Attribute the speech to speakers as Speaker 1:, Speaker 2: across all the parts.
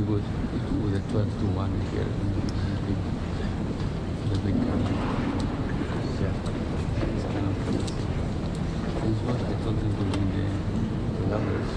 Speaker 1: was with a 12-1 here. The big yeah. This was, I told them to bring the numbers.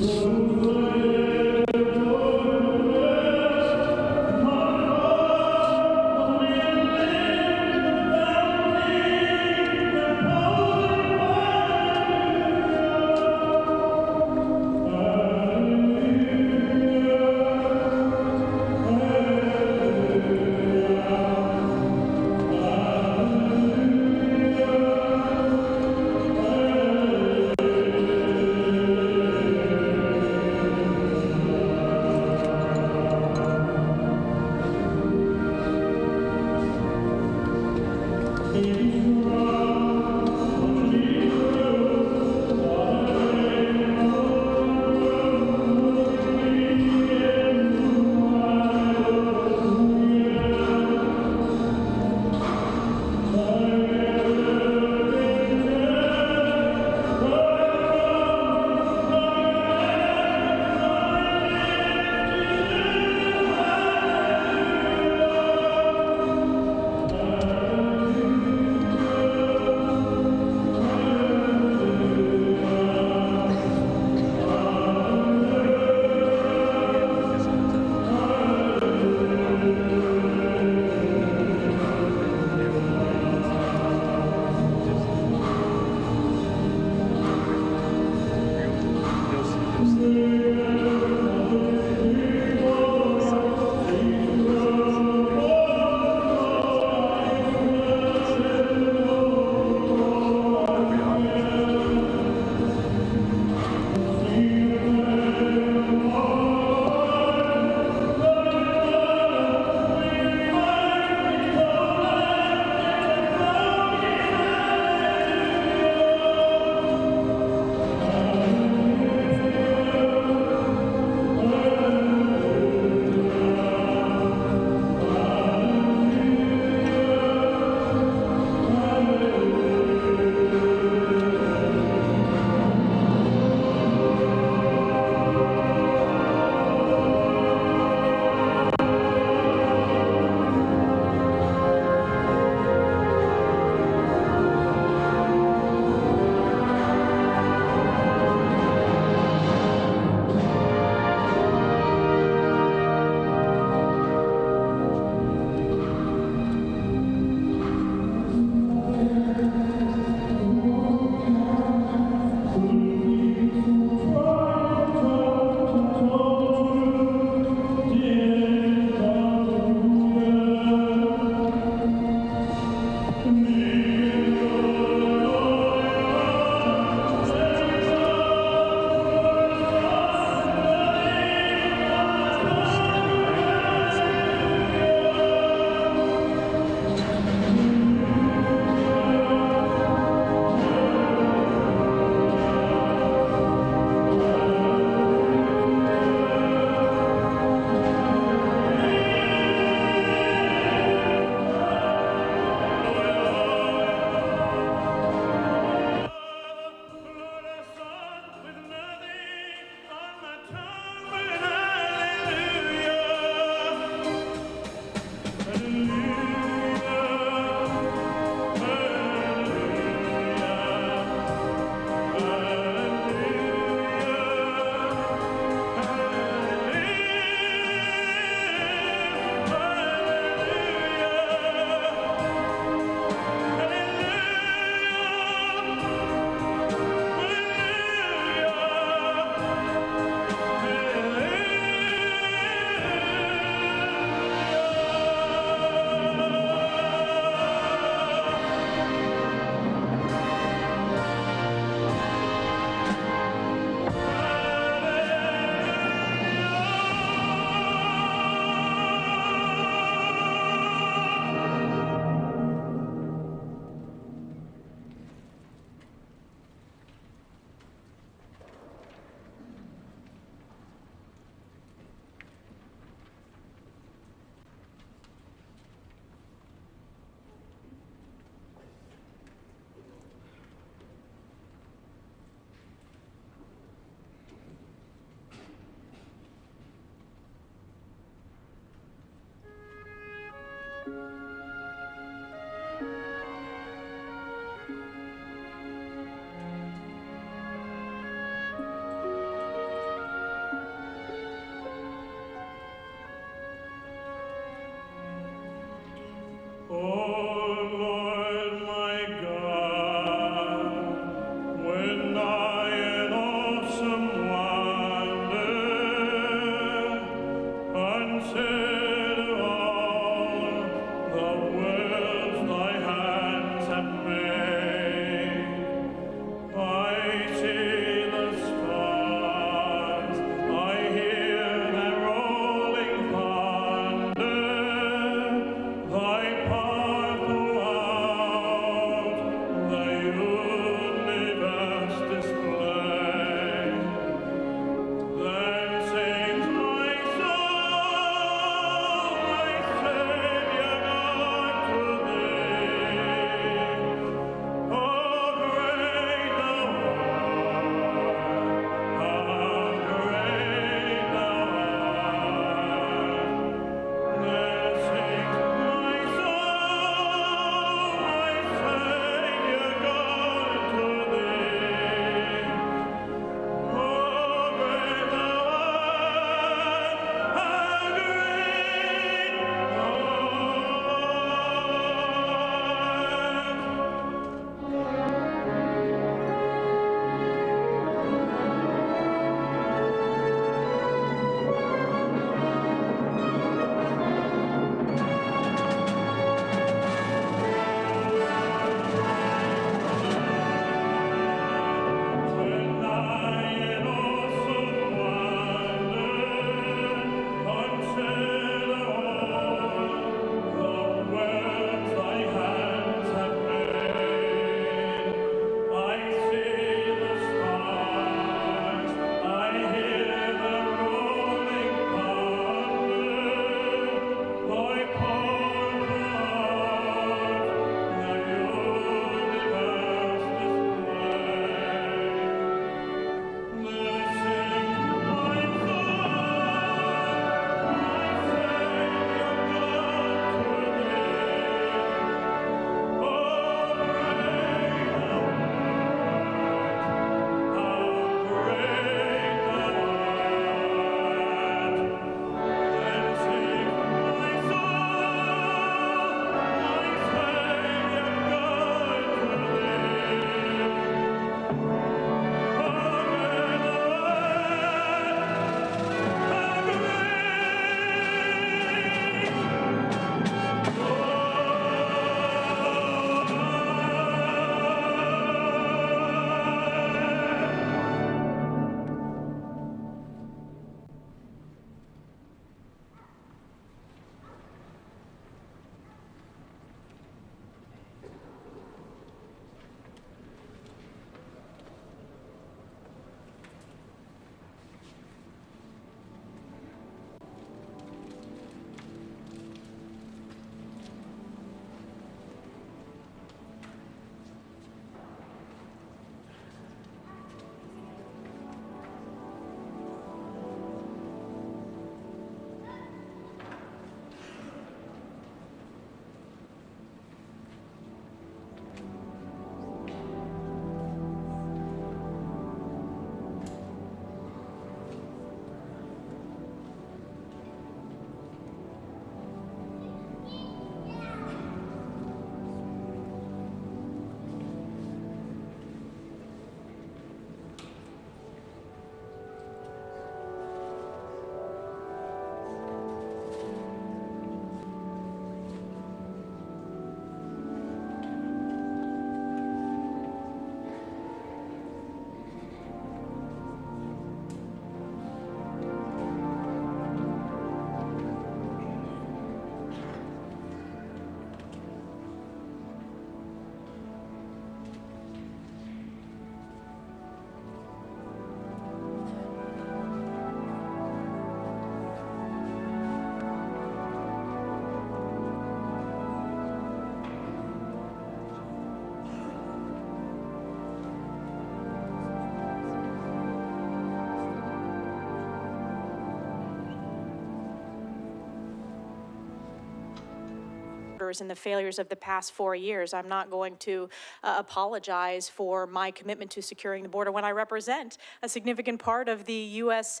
Speaker 2: borders and the failures of the past 4 years. I'm not going to apologize for my commitment to securing the border when I represent a significant part of the U.S.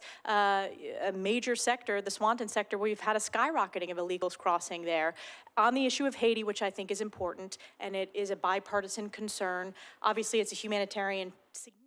Speaker 2: Major sector, the Swanton sector, where we've had a skyrocketing of illegals crossing there. On the issue of Haiti, which I think is important, and it is a bipartisan concern, obviously it's a humanitarian significance.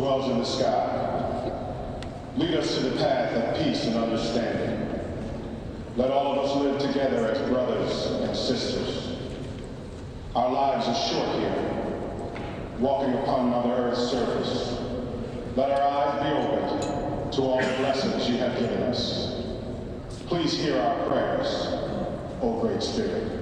Speaker 3: dwells in the sky, lead us to the path of peace and understanding. Let all of us live together as brothers and sisters. Our lives are short here, walking upon Mother Earth's surface. Let our eyes be opened to all the blessings you have given us. Please hear our prayers, O Great Spirit.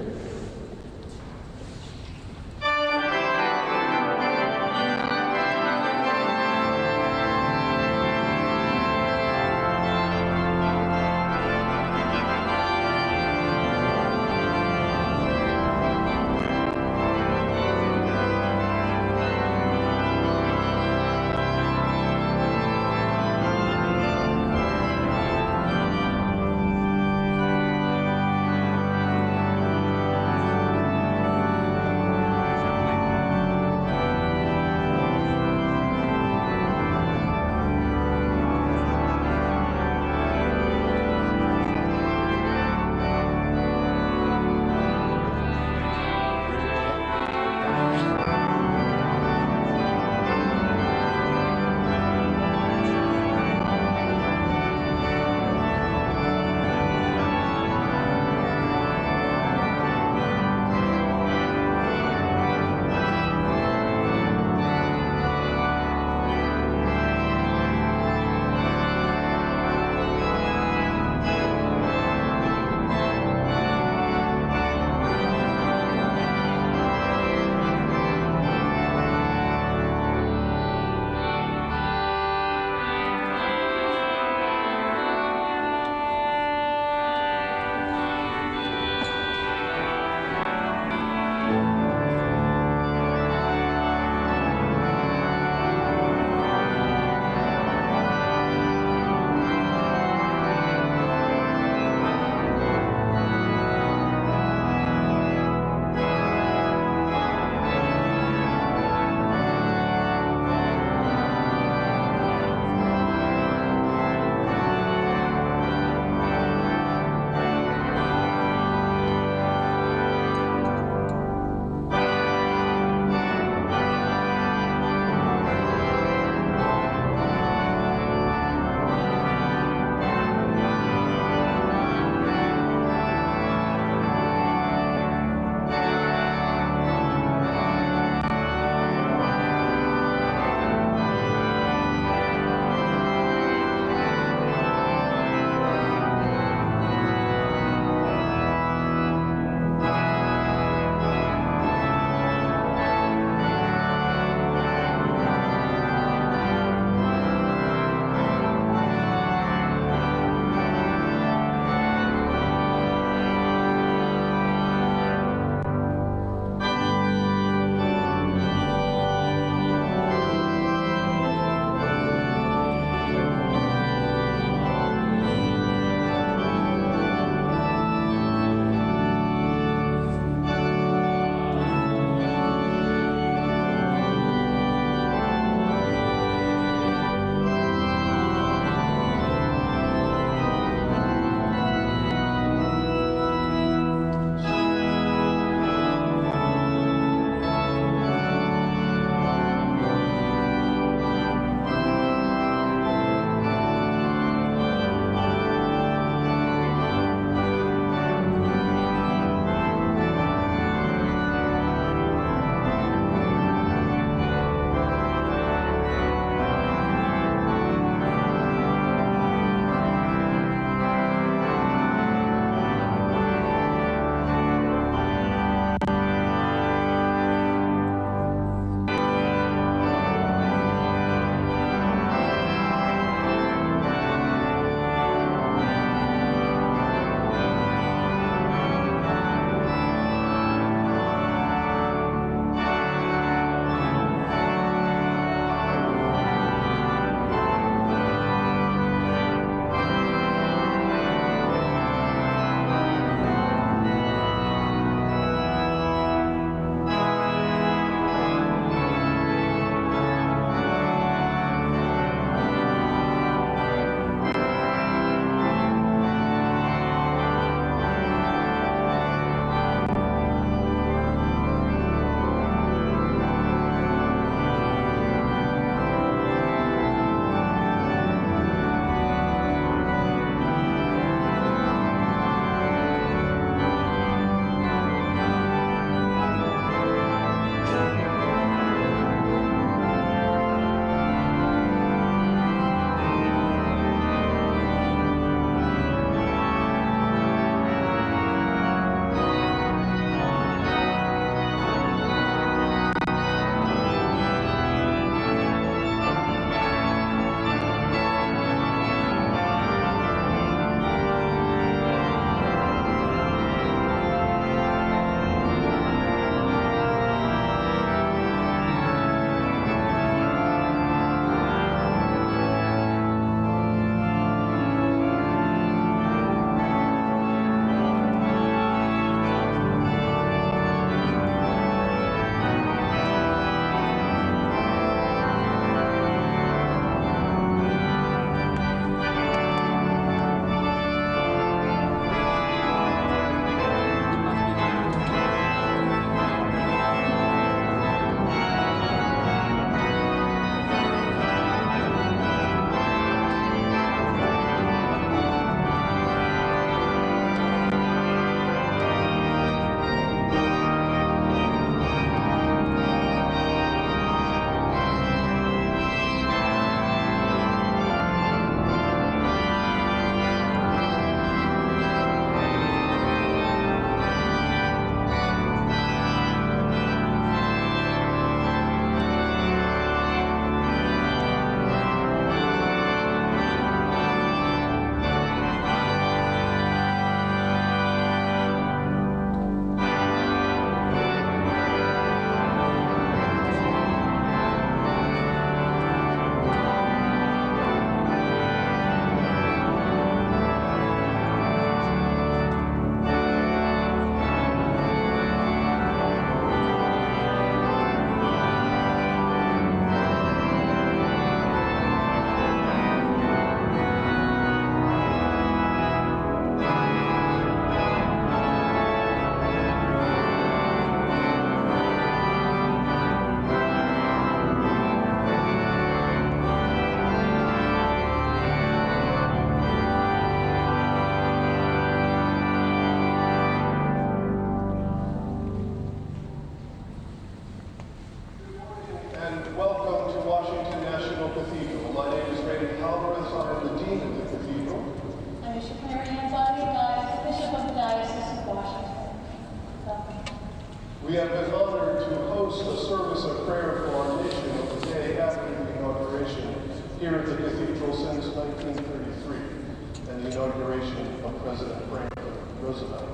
Speaker 3: We have been honored to host a service of prayer for our nation on the day after the inauguration here at the Cathedral since 1933 and the inauguration of President Franklin Roosevelt.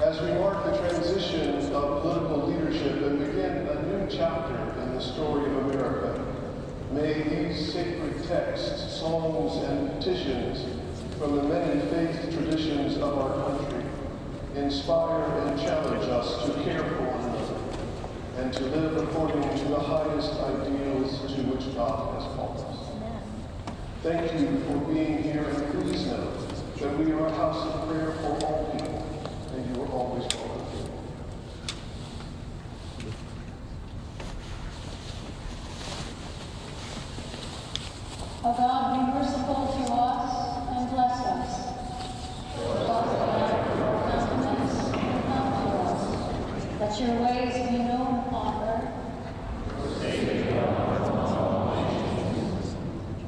Speaker 3: As we mark the transition of political leadership and begin a new chapter in the story of America, may these sacred texts, songs, and petitions from the many faith traditions of our country inspire and challenge us to care for one another and to live according to the highest ideals to which God has called us. Thank you for being here, and please know that we are a house of prayer for all people, and you are always welcome.
Speaker 4: O God, be merciful to us and bless us. Countenance and come to us. Let your ways be known upon earth.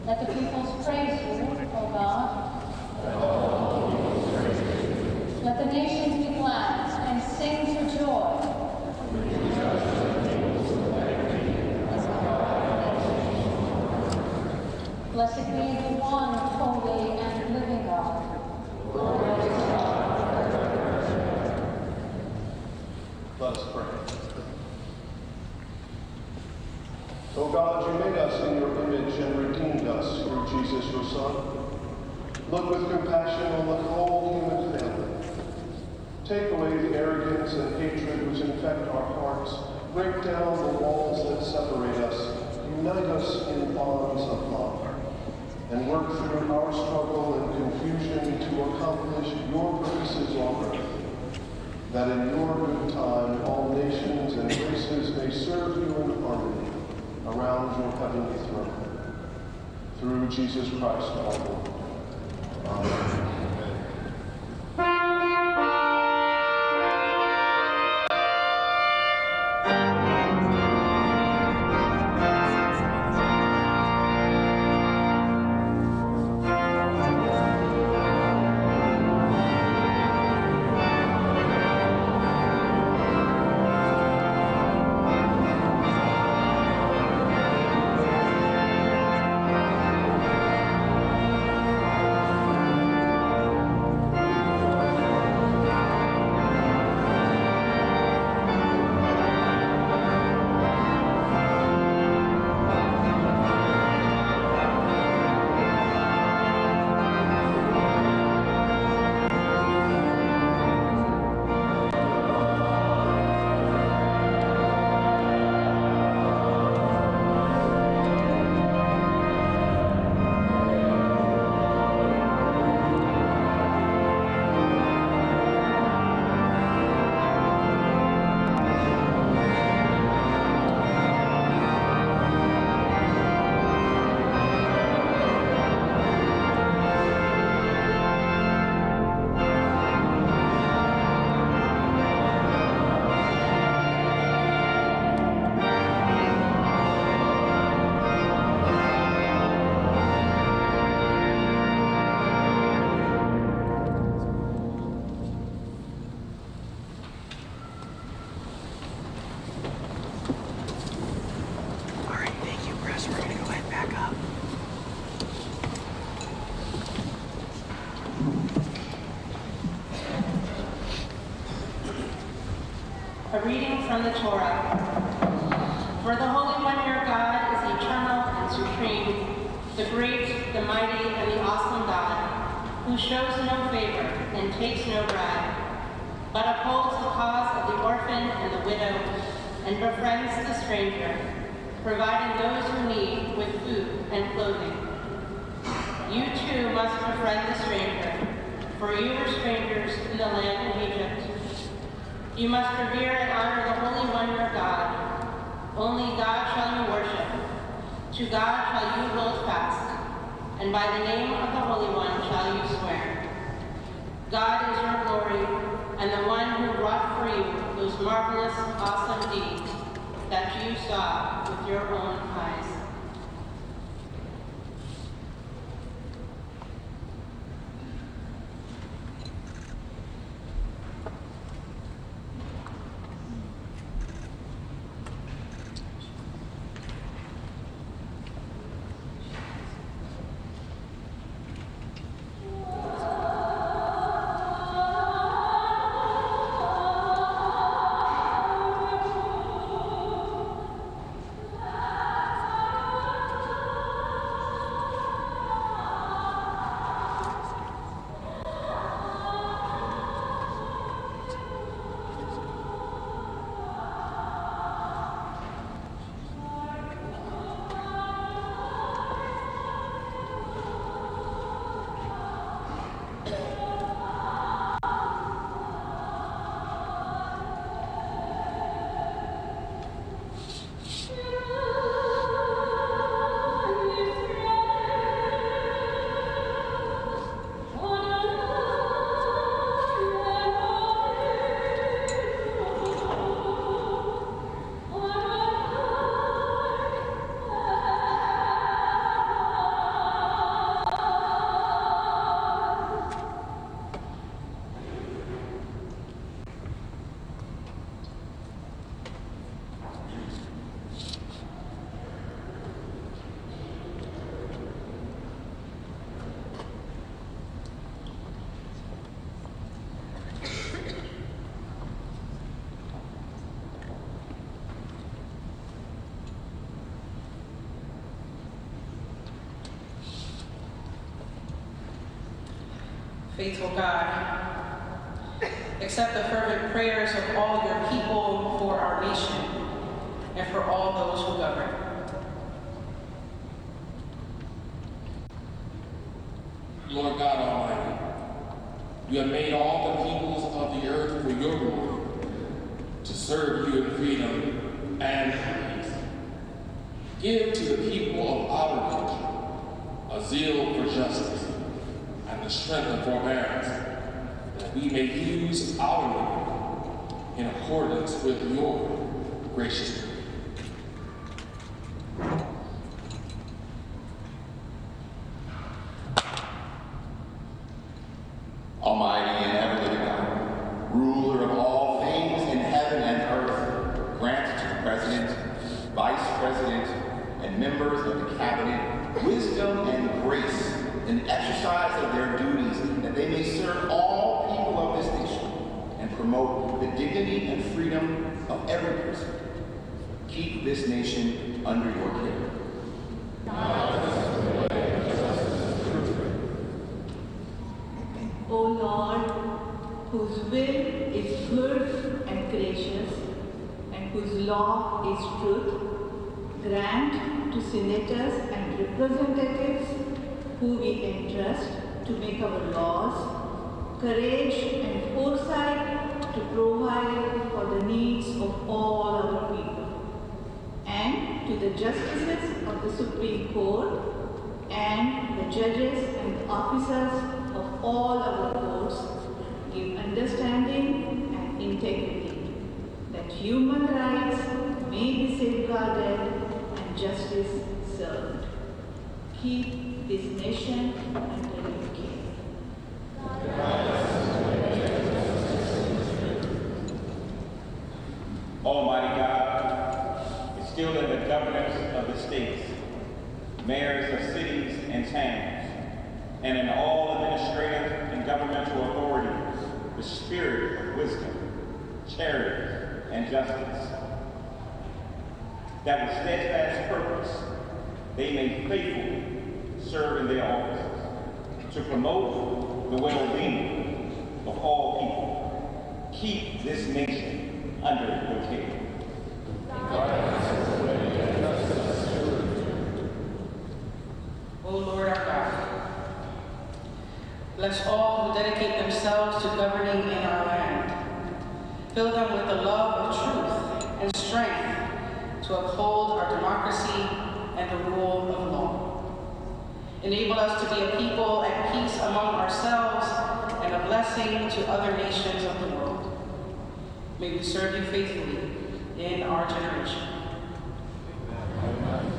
Speaker 4: Let the peoples praise you, O God. Let the nations be glad and sing for joy. Blessed be the one holy and living God.
Speaker 3: Let us pray. O God, you made us in your image and redeemed us through Jesus, your Son. Look with compassion on the whole human family. Take away the arrogance and hatred which infect our hearts. Break down the walls that separate us. Unite us in bonds of love. And work through our struggle and confusion to accomplish your purposes on earth, that in your good time all nations and races may serve you in harmony around your heavenly throne. Through Jesus Christ our Lord. Amen.
Speaker 5: A reading from the Torah. For the Holy One your God is eternal and supreme, the great, the mighty, and the awesome God, who shows no favor and takes no bribe, but upholds the cause of the orphan and the widow, and befriends the stranger, providing those who need with food and clothing. You too must befriend the stranger, for you were strangers in the land of Egypt. You must revere and honor the Holy One your God. Only God shall you worship. To God shall you hold fast, and by the name of the Holy One shall you swear. God is your glory, and the one who wrought for you those marvelous, awesome deeds that you saw with your own eyes. Faithful God, accept the fervent prayers of all your people for our nation and for all those who govern.
Speaker 6: Lord God Almighty, you have made all the peoples of the earth for your glory, to serve you in freedom and peace. Give to the people of our country a zeal for justice and the strength of forbearance, that we may use our labor in accordance with your gracious will.
Speaker 7: Almighty and ever-living God, ruler of all things in heaven and earth, grant to the President, Vice President, and members of the Cabinet wisdom and grace in the exercise of their duties, that they may serve all people of this nation and promote the dignity and freedom of every person. Keep this nation under your care.
Speaker 8: O Lord, whose will is good and gracious, and whose law is truth, grant to senators and representatives who we entrust to make our laws, courage and foresight to provide for the needs of all our people, and to the justices of the Supreme Court, and the judges and the officers of all our courts, give understanding and integrity, that human rights may be safeguarded and justice served. Keep this nation under your care.
Speaker 9: Almighty God, instill in the governors of the states, mayors of cities and towns, and in all administrative and governmental authority, the spirit of wisdom, charity, and justice, that with steadfast purpose they may faithfully serve in their offices, to promote the well-being of all people. Keep this nation under your care.
Speaker 5: O Lord our God, bless all who dedicate themselves to governing in our land. Fill them with the love of truth and strength to uphold our democracy and the rule of law. Enable us to be a people at peace among ourselves and a blessing to other nations of the world. May we serve you faithfully in our generation. Amen.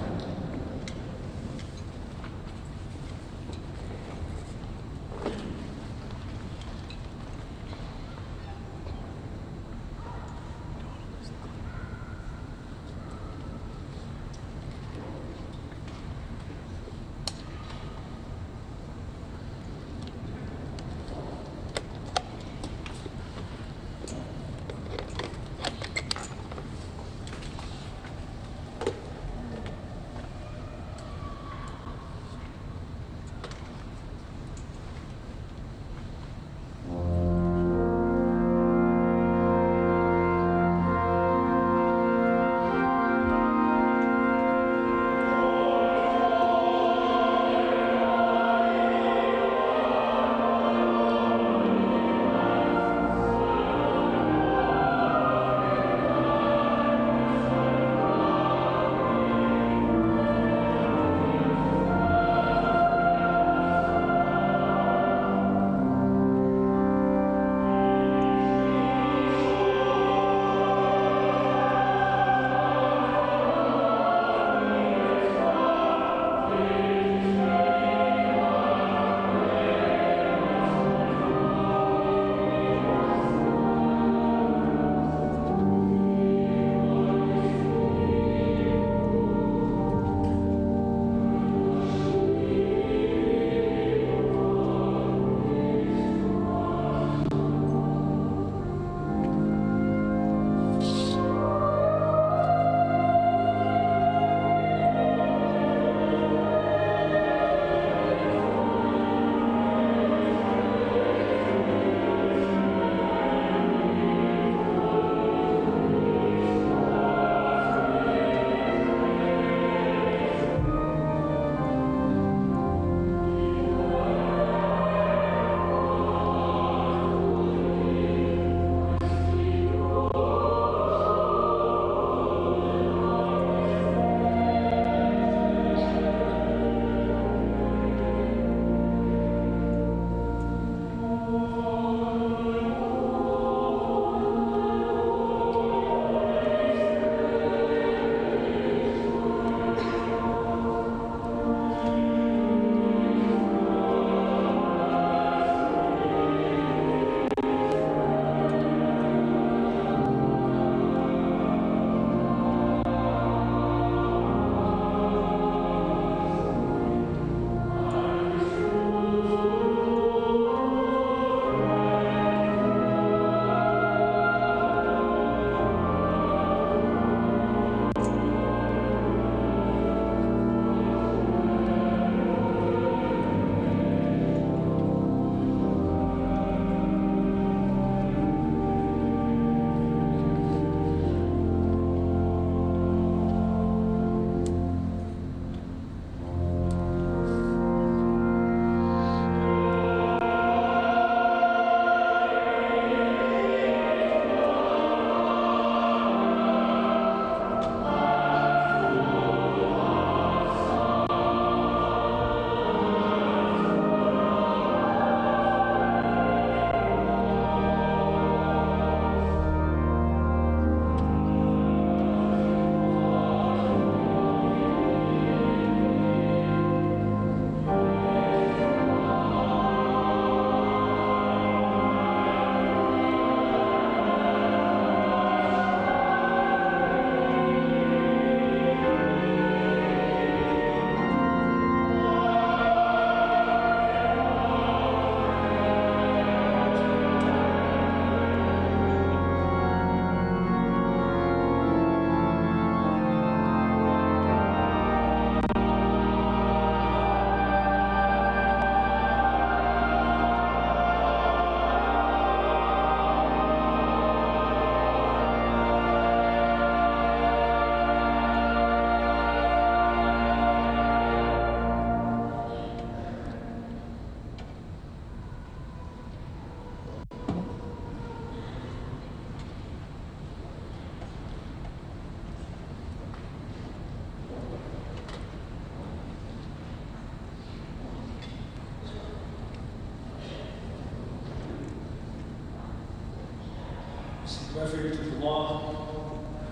Speaker 1: refuge of the law,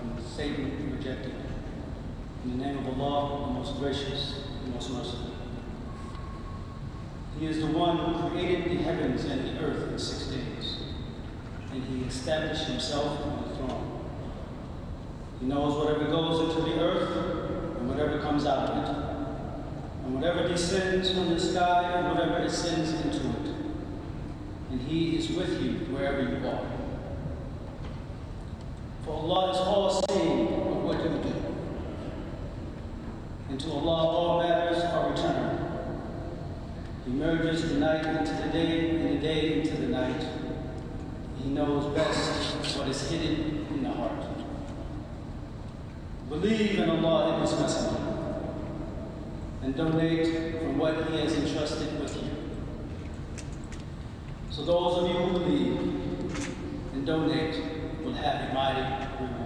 Speaker 1: and Satan rejected. In the name of Allah, the most gracious, the most merciful. He is the one who created the heavens and the earth in 6 days, and he established himself on the throne. He knows whatever goes into the earth and whatever comes out of it, and whatever descends from the sky and whatever ascends into it. And he is with you wherever you are. For Allah is all-seeing of what you do. And to Allah all matters are returned. He merges the night into the day and the day into the night. He knows best what is hidden in the heart. Believe in Allah and His Messenger, and donate from what He has entrusted with you. So those of you who believe and donate will have a mighty reward.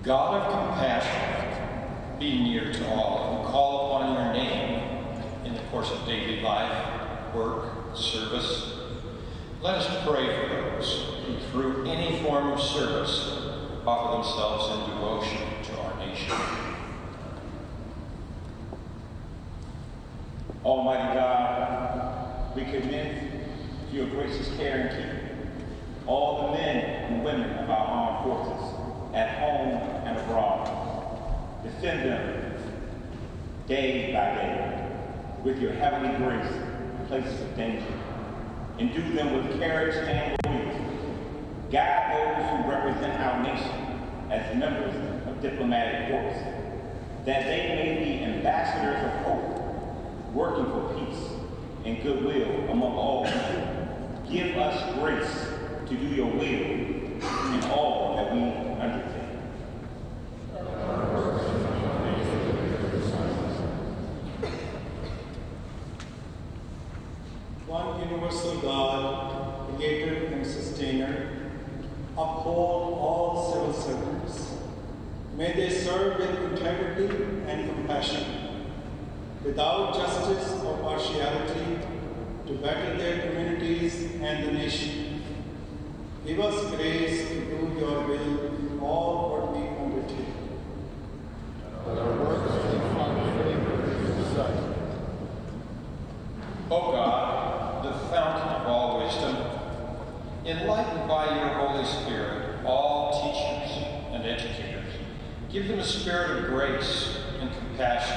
Speaker 10: God of compassion, be near to all who call upon your name in the course of daily life, work, service. Let us pray for those who, through any form of service, offer themselves in devotion to our nation.
Speaker 9: Almighty God, we commend to your gracious care and keeping all the men and women of our armed forces, at home and abroad. Defend them day by day, with your heavenly grace in places of danger. Endue them with courage and loyalty. Guide those who represent our nation as members of diplomatic corps, that they may be ambassadors of hope, working for peace and goodwill among all people. Give us grace to do your will in all that we undertake.
Speaker 11: One universal God, creator and sustainer, uphold all civil servants. May they serve with integrity and compassion, without justice or partiality, to better their communities and the nation. Give us grace to do your will in all what we undertake.
Speaker 3: That our works may find favor in your sight.
Speaker 10: O God, the fountain of all wisdom, enlighten by your Holy Spirit all teachers and educators. Give them a spirit of grace and compassion,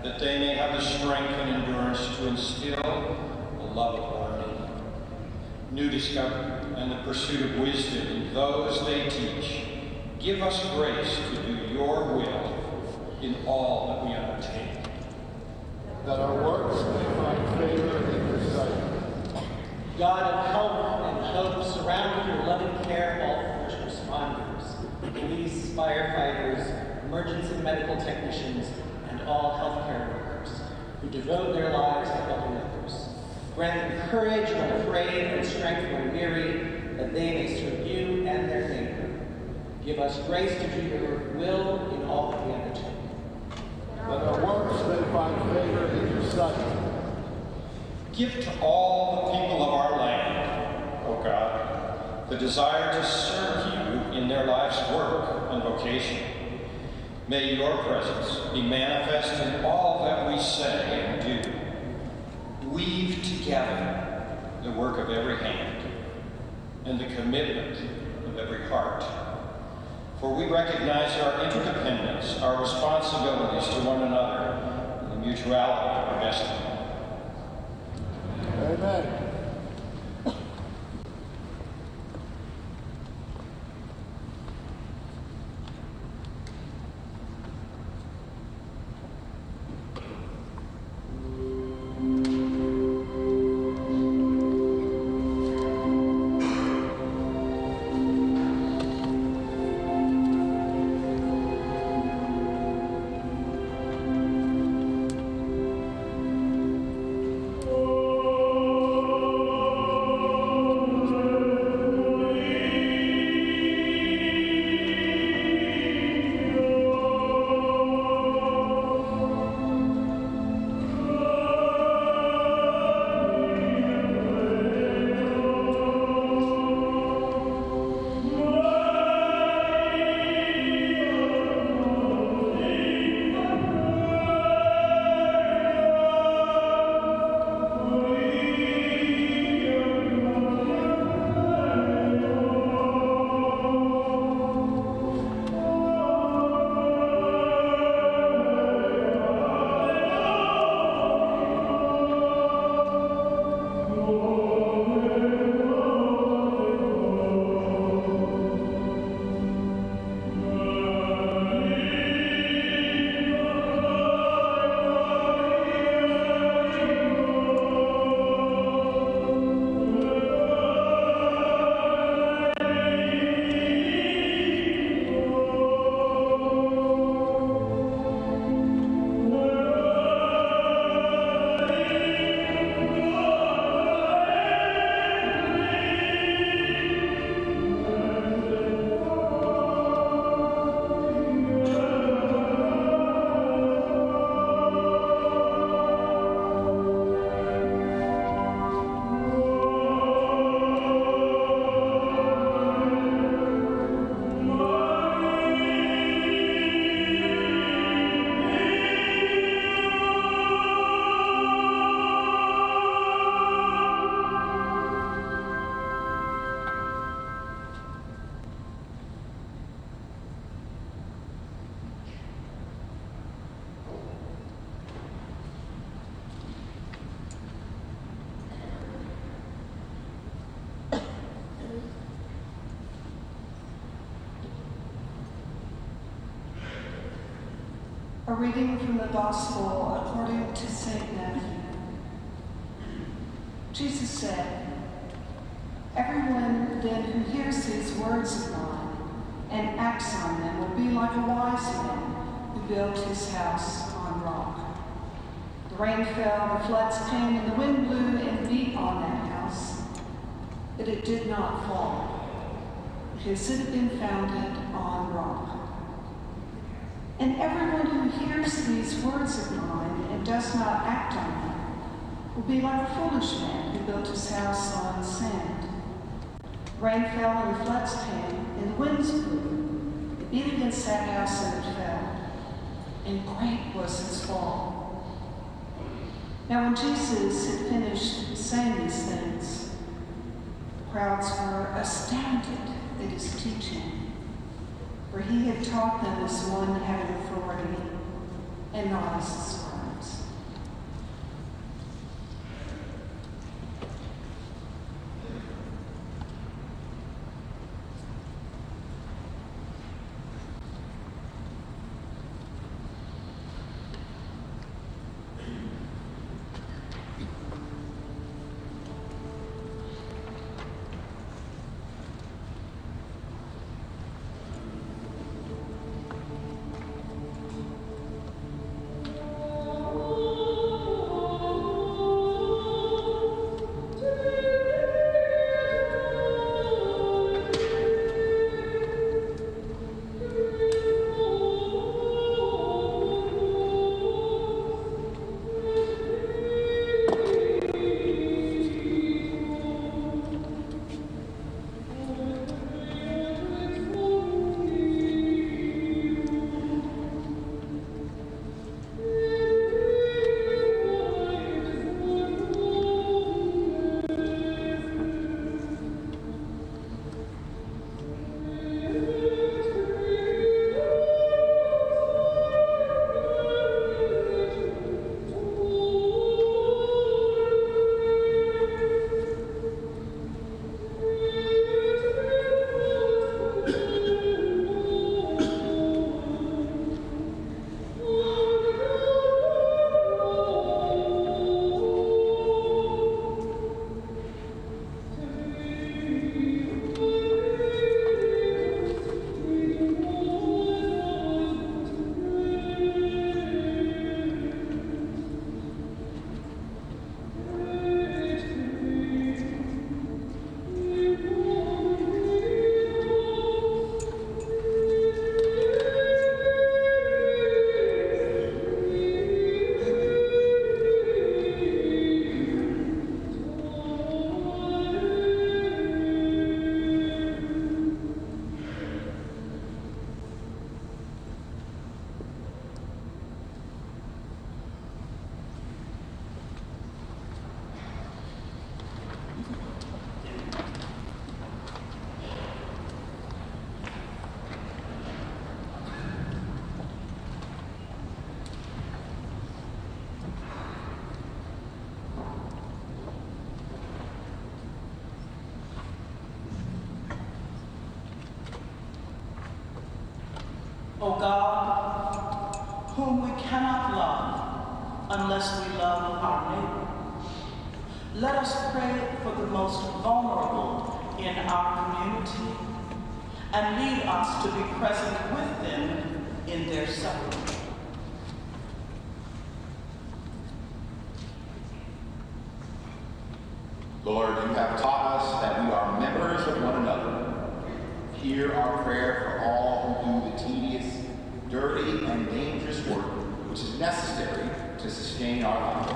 Speaker 10: that they may have the strength and endurance to instill the love of learning, new discovery, and the pursuit of wisdom in those they teach. Give us grace to do your will in all that we undertake.
Speaker 3: That our works may find favor in your sight.
Speaker 12: God of help and hope, surround with your loving care all first responders, police, firefighters, emergency medical technicians, and all healthcare workers who devote their lives to helping others. Grant them courage when afraid and strength when weary, that they may serve you and their neighbor. Give us grace to do your will in all that we undertake.
Speaker 3: That our works may find favor in your sight.
Speaker 10: Give to all the people of our land, O God, the desire to serve you in their life's work and vocation. May your presence be manifest in all that we say and do. Weave together the work of every hand and the commitment of every heart. For we recognize our interdependence, our responsibilities to one another, and the mutuality of our destiny.
Speaker 3: Amen.
Speaker 13: A reading from the Gospel according to St. Matthew. Jesus said, "Everyone then who hears these words of mine and acts on them will be like a wise man who built his house on rock. The rain fell, the floods came, and the wind blew and beat on that house, but it did not fall, because it had been founded on rock. And everyone who hears these words of mine and does not act on them will be like a foolish man who built his house on sand. Rain fell and the floods came, and the winds blew. It beat against that house and it fell, and great was its fall." Now when Jesus had finished saying these things, the crowds were astounded at his teaching, for he had taught them as one having authority and not as the scribes.
Speaker 14: O God, whom we cannot love unless we love our neighbor, let us pray for the most vulnerable in our community and lead us to be present with them in their suffering.
Speaker 7: Lord, you have taught us that we are members of one another. Hear our prayer for all who do the tedious, dirty, and dangerous work which is necessary to sustain our life.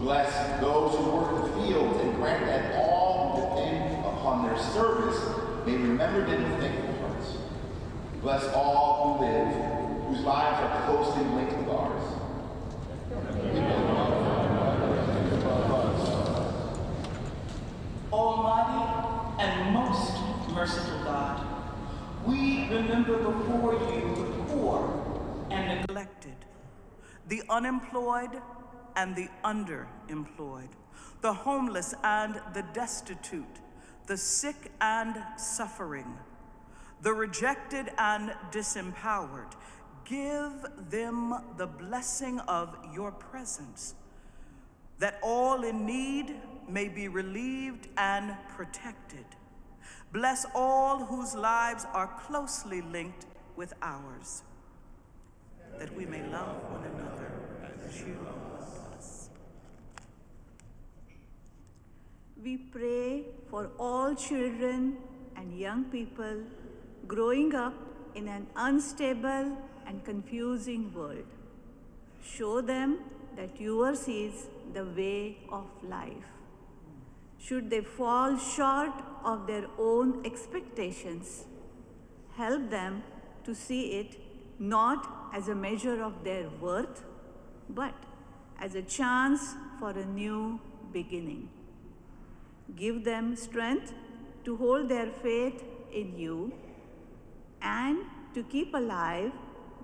Speaker 7: Bless those who work the fields and grant that all who depend upon their service may remember them with thankful hearts. Bless all who live, whose lives are closely linked with ours.
Speaker 14: Almighty and most merciful God, we remember before you the poor and neglected, the unemployed and the underemployed, the homeless and the destitute, the sick and suffering, the rejected and disempowered,
Speaker 15: give them the blessing of your presence, that all in need may be relieved and protected. Bless all whose lives are closely linked with ours, that we may love one another as you love us.
Speaker 8: We pray for all children and young people growing up in an unstable and confusing world. Show them that yours is the way of life. Should they fall short of their own expectations, help them to see it not as a measure of their worth, but as a chance for a new beginning. Give them strength to hold their faith in you and to keep alive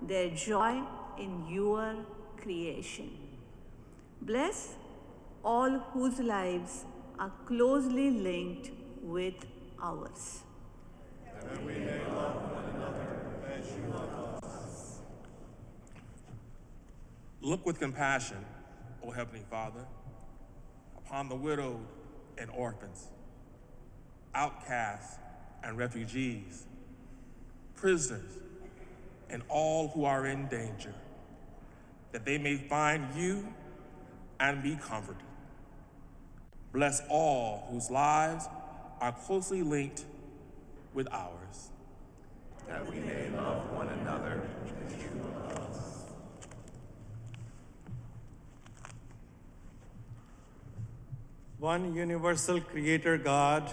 Speaker 8: their joy in your creation. Bless all whose lives are closely linked with ours.
Speaker 3: That we may love one another as you love us.
Speaker 6: Look with compassion, O Heavenly Father, upon the widowed and orphans, outcasts and refugees, prisoners, and all who are in danger, that they may find you and be comforted. Bless all whose lives are closely linked with ours,
Speaker 3: that we may love one another as you love us.
Speaker 11: One universal Creator God,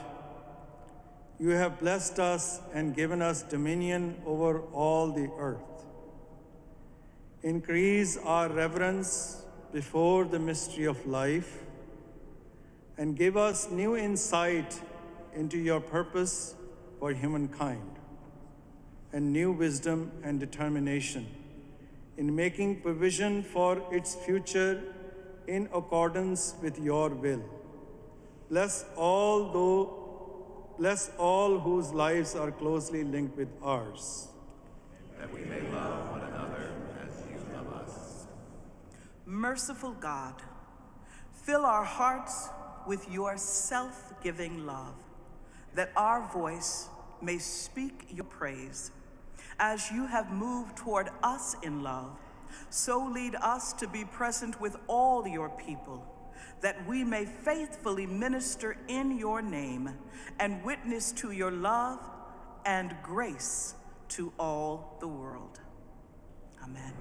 Speaker 11: you have blessed us and given us dominion over all the earth. Increase our reverence before the mystery of life and give us new insight into your purpose for humankind and new wisdom and determination in making provision for its future in accordance with your will. Bless all whose lives are closely linked with ours,
Speaker 3: that we may love one another as you love us.
Speaker 15: Merciful God, fill our hearts with your self-giving love, that our voice may speak your praise. As you have moved toward us in love, so lead us to be present with all your people, that we may faithfully minister in your name and witness to your love and grace to all the world. Amen.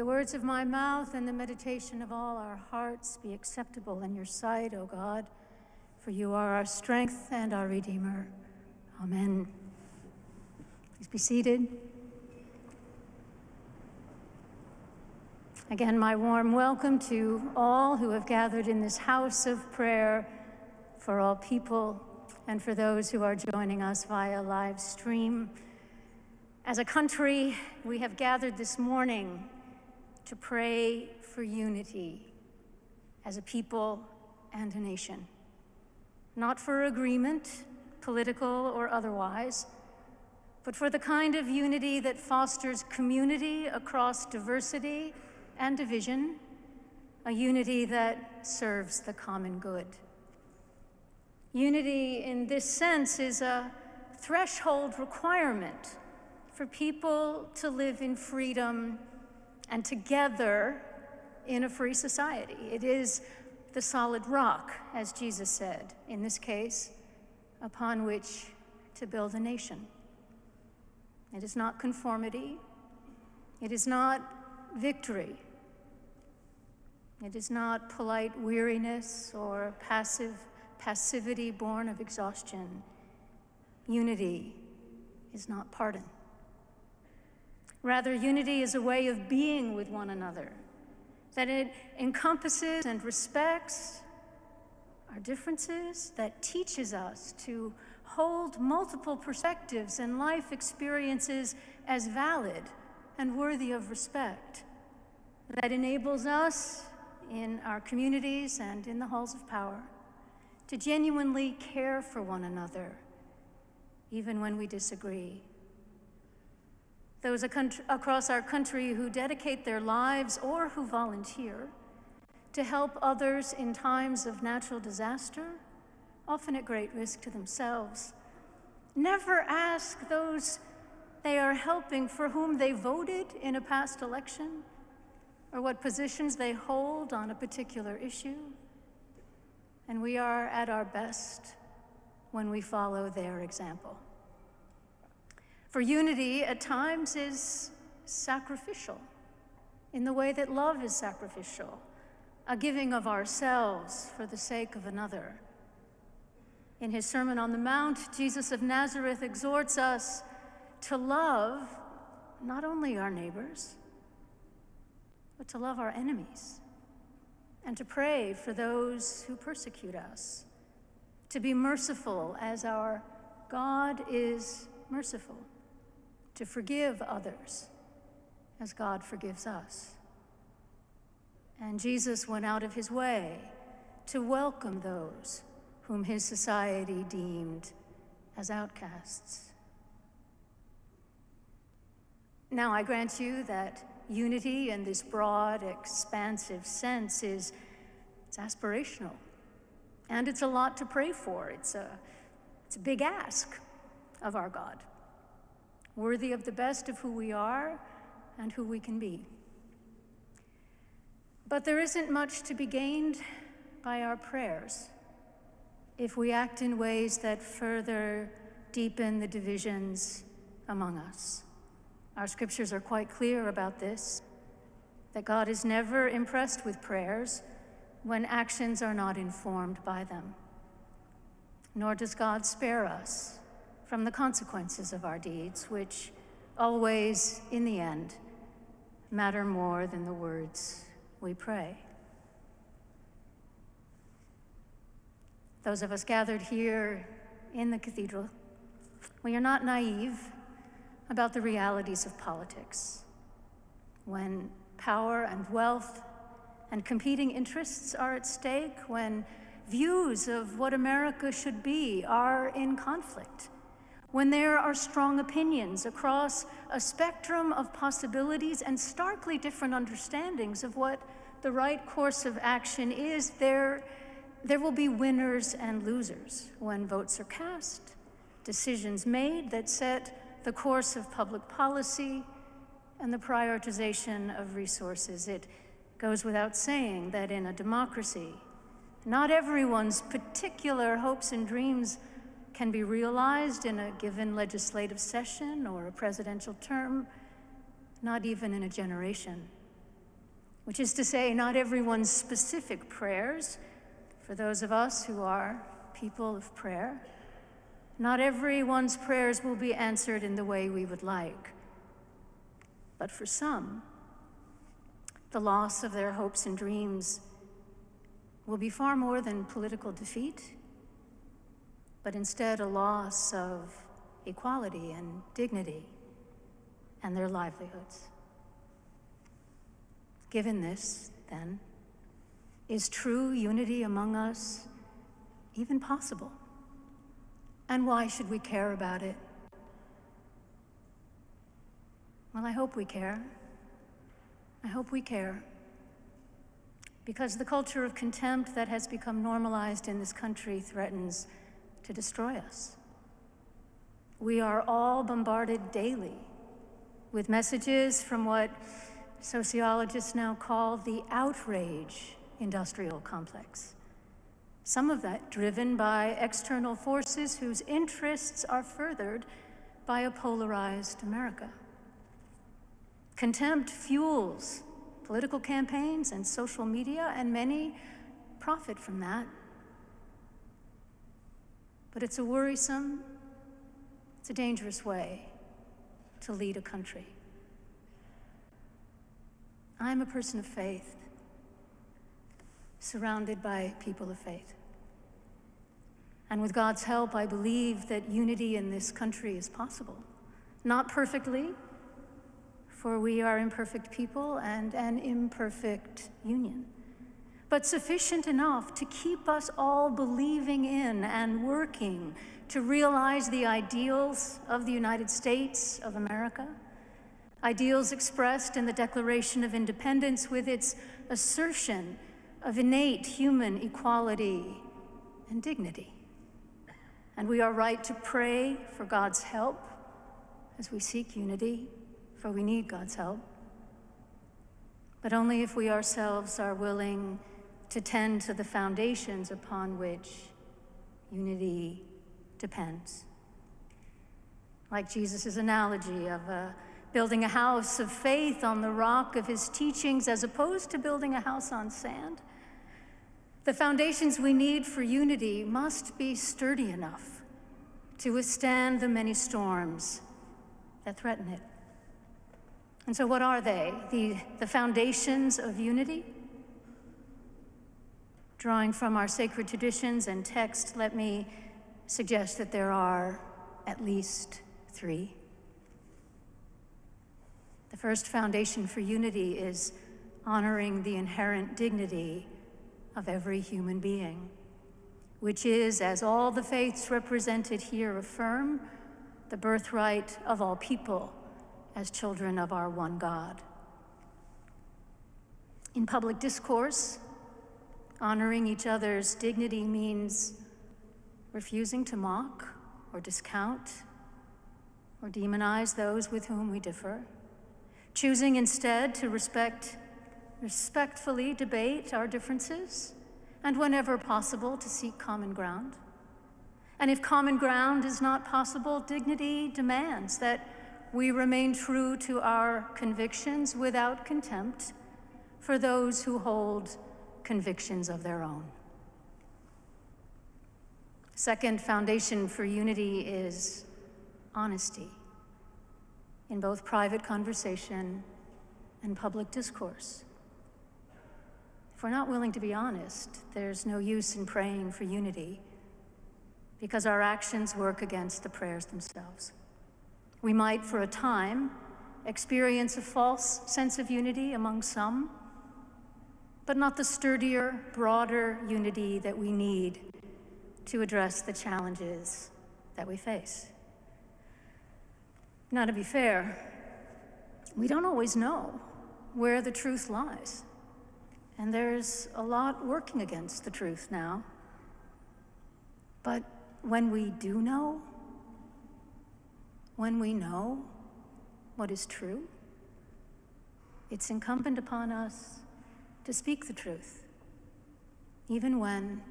Speaker 16: the words of my mouth and the meditation of all our hearts be acceptable in your sight, O God, for you are our strength and our Redeemer. Amen. Please be seated. Again, my warm welcome to all who have gathered in this house of prayer for all people and for those who are joining us via live stream. As a country, we have gathered this morning to pray for unity as a people and a nation. Not for agreement, political or otherwise, but for the kind of unity that fosters community across diversity and division, a unity that serves the common good. Unity in this sense is a threshold requirement for people to live in freedom and together in a free society. It is the solid rock, as Jesus said, in this case, upon which to build a nation. It is not conformity. It is not victory. It is not polite weariness or passivity born of exhaustion. Unity is not pardon. Rather, unity is a way of being with one another, that it encompasses and respects our differences, that teaches us to hold multiple perspectives and life experiences as valid and worthy of respect, that enables us in our communities and in the halls of power to genuinely care for one another, even when we disagree. Those across our country who dedicate their lives or who volunteer to help others in times of natural disaster, often at great risk to themselves, never ask those they are helping for whom they voted in a past election or what positions they hold on a particular issue. And we are at our best when we follow their example. For unity, at times, is sacrificial in the way that love is sacrificial, a giving of ourselves for the sake of another. In his Sermon on the Mount, Jesus of Nazareth exhorts us to love not only our neighbors, but to love our enemies, and to pray for those who persecute us, to be merciful as our God is merciful, to forgive others as God forgives us. And Jesus went out of his way to welcome those whom his society deemed as outcasts. Now, I grant you that unity in this broad, expansive sense it's aspirational, and it's a lot to pray for. It's a big ask of our God, worthy of the best of who we are and who we can be. But there isn't much to be gained by our prayers if we act in ways that further deepen the divisions among us. Our scriptures are quite clear about this, that God is never impressed with prayers when actions are not informed by them. Nor does God spare us from the consequences of our deeds, which always, in the end, matter more than the words we pray. Those of us gathered here in the cathedral, we are not naive about the realities of politics. When power and wealth and competing interests are at stake, when views of what America should be are in conflict, when there are strong opinions across a spectrum of possibilities and starkly different understandings of what the right course of action is, there will be winners and losers when votes are cast, decisions made that set the course of public policy and the prioritization of resources. It goes without saying that in a democracy, not everyone's particular hopes and dreams can be realized in a given legislative session or a presidential term, not even in a generation. which is to say, not everyone's specific prayers, for those of us who are people of prayer, not everyone's prayers will be answered in the way we would like. But for some, the loss of their hopes and dreams will be far more than political defeat, but instead a loss of equality and dignity and their livelihoods. Given this, then, is true unity among us even possible? And why should we care about it? Well, I hope we care. I hope we care. Because the culture of contempt that has become normalized in this country threatens to destroy us. We are all bombarded daily with messages from what sociologists now call the outrage industrial complex. Some of that driven by external forces whose interests are furthered by a polarized America. Contempt fuels political campaigns and social media, and many profit from that. But it's a worrisome, it's a dangerous way to lead a country. I'm a person of faith, surrounded by people of faith. And with God's help, I believe that unity in this country is possible. Not perfectly, for we are imperfect people and an imperfect union, but sufficient enough to keep us all believing in and working to realize the ideals of the United States of America, ideals expressed in the Declaration of Independence with its assertion of innate human equality and dignity. And we are right to pray for God's help as we seek unity, for we need God's help, but only if we ourselves are willing to tend to the foundations upon which unity depends. Like Jesus' analogy of building a house of faith on the rock of his teachings as opposed to building a house on sand, the foundations we need for unity must be sturdy enough to withstand the many storms that threaten it. And so what are they? The foundations of unity? Drawing from our sacred traditions and text, let me suggest that there are at least three. The first foundation for unity is honoring the inherent dignity of every human being, which is, as all the faiths represented here affirm, the birthright of all people as children of our one God. In public discourse, honoring each other's dignity means refusing to mock or discount or demonize those with whom we differ, choosing instead to respectfully debate our differences, and whenever possible, to seek common ground. And if common ground is not possible, dignity demands that we remain true to our convictions without contempt for those who hold convictions of their own. Second foundation for unity is honesty in both private conversation and public discourse. If we're not willing to be honest, there's no use in praying for unity, because our actions work against the prayers themselves. We might, for a time, experience a false sense of unity among some, but not the sturdier, broader unity that we need to address the challenges that we face. Now, to be fair, we don't always know where the truth lies, and there's a lot working against the truth now. But when we do know, when we know what is true, it's incumbent upon us to speak the truth, even when,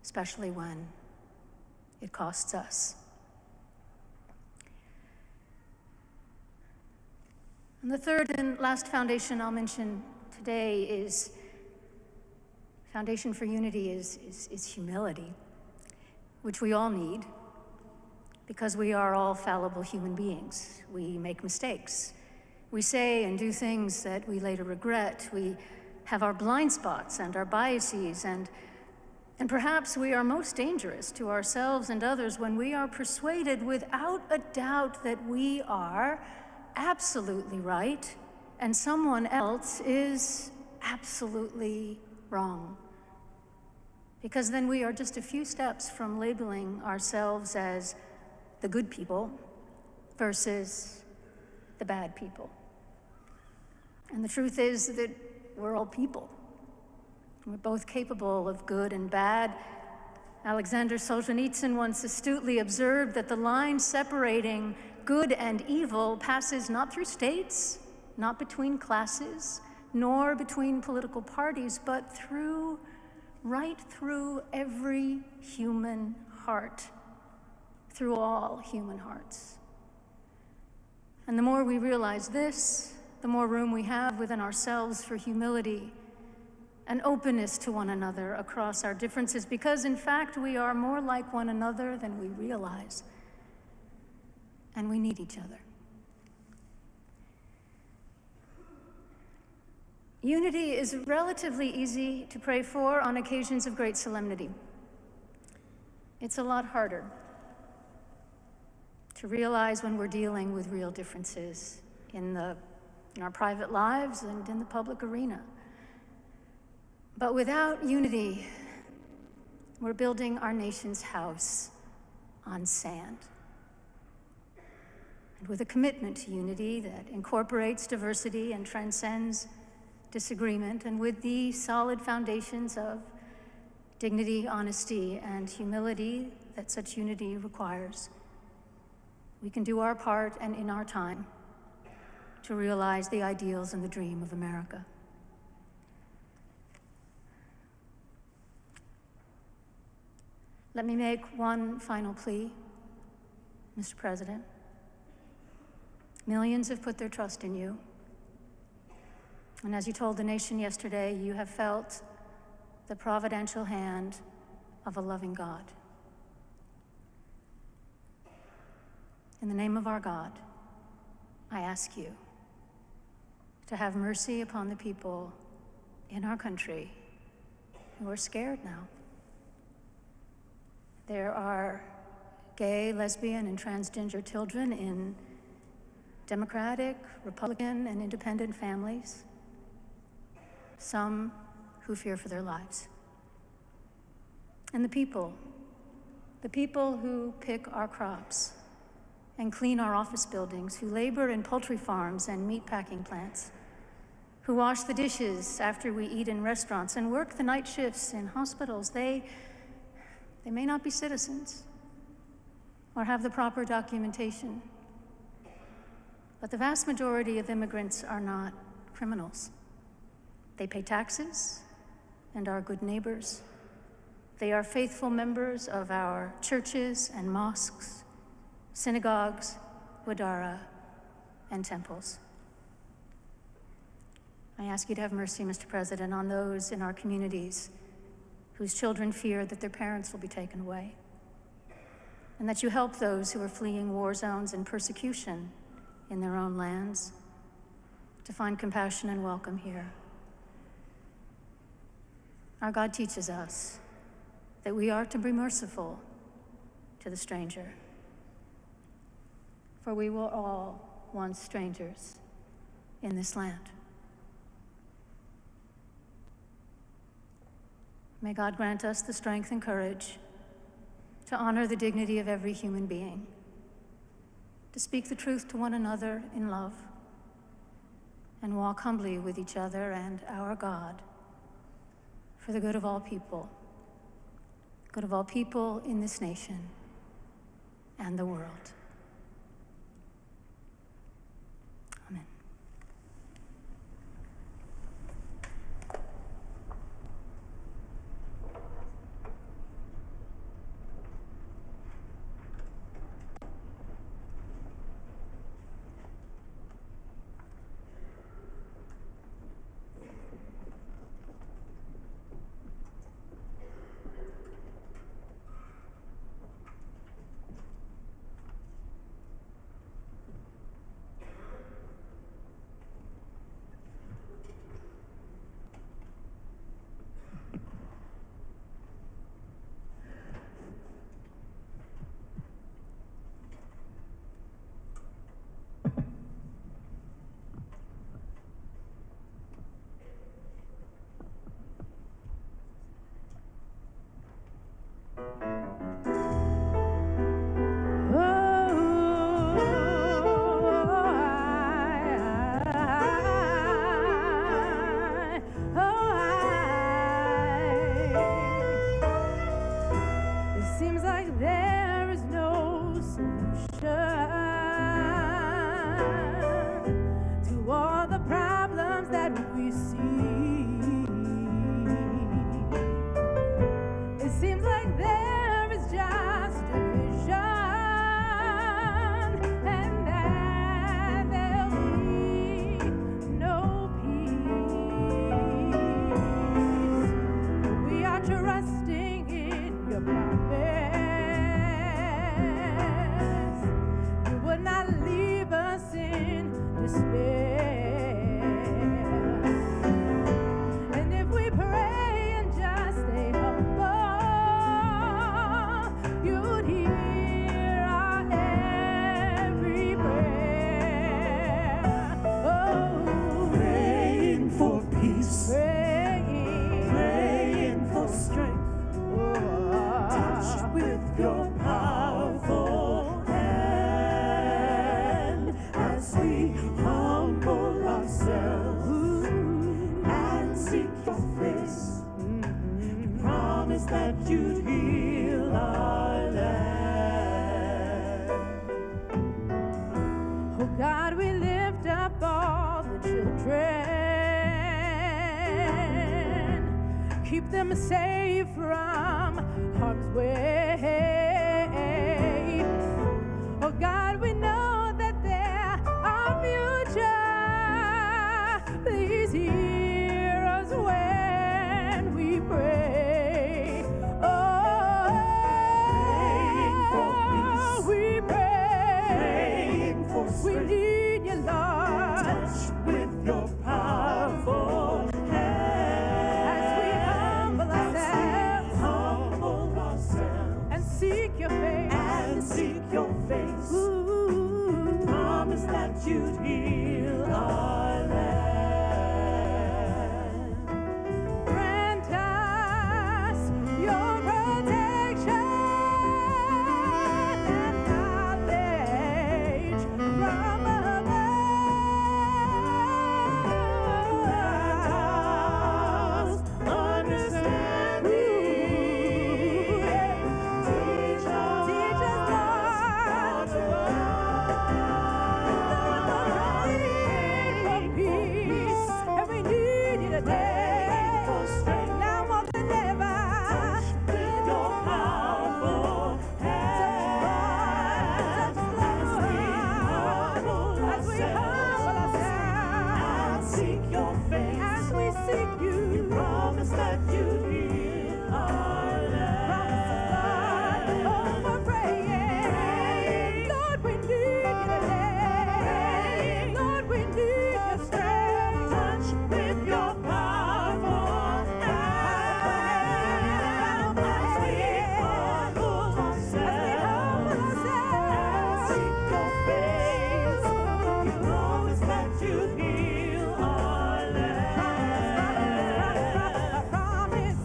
Speaker 16: especially when, it costs us. And the third and last foundation I'll mention today is, foundation for unity is humility, which we all need, because we are all fallible human beings. We make mistakes. We say and do things that we later regret. We have our blind spots and our biases, and perhaps we are most dangerous to ourselves and others when we are persuaded without a doubt that we are absolutely right and someone else is absolutely wrong. Because then we are just a few steps from labeling ourselves as the good people versus the bad people. And the truth is that we're all people. We're both capable of good and bad. Alexander Solzhenitsyn once astutely observed that the line separating good and evil passes not through states, not between classes, nor between political parties, but right through every human heart, through all human hearts. And the more we realize this, the more room we have within ourselves for humility and openness to one another across our differences, because in fact we are more like one another than we realize, and we need each other. Unity is relatively easy to pray for on occasions of great solemnity. It's a lot harder to realize when we're dealing with real differences in our private lives and in the public arena. But without unity, we're building our nation's house on sand. And with a commitment to unity that incorporates diversity and transcends disagreement, and with the solid foundations of dignity, honesty, and humility that such unity requires, we can do our part and in our time to realize the ideals and the dream of America. Let me make one final plea, Mr. President. Millions have put their trust in you. And as you told the nation yesterday, you have felt the providential hand of a loving God. In the name of our God, I ask you to have mercy upon the people in our country who are scared now. There are gay, lesbian, and transgender children in Democratic, Republican, and independent families, some who fear for their lives. And the people who pick our crops and clean our office buildings, who labor in poultry farms and meat packing plants, who wash the dishes after we eat in restaurants and work the night shifts in hospitals, they may not be citizens or have the proper documentation, but the vast majority of immigrants are not criminals. They pay taxes and are good neighbors. They are faithful members of our churches and mosques, synagogues, wadara, and temples. I ask you to have mercy, Mr. President, on those in our communities whose children fear that their parents will be taken away, and that you help those who are fleeing war zones and persecution in their own lands to find compassion and welcome here. Our God teaches us that we are to be merciful to the stranger, for we were all once strangers in this land. May God grant us the strength and courage to honor the dignity of every human being, to speak the truth to one another in love, and walk humbly with each other and our God for the good of all people in this nation and the world. Amen.
Speaker 17: promised that you'd heal our land.
Speaker 18: Oh God, we lift up all the children. Keep them safe from harm's way. Oh God, we know that they're our future. Please hear us when we pray. Oh, we pray. We need you, Lord.
Speaker 17: Touch with your powerful hand.
Speaker 18: As we humble ourselves and seek your face.
Speaker 17: Ooh, promise that you'd heal our land.
Speaker 18: Grant us your protection and knowledge from above.
Speaker 17: Understanding. Teach us, Lord,
Speaker 18: for peace, and we need you today. Now more than ever.
Speaker 17: with your powerful hand.
Speaker 18: As we humble ourselves,
Speaker 17: Seek your face.
Speaker 18: as we seek you,
Speaker 17: You promise that you'd heal our land.
Speaker 18: oh, we're praying. Lord, we need you today. Lord, we need your strength.
Speaker 17: Touch with your powerful hand. As we humble ourselves and seek your face, you promise that you'd heal our land.
Speaker 18: Promise.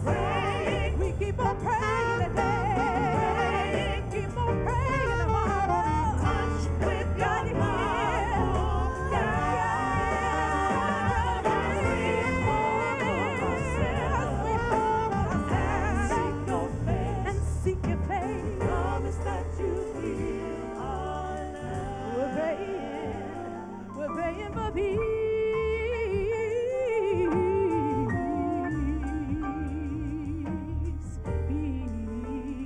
Speaker 18: We keep on praying today. Keep on praying tomorrow.
Speaker 17: Touch with your powerful hand. As we humble ourselves and seek your face,
Speaker 18: And seek your face.
Speaker 17: promise that you'd heal our land.
Speaker 18: We're praying for peace.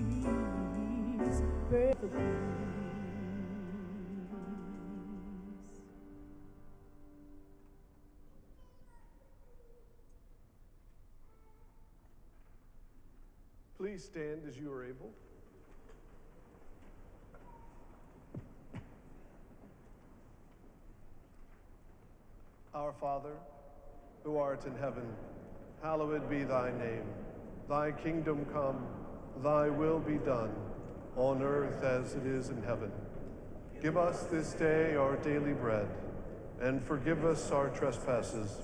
Speaker 18: Peace. Pray for peace.
Speaker 19: Please stand as you are able. Our Father, who art in heaven, hallowed be thy name. Thy kingdom come, thy will be done, on earth as it is in heaven. Give us this day our daily bread, and forgive us our trespasses,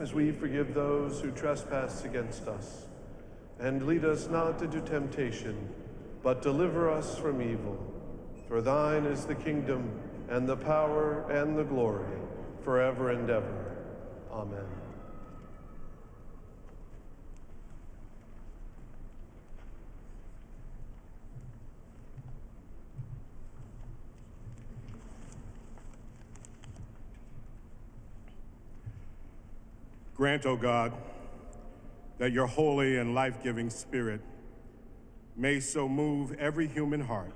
Speaker 19: as we forgive those who trespass against us. And lead us not into temptation, but deliver us from evil. For thine is the kingdom, and the power, and the glory, forever and ever. Amen.
Speaker 3: Grant, O God, that your holy and life-giving Spirit may so move every human heart,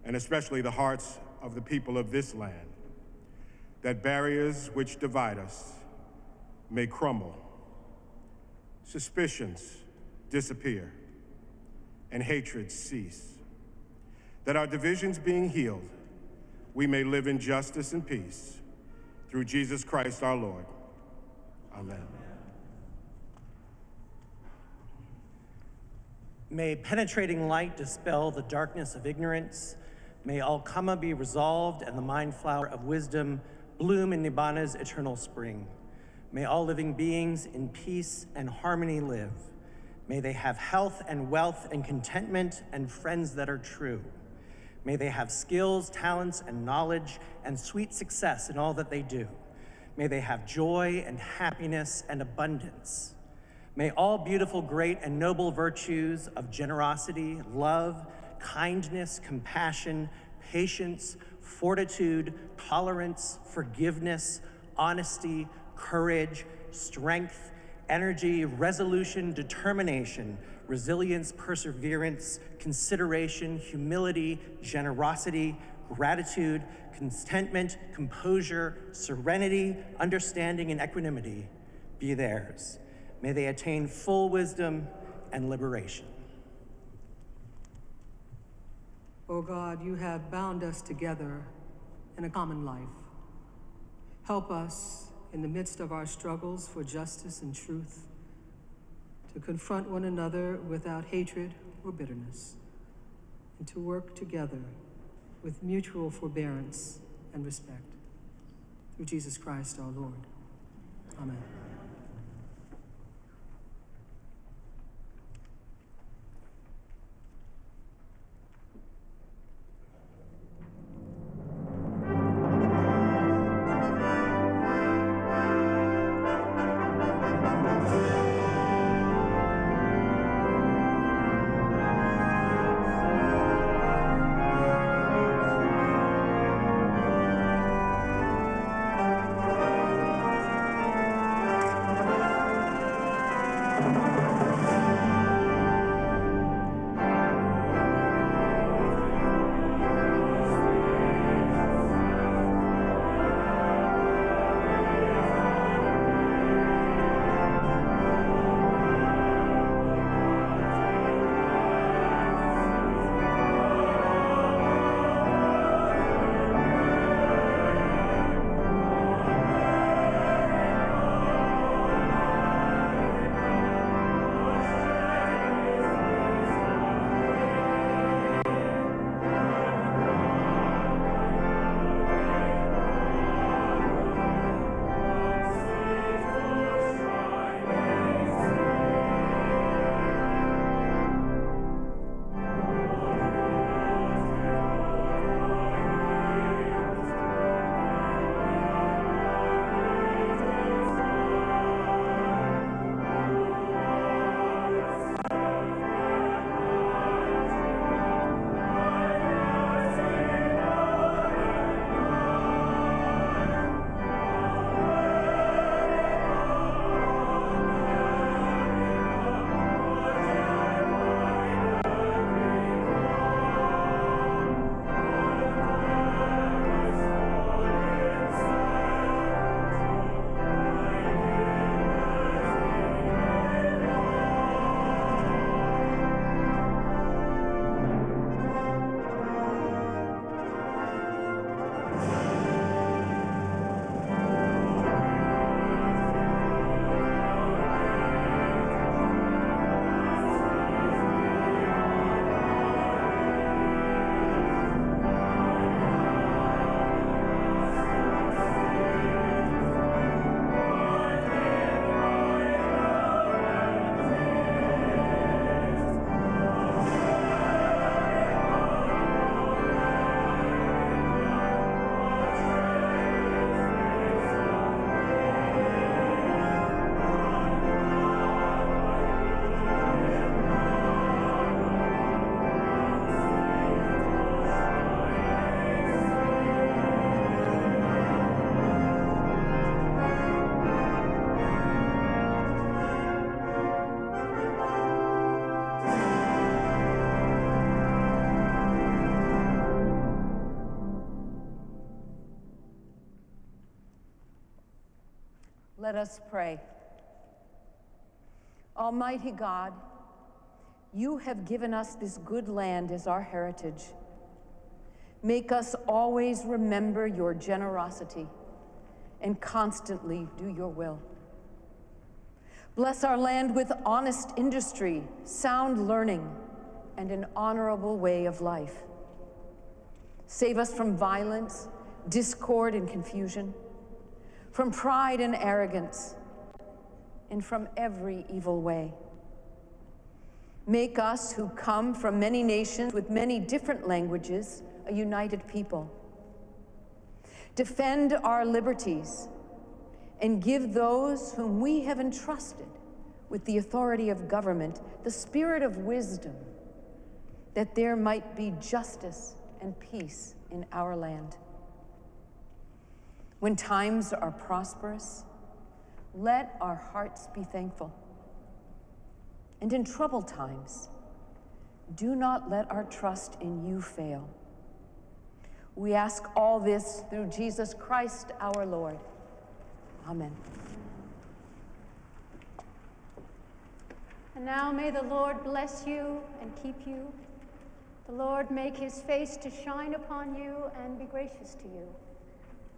Speaker 3: and especially the hearts of the people of this land, that barriers which divide us may crumble, suspicions disappear, and hatred cease, that our divisions being healed, we may live in justice and peace, through Jesus Christ our Lord. Amen.
Speaker 12: May penetrating light dispel the darkness of ignorance. May all karma be resolved and the mind flower of wisdom bloom in Nibbana's eternal spring. May all living beings in peace and harmony live. May they have health and wealth and contentment and friends that are true. May they have skills, talents, and knowledge and sweet success in all that they do. May they have joy and happiness and abundance.
Speaker 20: May all beautiful, great, and noble virtues of generosity, love, kindness, compassion, patience, fortitude, tolerance, forgiveness, honesty, courage, strength, energy, resolution, determination, resilience, perseverance, consideration, humility, generosity, gratitude, contentment, composure, serenity, understanding, and equanimity be theirs. May they attain full wisdom and liberation.
Speaker 21: O God, you have bound us together in a common life. Help us in the midst of our struggles for justice and truth to confront one another without hatred or bitterness, and to work together with mutual forbearance and respect. Through Jesus Christ our Lord. Amen.
Speaker 22: Let us pray. Almighty God, you have given us this good land as our heritage. Make us always remember your generosity and constantly do your will. Bless our land with honest industry, sound learning, and an honorable way of life. Save us from violence, discord, and confusion, from pride and arrogance, and from every evil way. Make us, who come from many nations with many different languages, a united people. Defend our liberties and give those whom we have entrusted with the authority of government, the spirit of wisdom, that there might be justice and peace in our land. When times are prosperous, let our hearts be thankful. And in troubled times, do not let our trust in you fail. We ask all this through Jesus Christ our Lord. Amen.
Speaker 16: And now may the Lord bless you and keep you. The Lord make his face to shine upon you and be gracious to you.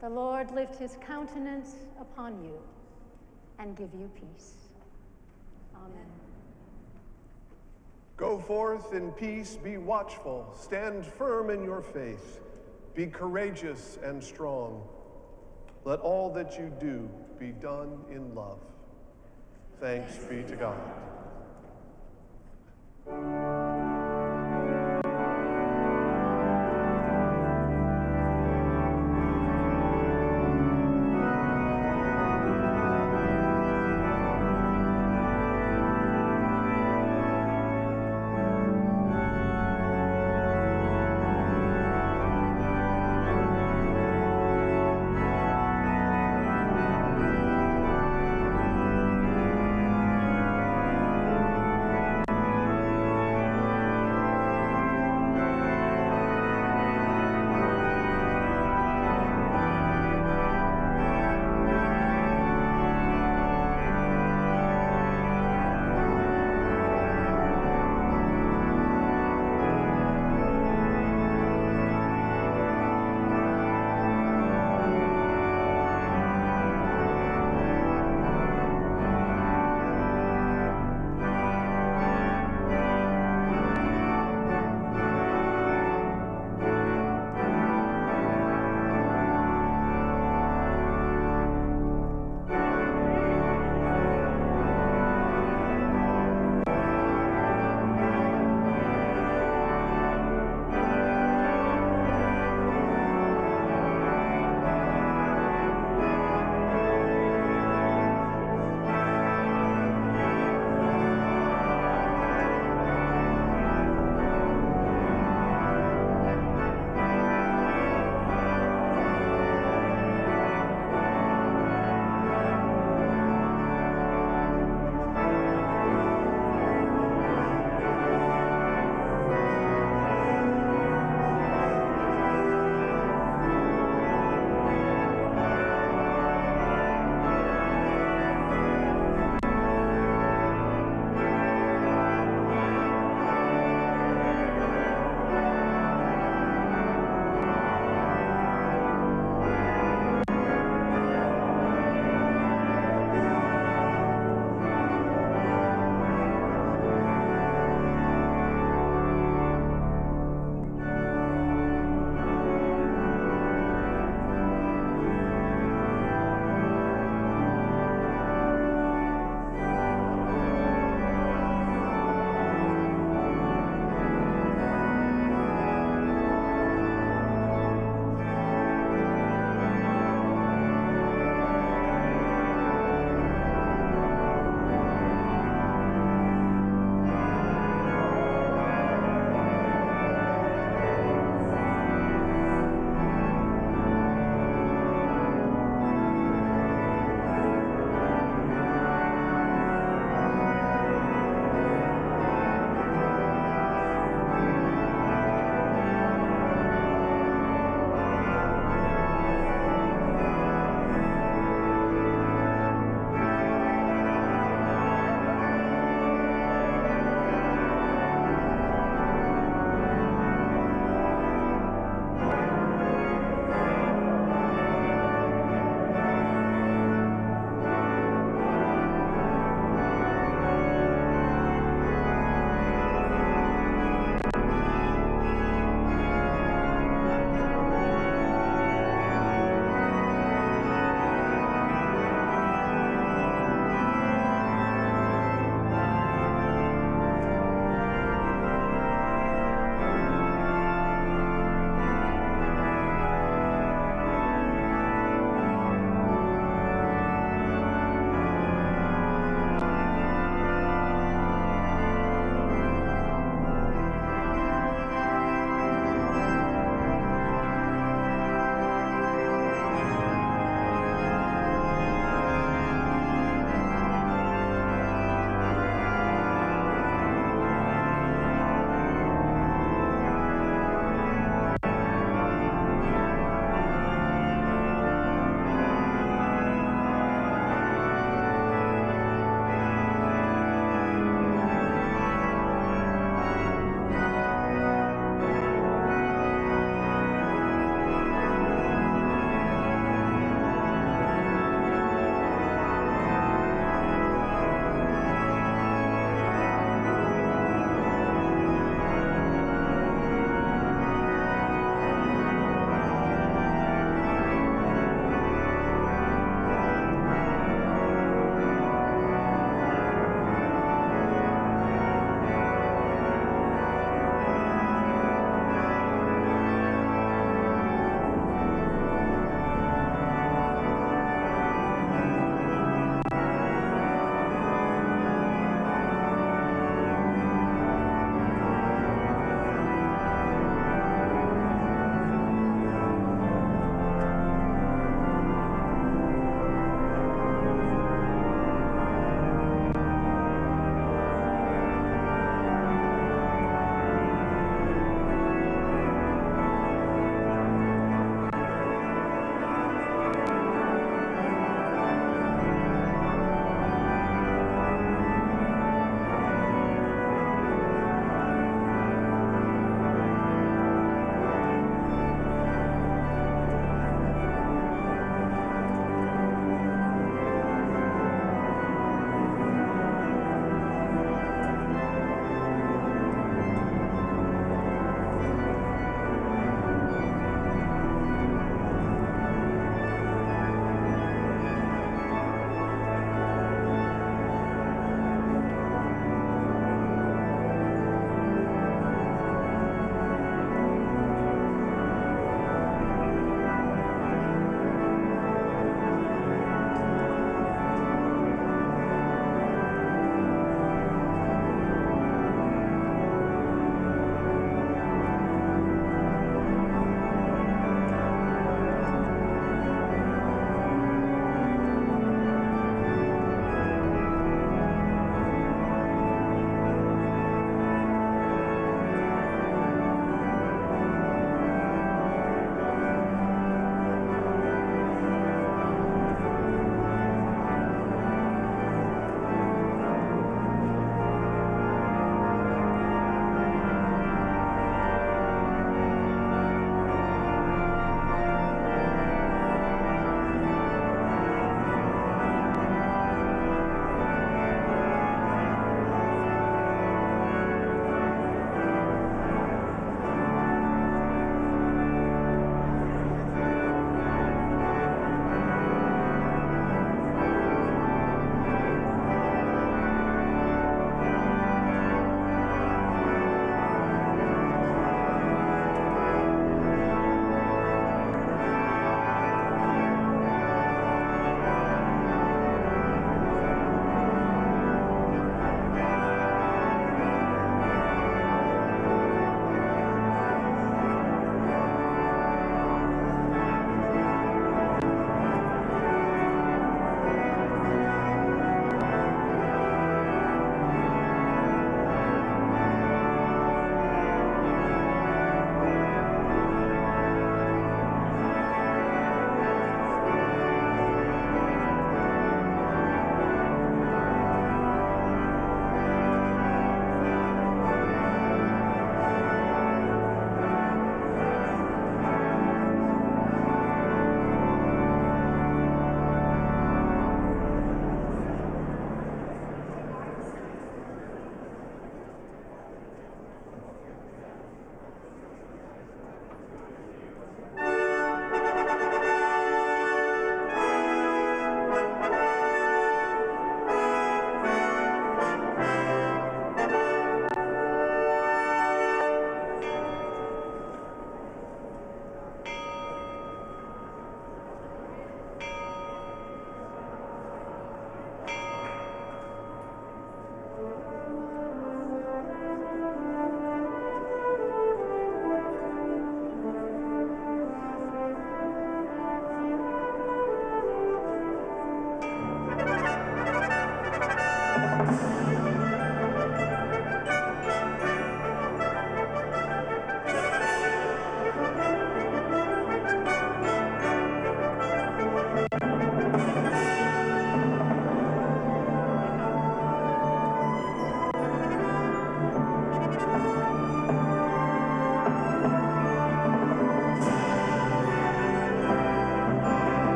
Speaker 16: The Lord lift his countenance upon you and give you peace. Amen.
Speaker 19: Go forth in peace, be watchful, stand firm in your faith, be courageous and strong. Let all that you do be done in love. Thanks be to God.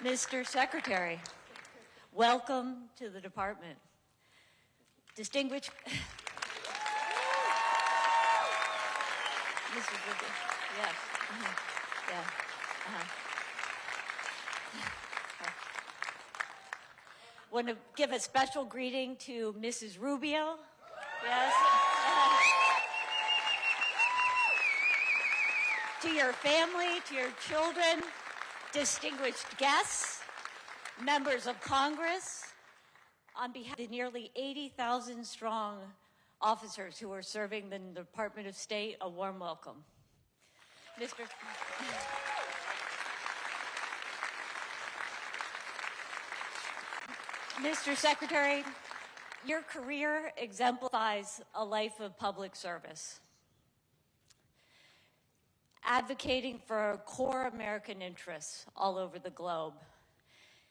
Speaker 2: Mr. Secretary, welcome to the department. Distinguished Mrs. Rubio, yes, yeah, Want to give a special greeting to Mrs. Rubio, yes. To your family, to your children, distinguished guests, members of Congress, on behalf of the nearly 80,000 strong officers who are serving the Department of State, a warm welcome. Mr. Secretary, your career exemplifies a life of public service, advocating for core American interests all over the globe.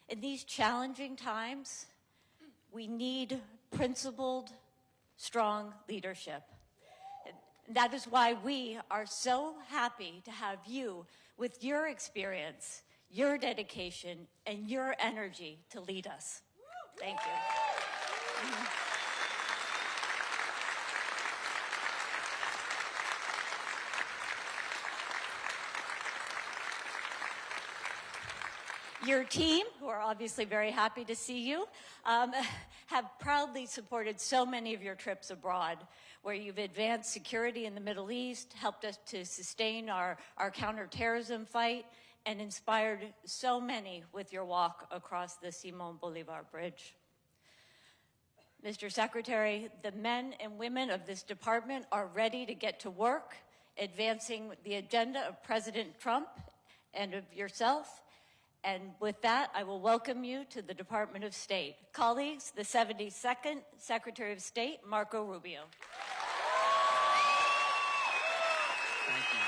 Speaker 2: In these challenging times, we need principled, strong leadership. That is why we are so happy to have you with your experience, your dedication, and your energy to lead us. Thank you. Your team, who are obviously very happy to see you, have proudly supported so many of your trips abroad, where you've advanced security in the Middle East, helped us to sustain our counterterrorism fight, and inspired so many with your walk across the Simón Bolívar Bridge. Mr. Secretary, the men and women of this department are ready to get to work, advancing the agenda of President Trump and of yourself. And with that, I will welcome you to the Department of State. Colleagues, the 72nd Secretary of State, Marco Rubio.
Speaker 4: Thank you.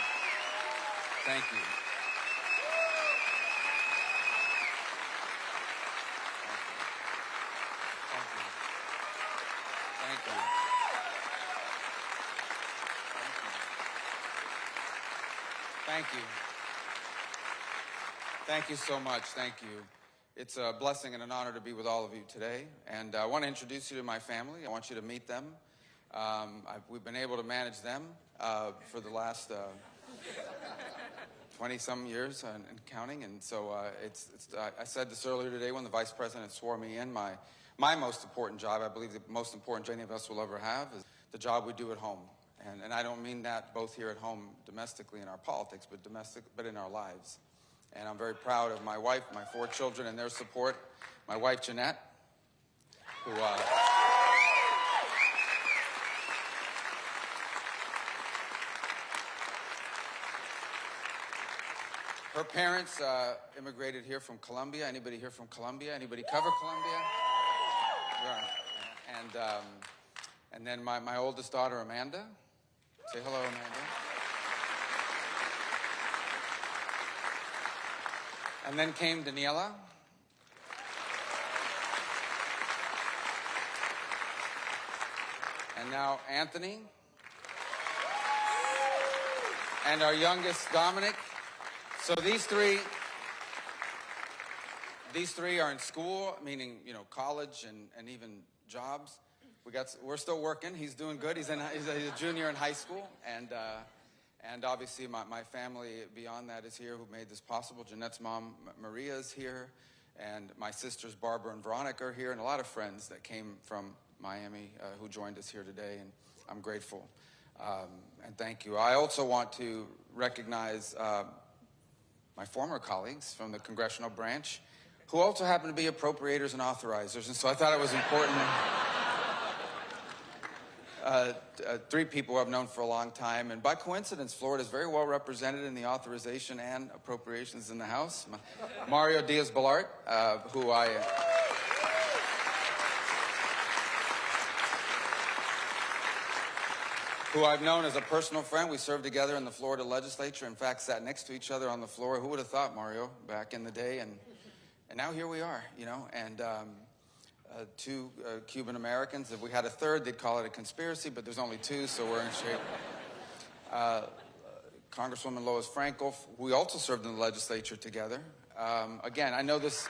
Speaker 4: Thank you. Thank you. Thank you. Thank you so much. Thank you. It's a blessing and an honor to be with all of you today. And I want to introduce you to my family. I want you to meet them. We've been able to manage them for the last 20-some years and counting. And so I said this earlier today when the Vice President swore me in. My most important job, I believe the most important job any of us will ever have, is the job we do at home. And I don't mean that both here at home domestically in our politics, but in our lives. And I'm very proud of my wife, my 4 children, and their support. My wife, Jeanette, who... her parents immigrated here from Colombia. Anybody here from Colombia? Anybody cover Colombia? Yeah. And then my oldest daughter, Amanda. Say hello, Amanda. And then came Daniela. And now Anthony. And our youngest, Dominic. So these three are in school, meaning, college and even jobs. We're still working. He's doing good. He's a junior in high school. And obviously my family beyond that is here who made this possible. Jeanette's mom, Maria, is here. And my sisters, Barbara and Veronica, are here. And a lot of friends that came from Miami who joined us here today. And I'm grateful. And thank you. I also want to recognize my former colleagues from the Congressional branch, who also happen to be appropriators and authorizers. And so I thought it was important. 3 people I've known for a long time. And by coincidence, Florida is very well represented in the authorization and appropriations in the House. Mario Diaz-Balart, who I've known as a personal friend. We served together in the Florida legislature. In fact, sat next to each other on the floor. Who would have thought, Mario, back in the day? And now here we are, and 2 Cuban Americans. If we had a third, they'd call it a conspiracy, but there's only 2, so we're in shape. Congresswoman Lois Frankel, we also served in the legislature together. Again, I know this...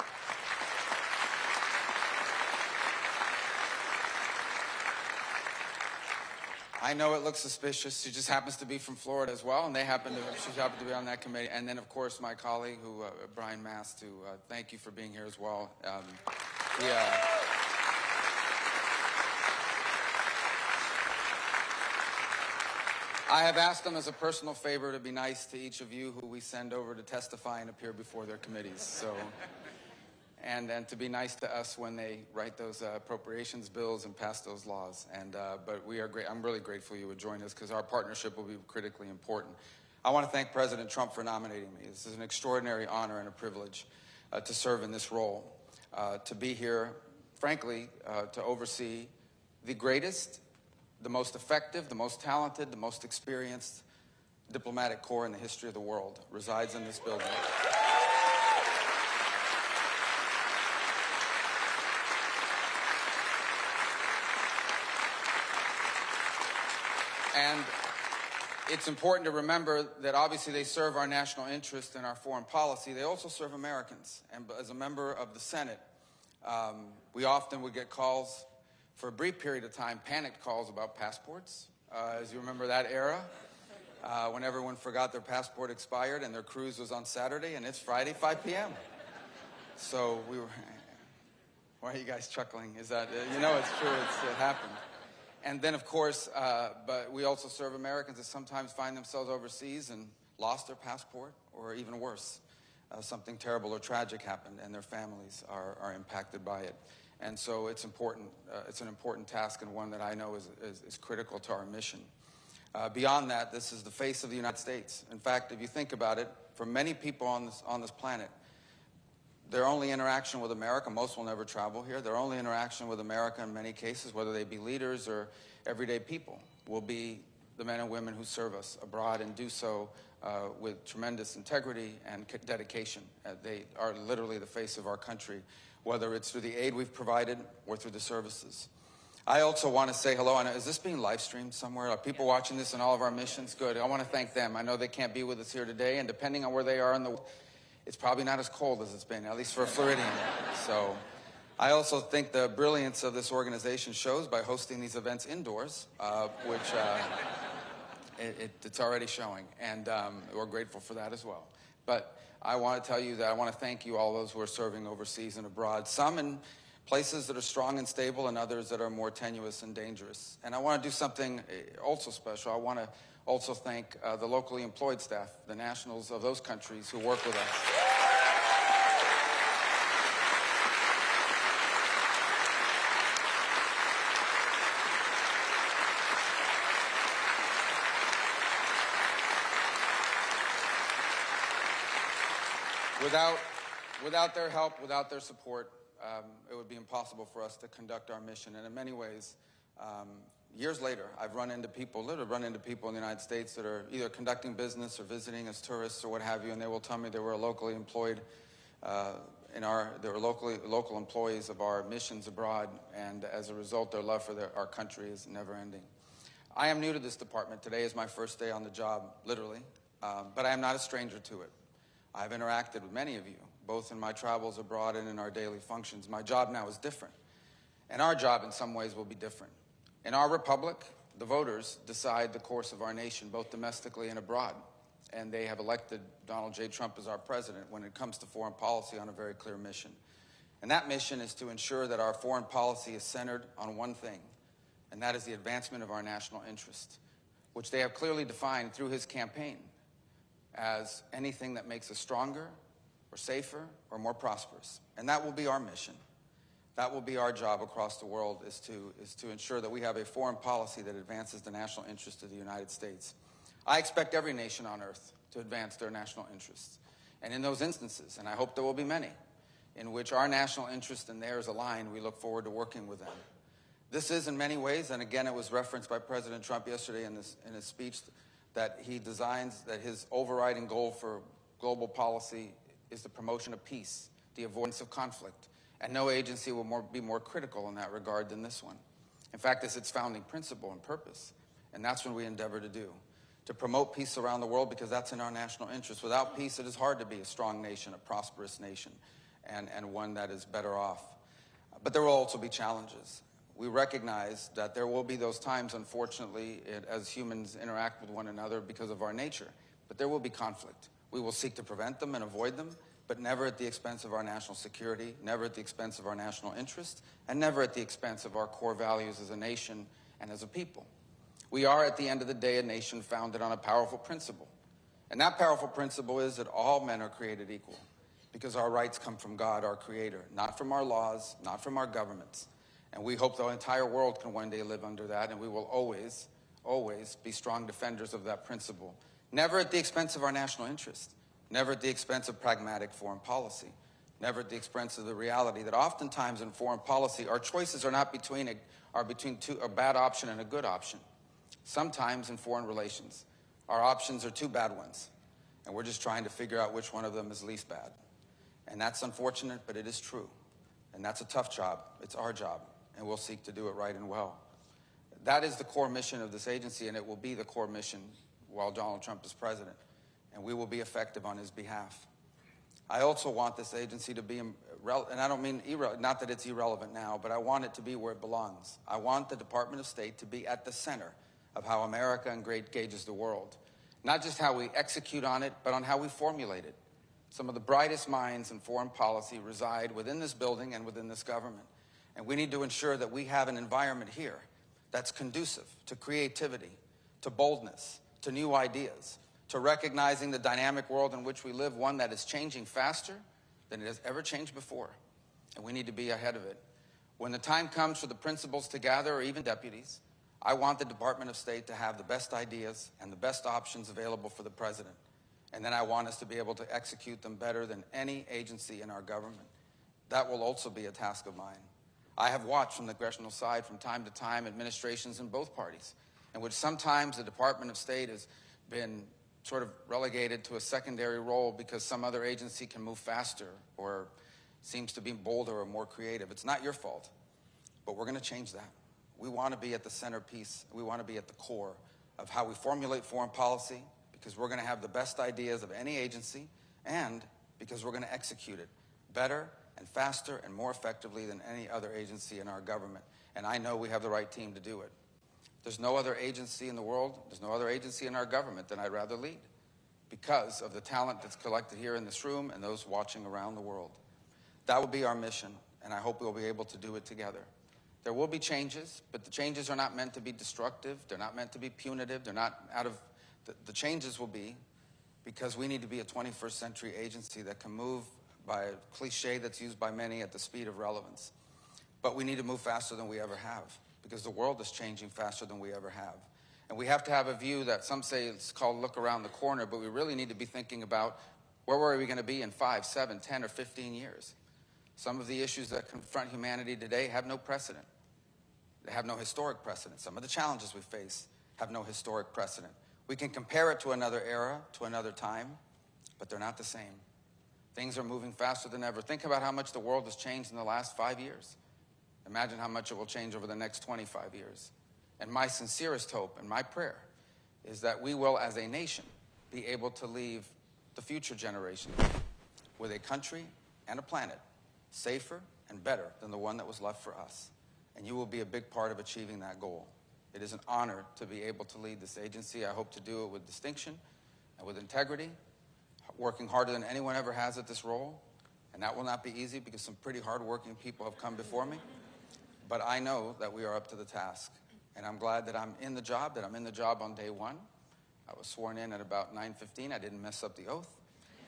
Speaker 4: I know it looks suspicious. She just happens to be from Florida as well, and she happened to be on that committee. And then, of course, my colleague, Brian Mast, thank you for being here as well. I have asked them as a personal favor to be nice to each of you who we send over to testify and appear before their committees. So, and to be nice to us when they write those appropriations bills and pass those laws. But we are great. I'm really grateful you would join us because our partnership will be critically important. I want to thank President Trump for nominating me. This is an extraordinary honor and a privilege to serve in this role, to be here, frankly, to oversee the greatest, the most effective, the most talented, the most experienced diplomatic corps in the history of the world resides in this building. And it's important to remember that obviously they serve our national interest and our foreign policy. They also serve Americans. And as a member of the Senate, we often would get calls for a brief period of time, panicked calls about passports. As you remember that era, when everyone forgot their passport expired and their cruise was on Saturday and it's Friday, 5 p.m. So we were, why are you guys chuckling? Is that, you know it's true, it happened. And then of course, but we also serve Americans that sometimes find themselves overseas and lost their passport, or even worse, something terrible or tragic happened and their families are impacted by it. And so it's important, it's an important task, and one that I know is critical to our mission. Beyond that, this is the face of the United States. In fact, if you think about it, for many people on this planet, their only interaction with America, most will never travel here, their only interaction with America in many cases, whether they be leaders or everyday people, will be the men and women who serve us abroad and do so with tremendous integrity and dedication. They are literally the face of our country, whether it's through the aid we've provided or through the services. I also want to say hello. Is this being live streamed somewhere? Are people watching this in all of our missions? Good. I want to thank them. I know they can't be with us here today, and depending on where they are in the world, it's probably not as cold as it's been, at least for a Floridian. So I also think the brilliance of this organization shows by hosting these events indoors, which it's already showing, and we're grateful for that as well. But I want to tell you that I want to thank you, all those who are serving overseas and abroad, some in places that are strong and stable and others that are more tenuous and dangerous. And I want to do something also special. I want to also thank the locally employed staff, the nationals of those countries who work with us. Without their help, without their support, it would be impossible for us to conduct our mission. And in many ways, years later, I've literally run into people in the United States that are either conducting business or visiting as tourists or what have you, and they will tell me they were locally employed they were local employees of our missions abroad, and as a result, their love for our country is never ending. I am new to this department. Today is my first day on the job, literally, but I am not a stranger to it. I've interacted with many of you, both in my travels abroad and in our daily functions. My job now is different, and our job in some ways will be different. In our republic, the voters decide the course of our nation, both domestically and abroad, and they have elected Donald J. Trump as our president when it comes to foreign policy on a very clear mission. And that mission is to ensure that our foreign policy is centered on one thing, and that is the advancement of our national interest, which they have clearly defined through his campaign as anything that makes us stronger or safer or more prosperous. And that will be our mission. That will be our job across the world, is to ensure that we have a foreign policy that advances the national interest of the United States. I expect every nation on earth to advance their national interests. And in those instances, and I hope there will be many, in which our national interest and theirs align, we look forward to working with them. This is in many ways, and again it was referenced by President Trump yesterday in his speech, that he designs, that his overriding goal for global policy is the promotion of peace, the avoidance of conflict. And no agency will be more critical in that regard than this one. In fact, it's its founding principle and purpose. And that's what we endeavor to do, to promote peace around the world, because that's in our national interest. Without peace, it is hard to be a strong nation, a prosperous nation, and one that is better off. But there will also be challenges. We recognize that there will be those times, unfortunately, as humans interact with one another because of our nature. But there will be conflict. We will seek to prevent them and avoid them, but never at the expense of our national security, never at the expense of our national interest, and never at the expense of our core values as a nation and as a people. We are, at the end of the day, a nation founded on a powerful principle. And that powerful principle is that all men are created equal, because our rights come from God, our Creator, not from our laws, not from our governments. And we hope the entire world can one day live under that, and we will always, always be strong defenders of that principle. Never at the expense of our national interest, never at the expense of pragmatic foreign policy, never at the expense of the reality that oftentimes in foreign policy, our choices are not between a bad option and a good option. Sometimes in foreign relations, our options are two bad ones, and we're just trying to figure out which one of them is least bad. And that's unfortunate, but it is true. And that's a tough job. It's our job, and we'll seek to do it right and well. That is the core mission of this agency, and it will be the core mission while Donald Trump is president, and we will be effective on his behalf. I also want this agency to be, and I don't mean, not that it's irrelevant now, but I want it to be where it belongs. I want the Department of State to be at the center of how America engages the world. Not just how we execute on it, but on how we formulate it. Some of the brightest minds in foreign policy reside within this building and within this government. And we need to ensure that we have an environment here that's conducive to creativity, to boldness, to new ideas, to recognizing the dynamic world in which we live, one that is changing faster than it has ever changed before. And we need to be ahead of it. When the time comes for the principals to gather, or even deputies, I want the Department of State to have the best ideas and the best options available for the president. And then I want us to be able to execute them better than any agency in our government. That will also be a task of mine. I have watched from the Congressional side from time to time administrations in both parties, in which sometimes the Department of State has been sort of relegated to a secondary role because some other agency can move faster or seems to be bolder or more creative. It's not your fault, but we're going to change that. We want to be at the centerpiece. We want to be at the core of how we formulate foreign policy, because we're going to have the best ideas of any agency, and because we're going to execute it better and faster and more effectively than any other agency in our government. And I know we have the right team to do it. There's no other agency in the world, there's no other agency in our government that I'd rather lead, because of the talent that's collected here in this room and those watching around the world. That will be our mission, and I hope we'll be able to do it together. There will be changes, but the changes are not meant to be destructive. They're not meant to be punitive. They're not out of... The changes will be because we need to be a 21st century agency that can move, by a cliche that's used by many, at the speed of relevance. But we need to move faster than we ever have, because the world is changing faster than we ever have. And we have to have a view that some say it's called look around the corner, but we really need to be thinking about where were we going to be in 5, 7, 10, or 15 years. Some of the issues that confront humanity today have no precedent. They have no historic precedent. Some of the challenges we face have no historic precedent. We can compare it to another era, to another time, but they're not the same. Things are moving faster than ever. Think about how much the world has changed in the last 5 years. Imagine how much it will change over the next 25 years. And my sincerest hope and my prayer is that we will, as a nation, be able to leave the future generations with a country and a planet safer and better than the one that was left for us. And you will be a big part of achieving that goal. It is an honor to be able to lead this agency. I hope to do it with distinction and with integrity, working harder than anyone ever has at this role. And that will not be easy, because some pretty hardworking people have come before me. But I know that we are up to the task. And I'm glad that I'm in the job, on day one. I was sworn in at about 9:15. I didn't mess up the oath.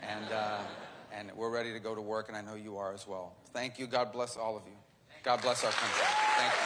Speaker 4: And we're ready to go to work, and I know you are as well. Thank you. God bless all of you. God bless our country. Thank you.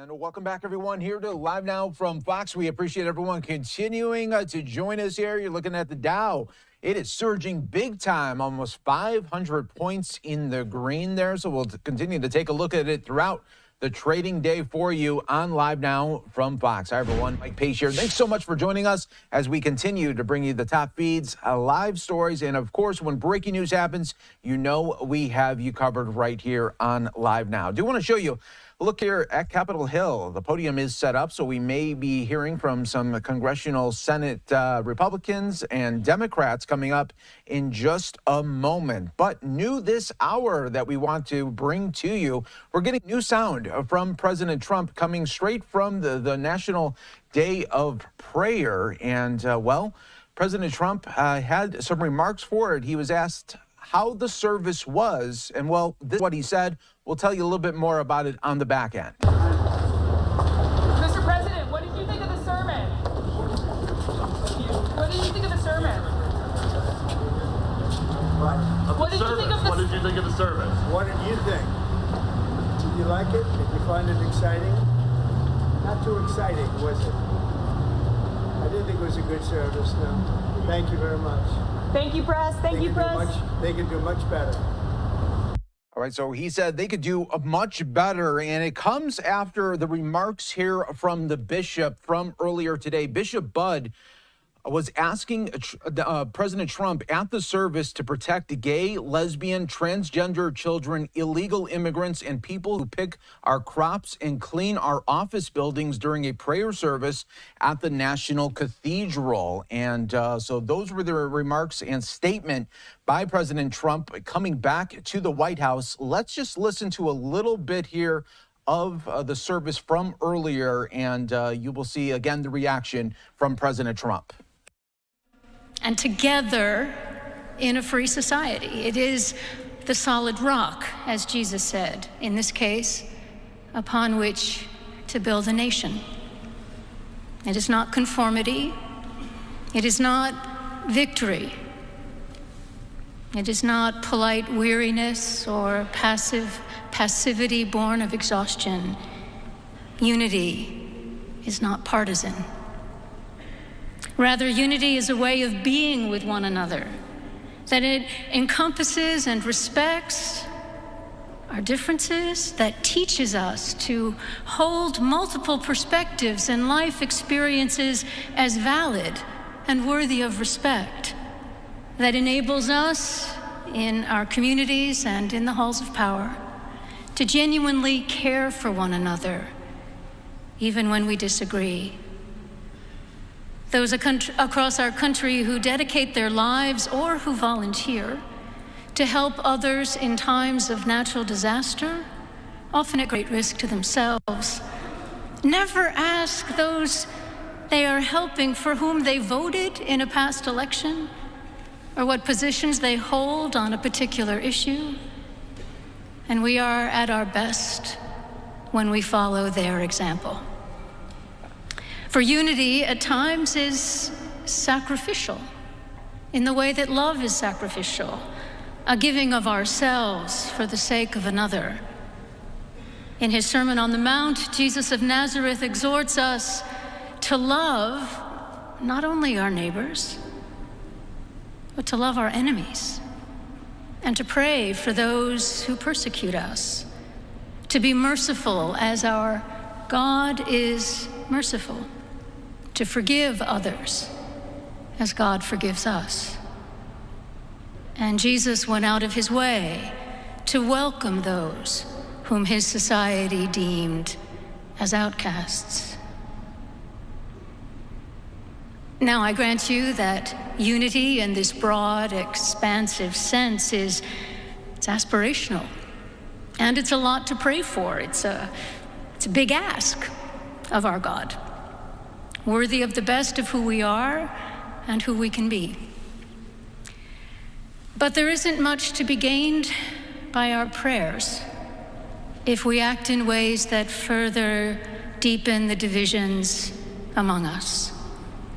Speaker 1: And welcome back, everyone, here to Live Now from Fox. We appreciate everyone continuing to join us here. You're looking at the Dow. It is surging big time, almost 500 points in the green there. So we'll continue to take a look at it throughout the trading day for you on Live Now from Fox. Hi, everyone. Mike Pace here. Thanks so much for joining us as we continue to bring you the top feeds, live stories, and, of course, when breaking news happens, you know we have you covered right here on Live Now. I do want to show you a look here at Capitol Hill. The podium is set up, so we may be hearing from some Congressional Senate Republicans and Democrats coming up in just a moment. But new this hour that we want to bring to you, we're getting new sound from President Trump coming straight from the National Day of Prayer. And, well, President Trump had some remarks for it. He was asked how the service was, and, well, this is what he said. We'll tell you a little bit more about it on the back end.
Speaker 5: Mr. President, what did you think of the sermon? What did you think of the sermon? What did you think of the
Speaker 23: What did you think of the sermon?
Speaker 24: What did you think? Did you like it? Did you find it exciting? Not too exciting, was it? I didn't think it was a good service, no. Thank you very much.
Speaker 5: Thank you, press. Thank you, press.
Speaker 24: They can do much better.
Speaker 1: All right, so he said they could do much better, and it comes after the remarks here from the bishop from earlier today. Bishop Budde was asking President Trump at the service to protect gay, lesbian, transgender children, illegal immigrants, and people who pick our crops and clean our office buildings during a prayer service at the National Cathedral. And so those were the remarks and statement by President Trump coming back to the White House. Let's just listen to a little bit here of the service from earlier, and you will see again the reaction from President Trump.
Speaker 16: And together in a free society. It is the solid rock, as Jesus said, in this case, upon which to build a nation. It is not conformity. It is not victory. It is not polite weariness or passivity born of exhaustion. Unity is not partisan. Rather, unity is a way of being with one another, that it encompasses and respects our differences, that teaches us to hold multiple perspectives and life experiences as valid and worthy of respect, that enables us in our communities and in the halls of power to genuinely care for one another, even when we disagree. Those across our country who dedicate their lives or who volunteer to help others in times of natural disaster, often at great risk to themselves, never ask those they are helping for whom they voted in a past election or what positions they hold on a particular issue. And we are at our best when we follow their example. For unity at times is sacrificial in the way that love is sacrificial, a giving of ourselves for the sake of another. In his Sermon on the Mount, Jesus of Nazareth exhorts us to love not only our neighbors, but to love our enemies and to pray for those who persecute us, to be merciful as our God is merciful, to forgive others as God forgives us. And Jesus went out of his way to welcome those whom his society deemed as outcasts. Now, I grant you that unity in this broad, expansive sense it's aspirational, and it's a lot to pray for. It's a big ask of our God, worthy of the best of who we are and who we can be. But there isn't much to be gained by our prayers if we act in ways that further deepen the divisions among us.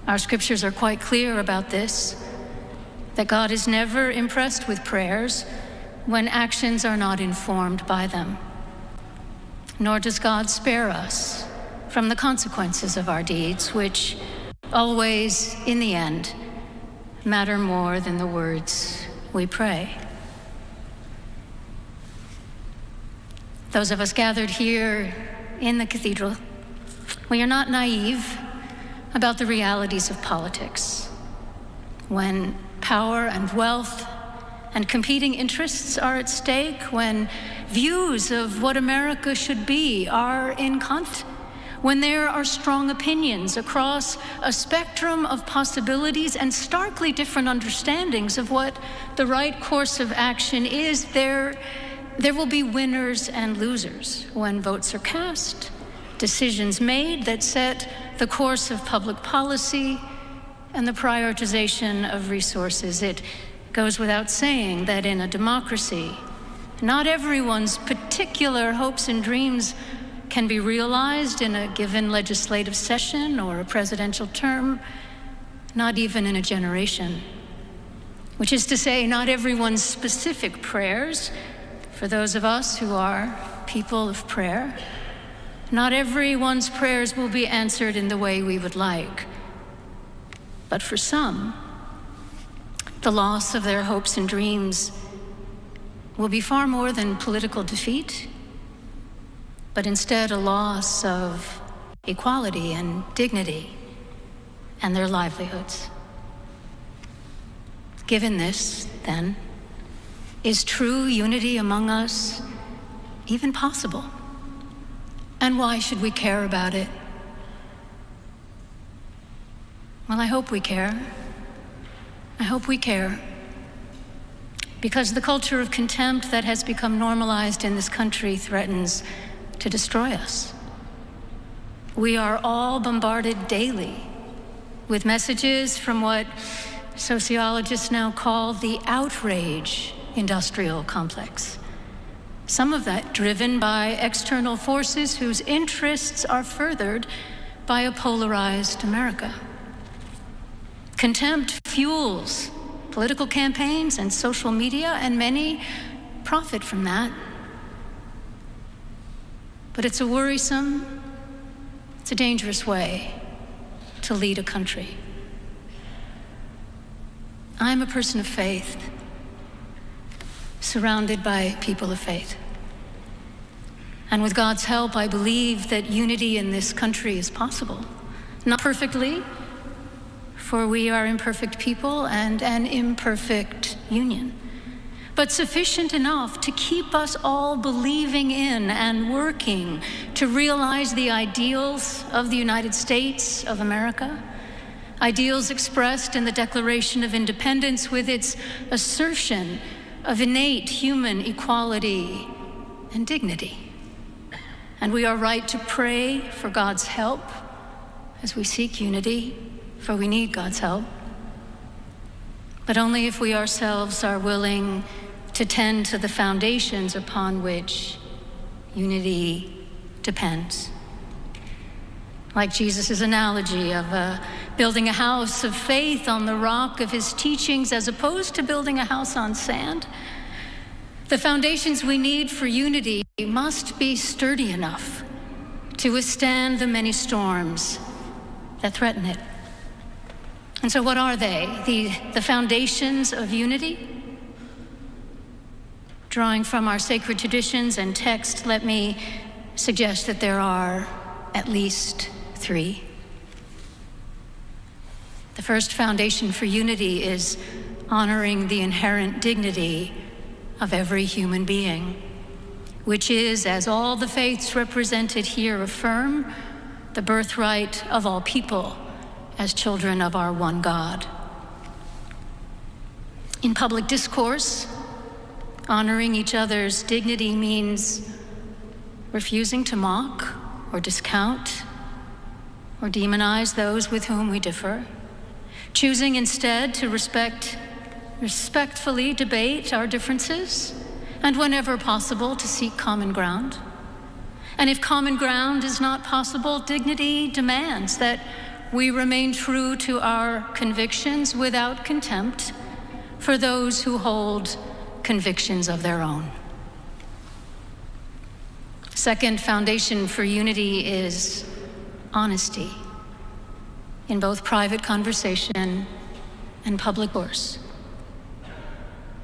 Speaker 16: Our scriptures are quite clear about this, that God is never impressed with prayers when actions are not informed by them. nor does God spare us from the consequences of our deeds, which always, in the end, matter more than the words we pray. Those of us gathered here in the cathedral, we are not naive about the realities of politics. When power and wealth and competing interests are at stake, when views of what America should be are in conflict, when there are strong opinions across a spectrum of possibilities and starkly different understandings of what the right course of action is, there will be winners and losers when votes are cast, decisions made that set the course of public policy and the prioritization of resources. It goes without saying that in a democracy, not everyone's particular hopes and dreams can be realized in a given legislative session or a presidential term, not even in a generation. Which is to say, not everyone's specific prayers, for those of us who are people of prayer, not everyone's prayers will be answered in the way we would like. But for some, the loss of their hopes and dreams will be far more than political defeat, but instead a loss of equality and dignity and their livelihoods. Given this, then, is true unity among us even possible? And why should we care about it? Well, I hope we care. I hope we care. Because the culture of contempt that has become normalized in this country threatens to destroy us. We are all bombarded daily with messages from what sociologists now call the outrage industrial complex. Some of that driven by external forces whose interests are furthered by a polarized America. Contempt fuels political campaigns and social media, and many profit from that. But it's a worrisome, it's a dangerous way to lead a country. I'm a person of faith, surrounded by people of faith. And with God's help, I believe that unity in this country is possible. Not perfectly, for we are imperfect people and an imperfect union, but sufficient enough to keep us all believing in and working to realize the ideals of the United States of America, ideals expressed in the Declaration of Independence with its assertion of innate human equality and dignity. And we are right to pray for God's help as we seek unity, for we need God's help. But only if we ourselves are willing to tend to the foundations upon which unity depends. Like Jesus' analogy of building a house of faith on the rock of his teachings as opposed to building a house on sand, the foundations we need for unity must be sturdy enough to withstand the many storms that threaten it. And so what are they? The foundations of unity? Drawing from our sacred traditions and text, let me suggest that there are at least three. The first foundation for unity is honoring the inherent dignity of every human being, which is, as all the faiths represented here affirm, the birthright of all people as children of our one God. In public discourse, honoring each other's dignity means refusing to mock or discount or demonize those with whom we differ, choosing instead to respectfully debate our differences, and whenever possible, to seek common ground. And if common ground is not possible, dignity demands that we remain true to our convictions without contempt for those who hold convictions of their own. second foundation for unity is honesty in both private conversation and public discourse.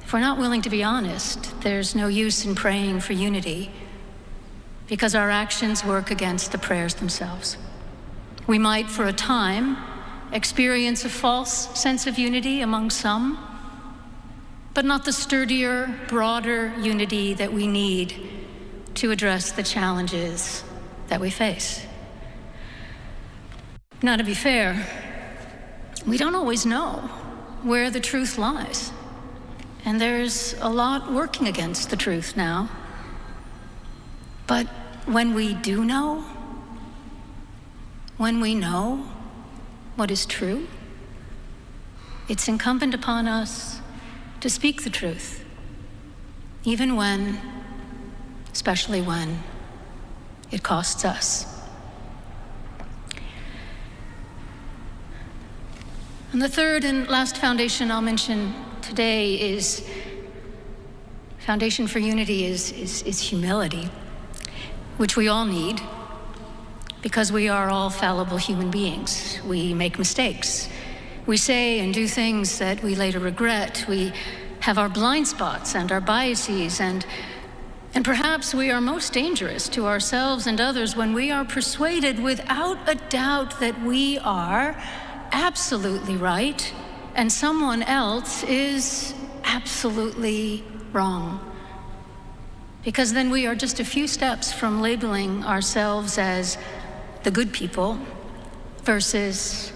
Speaker 16: If we're not willing to be honest, there's no use in praying for unity, because our actions work against the prayers themselves. We might, for a time, experience a false sense of unity among some, but not the sturdier, broader unity that we need to address the challenges that we face. Now, to be fair, we don't always know where the truth lies. And there's a lot working against the truth now. But when we do know, when we know what is true, it's incumbent upon us to speak the truth, even when, especially when, it costs us. And the third and last foundation I'll mention today is foundation for unity is humility, which we all need because we are all fallible human beings. We make mistakes. We say and do things that we later regret. We have our blind spots and our biases, and perhaps we are most dangerous to ourselves and others when we are persuaded without a doubt that we are absolutely right and someone else is absolutely wrong. Because then we are just a few steps from labeling ourselves as the good people versus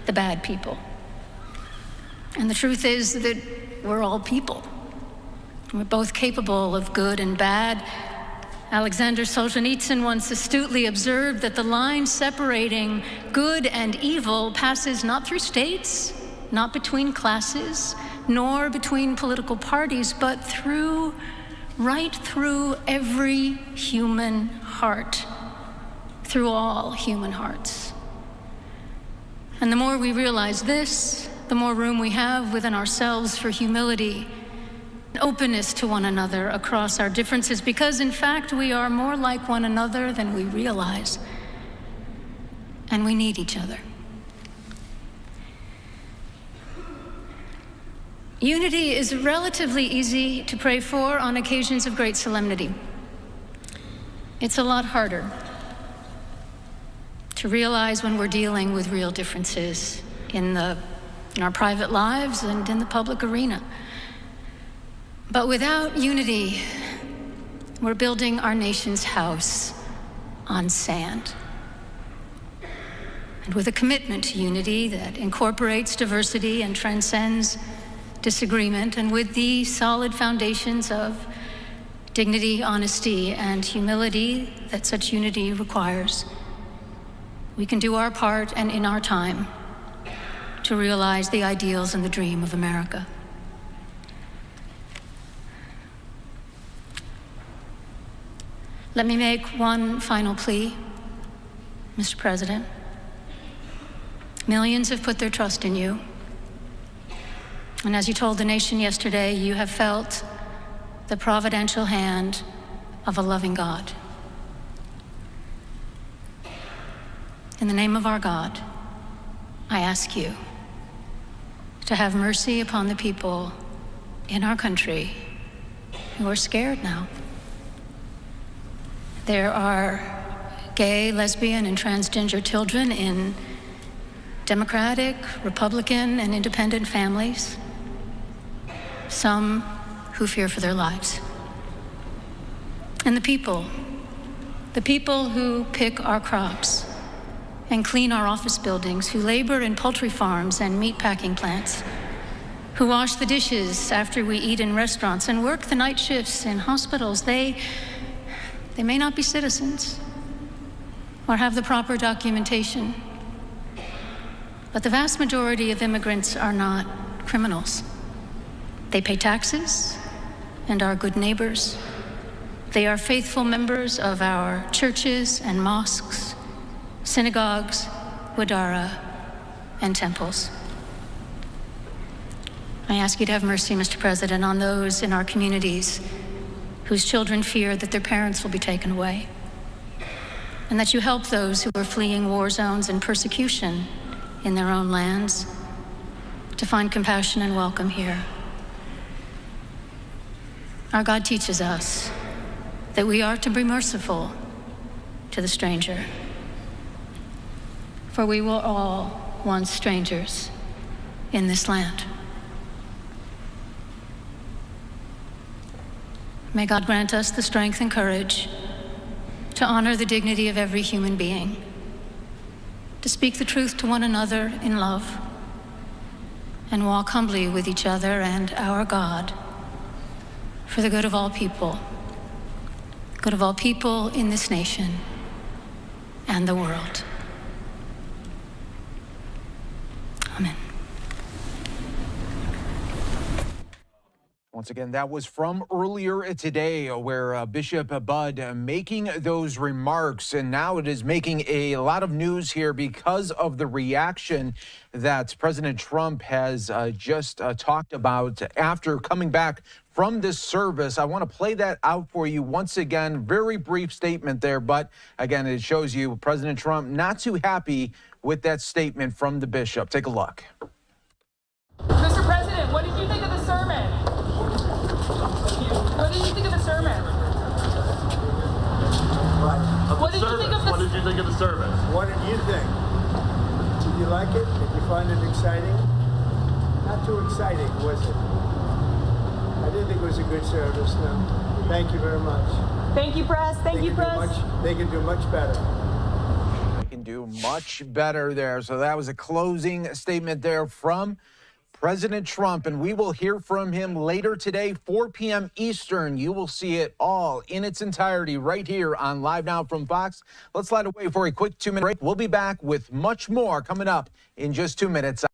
Speaker 16: the bad people. And the truth is that we're all people. We're both capable of good and bad. Alexander Solzhenitsyn once astutely observed that the line separating good and evil passes not through states, not between classes, nor between political parties, but right through every human heart, through all human hearts. And the more we realize this, the more room we have within ourselves for humility, openness to one another across our differences, because in fact we are more like one another than we realize, and we need each other. Unity is relatively easy to pray for on occasions of great solemnity. It's a lot harder to realize when we're dealing with real differences in our private lives and in the public arena. But without unity, we're building our nation's house on sand. And with a commitment to unity that incorporates diversity and transcends disagreement, and with the solid foundations of dignity, honesty, and humility that such unity requires, we can do our part and in our time to realize the ideals and the dream of America. Let me make one final plea, Mr. President. Millions have put their trust in you. And as you told the nation yesterday, you have felt the providential hand of a loving God. In the name of our God, I ask you to have mercy upon the people in our country who are scared now. There are gay, lesbian, and transgender children in Democratic, Republican, and independent families, some who fear for their lives. And the people who pick our crops and clean our office buildings, who labor in poultry farms and meat packing plants, who wash the dishes after we eat in restaurants and work the night shifts in hospitals, they may not be citizens or have the proper documentation, but the vast majority of immigrants are not criminals. They pay taxes and are good neighbors. They are faithful members of our churches and mosques, synagogues, wadara, and temples. I ask you to have mercy, Mr. President, on those in our communities whose children fear that their parents will be taken away, and that you help those who are fleeing war zones and persecution in their own lands to find compassion and welcome here. Our God teaches us that we are to be merciful to the stranger, for we were all once strangers in this land. May God grant us the strength and courage to honor the dignity of every human being, to speak the truth to one another in love, and walk humbly with each other and our God for the good of all people in this nation and the world. Amen.
Speaker 1: Once again, that was from earlier today where Bishop Budde making those remarks, and now it is making a lot of news here because of the reaction that President Trump has just talked about after coming back from this service. I want to play that out for you once again. Very brief statement there, but again, it shows you President Trump not too happy with that statement from the bishop. Take a look.
Speaker 5: Mr. President, what did you think of the sermon? What did you think of the sermon?
Speaker 24: What did you think of the
Speaker 5: What did you think of the sermon?
Speaker 24: What did you think? Did you like it? Did you find it exciting? Not too exciting, was it? I didn't think it was a good service, no. Thank you very much.
Speaker 5: Thank you, press. Thank you, press.
Speaker 24: They can do much better.
Speaker 1: They can do much better there. So that was a closing statement there from President Trump, and we will hear from him later today, 4 p.m. Eastern. You will see it all in its entirety right here on Live Now from Fox. Let's slide away for a quick 2-minute break. We'll be back with much more coming up in just 2 minutes.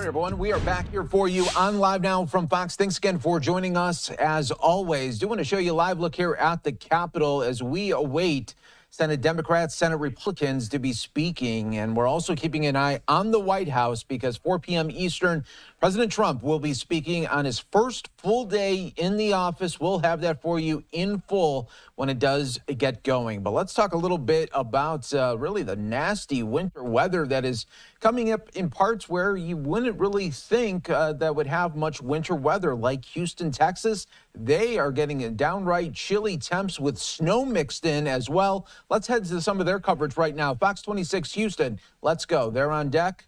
Speaker 1: Everyone, we are back here for you on Live Now from Fox. Thanks again for joining us. As always, do want to show you a live look here at the Capitol as we await Senate Democrats, Senate Republicans to be speaking. And we're also keeping an eye on the White House because 4 p.m. Eastern, President Trump will be speaking on his first full day in the office. We'll have that for you in full when it does get going. But let's talk a little bit about really the nasty winter weather that is coming up in parts where you wouldn't really think that would have much winter weather, like Houston, Texas. They are getting downright chilly temps with snow mixed in as well. Let's head to some of their coverage right now. Fox 26 Houston, let's go. They're on deck.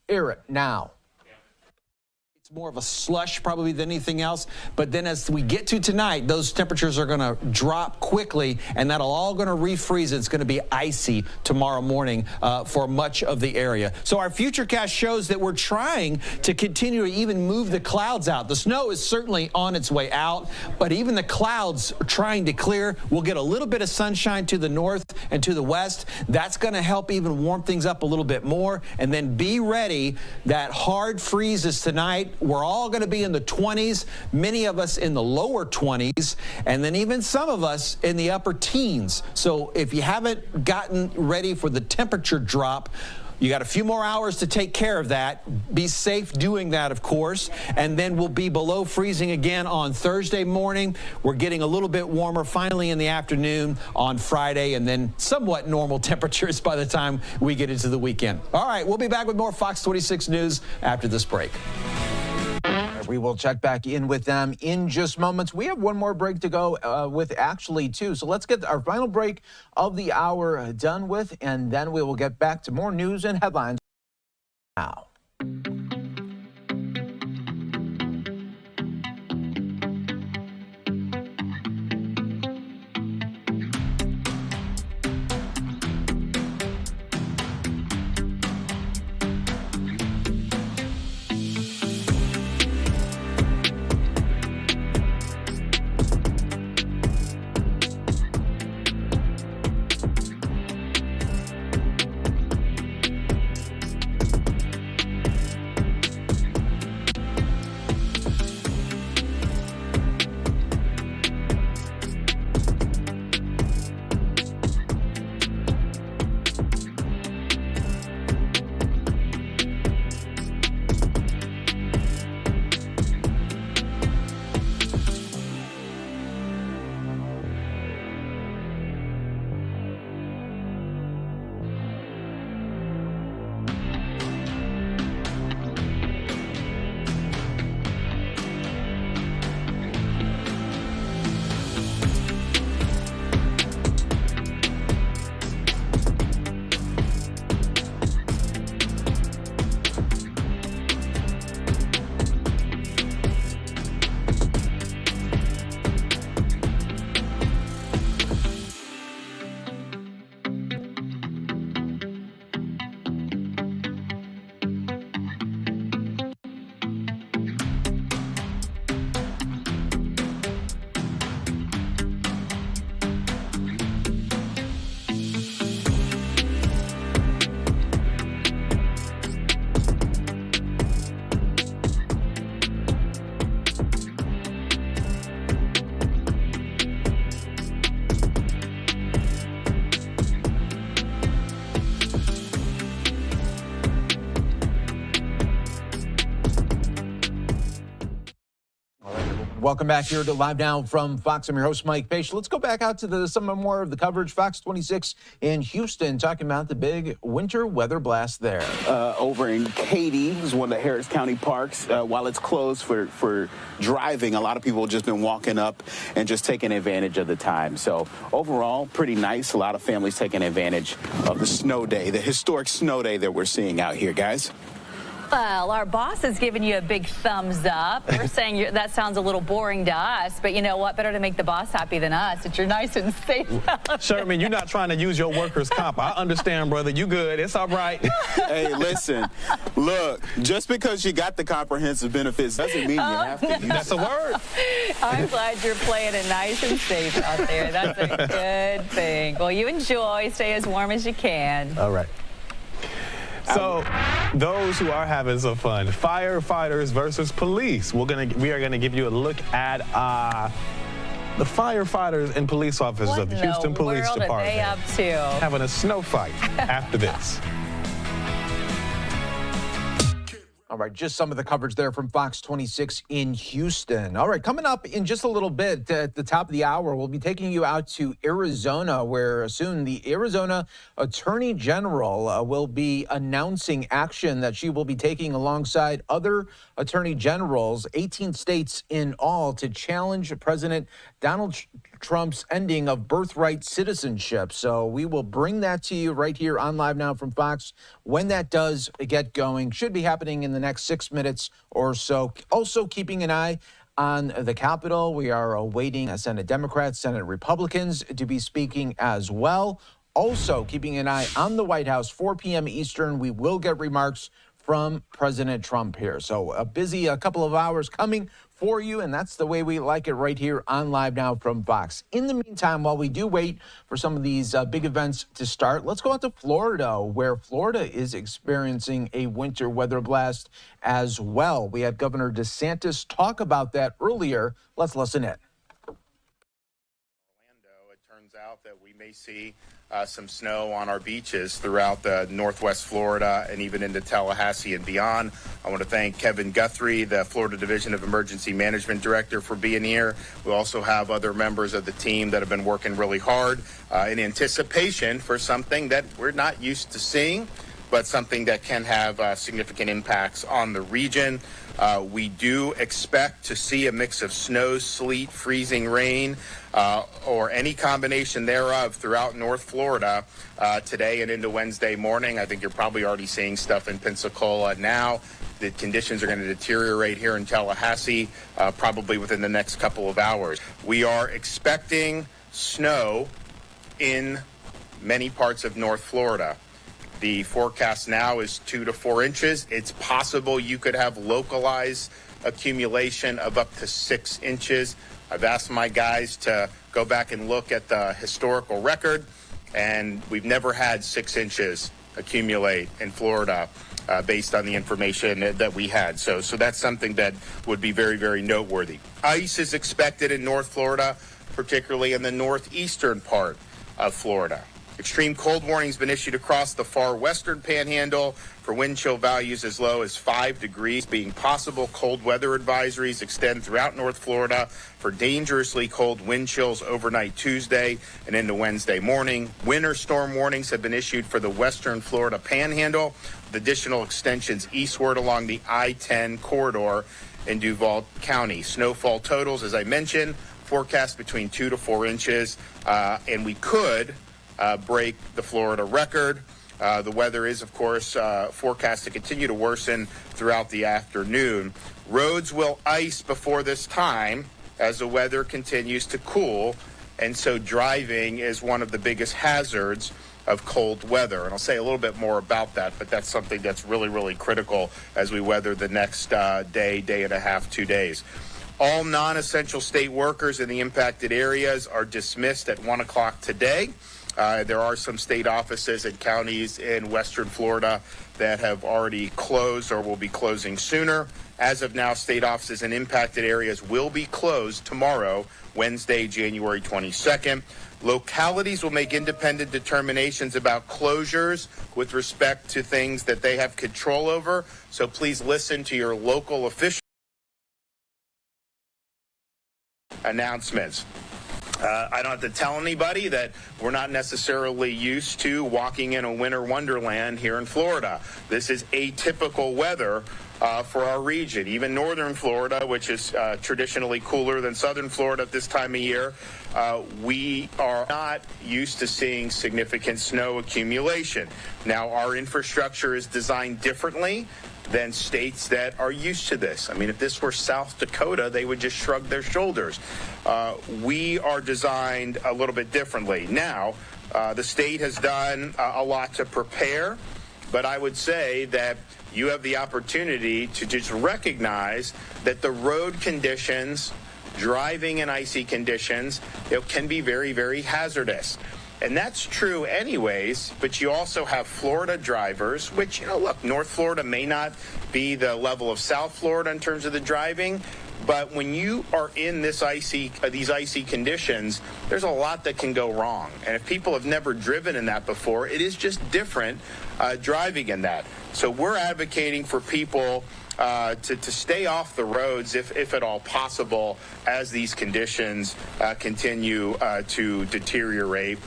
Speaker 1: Air it now.
Speaker 9: More of a slush probably than anything else. But then as we get to tonight, those temperatures are going to drop quickly, and that'll all going to refreeze. It's going to be icy tomorrow morning for much of the area. So our futurecast shows that we're trying to continue to even move the clouds out. The snow is certainly on its way out, but even the clouds are trying to clear. We'll get a little bit of sunshine to the north and to the west. That's going to help even warm things up a little bit more. And then be ready that hard freezes tonight. We're all going to be in the 20s, many of us in the lower 20s, and then even some of us in the upper teens. So if you haven't gotten ready for the temperature drop, you got a few more hours to take care of that. Be safe doing that, of course. And then we'll be below freezing again on Thursday morning. We're getting a little bit warmer finally in the afternoon on Friday, and then somewhat normal temperatures by the time we get into the weekend. All right, we'll be back with more Fox 26 News after this break.
Speaker 1: We will check back in with them in just moments. We have one more break to go with, actually, two. So let's get our final break of the hour done with, and then we will get back to more news and headlines now. Welcome back here to Live Now from Fox. I'm your host, Mike Page. Let's go back out to some more of the coverage. Fox 26 in Houston, talking about the big winter weather blast there.
Speaker 10: Over in Katy, is one of the Harris County parks. While it's closed for driving, a lot of people have just been walking up and just taking advantage of the time. So overall, pretty nice. A lot of families taking advantage of the snow day, the historic snow day that we're seeing out here, guys.
Speaker 13: Well, our boss has given you a big thumbs up. We're saying that sounds a little boring to us, but you know what? Better to make the boss happy than us that you're nice and safe out.
Speaker 23: Sherman, you're not trying to use your workers' comp. I understand, brother. You good. It's all right.
Speaker 10: Hey, listen, look, just because you got the comprehensive benefits doesn't mean you have to use
Speaker 23: That's a word.
Speaker 13: I'm glad you're playing it nice and safe out there. That's a good thing. Well, you enjoy. Stay as warm as you can.
Speaker 23: All right. So, those who are having some fun, firefighters versus police. We are gonna give you a look at the firefighters and police officers of the Houston Police Department.
Speaker 13: What are they up to?
Speaker 23: Having a snow fight after this.
Speaker 1: All right, just some of the coverage there from Fox 26 in Houston. All right, coming up in just a little bit at the top of the hour, we'll be taking you out to Arizona, where soon the Arizona Attorney General will be announcing action that she will be taking alongside other attorney generals, 18 states in all, to challenge President Donald Trump's ending of birthright citizenship. So we will bring that to you right here on Live Now from Fox when that does get going. Should be happening in the next 6 minutes or so. Also keeping an eye on the Capitol. We are awaiting Senate Democrats, Senate Republicans to be speaking as well. Also keeping an eye on the White House, 4 p.m. Eastern. We will get remarks from President Trump here. So a busy couple of hours coming for you, and that's the way we like it right here on Live Now from Fox. In the meantime, while we do wait for some of these big events to start, let's go out to Florida, where Florida is experiencing a winter weather blast as well. We had Governor DeSantis talk about that earlier. Let's listen in.
Speaker 6: Out that we may see some snow on our beaches throughout the Northwest Florida and even into Tallahassee and beyond. I want to thank Kevin Guthrie, the Florida Division of Emergency Management Director, for being here. We also have other members of the team that have been working really hard in anticipation for something that we're not used to seeing, but something that can have significant impacts on the region. We do expect to see a mix of snow, sleet, freezing rain, or any combination thereof throughout North Florida today and into Wednesday morning. I think you're probably already seeing stuff in Pensacola now. The conditions are going to deteriorate here in Tallahassee probably within the next couple of hours. We are expecting snow in many parts of North Florida. The forecast now is 2 to 4 inches. It's possible you could have localized accumulation of up to 6 inches. I've asked my guys to go back and look at the historical record, and we've never had 6 inches accumulate in Florida based on the information that we had. So that's something that would be very, very noteworthy. Ice is expected in North Florida, particularly in the northeastern part of Florida. Extreme cold warning has been issued across the far western panhandle for wind chill values as low as 5 degrees being possible. Cold weather advisories extend throughout North Florida for dangerously cold wind chills overnight Tuesday and into Wednesday morning. Winter storm warnings have been issued for the western Florida panhandle, with additional extensions eastward along the I-10 corridor in Duval County. Snowfall totals, as I mentioned, forecast between 2 to 4 inches, and we could break the Florida record. The weather is, of course, forecast to continue to worsen throughout the afternoon. Roads will ice before this time as the weather continues to cool, and so driving is one of the biggest hazards of cold weather. And I'll say a little bit more about that, but that's something that's really, really critical as we weather the next day and a half, 2 days. All non-essential state workers in the impacted areas are dismissed at 1 o'clock today. There are some state offices and counties in western Florida that have already closed or will be closing sooner. As of now, state offices in impacted areas will be closed tomorrow, Wednesday, January 22nd. Localities will make independent determinations about closures with respect to things that they have control over. So please listen to your local officials. Announcements. I don't have to tell anybody that we're not necessarily used to walking in a winter wonderland here in Florida. This is atypical weather for our region. Even northern Florida, which is traditionally cooler than southern Florida at this time of year, we are not used to seeing significant snow accumulation. Now, our infrastructure is designed differently than states that are used to this. I mean, if this were South Dakota, they would just shrug their shoulders. We are designed a little bit differently. Now, the state has done a lot to prepare, but I would say that you have the opportunity to just recognize that the road conditions, driving in icy conditions, can be very, very hazardous. And that's true anyways, but you also have Florida drivers, which, look, North Florida may not be the level of South Florida in terms of the driving, but when you are in these icy conditions, there's a lot that can go wrong. And if people have never driven in that before, it is just different driving in that. So we're advocating for people to stay off the roads if at all possible as these conditions continue to deteriorate.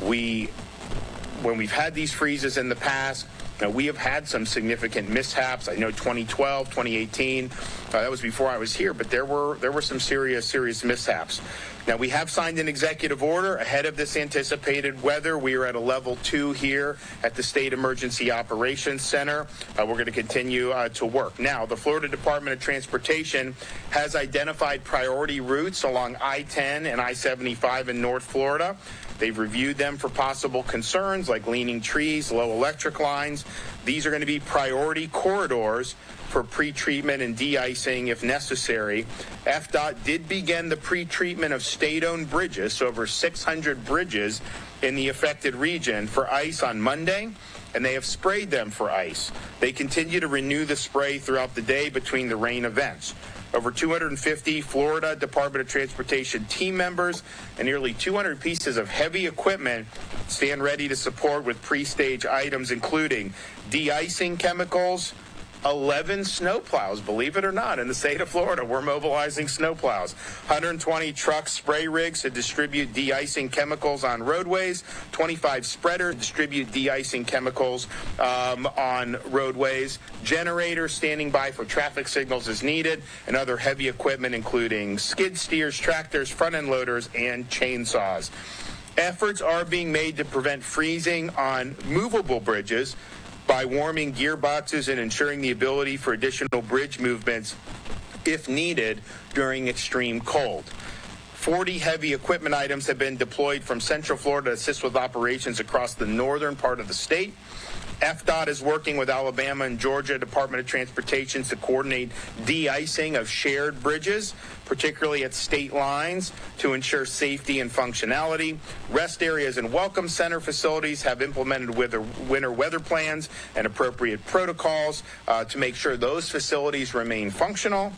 Speaker 6: When we've had these freezes in the past, Now, we have had some significant mishaps. I know 2012, 2018, that was before I was here, but there were some serious mishaps. Now, we have signed an executive order ahead of this anticipated weather. We are at a level 2 here at the State Emergency Operations Center. We're going to continue to work. Now, the Florida Department of Transportation has identified priority routes along I-10 and I-75 in North Florida. They've reviewed them for possible concerns like leaning trees, low electric lines. These are going to be priority corridors for pre-treatment and de-icing if necessary. FDOT did begin the pre-treatment of state-owned bridges, so over 600 bridges in the affected region, for ice on Monday, and they have sprayed them for ice. They continue to renew the spray throughout the day between the rain events. Over 250 Florida Department of Transportation team members and nearly 200 pieces of heavy equipment stand ready to support with pre-stage items, including de-icing chemicals, 11 snowplows, believe it or not, in the state of Florida. We're mobilizing snowplows. 120 truck spray rigs to distribute de-icing chemicals on roadways. 25 spreaders to distribute de-icing chemicals on roadways. Generators standing by for traffic signals as needed, and other heavy equipment, including skid steers, tractors, front-end loaders, and chainsaws. Efforts are being made to prevent freezing on movable bridges by warming gearboxes and ensuring the ability for additional bridge movements if needed during extreme cold. 40 heavy equipment items have been deployed from Central Florida to assist with operations across the northern part of the state. FDOT is working with Alabama and Georgia Department of Transportation to coordinate de-icing of shared bridges, particularly at state lines, to ensure safety and functionality. Rest areas and welcome center facilities have implemented winter weather plans and appropriate protocols to make sure those facilities remain functional.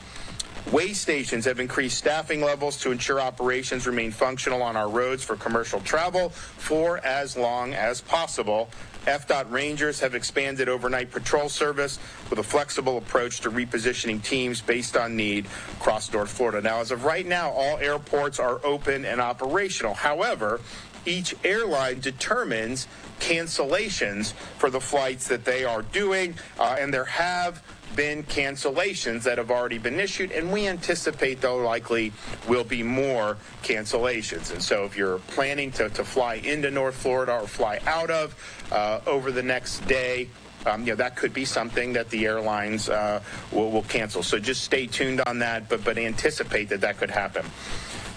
Speaker 6: Way stations have increased staffing levels to ensure operations remain functional on our roads for commercial travel for as long as possible. FDOT Rangers have expanded overnight patrol service with a flexible approach to repositioning teams based on need across North Florida. Now, as of right now, all airports are open and operational. However, each airline determines cancellations for the flights that they are doing, and there have been cancellations that have already been issued, and we anticipate there likely will be more cancellations. And so if you're planning to fly into North Florida or fly out of over the next day, that could be something that the airlines will cancel. So just stay tuned on that, but anticipate that could happen.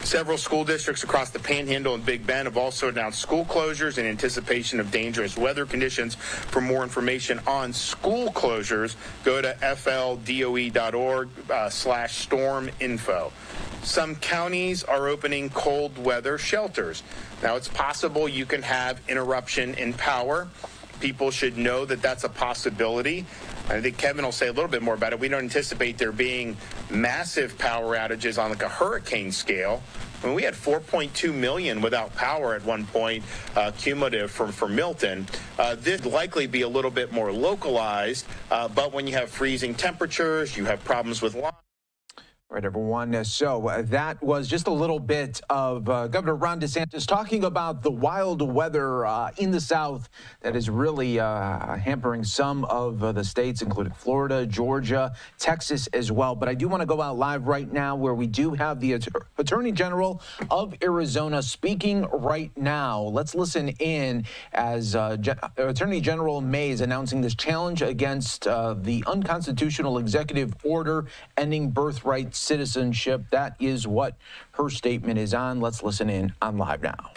Speaker 6: Several school districts across the Panhandle and Big Bend have also announced school closures in anticipation of dangerous weather conditions. For more information on school closures, go to fldoe.org/storm-info. Some counties are opening cold weather shelters. Now, it's possible you can have interruption in power. People should know that that's a possibility. I think Kevin will say a little bit more about it. We don't anticipate there being massive power outages on like a hurricane scale. I mean, we had 4.2 million without power at one point, cumulative from Milton. This would likely be a little bit more localized, but when you have freezing temperatures, you have problems with lines.
Speaker 1: Right, everyone. So that was just a little bit of Governor Ron DeSantis talking about the wild weather in the South that is really hampering some of the states, including Florida, Georgia, Texas as well. But I do want to go out live right now where we do have the Attorney General of Arizona speaking right now. Let's listen in as Attorney General May is announcing this challenge against the unconstitutional executive order ending birthright citizenship. That is what her statement is on. Let's listen in on Live Now.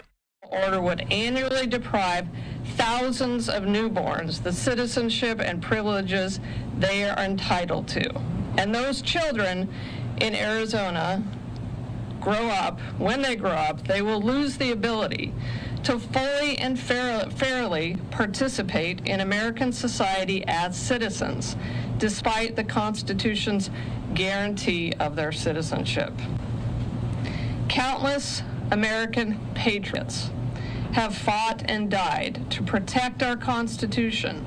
Speaker 7: Order would annually deprive thousands of newborns the citizenship and privileges they are entitled to. And those children in Arizona when they grow up, they will lose the ability to fully and fairly participate in American society as citizens, despite the Constitution's guarantee of their citizenship. Countless American patriots have fought and died to protect our Constitution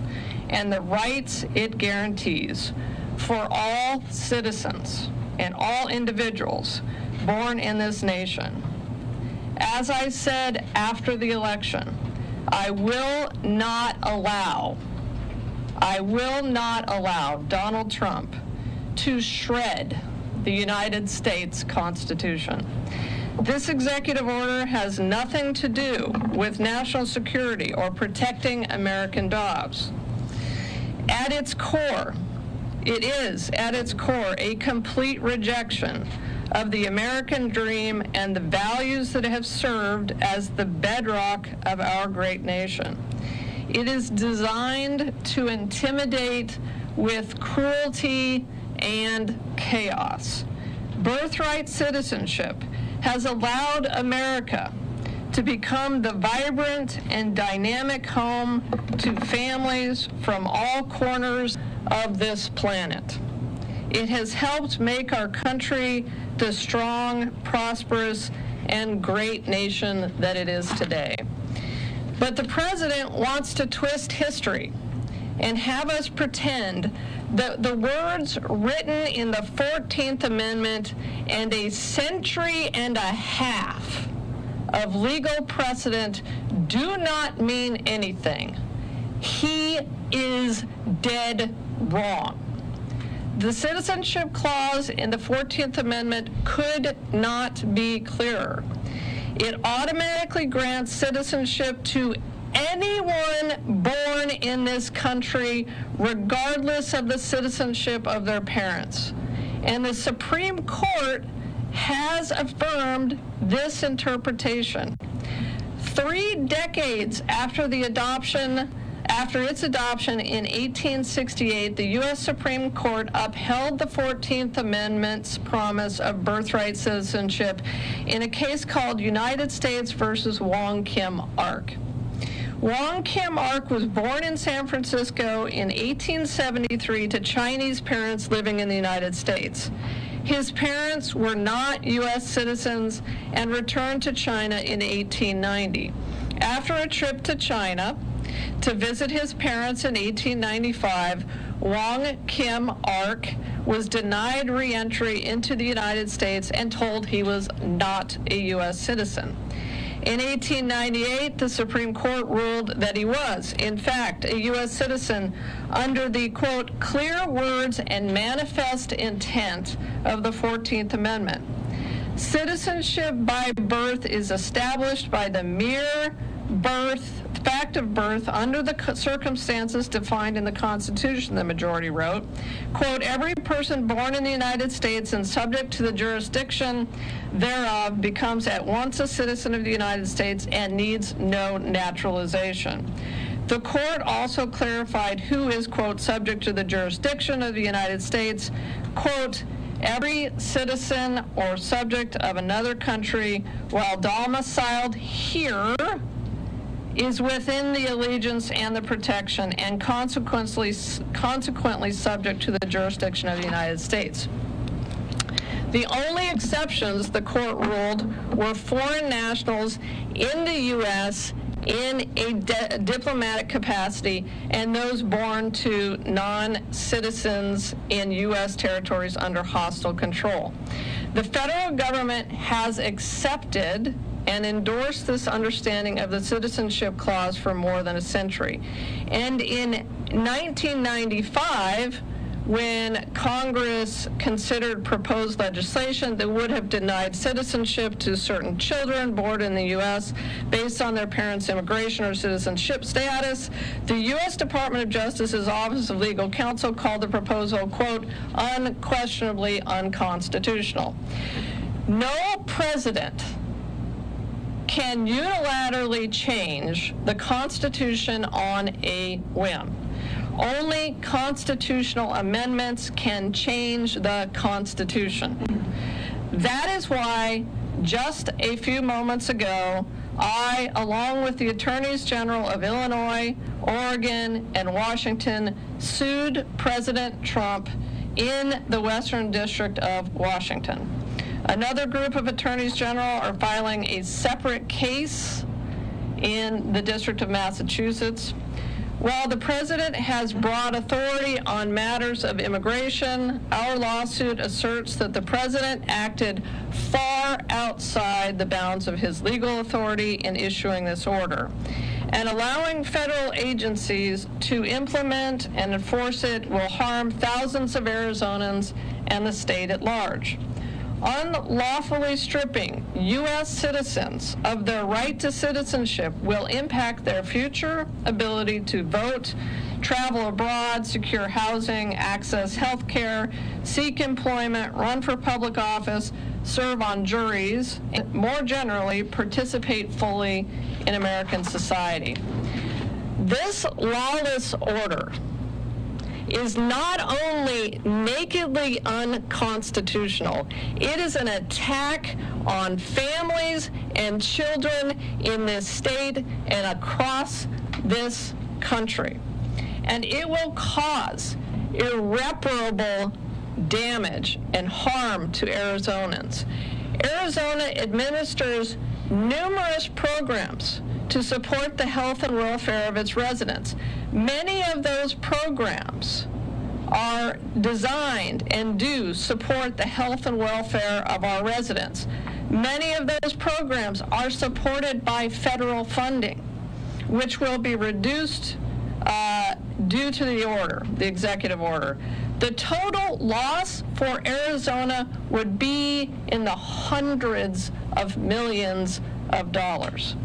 Speaker 7: and the rights it guarantees for all citizens and all individuals born in this nation. As I said after the election, I will not allow I will not allow Donald Trump to shred the United States Constitution. This executive order has nothing to do with national security or protecting American jobs. At its core, it is, at its core, a complete rejection of the American dream and the values that have served as the bedrock of our great nation. It is designed to intimidate with cruelty and chaos. Birthright citizenship has allowed America to become the vibrant and dynamic home to families from all corners of this planet. It has helped make our country the strong, prosperous, and great nation that it is today. But the president wants to twist history and have us pretend that the words written in the 14th Amendment and a century and a half of legal precedent do not mean anything. He is dead wrong. The Citizenship Clause in the 14th Amendment could not be clearer. It automatically grants citizenship to anyone born in this country, regardless of the citizenship of their parents. And the Supreme Court has affirmed this interpretation. 3 decades after its adoption in 1868, the U.S. Supreme Court upheld the 14th Amendment's promise of birthright citizenship in a case called United States versus Wong Kim Ark. Wong Kim Ark was born in San Francisco in 1873 to Chinese parents living in the United States. His parents were not U.S. citizens and returned to China in 1890. After a trip to China to visit his parents in 1895, Wong Kim Ark was denied re-entry into the United States and told he was not a U.S. citizen. In 1898, the Supreme Court ruled that he was, in fact, a U.S. citizen under the, quote, clear words and manifest intent of the 14th Amendment. Citizenship by birth is established by the mere fact of birth under the circumstances defined in the Constitution, the majority wrote. Quote, every person born in the United States and subject to the jurisdiction thereof becomes at once a citizen of the United States and needs no naturalization. The court also clarified who is, quote, subject to the jurisdiction of the United States. Quote, every citizen or subject of another country while domiciled here is within the allegiance and the protection and consequently subject to the jurisdiction of the United States. The only exceptions, the court ruled, were foreign nationals in the U.S. in a diplomatic capacity and those born to non-citizens in U.S. territories under hostile control. The federal government has accepted and endorsed this understanding of the Citizenship Clause for more than a century. And in 1995, when Congress considered proposed legislation that would have denied citizenship to certain children born in the U.S. based on their parents' immigration or citizenship status, the U.S. Department of Justice's Office of Legal Counsel called the proposal, quote, unquestionably unconstitutional. No president can unilaterally change the Constitution on a whim. Only constitutional amendments can change the Constitution. That is why just a few moments ago, I, along with the Attorneys General of Illinois, Oregon, and Washington, sued President Trump in the Western District of Washington. Another group of attorneys general are filing a separate case in the District of Massachusetts. While the president has broad authority on matters of immigration, our lawsuit asserts that the president acted far outside the bounds of his legal authority in issuing this order. and allowing federal agencies to implement and enforce it will harm thousands of Arizonans and the state at large. Unlawfully stripping U.S. citizens of their right to citizenship will impact their future ability to vote, travel abroad, secure housing, access health care, seek employment, run for public office, serve on juries, and more generally, participate fully in American society. This lawless order is not only nakedly unconstitutional, it is an attack on families and children in this state and across this country. And it will cause irreparable damage and harm to Arizonans. Arizona administers numerous programs to support the health and welfare of its residents. Many of those programs are designed and do support the health and welfare of our residents. Many of those programs are supported by federal funding, which will be reduced due to the executive order. The total loss for Arizona would be in the hundreds of millions of dollars.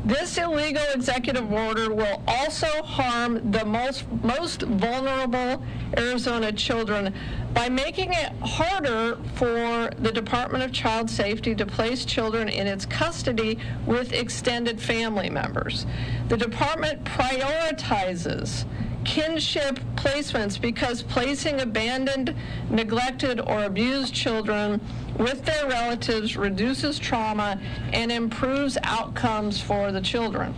Speaker 7: This illegal executive order will also harm the most vulnerable Arizona children by making it harder for the Department of Child Safety to place children in its custody with extended family members. The department prioritizes kinship placements because placing abandoned, neglected, or abused children with their relatives reduces trauma and improves outcomes for the children.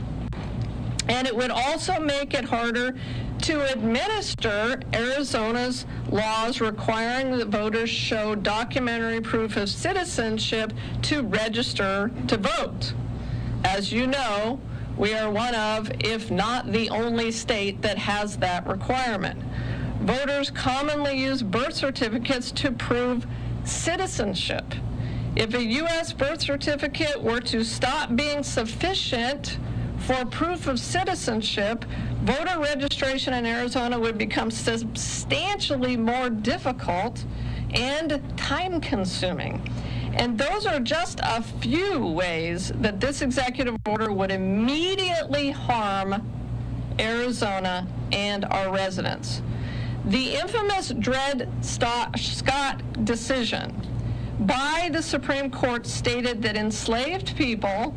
Speaker 7: And it would also make it harder to administer Arizona's laws requiring that voters show documentary proof of citizenship to register to vote. As you know, we are one of, if not the only state that has that requirement. Voters commonly use birth certificates to prove citizenship. If a U.S. birth certificate were to stop being sufficient for proof of citizenship, voter registration in Arizona would become substantially more difficult and time-consuming. And those are just a few ways that this executive order would immediately harm Arizona and our residents. The infamous Dred Scott decision by the Supreme Court stated that enslaved people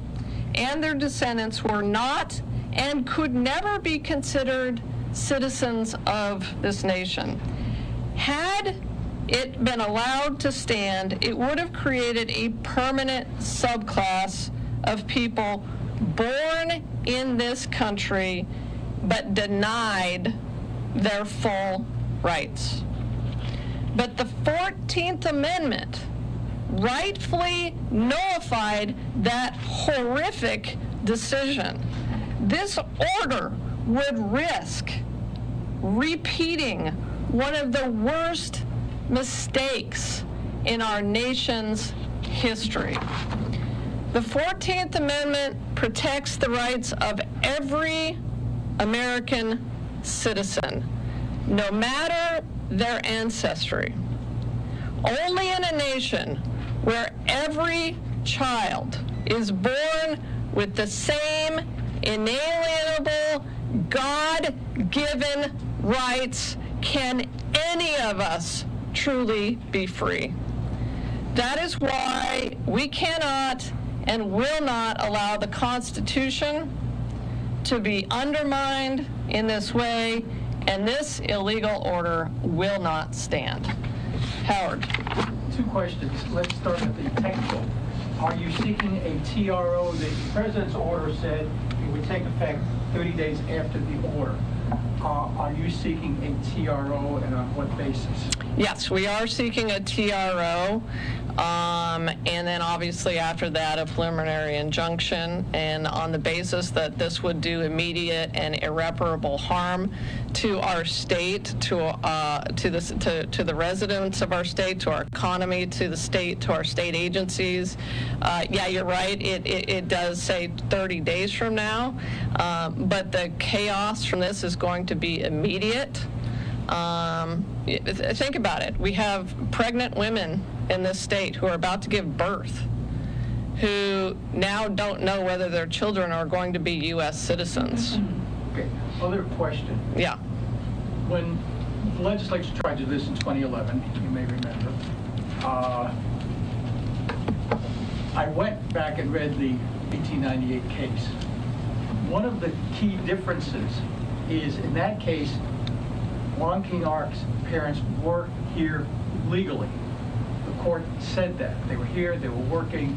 Speaker 7: and their descendants were not and could never be considered citizens of this nation. Had it been allowed to stand, it would have created a permanent subclass of people born in this country but denied their full rights. But the 14th Amendment rightfully nullified that horrific decision. This order would risk repeating one of the worst mistakes in our nation's history. The 14th Amendment protects the rights of every American citizen, no matter their ancestry. Only in a nation where every child is born with the same inalienable, God-given rights can any of us truly be free. That is why we cannot and will not allow the Constitution to be undermined in this way, and this illegal order will not stand. Howard.
Speaker 5: Two questions. Let's start with the technical. Are you seeking a TRO? The president's order said it would take effect 30 days after the order. Are you seeking a TRO, and on what basis?
Speaker 7: Yes, we are seeking a TRO, and then obviously after that a preliminary injunction, and on the basis that this would do immediate and irreparable harm to our state, to the residents of our state, to our economy, to the state, to our state agencies. Yeah, you're right. It does say 30 days from now, but the chaos from this is going to be immediate. Think about it. We have pregnant women in this state who are about to give birth, who now don't know whether their children are going to be U.S. citizens.
Speaker 5: Okay, other question.
Speaker 7: Yeah.
Speaker 5: When the legislature tried to do this in 2011, you may remember, I went back and read the 1898 case. One of the key differences is in that case, Juan King Ark's parents were here legally. The court said that. They were here, they were working.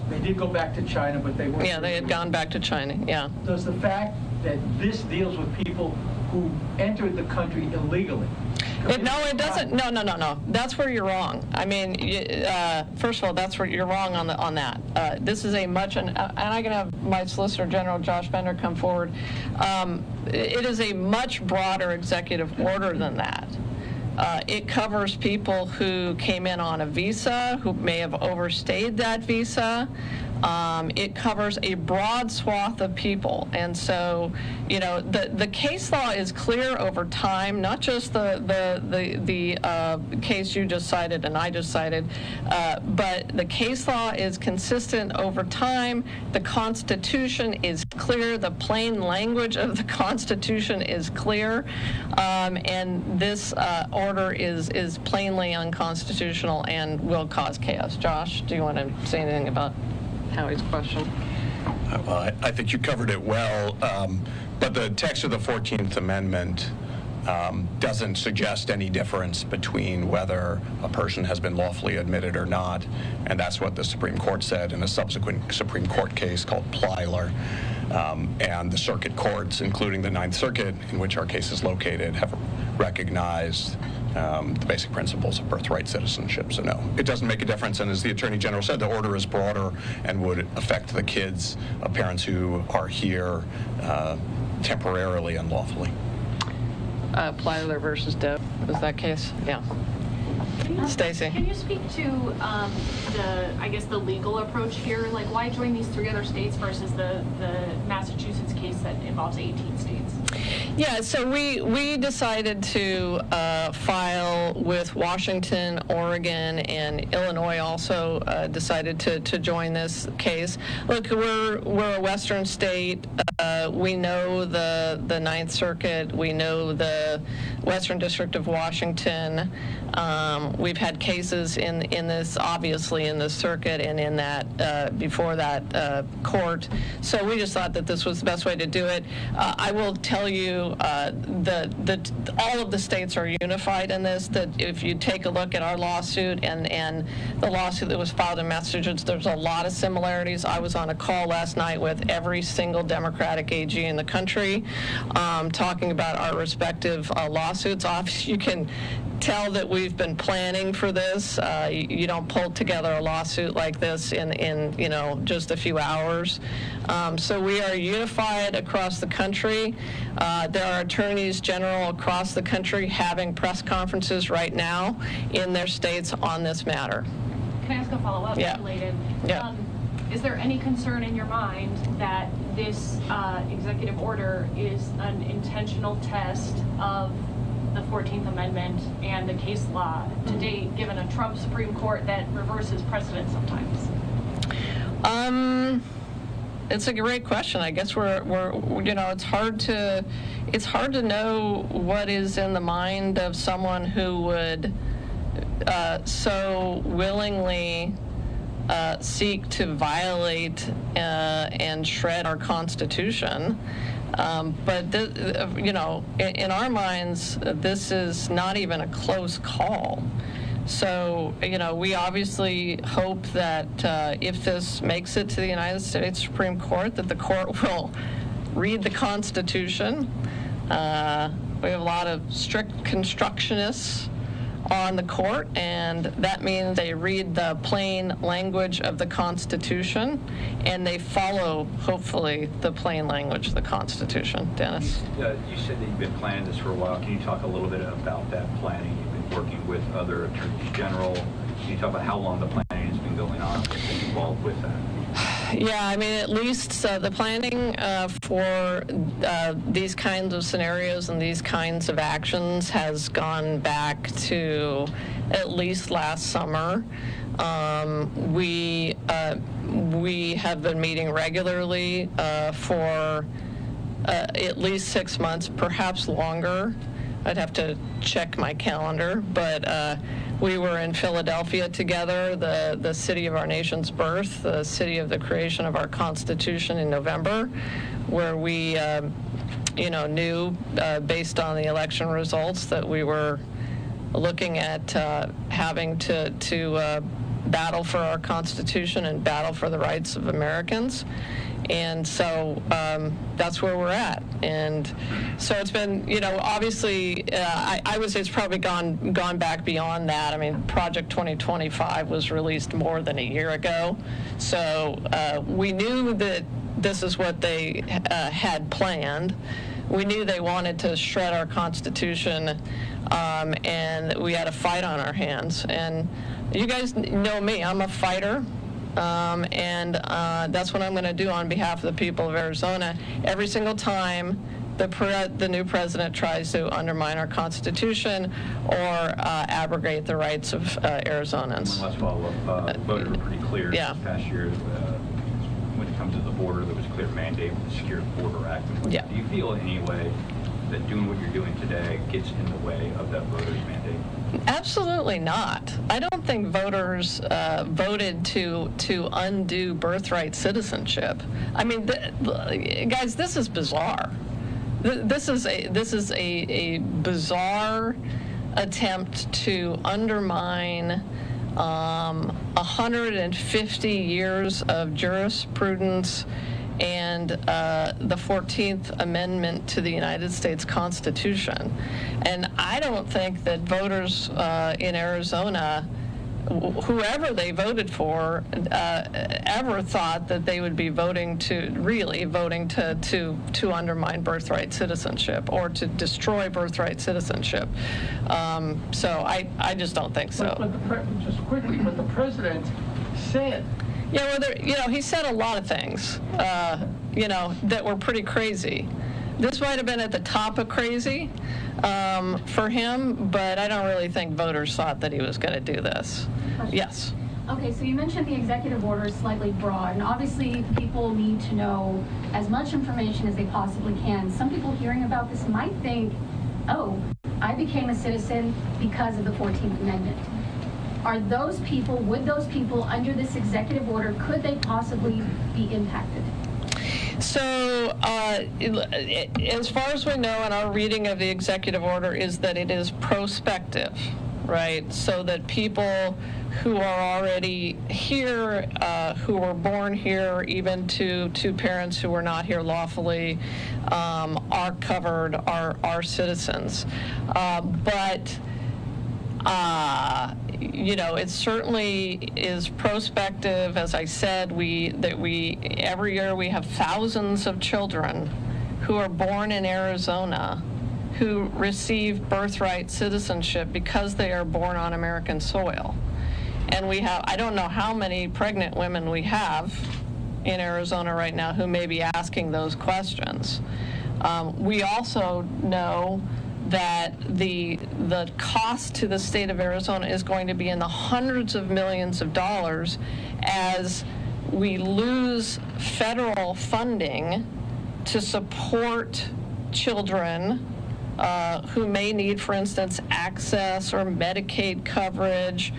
Speaker 5: They did go back to China, but they weren't.
Speaker 7: Yeah, they had gone back to China, yeah.
Speaker 5: Does the fact that this deals with people who entered the country illegally?
Speaker 7: No, it doesn't. No. That's where you're wrong. I mean, first of all, that's where you're wrong on that. This is a much, and I can have my Solicitor General Josh Bender come forward. It is a much broader executive order than that. It covers people who came in on a visa, who may have overstayed that visa. It covers a broad swath of people. And so, you know, the case law is clear over time, not just the case you just cited and I just cited, but the case law is consistent over time. The Constitution is clear. The plain language of the Constitution is clear. And this order is plainly unconstitutional and will cause chaos. Josh, do you want to say anything about Howie's question?
Speaker 8: Well, I think you covered it well, but the text of the 14th Amendment doesn't suggest any difference between whether a person has been lawfully admitted or not, and that's what the Supreme Court said in a subsequent Supreme Court case called Plyler. And the circuit courts, including the Ninth Circuit, in which our case is located, have recognized the basic principles of birthright citizenship. So no, it doesn't make a difference. And as the Attorney General said, the order is broader and would affect the kids of parents who are here temporarily and lawfully.
Speaker 7: Plyler versus Doe, is that case? Yeah. Stacy.
Speaker 11: Can you speak to the legal approach here? Like, why join these 3 other states versus the Massachusetts case that involves 18 states?
Speaker 7: Yeah, so we decided to file with Washington, Oregon, and Illinois also decided to join this case. Look, we're a Western state. We know the Ninth Circuit. We know the Western District of Washington. We've had cases in this, obviously, in this circuit and in that before that court. So we just thought that this was the best way to do it. I will tell you that all of the states are unified in this. That if you take a look at our lawsuit and the lawsuit that was filed in Massachusetts, there's a lot of similarities. I was on a call last night with every single Democratic AG in the country, talking about our respective lawsuits. Obviously, you can tell that we've been planning for this. You don't pull together a lawsuit like this in just a few hours. So we are unified across the country. There are attorneys general across the country having press conferences right now in their states on this matter.
Speaker 11: Can I ask a follow-up related?
Speaker 7: Yeah.
Speaker 11: Is there any concern in your mind that this executive order is an intentional test of the 14th Amendment and the case law to date, given a Trump Supreme Court that reverses precedent sometimes?
Speaker 7: It's a great question. I guess we're it's hard to know what is in the mind of someone who would so willingly seek to violate and shred our Constitution. But in our minds, this is not even a close call. So, we obviously hope that if this makes it to the United States Supreme Court, that the court will read the Constitution, We have a lot of strict constructionists on the court, and that means they read the plain language of the Constitution, and they follow, hopefully, the plain language of the Constitution. Dennis?
Speaker 14: You said that you've been planning this for a while. Can you talk a little bit about that planning? You've been working with other attorneys general. Can you talk about how long the planning has been going on and been involved with that?
Speaker 7: Yeah, I mean, at least the planning for these kinds of scenarios and these kinds of actions has gone back to at least last summer. We have been meeting regularly for at least 6 months, perhaps longer. I'd have to check my calendar, but we were in Philadelphia together, the city of our nation's birth, the city of the creation of our Constitution in November, where we, knew based on the election results that we were looking at having to battle for our Constitution and battle for the rights of Americans. And so that's where we're at. And so it's been, obviously, I would say it's probably gone back beyond that. I mean, Project 2025 was released more than a year ago. So we knew that this is what they had planned. We knew they wanted to shred our Constitution, and we had a fight on our hands. And you guys know me, I'm a fighter. And that's what I'm going to do on behalf of the people of Arizona. Every single time the new president tries to undermine our Constitution or abrogate the rights of Arizonans.
Speaker 14: One last follow-up. Voters were pretty clear this past year when it comes to the border. There was a clear mandate with the Secure Border Act.
Speaker 7: Yeah.
Speaker 14: Do you feel in any way that doing what you're doing today gets in the way of that voters' mandate?
Speaker 7: Absolutely not. I don't think voters voted to undo birthright citizenship. I mean, guys, this is bizarre. This is a bizarre attempt to undermine 150 years of jurisprudence and the 14th Amendment to the United States Constitution. And I don't think that voters in Arizona, whoever they voted for, ever thought that they would be voting to undermine birthright citizenship or to destroy birthright citizenship. So I just don't think so.
Speaker 5: But just quickly, but the president said.
Speaker 7: Yeah, well, he said a lot of things, that were pretty crazy. This might have been at the top of crazy for him, but I don't really think voters thought that he was going to do this.
Speaker 15: Question.
Speaker 7: Yes.
Speaker 15: Okay, so you mentioned the executive order is slightly broad, and obviously people need to know as much information as they possibly can. Some people hearing about this might think, oh, I became a citizen because of the 14th Amendment. Would those people under this executive order, could they possibly be impacted?
Speaker 7: So as far as we know, in our reading of the executive order is that it is prospective, right? So that people who are already here, who were born here, even to parents who were not here lawfully, are covered, are citizens. It certainly is prospective. As I said, every year we have thousands of children who are born in Arizona who receive birthright citizenship because they are born on American soil. And we have, I don't know how many pregnant women we have in Arizona right now who may be asking those questions. We also know that the cost to the state of Arizona is going to be in the hundreds of millions of dollars as we lose federal funding to support children who may need, for instance, access or Medicaid coverage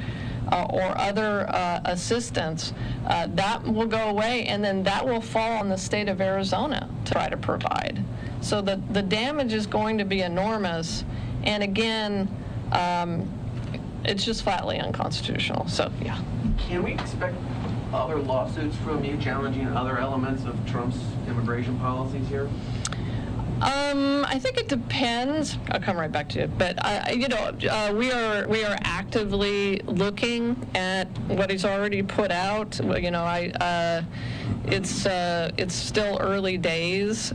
Speaker 7: or other assistance. That will go away, and then that will fall on the state of Arizona to try to provide. So the damage is going to be enormous, and again, it's just flatly unconstitutional. So, yeah.
Speaker 17: Can we expect other lawsuits from you challenging other elements of Trump's immigration policies here?
Speaker 7: I think it depends. I'll come right back to you. But we are actively looking at what he's already put out. It's still early days.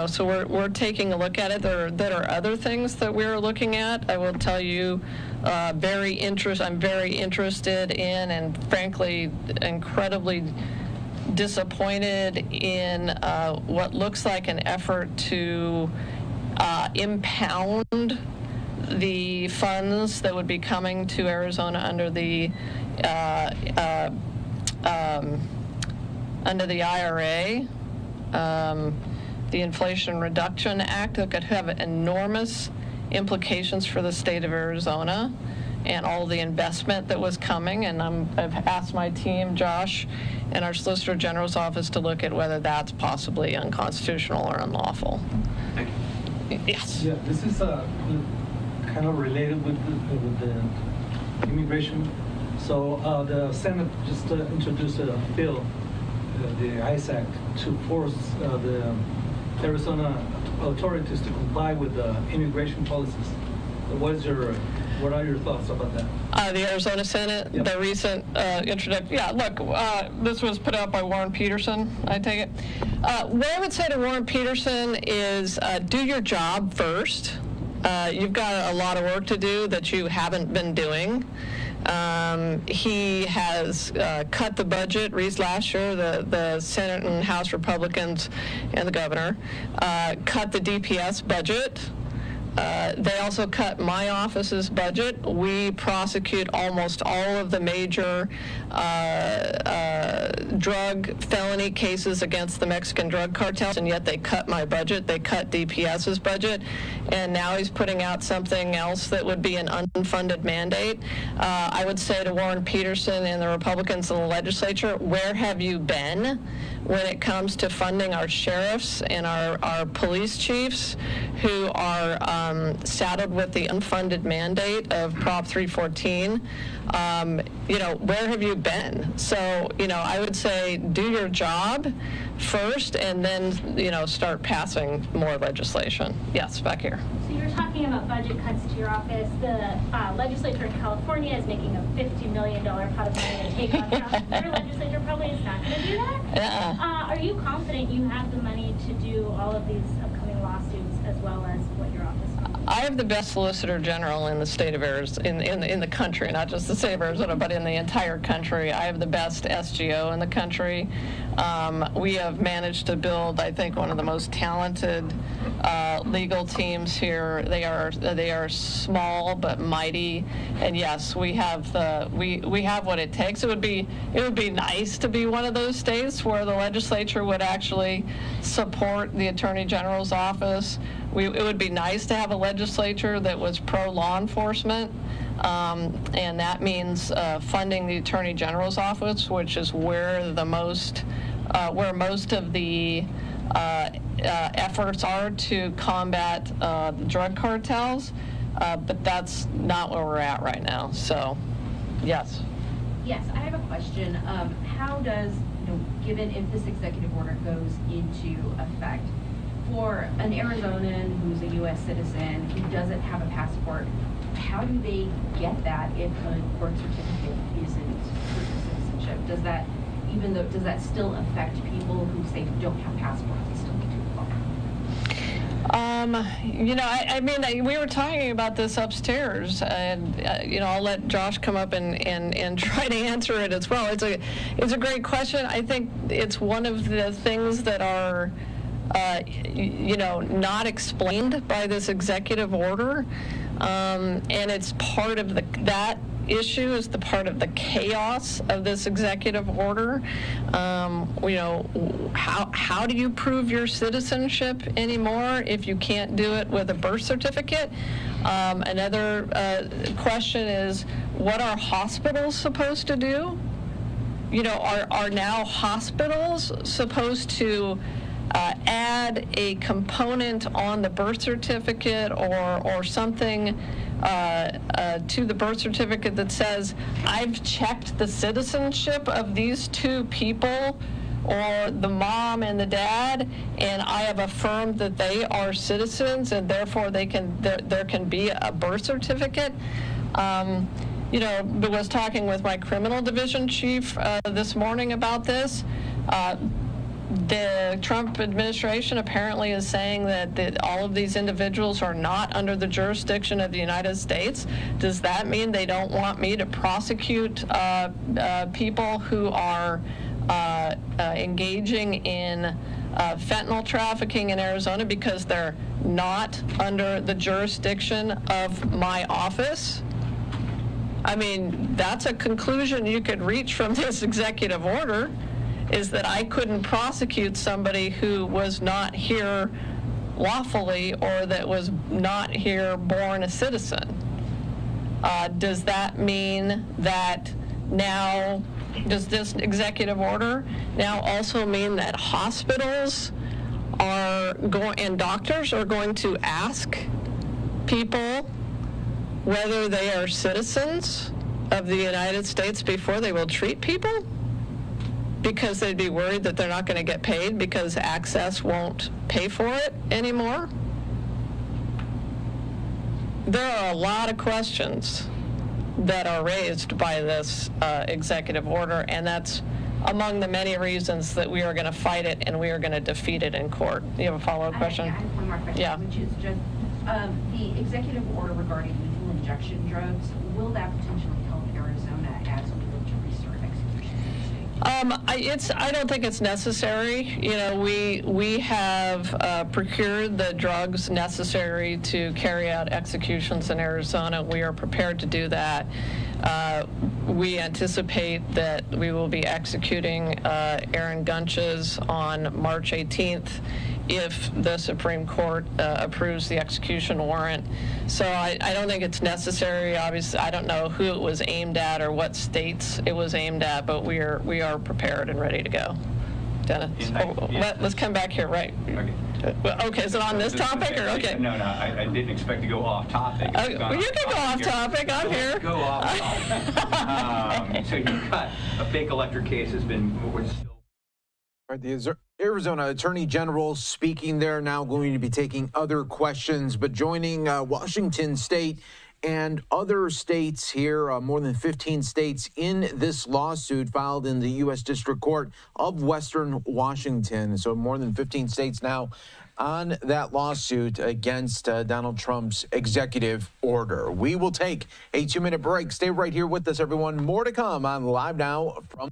Speaker 7: So we're taking a look at it. There are other things that we're looking at. I will tell you, I'm very interested in, and frankly, incredibly disappointed in what looks like an effort to impound the funds that would be coming to Arizona under the IRA, the Inflation Reduction Act, that could have enormous implications for the state of Arizona and all the investment that was coming. And I've asked my team, Josh, and our Solicitor General's office to look at whether that's possibly unconstitutional or unlawful. Yes.
Speaker 3: Yeah, this is kind of related with the immigration. So the Senate just introduced a bill, the ICE Act, to force the Arizona authorities to comply with the immigration policies. What are your thoughts about that?
Speaker 7: The Arizona Senate, yep. The recent introduction. Yeah, look, this was put out by Warren Peterson, I take it. What I would say to Warren Peterson is do your job first. You've got a lot of work to do that you haven't been doing. He has cut the budget. Last year, the Senate and House Republicans and the governor cut the DPS budget. They also cut my office's budget. We prosecute almost all of the major drug felony cases against the Mexican drug cartels, and yet they cut my budget. They cut DPS's budget, and now he's putting out something else that would be an unfunded mandate. I would say to Warren Peterson and the Republicans in the legislature, where have you been when it comes to funding our sheriffs and our police chiefs who are saddled with the unfunded mandate of Prop 314? Where have you been? So, I would say do your job first and then, start passing more legislation. Yes, back here.
Speaker 12: So you're talking about budget cuts to your office. The legislature in California is making a $50 million pot of money to take on Trump. Your legislature probably is not going to do that. Are you confident you have the money to do all of these upcoming lawsuits as well as what your office does?
Speaker 7: I have the best Solicitor General in the state of Arizona, in the country, not just the state of Arizona, but in the entire country. I have the best SGO in the country. We have managed to build, I think, one of the most talented legal teams here. They are small but mighty, and yes, we have what it takes. It would be nice to be one of those states where the legislature would actually support the Attorney General's office. It would be nice to have a legislature that was pro-law enforcement, and that means funding the Attorney General's office, which is where most of the efforts are to combat drug cartels, but that's not where we're at right now. So, yes.
Speaker 18: Yes, I have a question. How does, given if this executive order goes into effect, for an Arizonan who's a U.S. citizen who doesn't have a passport, how do they get that if a birth certificate isn't proof of citizenship? Does that still affect people who say don't have passports and still get to apply?
Speaker 7: We were talking about this upstairs, and I'll let Josh come up and try to answer it as well. It's a great question. I think it's one of the things that are not explained by this executive order, and it's part of that issue is the part of the chaos of this executive order. How do you prove your citizenship anymore if you can't do it with a birth certificate? Another question is, what are hospitals supposed to do? Are now hospitals supposed to add a component on the birth certificate or something to the birth certificate that says, I've checked the citizenship of these two people, or the mom and the dad, and I have affirmed that they are citizens, and therefore there can be a birth certificate. You know, I was talking with my criminal division chief this morning about this. The Trump administration apparently is saying that all of these individuals are not under the jurisdiction of the United States. Does that mean they don't want me to prosecute people who are engaging in fentanyl trafficking in Arizona because they're not under the jurisdiction of my office? I mean, that's a conclusion you could reach from this executive order, is that I couldn't prosecute somebody who was not here lawfully or that was not here born a citizen. Does that mean that now, does this executive order now also mean that hospitals are going, and doctors are going to ask people whether they are citizens of the United States before they will treat people? Because they'd be worried that they're not going to get paid because Access won't pay for it anymore? There are a lot of questions that are raised by this executive order, and that's among the many reasons that we are going to fight it and we are going to defeat it in court. You have a follow-up question?
Speaker 18: I have one more question, which is just the executive order regarding lethal injection drugs. Will that potentially help Arizona as we look to restart executions in the state?
Speaker 7: I don't think it's necessary. You know, we have procured the drugs necessary to carry out executions in Arizona. We are prepared to do that. We anticipate that we will be executing Aaron Gunches on March 18th if the Supreme Court approves the execution warrant. So I don't think it's necessary. Obviously, I don't know who it was aimed at or what states it was aimed at, but we are prepared and ready to go. Dennis, let's come back here, right? Okay, is it on this topic or okay?
Speaker 14: No, I didn't expect to go off topic.
Speaker 7: Well, you can go off topic. I'm here.
Speaker 14: Go off topic. So you've got a fake electric case has been.
Speaker 1: The Arizona Attorney General speaking there, now going to be taking other questions, but joining Washington State and other states here, more than 15 states in this lawsuit filed in the U.S. District Court of Western Washington. So more than 15 states now on that lawsuit against Donald Trump's executive order. We will take a 2-minute break. Stay right here with us, everyone. More to come on Live Now from...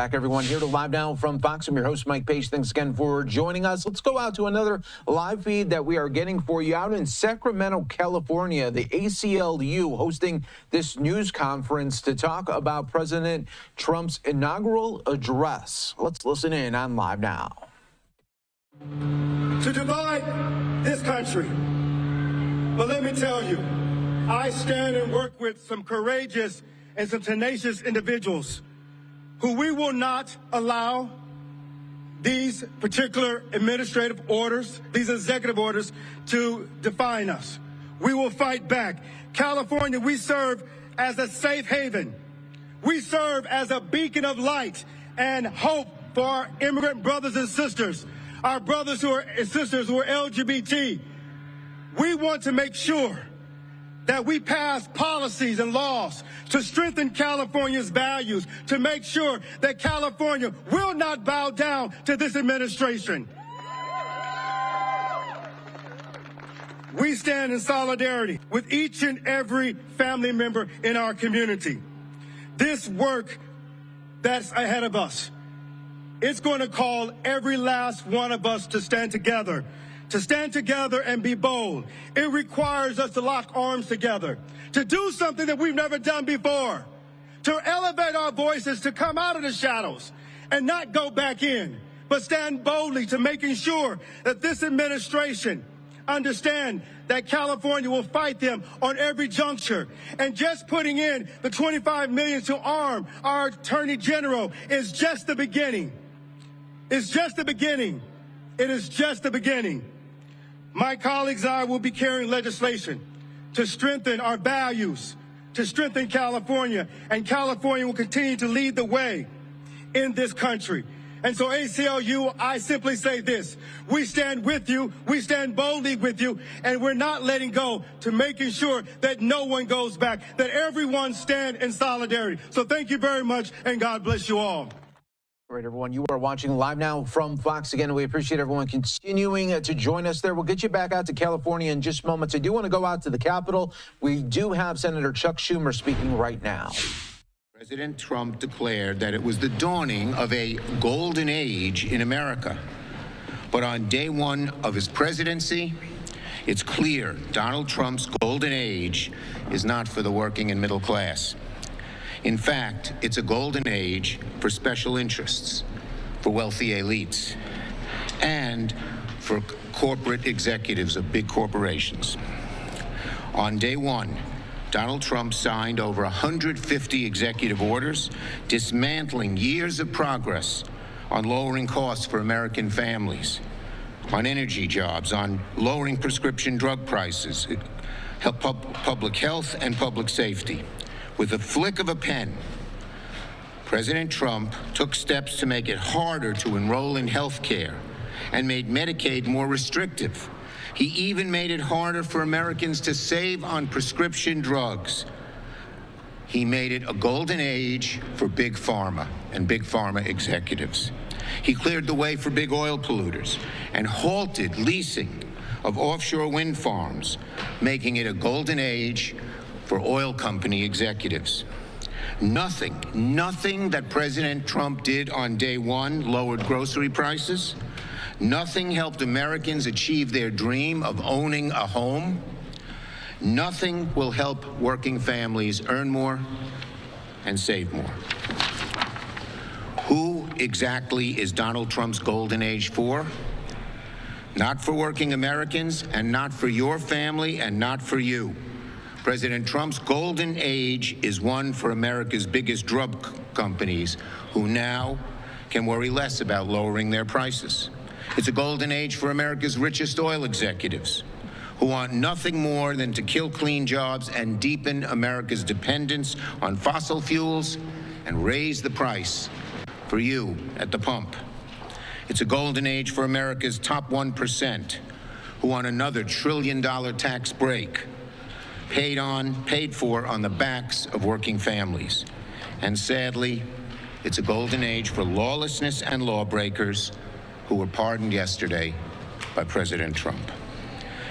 Speaker 1: back, everyone, here to Live Now from Fox. I'm your host, Mike Page. Thanks again for joining us. Let's go out to another live feed that we are getting for you out in Sacramento, California. The ACLU hosting this news conference to talk about President Trump's inaugural address. Let's listen in on Live Now.
Speaker 19: To divide this country. But let me tell you, I stand and work with some courageous and some tenacious individuals who we will not allow these particular administrative orders, these executive orders, to define us. We will fight back. California, we serve as a safe haven. We serve as a beacon of light and hope for our immigrant brothers and sisters, our brothers and sisters who are LGBT. We want to make sure that we pass policies and laws to strengthen California's values, to make sure that California will not bow down to this administration. We stand in solidarity with each and every family member in our community. This work that's ahead of us, it's going to call every last one of us to stand together and be bold. It requires us to lock arms together, to do something that we've never done before, to elevate our voices, to come out of the shadows and not go back in, but stand boldly to making sure that this administration understand that California will fight them on every juncture. And just putting in the $25 million to arm our Attorney General is just the beginning. It's just the beginning. It is just the beginning. My colleagues and I will be carrying legislation to strengthen our values, to strengthen California, and California will continue to lead the way in this country. And so ACLU, I simply say this: we stand with you, we stand boldly with you, and we're not letting go, to making sure that no one goes back, that everyone stand in solidarity. So thank you very much, and God bless you all.
Speaker 1: All right, everyone, you are watching Live Now from Fox. Again, we appreciate everyone continuing to join us there. We'll get you back out to California in just moments. I do want to go out to the Capitol. We do have Senator Chuck Schumer speaking right now.
Speaker 20: President Trump declared that it was the dawning of a golden age in America. But on day one of his presidency, it's clear Donald Trump's golden age is not for the working and middle class. In fact, it's a golden age for special interests, for wealthy elites, and for corporate executives of big corporations. On day one, Donald Trump signed over 150 executive orders, dismantling years of progress on lowering costs for American families, on energy jobs, on lowering prescription drug prices, public health and public safety. With a flick of a pen, President Trump took steps to make it harder to enroll in health care and made Medicaid more restrictive. He even made it harder for Americans to save on prescription drugs. He made it a golden age for big pharma and big pharma executives. He cleared the way for big oil polluters and halted leasing of offshore wind farms, making it a golden age for oil company executives. Nothing that President Trump did on day one lowered grocery prices. Nothing helped Americans achieve their dream of owning a home. Nothing will help working families earn more and save more. Who exactly is Donald Trump's golden age for? Not for working Americans, and not for your family, and not for you. President Trump's golden age is one for America's biggest drug companies, who now can worry less about lowering their prices. It's a golden age for America's richest oil executives, who want nothing more than to kill clean jobs and deepen America's dependence on fossil fuels and raise the price for you at the pump. It's a golden age for America's top 1%, who want another $1 trillion tax break, paid for on the backs of working families. And sadly, it's a golden age for lawlessness and lawbreakers who were pardoned yesterday by President Trump.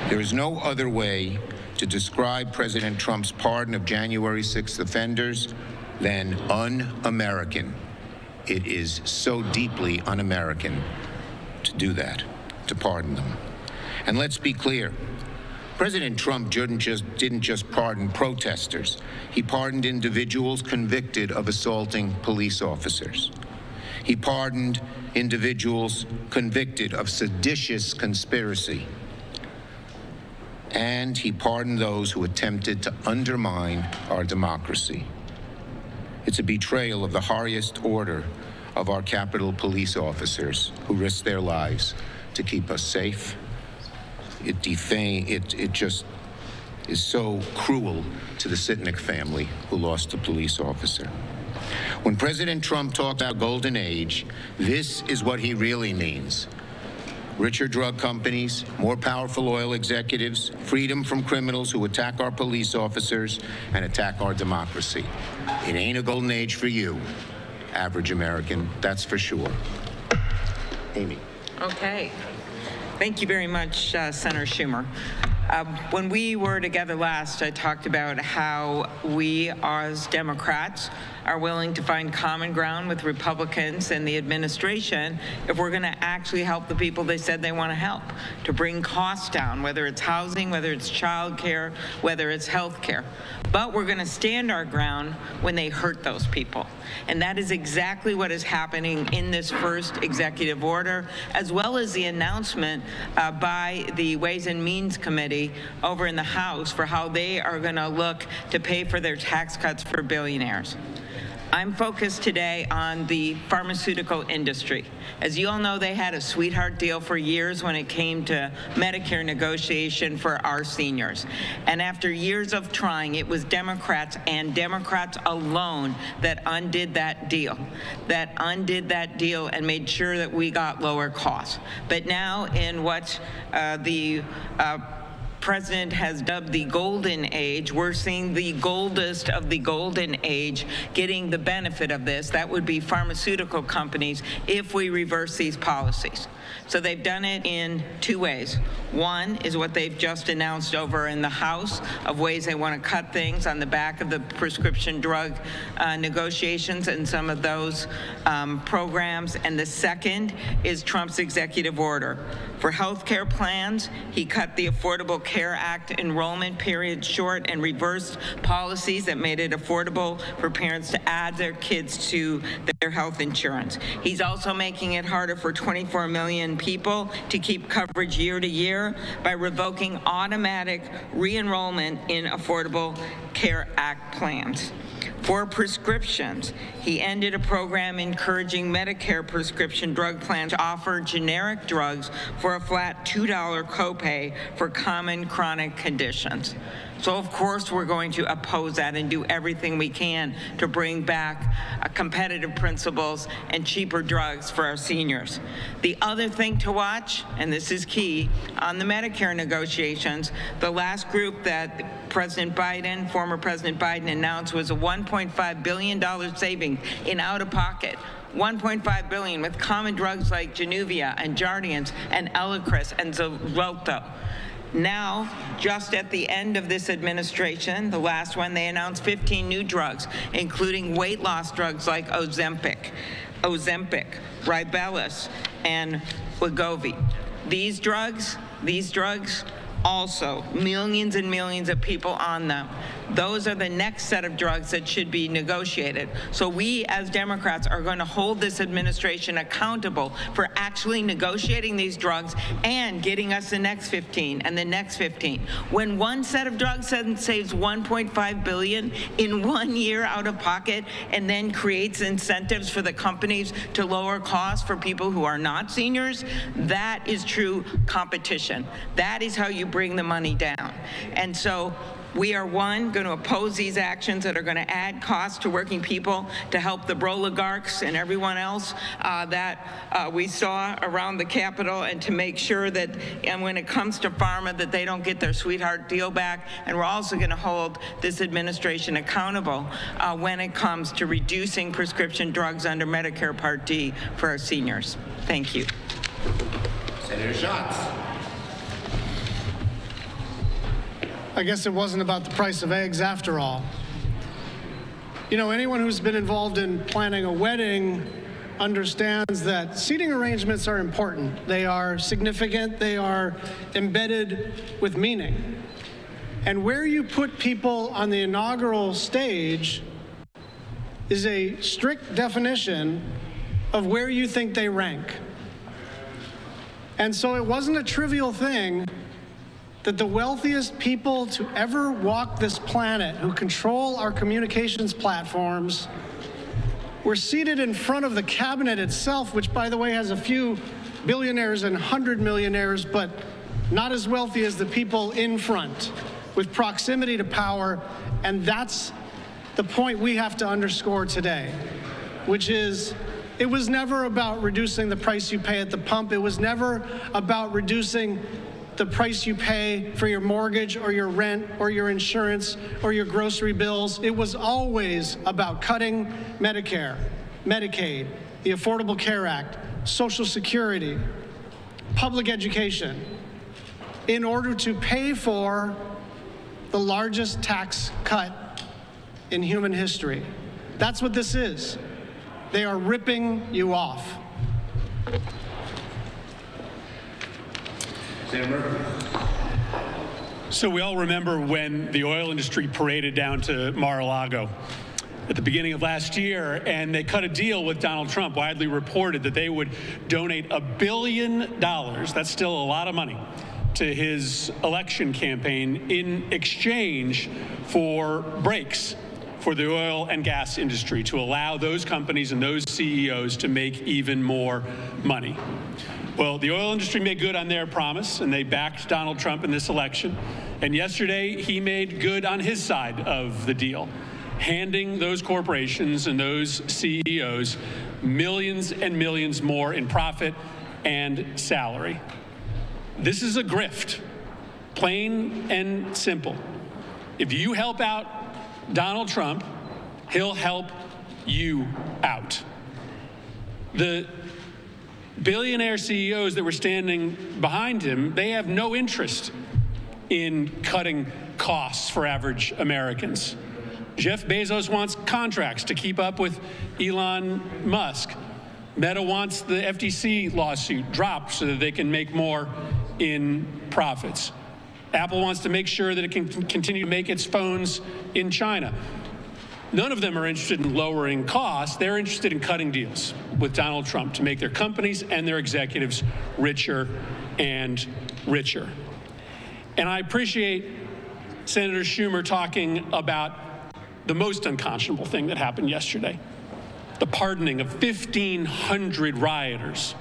Speaker 20: There is no other way to describe President Trump's pardon of January 6th offenders than un-American. it is so deeply un-American to do that, to pardon them. And let's be clear, President Trump didn't just pardon protesters. He pardoned individuals convicted of assaulting police officers. He pardoned individuals convicted of seditious conspiracy. And he pardoned those who attempted to undermine our democracy. It's a betrayal of the highest order of our Capitol police officers who risked their lives to keep us safe. It just is so cruel to the Sitnick family who lost a police officer. When President Trump talked about golden age, this is what he really means. Richer drug companies, more powerful oil executives, freedom from criminals who attack our police officers and attack our democracy. It ain't a golden age for you, average American, that's for sure. Amy.
Speaker 2: Okay. Thank you very much, Senator Schumer. When we were together last, I talked about how we as Democrats are willing to find common ground with Republicans and the administration if we're going to actually help the people they said they want to help, to bring costs down, whether it's housing, whether it's child care, whether it's health care. But we're going to stand our ground when they hurt those people. And that is exactly what is happening in this first executive order, as well as the announcement by the Ways and Means Committee over in the House for how they are going to look to pay for their tax cuts for billionaires. I'm focused today on the pharmaceutical industry. As you all know, they had a sweetheart deal for years when it came to Medicare negotiation for our seniors. And after years of trying, it was Democrats and Democrats alone that undid that deal and made sure that we got lower costs. But now in what the President has dubbed the golden age, we're seeing the goldest of the golden age getting the benefit of this. That would be pharmaceutical companies if we reverse these policies. So they've done it in two ways. One is what they've just announced over in the House of ways they want to cut things on the back of the prescription drug negotiations and some of those programs. And the second is Trump's executive order. For health care plans, he cut the Affordable Care Act enrollment period short and reversed policies that made it affordable for parents to add their kids to their health insurance. He's also making it harder for 24 million people to keep coverage year to year by revoking automatic re-enrollment in Affordable Care Act plans. For prescriptions, he ended a program encouraging Medicare prescription drug plans to offer generic drugs for a flat $2 copay for common chronic conditions. So of course we're going to oppose that and do everything we can to bring back competitive principles and cheaper drugs for our seniors. The other thing to watch, and this is key, on the Medicare negotiations, the last group that former President Biden announced was a $1.5 billion savings in out-of-pocket. $1.5 billion with common drugs like Januvia and Jardiance and Eliquis and Xarelto. Now, just at the end of this administration, the last one, they announced 15 new drugs, including weight loss drugs like Ozempic, Ribellus, and Wegovy. These drugs also, millions and millions of people on them. Those are the next set of drugs that should be negotiated. So we as Democrats are going to hold this administration accountable for actually negotiating these drugs and getting us the next 15 and the next 15. When one set of drugs saves $1.5 billion in 1 year out of pocket and then creates incentives for the companies to lower costs for people who are not seniors, that is true competition. That is how you bring the money down. And so we are, one, going to oppose these actions that are going to add costs to working people to help the oligarchs and everyone else that we saw around the Capitol, and to make sure that, and when it comes to pharma, that they don't get their sweetheart deal back. And we're also going to hold this administration accountable when it comes to reducing prescription drugs under Medicare Part D for our seniors. Thank you.
Speaker 20: Senator Schatz.
Speaker 4: I guess it wasn't about the price of eggs after all. You know, anyone who's been involved in planning a wedding understands that seating arrangements are important. They are significant. They are embedded with meaning. And where you put people on the inaugural stage is a strict definition of where you think they rank. And so it wasn't a trivial thing that the wealthiest people to ever walk this planet, who control our communications platforms, were seated in front of the cabinet itself, which, by the way, has a few billionaires and 100 millionaires, but not as wealthy as the people in front, with proximity to power. And that's the point we have to underscore today, which is it was never about reducing the price you pay at the pump. It was never about reducing the price you pay for your mortgage or your rent or your insurance or your grocery bills. It was always about cutting Medicare, Medicaid, the Affordable Care Act, Social Security, public education, in order to pay for the largest tax cut in human history. That's what this is. They are ripping you off.
Speaker 16: So we all remember when the oil industry paraded down to Mar-a-Lago at the beginning of last year, and they cut a deal with Donald Trump, widely reported that they would donate $1 billion, that's still a lot of money, to his election campaign in exchange for breaks for the oil and gas industry, to allow those companies and those CEOs to make even more money. Well, the oil industry made good on their promise, and they backed Donald Trump in this election. And yesterday, he made good on his side of the deal, handing those corporations and those CEOs millions and millions more in profit and salary. This is a grift, plain and simple. If you help out Donald Trump, he'll help you out. The billionaire CEOs that were standing behind him, they have no interest in cutting costs for average Americans. Jeff Bezos wants contracts to keep up with Elon Musk. Meta wants the FTC lawsuit dropped so that they can make more in profits. Apple wants to make sure that it can continue to make its phones in China. None of them are interested in lowering costs. They're interested in cutting deals with Donald Trump to make their companies and their executives richer and richer. And I appreciate Senator Schumer talking about the most unconscionable thing that happened yesterday, the pardoning of 1,500 rioters,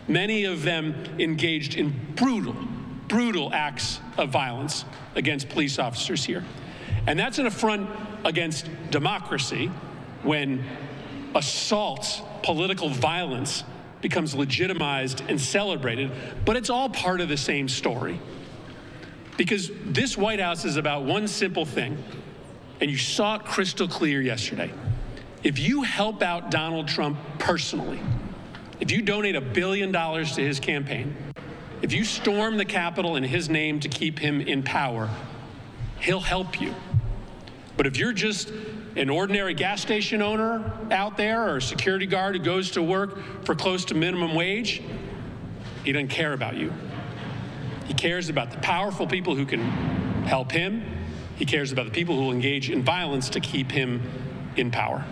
Speaker 16: many of them engaged in brutal acts of violence against police officers here. And that's an affront against democracy when assault, political violence becomes legitimized and celebrated, but it's all part of the same story. Because this White House is about one simple thing, and you saw it crystal clear yesterday. If you help out Donald Trump personally, if you donate $1 billion to his campaign, if you storm the Capitol in his name to keep him in power, he'll help you. But if you're just an ordinary gas station owner out there or a security guard who goes to work for close to minimum wage, he doesn't care about you. He cares about the powerful people who can help him. He cares about the people who will engage in violence to keep him in power.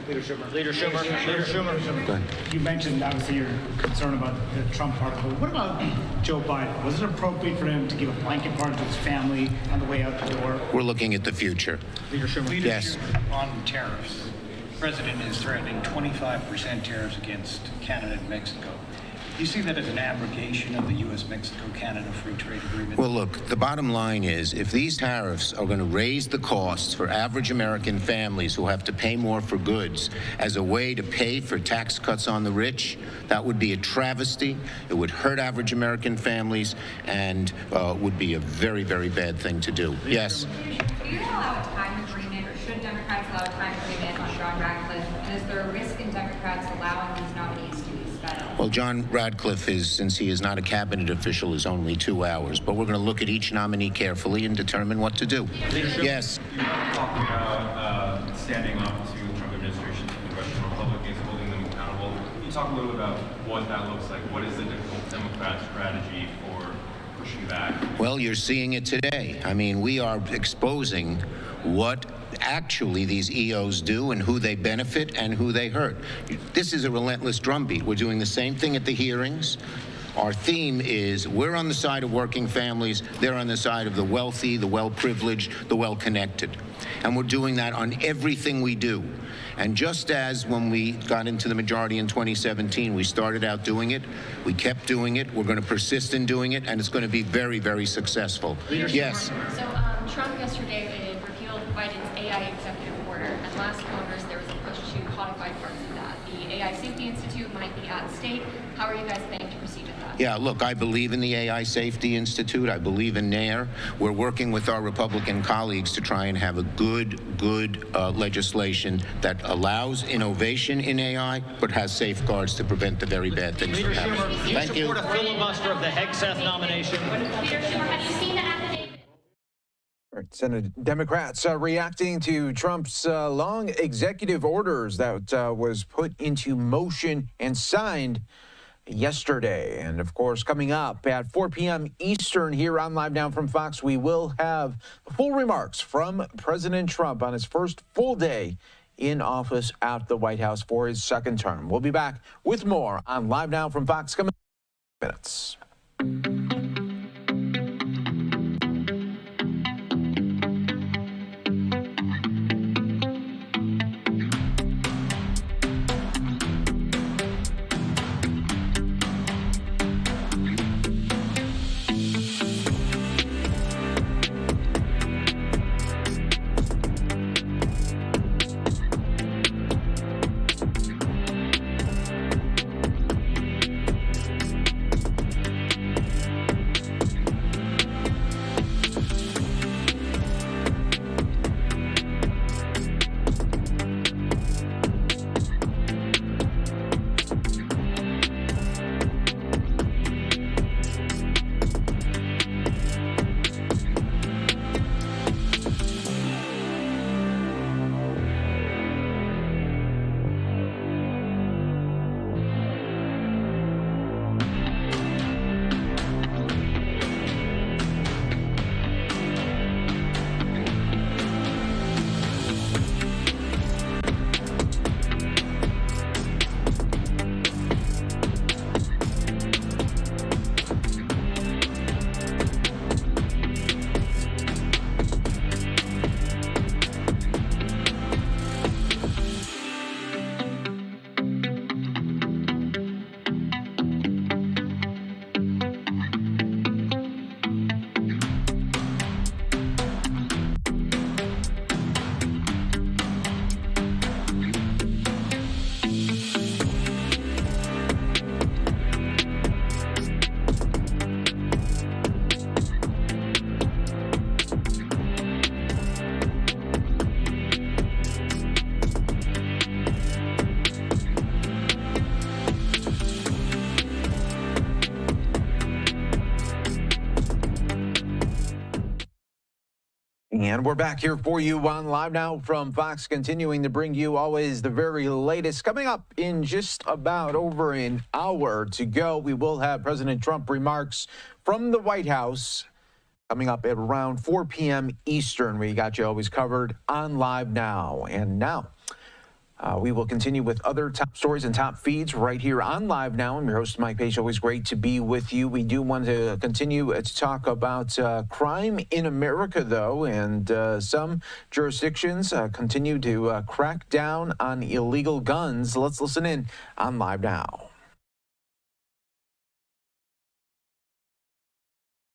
Speaker 21: Leader Schumer. You mentioned, obviously, your concern about the Trump article. What about Joe Biden? Was it appropriate for him to give a blanket pardon to his family on the way out the door?
Speaker 20: We're looking at the future.
Speaker 21: Leader Schumer.
Speaker 20: Yes.
Speaker 21: On tariffs, the president is threatening 25% tariffs against Canada and Mexico. Do you see that as an abrogation of the U.S.-Mexico-Canada free trade agreement?
Speaker 20: Well, look, the bottom line is if these tariffs are going to raise the costs for average American families who have to pay more for goods as a way to pay for tax cuts on the rich, that would be a travesty. It would hurt average American families and would be a very, very bad thing to do. Yes?
Speaker 22: Do you allow a time agreement, or should Democrats allow a time agreement on John Radcliffe? And is there a risk in Democrats allowing these nominees to be spent?
Speaker 20: Well, John Radcliffe is, since he is not a cabinet official, is only 2 hours. But we're going to look at each nominee carefully and determine what to do. Yes.
Speaker 14: You talked about standing up to the Trump administration
Speaker 9: talk a little bit about what that looks like? What is the Democrat strategy for pushing back?
Speaker 20: Well, you're seeing it today. I mean, we are exposing what actually these EOs do and who they benefit and who they hurt. This is a relentless drumbeat. We're doing the same thing at the hearings. Our theme is we're on the side of working families, they're on the side of the wealthy, the well-privileged, the well-connected. And we're doing that on everything we do. And just as when we got into the majority in 2017, we started out doing it, we kept doing it, we're going to persist in doing it, and it's going to be very, very successful. Yes.
Speaker 10: So Trump yesterday repealed Biden's AI executive order, and last Congress there was a push to codify parts of that. The AI Safety Institute might be at stake. How are you guys planning to proceed with that?
Speaker 20: Yeah, look, I believe in the AI Safety Institute. I believe in NAIR. We're working with our Republican colleagues to try and have a good legislation that allows innovation in AI, but has safeguards to prevent the very bad things from happening. Thank you.
Speaker 13: Support a filibuster of the Hegseth nomination.
Speaker 12: Leader Schumer, have you seen the affidavit?
Speaker 1: Senate Democrats reacting to Trump's long executive orders that was put into motion and signed yesterday. And of course, coming up at 4 p.m. Eastern here on Live Now from Fox, we will have full remarks from President Trump on his first full day in office at the White House for his second term. We'll be back with more on Live Now from Fox coming in minutes. And we're back here for you on Live Now from Fox, continuing to bring you always the very latest. Coming up in just about over an hour to go, we will have President Trump remarks from the White House coming up at around 4 p.m. Eastern. We got you always covered on Live Now. And now we will continue with other top stories and top feeds right here on Live Now. I'm your host, Mike Page. Always great to be with you. We do want to continue to talk about crime in America, though, and some jurisdictions continue to crack down on illegal guns. Let's listen in on Live Now.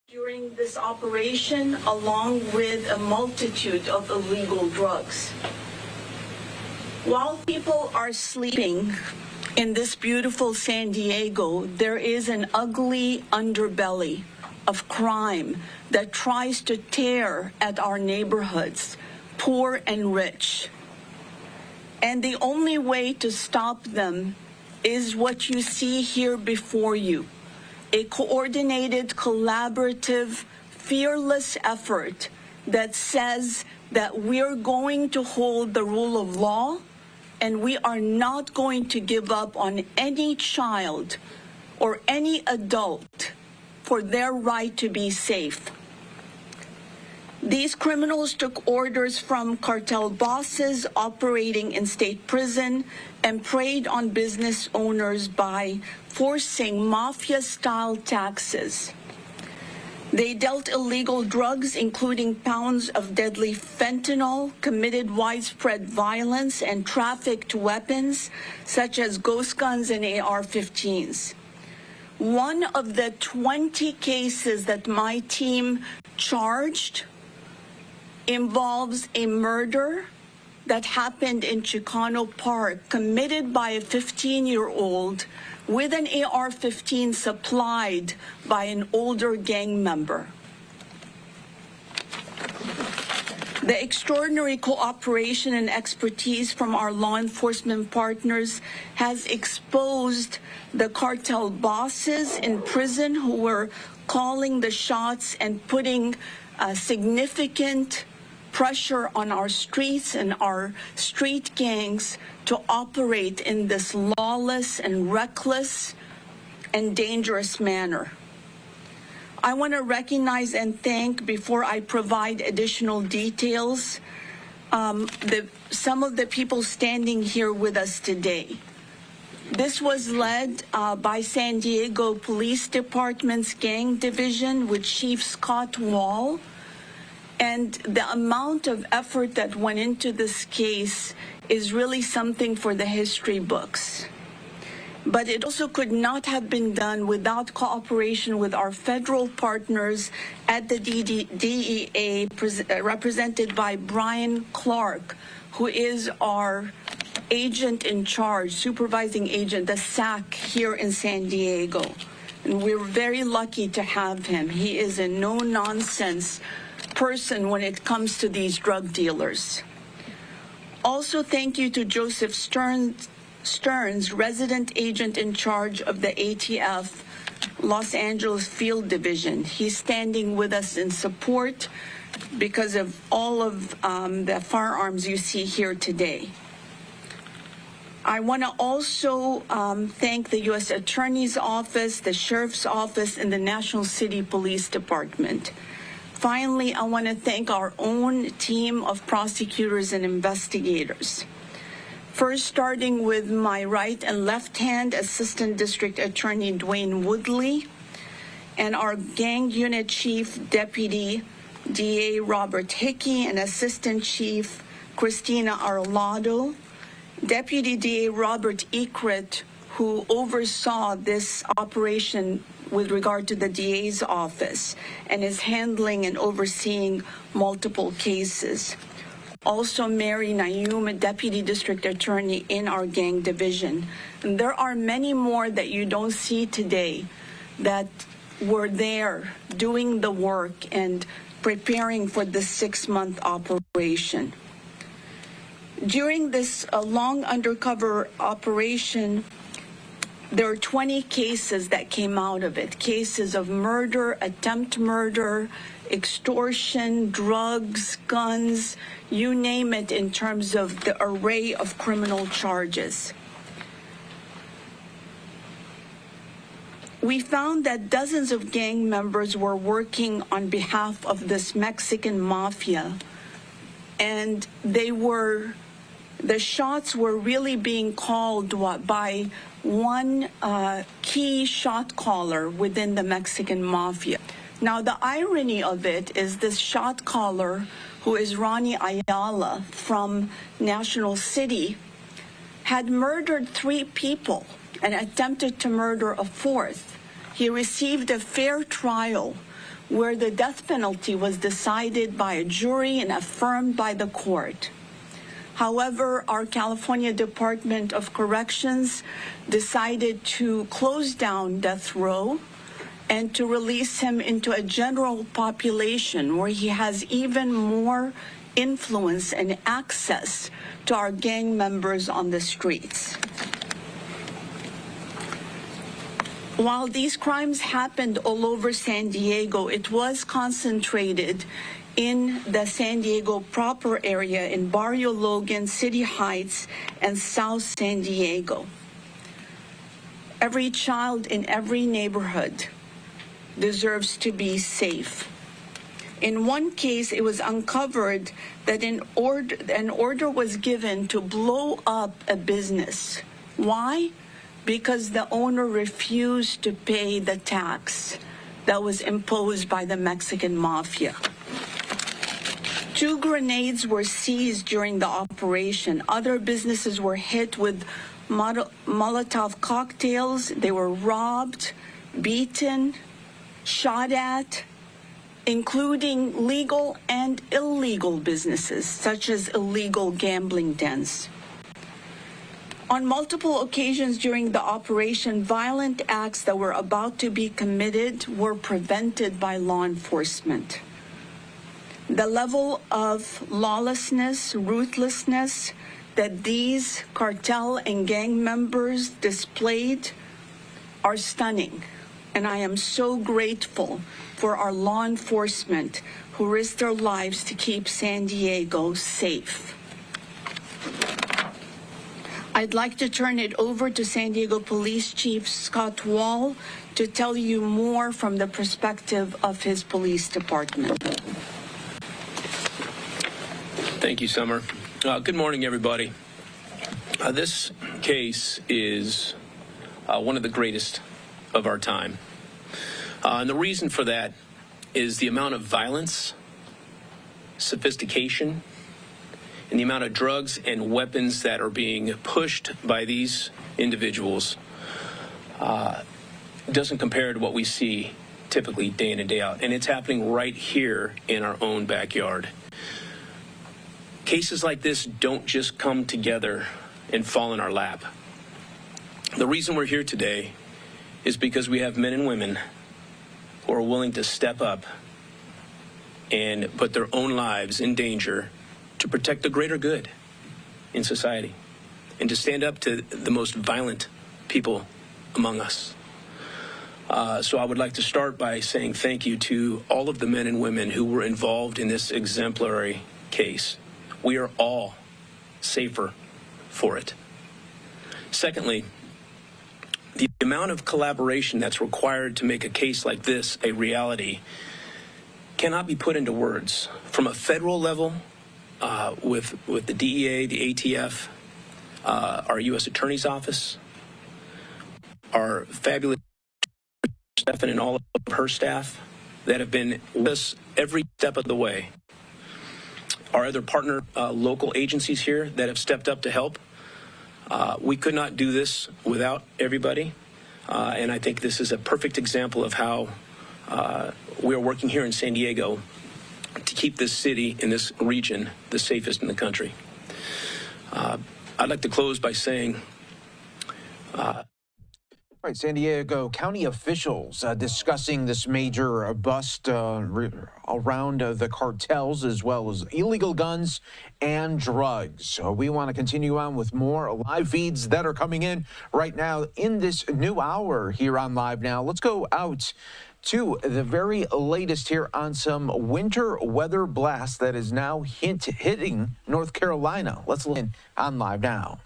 Speaker 24: During this operation, along with a multitude of illegal drugs. While people are sleeping in this beautiful San Diego, there is an ugly underbelly of crime that tries to tear at our neighborhoods, poor and rich. And the only way to stop them is what you see here before you, a coordinated, collaborative, fearless effort that says that we're going to hold the rule of law and we are not going to give up on any child or any adult for their right to be safe. These criminals took orders from cartel bosses operating in state prison and preyed on business owners by forcing mafia-style taxes. They dealt illegal drugs, including pounds of deadly fentanyl, committed widespread violence, and trafficked weapons, such as ghost guns and AR-15s. One of the 20 cases that my team charged involves a murder that happened in Chicano Park, committed by a 15-year-old with an AR-15 supplied by an older gang member. The extraordinary cooperation and expertise from our law enforcement partners has exposed the cartel bosses in prison who were calling the shots and putting significant pressure on our streets and our street gangs to operate in this lawless and reckless and dangerous manner. I want to recognize and thank, before I provide additional details, some of the people standing here with us today. This was led by San Diego Police Department's Gang Division with Chief Scott Wall. And the amount of effort that went into this case is really something for the history books. But it also could not have been done without cooperation with our federal partners at the DEA, represented by Brian Clark, who is our agent in charge, supervising agent, the SAC here in San Diego. And we're very lucky to have him. He is a no-nonsense person when it comes to these drug dealers. Also, thank you to Joseph Stearns, resident agent in charge of the ATF Los Angeles Field Division. He's standing with us in support because of all of the firearms you see here today. I want to also thank the U.S. Attorney's Office, the Sheriff's Office, and the National City Police Department. Finally, I want to thank our own team of prosecutors and investigators. First, starting with my right and left hand, Assistant District Attorney Dwayne Woodley, and our Gang Unit Chief Deputy DA Robert Hickey, and Assistant Chief Christina Arlado, Deputy DA Robert Ekrit, who oversaw this operation with regard to the DA's office and is handling and overseeing multiple cases. Also, Mary Nayum, a Deputy District Attorney in our Gang Division. And there are many more that you don't see today that were there doing the work and preparing for the 6-month operation. During this long undercover operation, there are 20 cases that came out of it. Cases of murder, attempt murder, extortion, drugs, guns, you name it, in terms of the array of criminal charges. We found that dozens of gang members were working on behalf of this Mexican mafia, and the shots were really being called by one key shot caller within the Mexican mafia. Now, the irony of it is this shot caller, who is Ronnie Ayala from National City, had murdered 3 people and attempted to murder a 4th. He received a fair trial where the death penalty was decided by a jury and affirmed by the court. However, our California Department of Corrections decided to close down death row and to release him into a general population where he has even more influence and access to our gang members on the streets. While these crimes happened all over San Diego, it was concentrated in the San Diego proper area in Barrio Logan, City Heights, and South San Diego. Every child in every neighborhood deserves to be safe. In one case, it was uncovered that an order was given to blow up a business. Why? Because the owner refused to pay the tax that was imposed by the Mexican mafia. 2 grenades were seized during the operation. Other businesses were hit with Molotov cocktails. They were robbed, beaten, shot at, including legal and illegal businesses, such as illegal gambling dens. On multiple occasions during the operation, violent acts that were about to be committed were prevented by law enforcement. The level of lawlessness, ruthlessness that these cartel and gang members displayed are stunning. And I am so grateful for our law enforcement who risked their lives to keep San Diego safe. I'd like to turn it over to San Diego Police Chief Scott Wall to tell you more from the perspective of his police department.
Speaker 6: Thank you, Summer. Good morning, everybody. This case is one of the greatest of our time. And the reason for that is the amount of violence, sophistication, and the amount of drugs and weapons that are being pushed by these individuals doesn't compare to what we see typically day in and day out. And it's happening right here in our own backyard. Cases like this don't just come together and fall in our lap. The reason we're here today is because we have men and women who are willing to step up and put their own lives in danger to protect the greater good in society and to stand up to the most violent people among us. So I would like to start by saying thank you to all of the men and women who were involved in this exemplary case. We are all safer for it. Secondly, the amount of collaboration that's required to make a case like this a reality cannot be put into words. From a federal level, with the DEA, the ATF, our U.S. Attorney's Office, our fabulous Stephan and all of her staff that have been with us every step of the way. Our other partner local agencies here that have stepped up to help. We could not do this without everybody. And I think this is a perfect example of how we are working here in San Diego to keep this city and this region the safest in the country. I'd like to close by saying
Speaker 1: Right, San Diego County officials discussing this major bust around the cartels as well as illegal guns and drugs. So we want to continue on with more live feeds that are coming in right now in this new hour here on Live Now. Let's go out to the very latest here on some winter weather blast that is now hitting North Carolina. Let's listen on Live Now.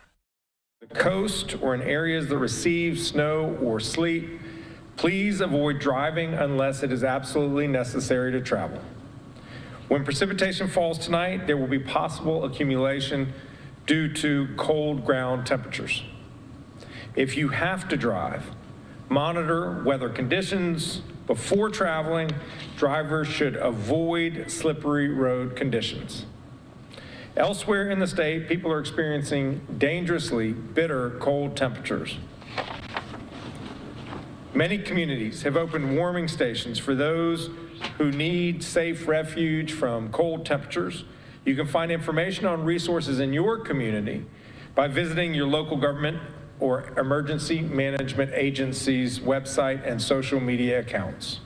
Speaker 8: The coast or in areas that receive snow or sleet, please avoid driving unless it is absolutely necessary to travel. When precipitation falls tonight, there will be possible accumulation due to cold ground temperatures. If you have to drive, monitor weather conditions. Before traveling, drivers should avoid slippery road conditions. Elsewhere in the state, people are experiencing dangerously bitter cold temperatures. Many communities have opened warming stations for those who need safe refuge from cold temperatures. You can find information on resources in your community by visiting your local government or emergency management agency's website and social media accounts.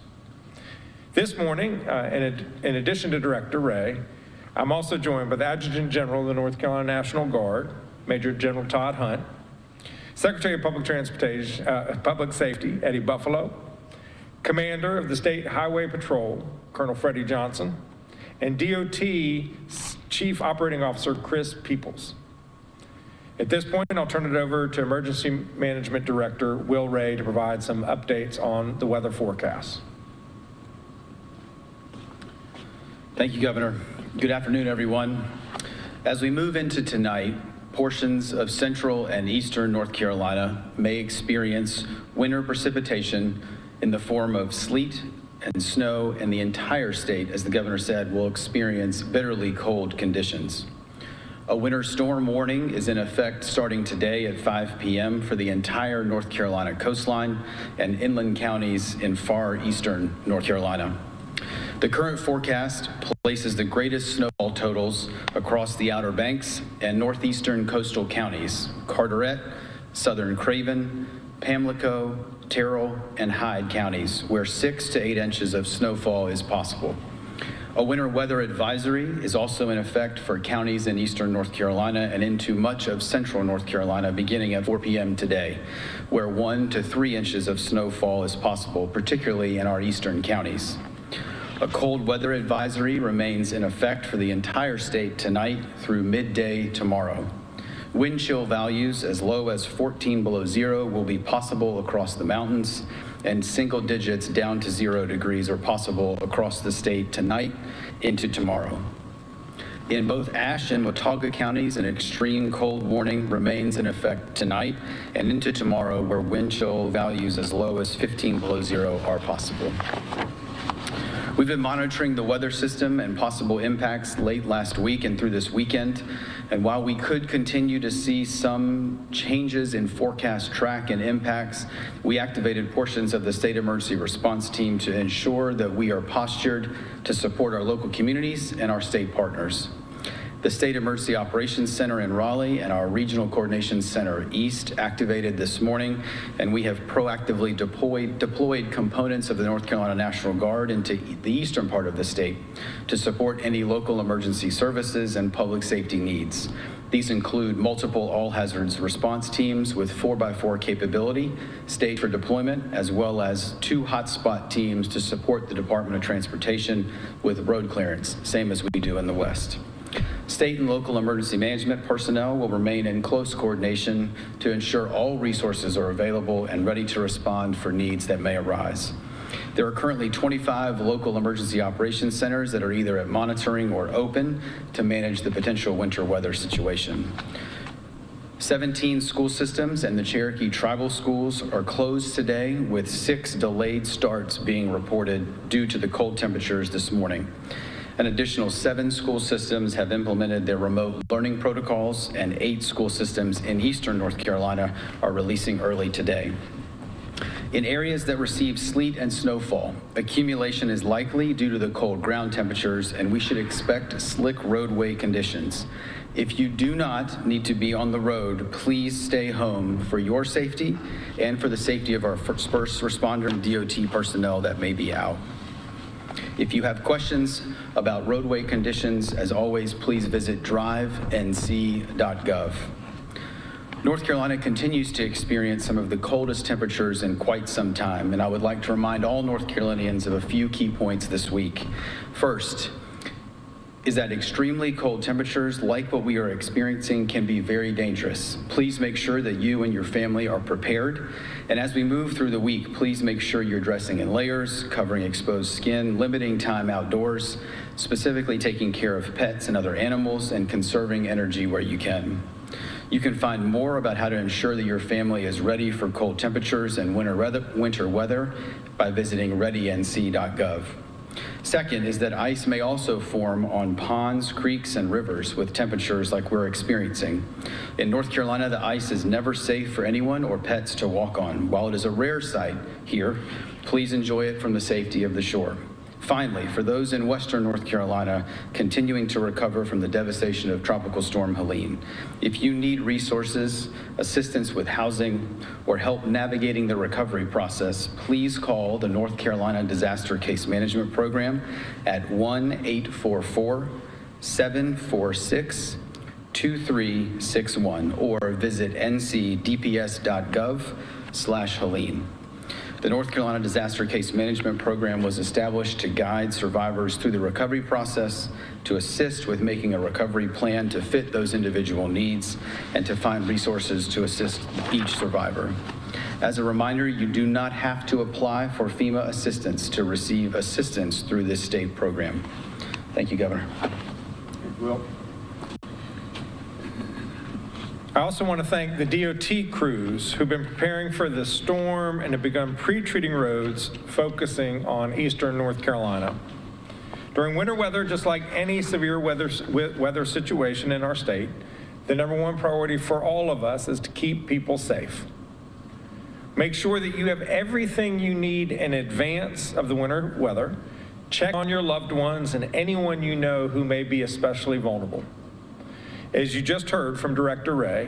Speaker 8: This morning, in addition to Director Ray, I'm also joined by the Adjutant General of the North Carolina National Guard, Major General Todd Hunt, Secretary of Public Safety, Eddie Buffalo, Commander of the State Highway Patrol, Colonel Freddie Johnson, and DOT Chief Operating Officer Chris Peoples. At this point, I'll turn it over to Emergency Management Director Will Ray to provide some updates on the weather forecast.
Speaker 5: Thank you, Governor. Good afternoon, everyone. As we move into tonight, portions of central and eastern North Carolina may experience winter precipitation in the form of sleet and snow, and the entire state, as the governor said, will experience bitterly cold conditions. A winter storm warning is in effect starting today at 5 p.m. for the entire North Carolina coastline and inland counties in far eastern North Carolina. The current forecast places the greatest snowfall totals across the Outer Banks and northeastern coastal counties, Carteret, southern Craven, Pamlico, Terrell, and Hyde counties, where 6 to 8 inches of snowfall is possible. A winter weather advisory is also in effect for counties in eastern North Carolina and into much of central North Carolina beginning at 4 p.m. today, where 1 to 3 inches of snowfall is possible, particularly in our eastern counties. A cold weather advisory remains in effect for the entire state tonight through midday tomorrow. Wind chill values as low as 14 below zero will be possible across the mountains, and single digits down to 0 degrees are possible across the state tonight into tomorrow. In both Ashe and Watauga counties, an extreme cold warning remains in effect tonight and into tomorrow, where wind chill values as low as 15 below zero are possible. We've been monitoring the weather system and possible impacts late last week and through this weekend. And while we could continue to see some changes in forecast track and impacts, we activated portions of the State Emergency Response Team to ensure that we are postured to support our local communities and our state partners. The State Emergency Operations Center in Raleigh and our Regional Coordination Center East activated this morning, and we have proactively deployed components of the North Carolina National Guard into the eastern part of the state to support any local emergency services and public safety needs. These include multiple all-hazards response teams with 4x4 capability staged for deployment, as well as 2 hotspot teams to support the Department of Transportation with road clearance, same as we do in the West. State and local emergency management personnel will remain in close coordination to ensure all resources are available and ready to respond for needs that may arise. There are currently 25 local emergency operations centers that are either at monitoring or open to manage the potential winter weather situation. 17 school systems and the Cherokee tribal schools are closed today, with 6 delayed starts being reported due to the cold temperatures this morning. An additional 7 school systems have implemented their remote learning protocols, and 8 school systems in eastern North Carolina are releasing early today. In areas that receive sleet and snowfall, accumulation is likely due to the cold ground temperatures, and we should expect slick roadway conditions. If you do not need to be on the road, please stay home for your safety and for the safety of our first responder and DOT personnel that may be out. If you have questions about roadway conditions, as always, please visit drivenc.gov. North Carolina continues to experience some of the coldest temperatures in quite some time, and I would like to remind all North Carolinians of a few key points this week. First, is that extremely cold temperatures, like what we are experiencing, can be very dangerous. Please make sure that you and your family are prepared. And as we move through the week, please make sure you're dressing in layers, covering exposed skin, limiting time outdoors, specifically taking care of pets and other animals, and conserving energy where you can. You can find more about how to ensure that your family is ready for cold temperatures and winter weather by visiting readync.gov. Second is that ice may also form on ponds, creeks, and rivers with temperatures like we're experiencing. In North Carolina, the ice is never safe for anyone or pets to walk on. While it is a rare sight here, please enjoy it from the safety of the shore. Finally, for those in western North Carolina continuing to recover from the devastation of Tropical Storm Helene, if you need resources, assistance with housing, or help navigating the recovery process, please call the North Carolina Disaster Case Management Program at 1-844-746-2361 or visit ncdps.gov/Helene. The North Carolina Disaster Case Management Program was established to guide survivors through the recovery process, to assist with making a recovery plan to fit those individual needs, and to find resources to assist each survivor. As a reminder, you do not have to apply for FEMA assistance to receive assistance through this state program. Thank you, Governor.
Speaker 8: Will. I also want to thank the DOT crews who've been preparing for the storm and have begun pre-treating roads focusing on eastern North Carolina. During winter weather, just like any severe weather situation in our state, the #1 priority for all of us is to keep people safe. Make sure that you have everything you need in advance of the winter weather. Check on your loved ones and anyone you know who may be especially vulnerable. As you just heard from Director Ray,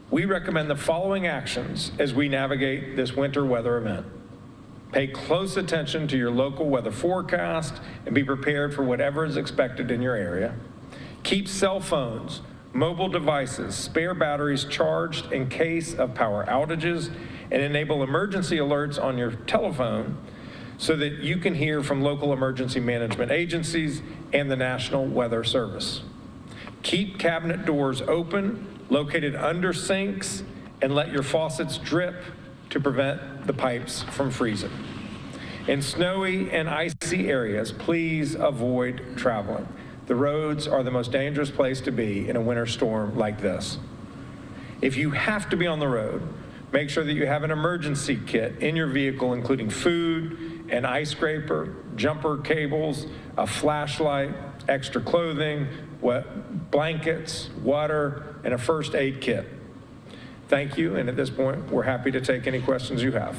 Speaker 8: we recommend the following actions as we navigate this winter weather event. Pay close attention to your local weather forecast and be prepared for whatever is expected in your area. Keep cell phones, mobile devices, spare batteries charged in case of power outages, and enable emergency alerts on your telephone so that you can hear from local emergency management agencies and the National Weather Service. Keep cabinet doors open, located under sinks, and let your faucets drip to prevent the pipes from freezing. In snowy and icy areas, please avoid traveling. The roads are the most dangerous place to be in a winter storm like this. If you have to be on the road, make sure that you have an emergency kit in your vehicle, including food, an ice scraper, jumper cables, a flashlight, extra clothing, blankets, water, and a first aid kit. Thank you, and at this point, we're happy to take any questions you have.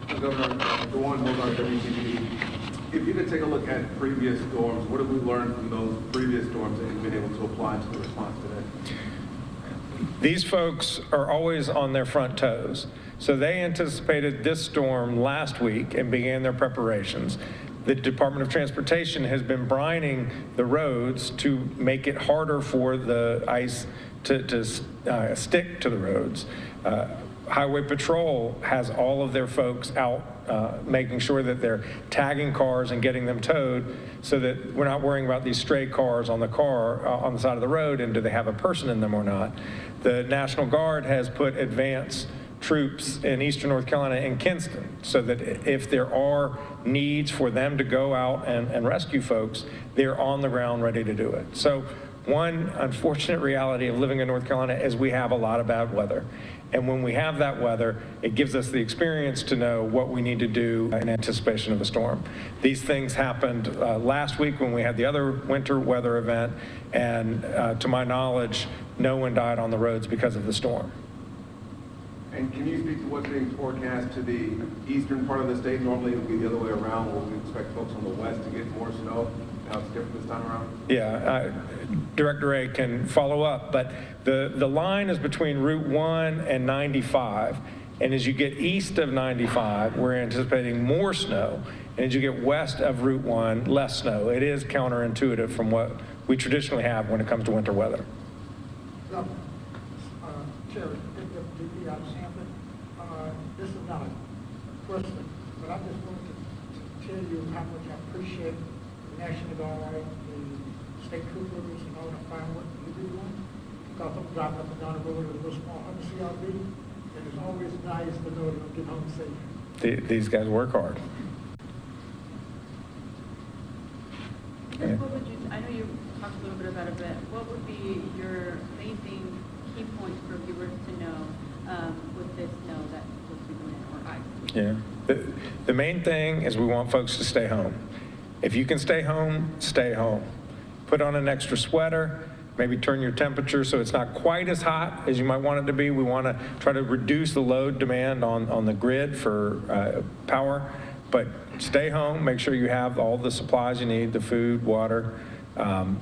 Speaker 11: Governor, Dewan Bogart, WCBD. If you could take a look at previous storms, what have we learned from those previous storms and been able to apply to the response today?
Speaker 8: These folks are always on their front toes. So they anticipated this storm last week and began their preparations. The Department of Transportation has been brining the roads to make it harder for the ice to stick to the roads. Highway Patrol has all of their folks out making sure that they're tagging cars and getting them towed so that we're not worrying about these stray cars on the side of the road and do they have a person in them or not. The National Guard has put advance troops in eastern North Carolina and Kinston so that if there are needs for them to go out and rescue folks, they're on the ground ready to do it. So one unfortunate reality of living in North Carolina is we have a lot of bad weather. And when we have that weather, it gives us the experience to know what we need to do in anticipation of a storm. These things happened last week when we had the other winter weather event, and to my knowledge, no one died on the roads because of the storm.
Speaker 11: And can you speak to what's being forecast to the eastern part of the state? Normally it would be the other way around, where we expect folks on the west to get more snow. Now it's different this time around?
Speaker 8: Yeah, Director Ray can follow up, but the line is between Route 1 and 95. And as you get east of 95, we're anticipating more snow. And as you get west of Route 1, less snow. It is counterintuitive from what we traditionally have when it comes to winter weather.
Speaker 15: Chair, DP out of Sanford. This is not a question, but I just wanted to tell you how much I appreciate the National Guard, the state troopers, and all the fine work you do. Because I'm driving up and down the road with a little small Honda CRV, and it's always nice to know that I'm getting home safe.
Speaker 8: These guys work hard.
Speaker 17: What would you, I know you talked a little bit about it, but what would be your main key points for viewers to know with this snow that we'll be doing or ice?
Speaker 8: Yeah. The main thing is we want folks to stay home. If you can stay home, stay home. Put on an extra sweater, maybe turn your temperature so it's not quite as hot as you might want it to be. We want to try to reduce the load demand on the grid for power, but stay home, make sure you have all the supplies you need, the food, water, and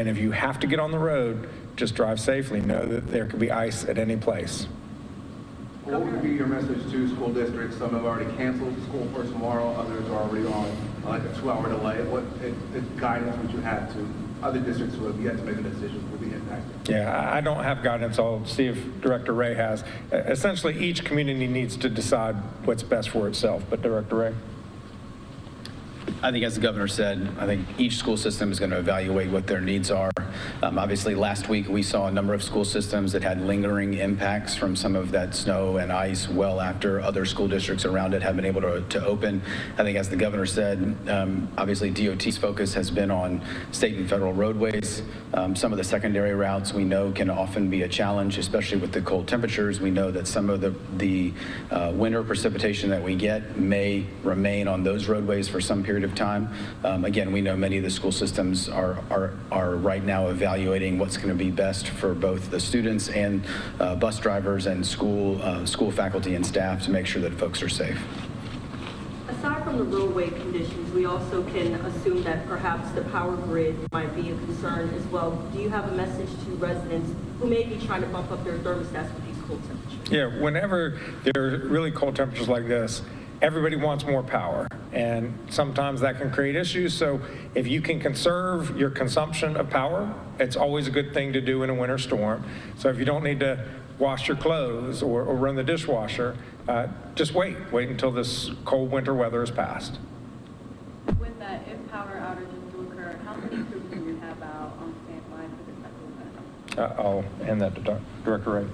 Speaker 8: if you have to get on the road, just drive safely. Know that there could be ice at any place.
Speaker 11: What would be your message to school districts? Some have already canceled school for tomorrow, others are already on like a 2-hour delay. What guidance would you have to other districts who have yet to make a decision will be impacted?
Speaker 8: Yeah, I don't have guidance. I'll see if Director Ray has. Essentially, each community needs to decide what's best for itself. But Director Ray?
Speaker 5: I think, as the governor said, I think each school system is going to evaluate what their needs are. Obviously, last week we saw a number of school systems that had lingering impacts from some of that snow and ice well after other school districts around it have been able to open. I think, as the governor said, obviously DOT's focus has been on state and federal roadways. Some of the secondary routes we know can often be a challenge, especially with the cold temperatures. We know that some of the winter precipitation that we get may remain on those roadways for some period of time. Again, we know many of the school systems are right now evaluating what's going to be best for both the students and bus drivers and school faculty and staff to make sure that folks are safe.
Speaker 3: Aside from the roadway conditions, we also can assume that perhaps the power grid might be a concern as well. Do you have a message to residents who may be trying to bump up their thermostats with these cold temperatures?
Speaker 8: Yeah, whenever there are really cold temperatures like this, everybody wants more power, and sometimes that can create issues. So if you can conserve your consumption of power, it's always a good thing to do in a winter storm. So if you don't need to wash your clothes or run the dishwasher, just wait until this cold winter weather is past.
Speaker 17: With that, if power outages do occur, how many crews do you have out on standby for this type of event?
Speaker 8: I'll hand that to Director Ray.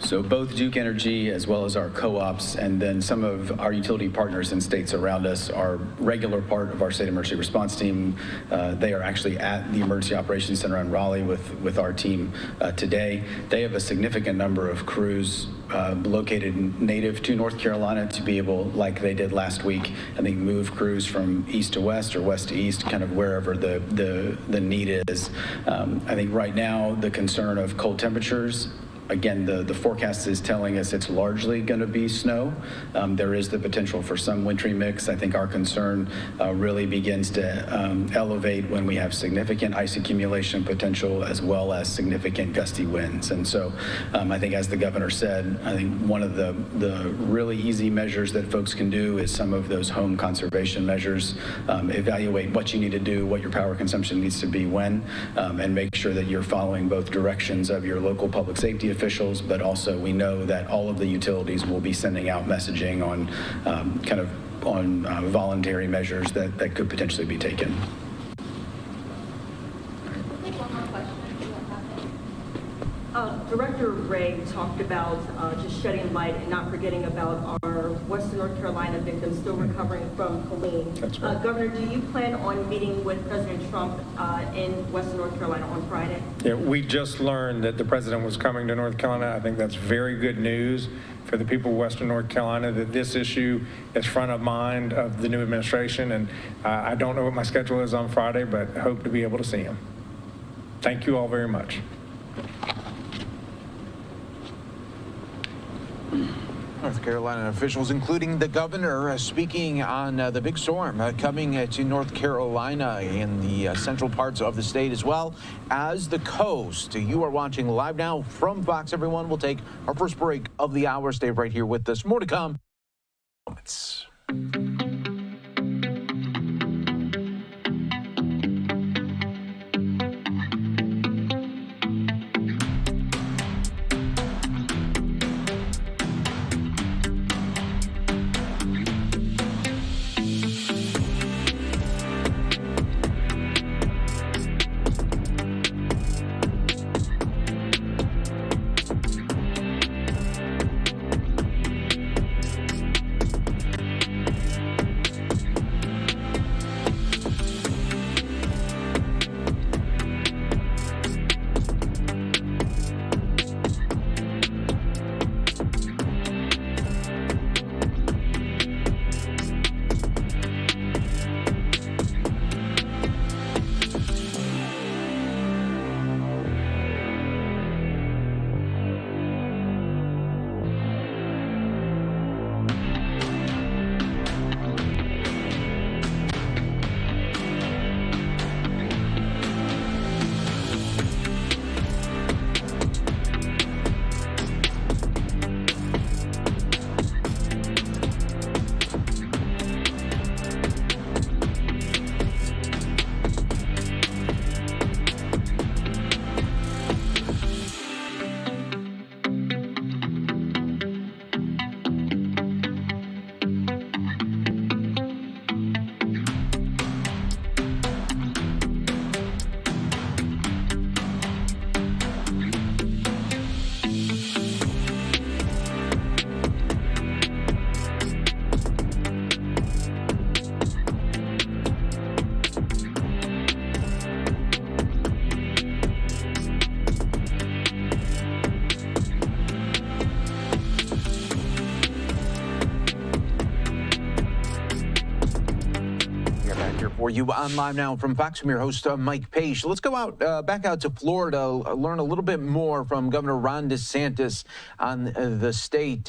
Speaker 5: So both Duke Energy, as well as our co-ops, and then some of our utility partners in states around us are regular part of our state emergency response team. They are actually at the Emergency Operations Center in Raleigh with our team today. They have a significant number of crews located native to North Carolina to be able, like they did last week, I think move crews from east to west or west to east, kind of wherever the need is. I think right now the concern of cold temperatures, again, the forecast is telling us it's largely going to be snow. There is the potential for some wintry mix. I think our concern really begins to elevate when we have significant ice accumulation potential as well as significant gusty winds. And so I think, as the governor said, I think one of the really easy measures that folks can do is some of those home conservation measures. Evaluate what you need to do, what your power consumption needs to be when, and make sure that you're following both directions of your local public safety officials, but also we know that all of the utilities will be sending out messaging on voluntary measures that could potentially be taken.
Speaker 3: Director Ray talked about just shedding light and not forgetting about our Western North Carolina victims still recovering from Helene.
Speaker 8: That's right.
Speaker 3: Governor, do you plan on meeting with President Trump in Western North Carolina on Friday?
Speaker 8: Yeah, we just learned that the president was coming to North Carolina. I think that's very good news for the people of Western North Carolina, that this issue is front of mind of the new administration. And I don't know what my schedule is on Friday, but hope to be able to see him. Thank you all very much.
Speaker 1: North Carolina officials, including the governor, speaking on the big storm coming to North Carolina in the central parts of the state as well as the coast. You are watching Live Now from Fox, everyone. We'll take our first break of the hour. Stay right here with us. More to come. Moments. for you on Live Now from Fox. I'm your host, Mike Page. Let's go back out to Florida, learn a little bit more from Governor Ron DeSantis on the state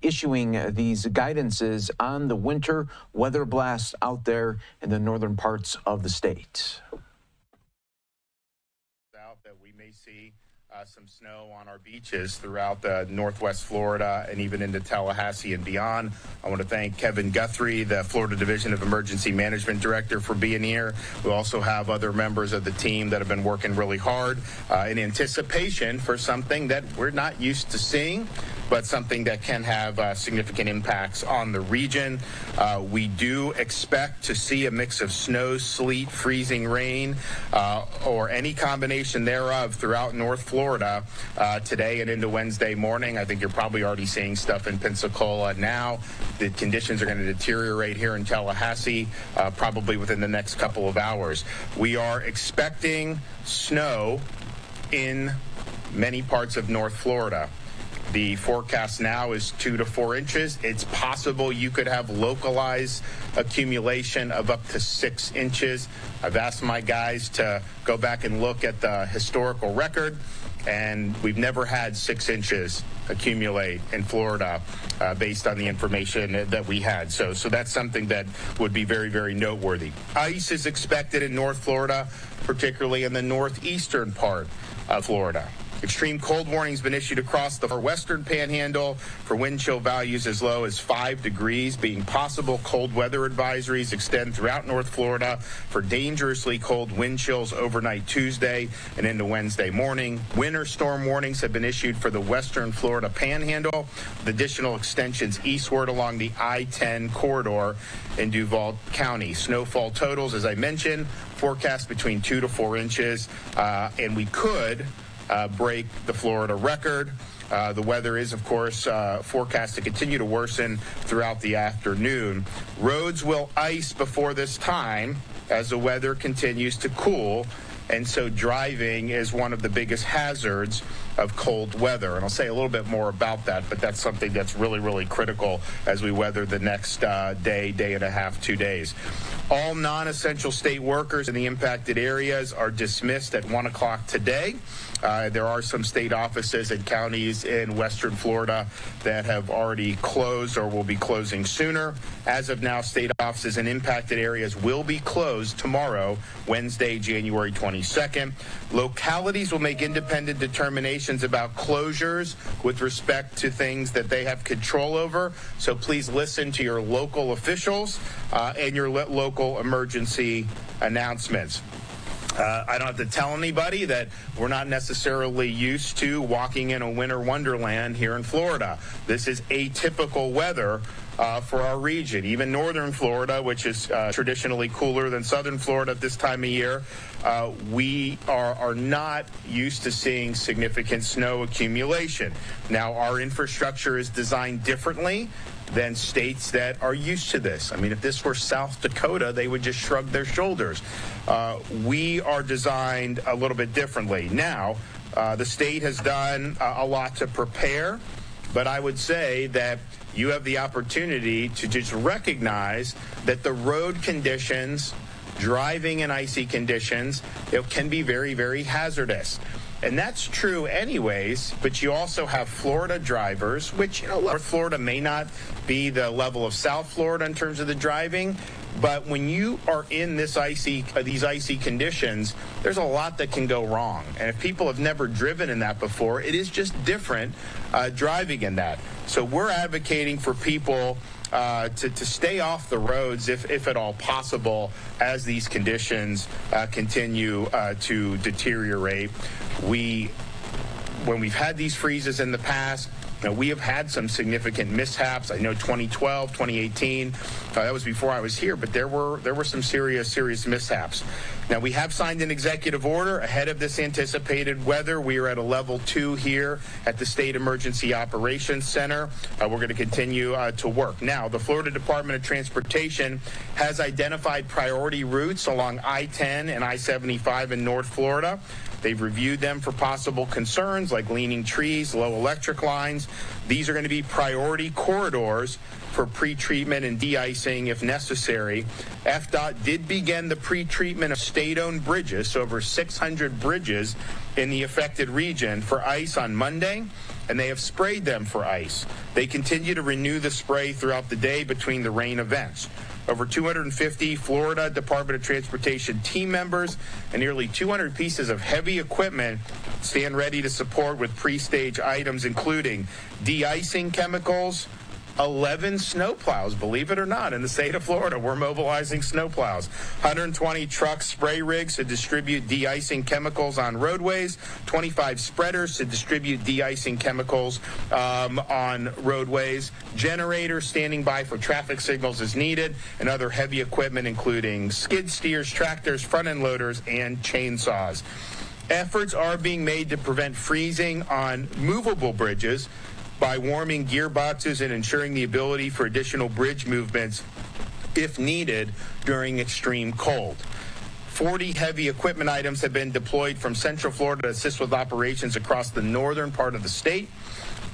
Speaker 1: issuing these guidances on the winter weather blasts out there in the northern parts of the state.
Speaker 20: That we may see some snow on our beaches throughout northwest Florida and even into Tallahassee and beyond. I want to thank Kevin Guthrie, the Florida Division of Emergency Management Director, for being here. We also have other members of the team that have been working really hard in anticipation for something that we're not used to seeing, but something that can have significant impacts on the region. We do expect to see a mix of snow, sleet, freezing rain, or any combination thereof throughout North Florida today and into Wednesday morning. I think you're probably already seeing stuff in Pensacola now. The conditions are going to deteriorate here in Tallahassee probably within the next couple of hours. We are expecting snow in many parts of North Florida. The forecast now is 2 to 4 inches. It's possible you could have localized accumulation of up to 6 inches. I've asked my guys to go back and look at the historical record, and we've never had 6 inches accumulate in Florida based on the information that we had. So that's something that would be very, very noteworthy. Ice is expected in North Florida, particularly in the northeastern part of Florida. Extreme cold warning's been issued across the western panhandle for wind chill values as low as 5 degrees being possible. Cold weather advisories extend throughout North Florida for dangerously cold wind chills overnight Tuesday and into Wednesday morning. Winter storm warnings have been issued for the western Florida panhandle, with additional extensions eastward along the I-10 corridor in Duval County. Snowfall totals, as I mentioned, forecast between 2 to 4 inches, and we could break the Florida record. The weather is, of course, forecast to continue to worsen throughout the afternoon. Roads will ice before this time as the weather continues to cool, and so driving is one of the biggest hazards of cold weather. And I'll say a little bit more about that, but that's something that's really, really critical as we weather the next day and a half, 2 days. All non-essential state workers in the impacted areas are dismissed at 1 o'clock today. There are some state offices and counties in western Florida that have already closed or will be closing sooner. As of now, state offices in impacted areas will be closed tomorrow, Wednesday, January 22nd. Localities will make independent determinations about closures with respect to things that they have control over. So please listen to your local officials and your local emergency announcements. I don't have to tell anybody that we're not necessarily used to walking in a winter wonderland here in Florida. This is atypical weather for our region. Even northern Florida, which is traditionally cooler than southern Florida at this time of year, we are not used to seeing significant snow accumulation. Now, our infrastructure is designed differently than states that are used to this. I mean, if this were South Dakota, they would just shrug their shoulders. We are designed a little bit differently. Now, the state has done a lot to prepare, but I would say that you have the opportunity to just recognize that the road conditions, driving in icy conditions, can be very, very hazardous. And that's true anyways, but you also have Florida drivers, which, North Florida may not be the level of South Florida in terms of the driving, but when you are in these icy conditions, there's a lot that can go wrong. And if people have never driven in that before, it is just different driving in that. So we're advocating for people to stay off the roads if at all possible as these conditions continue to deteriorate. When we've had these freezes in the past, we have had some significant mishaps. I know 2012, 2018, that was before I was here, but there were some serious mishaps. Now, we have signed an executive order ahead of this anticipated weather. We are at a level 2 here at the State Emergency Operations Center. We're going to continue to work. Now, the Florida Department of Transportation has identified priority routes along I-10 and I-75 in North Florida They've reviewed them for possible concerns like leaning trees, low electric lines. These are going to be priority corridors for pre-treatment and de-icing if necessary. FDOT did begin the pre-treatment of state-owned bridges, so over 600 bridges in the affected region, for ice on Monday, and they have sprayed them for ice. They continue to renew the spray throughout the day between the rain events. Over 250 Florida Department of Transportation team members and nearly 200 pieces of heavy equipment stand ready to support with pre-stage items, including de-icing chemicals, 11 snowplows, believe it or not, in the state of Florida. We're mobilizing snowplows. 120 truck spray rigs to distribute de-icing chemicals on roadways, 25 spreaders to distribute de-icing chemicals on roadways, generators standing by for traffic signals as needed, and other heavy equipment including skid steers, tractors, front-end loaders, and chainsaws. Efforts are being made to prevent freezing on movable bridges by warming gearboxes and ensuring the ability for additional bridge movements if needed during extreme cold. 40 heavy equipment items have been deployed from Central Florida to assist with operations across the northern part of the state.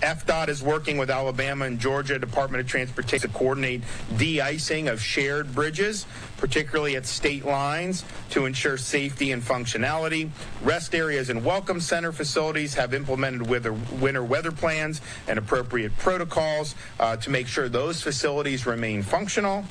Speaker 20: FDOT is working with Alabama and Georgia Department of Transportation to coordinate de-icing of shared bridges, particularly at state lines, to ensure safety and functionality. Rest areas and welcome center facilities have implemented winter weather plans and appropriate protocols to make sure those facilities remain functional.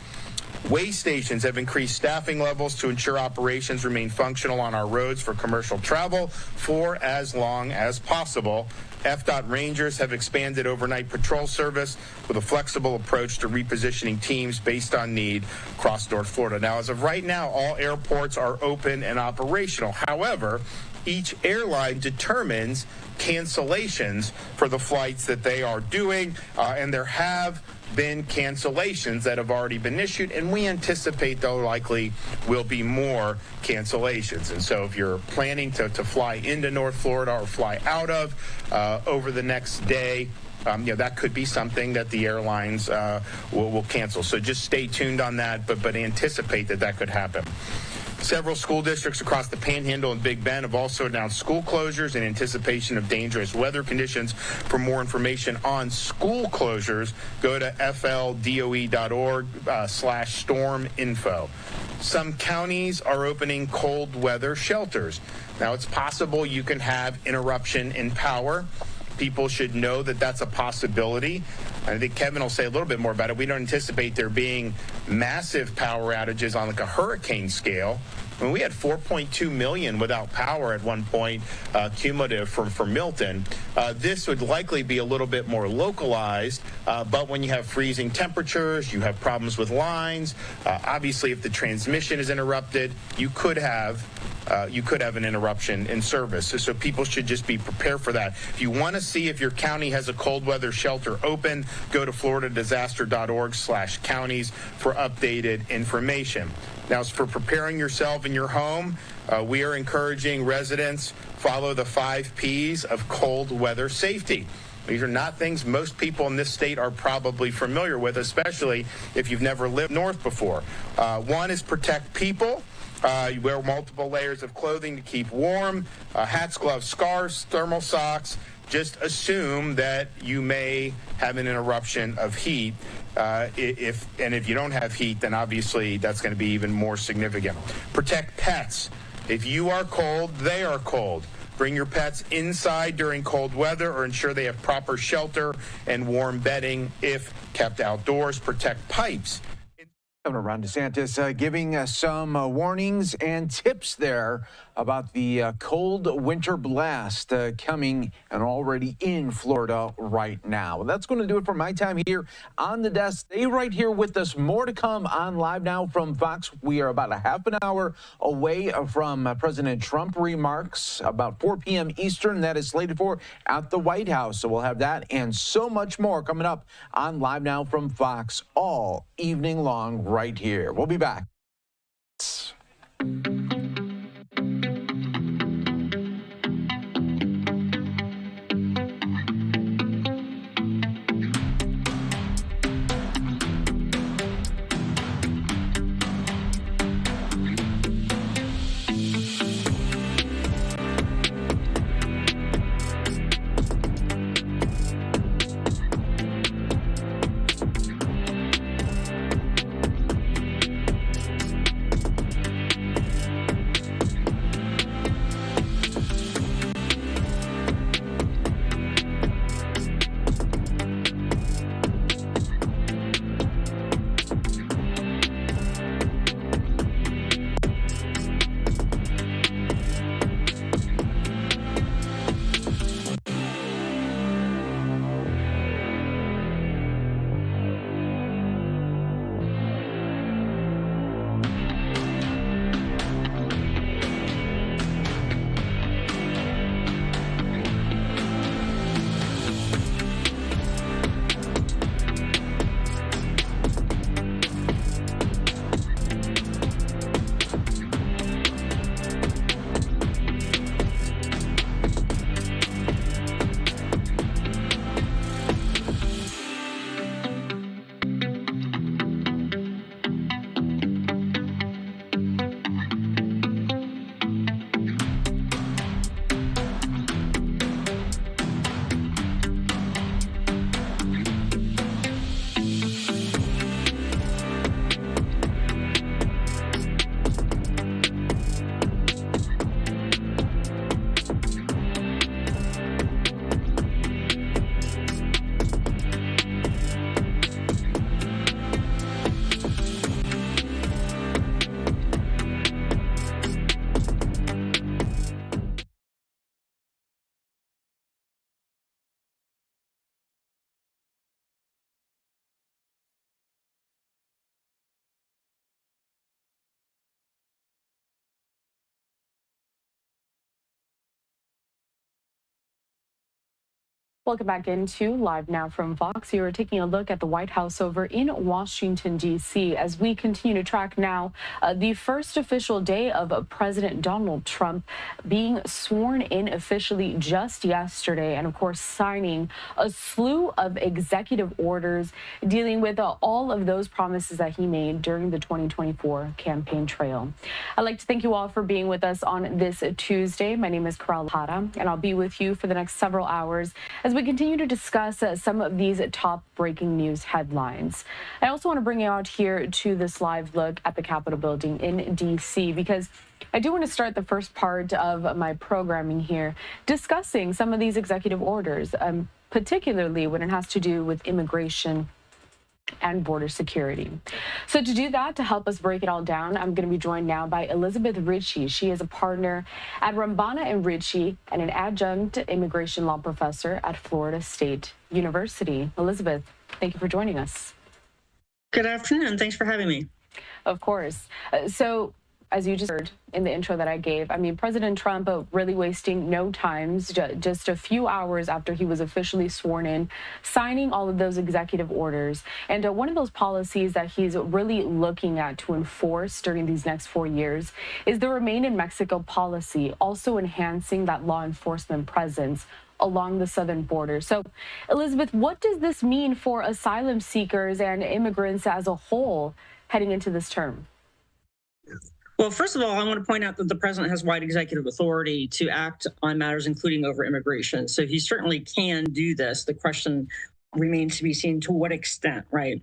Speaker 20: Way stations have increased staffing levels to ensure operations remain functional on our roads for commercial travel for as long as possible. FDOT Rangers have expanded overnight patrol service with a flexible approach to repositioning teams based on need across North Florida. Now, as of right now, all airports are open and operational. However, each airline determines cancellations for the flights that they are doing, and there have been cancellations that have already been issued, and we anticipate there likely will be more cancellations. And so if you're planning to fly into North Florida or fly out of over the next day, that could be something that the airlines will cancel. So just stay tuned on that, but anticipate that could happen. Several school districts across the Panhandle and Big Bend have also announced school closures in anticipation of dangerous weather conditions. For more information on school closures, go to fldoe.org/storm info. Some counties are opening cold weather shelters. Now, it's possible you can have interruption in power. People should know that that's a possibility. I think Kevin will say a little bit more about it. We don't anticipate there being massive power outages on like a hurricane scale. I mean, we had 4.2 million without power at one point, cumulative for Milton. This would likely be a little bit more localized, but when you have freezing temperatures, you have problems with lines. Obviously, if the transmission is interrupted, you could have an interruption in service. So people should just be prepared for that. If you want to see if your county has a cold weather shelter open, go to floridadisaster.org/counties for updated information. Now, as for preparing yourself in your home, we are encouraging residents follow the 5 Ps of cold weather safety. These are not things most people in this state are probably familiar with, especially if you've never lived north before. One is protect people. You wear multiple layers of clothing to keep warm, hats, gloves, scarves, thermal socks. Just assume that you may have an interruption of heat. If you don't have heat, then obviously that's going to be even more significant. Protect pets. If you are cold, they are cold. Bring your pets inside during cold weather or ensure they have proper shelter and warm bedding if kept outdoors. Protect pipes.
Speaker 1: Governor Ron DeSantis giving some warnings and tips there about the cold winter blast coming and already in Florida right now. Well, that's going to do it for my time here on the desk. Stay right here with us. More to come on Live Now from Fox. We are about a half an hour away from President Trump remarks about 4 p.m. Eastern. That is slated for at the White House. So we'll have that and so much more coming up on Live Now from Fox all evening long right here. We'll be back.
Speaker 7: Welcome back into Live Now from Fox. You are taking a look at the White House over in Washington, D.C. as we continue to track now the first official day of President Donald Trump being sworn in officially just yesterday and, of course, signing a slew of executive orders dealing with all of those promises that he made during the 2024 campaign trail. I'd like to thank you all for being with us on this Tuesday. My name is Karal Hara, and I'll be with you for the next several hours as we continue to discuss some of these top breaking news headlines. I also want to bring you out here to this live look at the Capitol building in D.C. because I do want to start the first part of my programming here discussing some of these executive orders, particularly when it has to do with immigration and border security. So to do that, to help us break it all down, I'm going to be joined now by Elizabeth Ritchie. She is a partner at Rambana and Ritchie and an adjunct immigration law professor at Florida State University. Elizabeth, thank you for joining us.
Speaker 18: Good afternoon. Thanks for having me.
Speaker 7: Of course. So as you just heard in the intro that I gave, I mean, President Trump really wasting no time, just a few hours after he was officially sworn in, signing all of those executive orders. And one of those policies that he's really looking at to enforce during these next 4 years is the Remain in Mexico policy, also enhancing that law enforcement presence along the southern border. So, Elizabeth, what does this mean for asylum seekers and immigrants as a whole heading into this term?
Speaker 18: Well, first of all, I want to point out that the president has wide executive authority to act on matters including over immigration. So he certainly can do this. The question remains to be seen to what extent, right?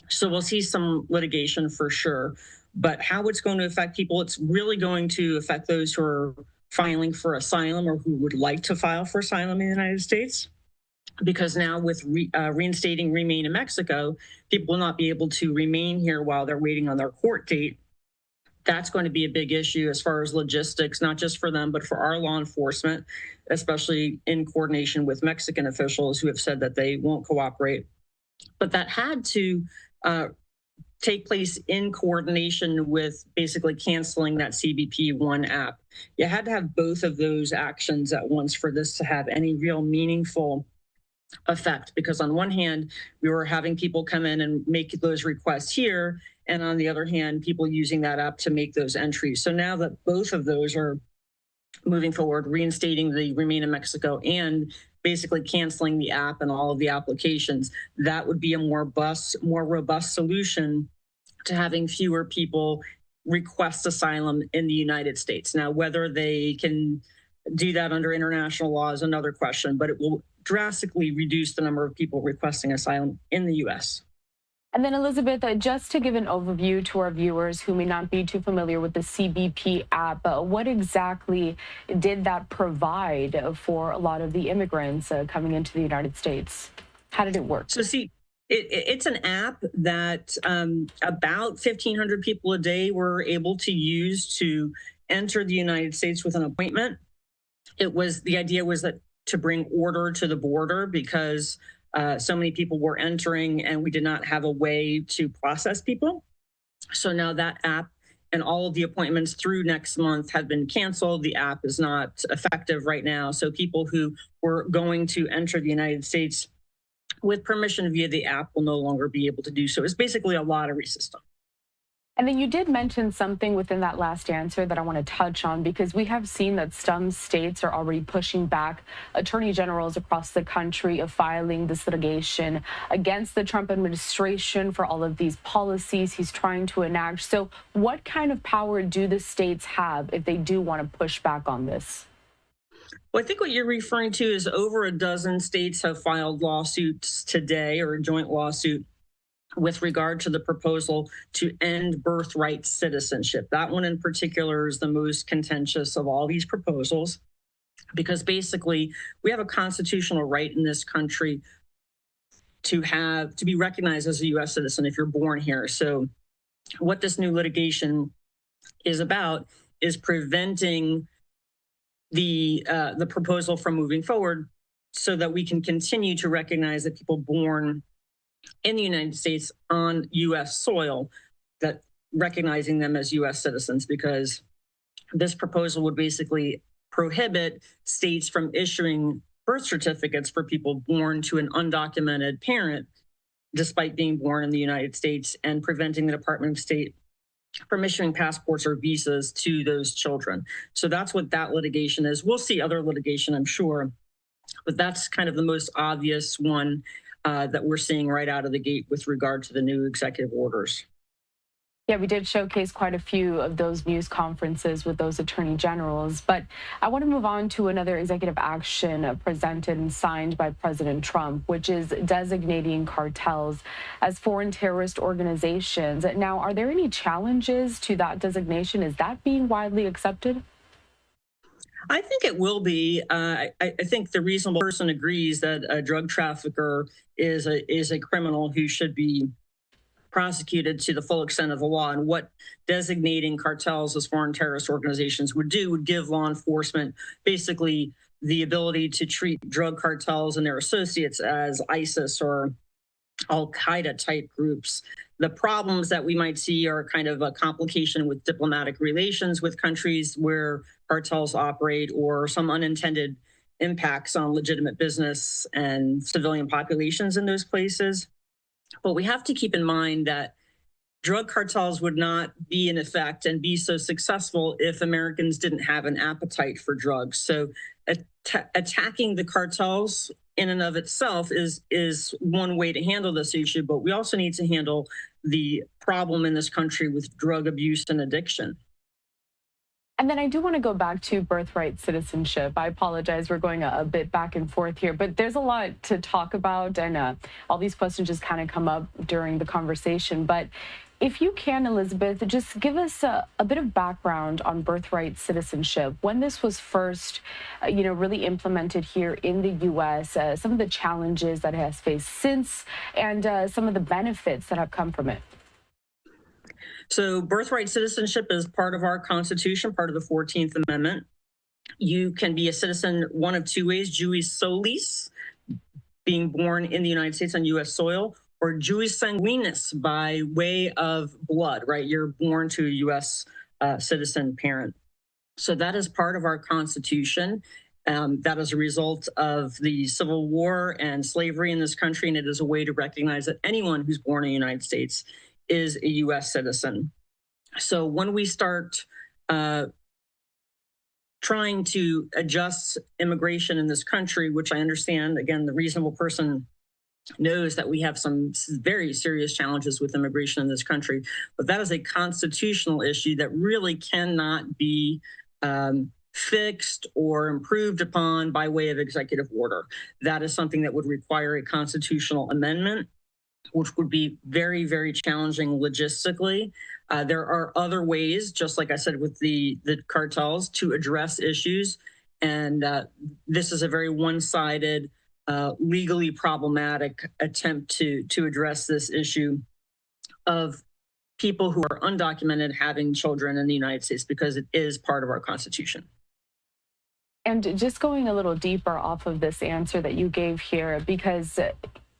Speaker 18: So we'll see some litigation for sure. But how it's going to affect people, it's really going to affect those who are filing for asylum or who would like to file for asylum in the United States. Because now with reinstating Remain in Mexico, people will not be able to remain here while they're waiting on their court date. That's going to be a big issue as far as logistics, not just for them, but for our law enforcement, especially in coordination with Mexican officials who have said that they won't cooperate. But that had to take place in coordination with basically canceling that CBP One app. You had to have both of those actions at once for this to have any real meaningful effect, because on one hand, we were having people come in and make those requests here, and on the other hand, people using that app to make those entries. So now that both of those are moving forward, reinstating the Remain in Mexico and basically canceling the app and all of the applications, that would be a more robust solution to having fewer people request asylum in the United States. Now, whether they can do that under international law is another question, but it will drastically reduce the number of people requesting asylum in the U.S.
Speaker 7: And then, Elizabeth, just to give an overview to our viewers who may not be too familiar with the CBP app, what exactly did that provide for a lot of the immigrants coming into the United States? How did it work?
Speaker 18: So, it's an app that about 1,500 people a day were able to use to enter the United States with an appointment. The idea was that to bring order to the border because so many people were entering and we did not have a way to process people. So now that app and all of the appointments through next month have been canceled. The app is not effective right now. So people who were going to enter the United States with permission via the app will no longer be able to do so. It's basically a lottery system.
Speaker 7: And then you did mention something within that last answer that I want to touch on, because we have seen that some states are already pushing back attorney generals across the country of filing this litigation against the Trump administration for all of these policies he's trying to enact. So what kind of power do the states have if they do want to push back on this?
Speaker 18: Well, I think what you're referring to is over a dozen states have filed lawsuits today, or a joint lawsuit, with regard to the proposal to end birthright citizenship. That one in particular is the most contentious of all these proposals, because basically we have a constitutional right in this country to be recognized as a U.S. citizen if you're born here. So what this new litigation is about is preventing the proposal from moving forward so that we can continue to recognize that people born in the United States on U.S. soil, that recognizing them as U.S. citizens, because this proposal would basically prohibit states from issuing birth certificates for people born to an undocumented parent, despite being born in the United States, and preventing the Department of State from issuing passports or visas to those children. So that's what that litigation is. We'll see other litigation, I'm sure, but that's kind of the most obvious one that we're seeing right out of the gate with regard to the new executive orders.
Speaker 7: Yeah, we did showcase quite a few of those news conferences with those attorney generals, but I want to move on to another executive action presented and signed by President Trump, which is designating cartels as foreign terrorist organizations. Now, are there any challenges to that designation? Is that being widely accepted?
Speaker 18: I think it will be. I think the reasonable person agrees that a drug trafficker is a criminal who should be prosecuted to the full extent of the law. And what designating cartels as foreign terrorist organizations would do would give law enforcement basically the ability to treat drug cartels and their associates as ISIS or Al-Qaeda type groups. The problems that we might see are kind of a complication with diplomatic relations with countries where cartels operate, or some unintended impacts on legitimate business and civilian populations in those places. But we have to keep in mind that drug cartels would not be in effect and be so successful if Americans didn't have an appetite for drugs. So attacking the cartels in and of itself is one way to handle this issue, but we also need to handle the problem in this country with drug abuse and addiction.
Speaker 7: And then I do want to go back to birthright citizenship. I apologize, we're going a bit back and forth here, but there's a lot to talk about, and all these questions just kind of come up during the conversation. But if you can, Elizabeth, just give us a bit of background on birthright citizenship, when this was first, really implemented here in the U.S., some of the challenges that it has faced since, and some of the benefits that have come from it.
Speaker 18: So birthright citizenship is part of our Constitution, part of the 14th Amendment. You can be a citizen one of two ways: Juris solis, being born in the United States on U.S. soil, or Juris sanguinis, by way of blood, right? You're born to a U.S. Citizen parent. So that is part of our Constitution. That is a result of the Civil War and slavery in this country, and it is a way to recognize that anyone who's born in the United States is a U.S. citizen. So when we start trying to adjust immigration in this country, which I understand, again, the reasonable person knows that we have some very serious challenges with immigration in this country, but that is a constitutional issue that really cannot be fixed or improved upon by way of executive order. That is something that would require a constitutional amendment, which would be very, very challenging logistically. There are other ways, just like I said, with the cartels, to address issues. And this is a very one-sided, legally problematic attempt to address this issue of people who are undocumented having children in the United States, because it is part of our Constitution.
Speaker 7: And just going a little deeper off of this answer that you gave here, because it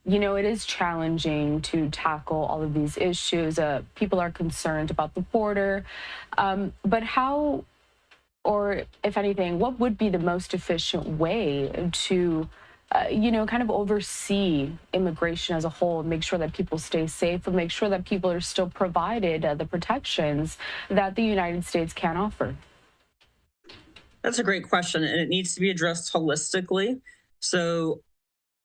Speaker 7: is challenging to tackle all of these issues. People are concerned about the border. But how, or if anything, what would be the most efficient way to, kind of oversee immigration as a whole, make sure that people stay safe, and make sure that people are still provided the protections that the United States can offer?
Speaker 18: That's a great question, and it needs to be addressed holistically. So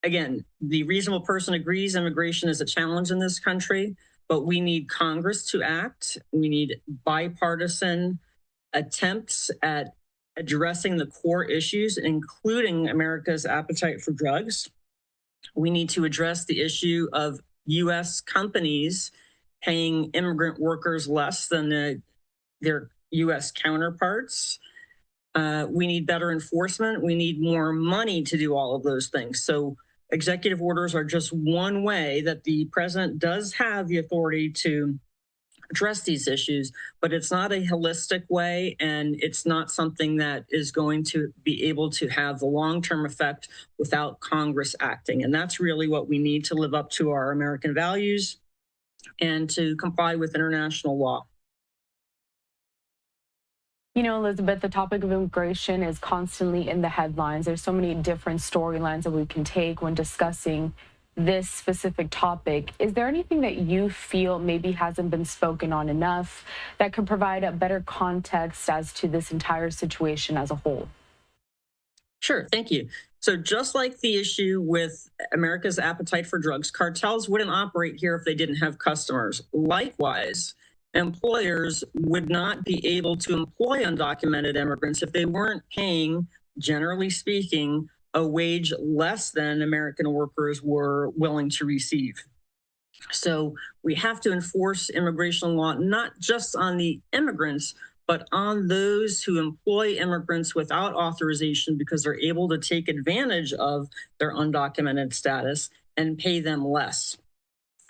Speaker 18: again, the reasonable person agrees immigration is a challenge in this country, but we need Congress to act. We need bipartisan attempts at addressing the core issues, including America's appetite for drugs. We need to address the issue of U.S. companies paying immigrant workers less than their U.S. counterparts. We need better enforcement. We need more money to do all of those things. So executive orders are just one way that the president does have the authority to address these issues, but it's not a holistic way, and it's not something that is going to be able to have the long-term effect without Congress acting. And that's really what we need to live up to our American values and to comply with international law.
Speaker 7: You know, Elizabeth, the topic of immigration is constantly in the headlines. There's so many different storylines that we can take when discussing this specific topic. Is there anything that you feel maybe hasn't been spoken on enough that could provide a better context as to this entire situation as a whole?
Speaker 18: Sure, thank you. So just like the issue with America's appetite for drugs, cartels wouldn't operate here if they didn't have customers. Likewise, employers would not be able to employ undocumented immigrants if they weren't paying, generally speaking, a wage less than American workers were willing to receive. So we have to enforce immigration law, not just on the immigrants, but on those who employ immigrants without authorization because they're able to take advantage of their undocumented status and pay them less.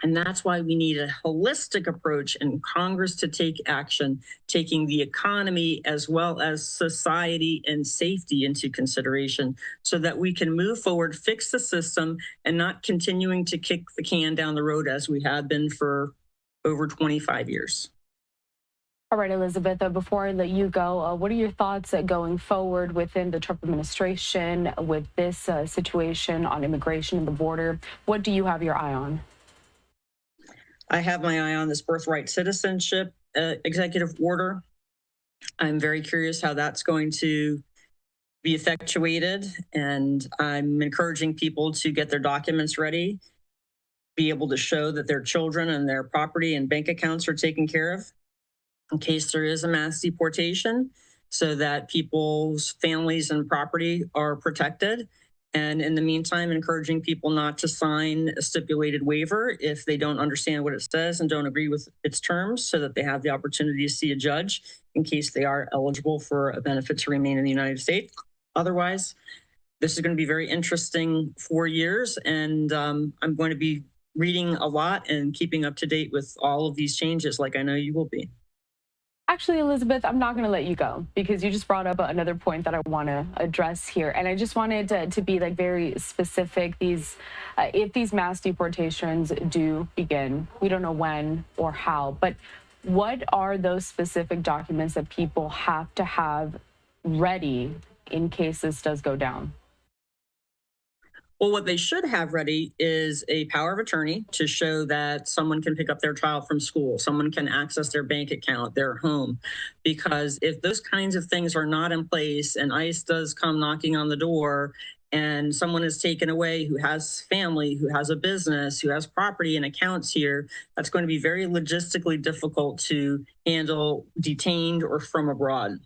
Speaker 18: And that's why we need a holistic approach in Congress to take action, taking the economy as well as society and safety into consideration so that we can move forward, fix the system, and not continuing to kick the can down the road as we have been for over 25 years.
Speaker 7: All right, Elizabeth, before I let you go, what are your thoughts going forward within the Trump administration with this situation on immigration and the border? What do you have your eye on?
Speaker 18: I have my eye on this birthright citizenship executive order. I'm very curious how that's going to be effectuated, and I'm encouraging people to get their documents ready, be able to show that their children and their property and bank accounts are taken care of in case there is a mass deportation, so that people's families and property are protected. And in the meantime, encouraging people not to sign a stipulated waiver if they don't understand what it says and don't agree with its terms, so that they have the opportunity to see a judge in case they are eligible for a benefit to remain in the United States. Otherwise, this is going to be very interesting 4 years, and I'm going to be reading a lot and keeping up to date with all of these changes like I know you will be.
Speaker 7: Actually, Elizabeth, I'm not going to let you go because you just brought up another point that I want to address here. And I just wanted to be like very specific. If these mass deportations do begin, we don't know when or how, but what are those specific documents that people have to have ready in case this does go down?
Speaker 18: Well, what they should have ready is a power of attorney to show that someone can pick up their child from school, someone can access their bank account, their home. Because if those kinds of things are not in place and ICE does come knocking on the door and someone is taken away who has family, who has a business, who has property and accounts here, that's going to be very logistically difficult to handle detained or from abroad.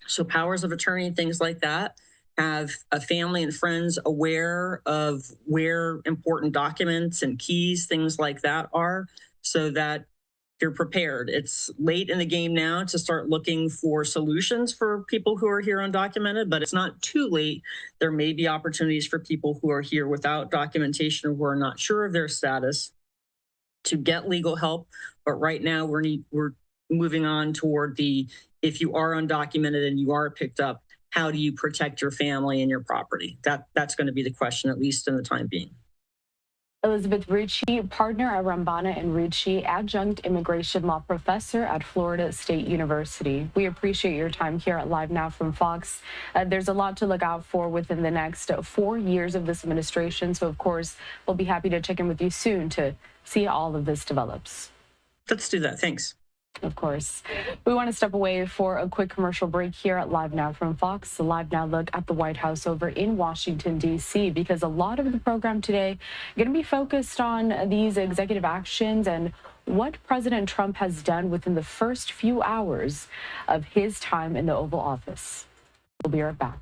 Speaker 18: So powers of attorney, things like that. Have a family and friends aware of where important documents and keys, things like that are, so that you're prepared. It's late in the game now to start looking for solutions for people who are here undocumented, but it's not too late. There may be opportunities for people who are here without documentation or who are not sure of their status to get legal help. But right now we're moving on toward if you are undocumented and you are picked up, how do you protect your family and your property? That's going to be the question, at least in the time being.
Speaker 7: Elizabeth Ricci, partner at Rambana and Ricci, adjunct immigration law professor at Florida State University. We appreciate your time here at Live Now from Fox. There's a lot to look out for within the next 4 years of this administration. So, of course, we'll be happy to check in with you soon to see how all of this develops.
Speaker 18: Let's do that. Thanks.
Speaker 7: Of course. We want to step away for a quick commercial break here at Live Now from Fox. The Live Now look at the White House over in Washington, D.C., because a lot of the program today is going to be focused on these executive actions and what President Trump has done within the first few hours of his time in the Oval Office. We'll be right back.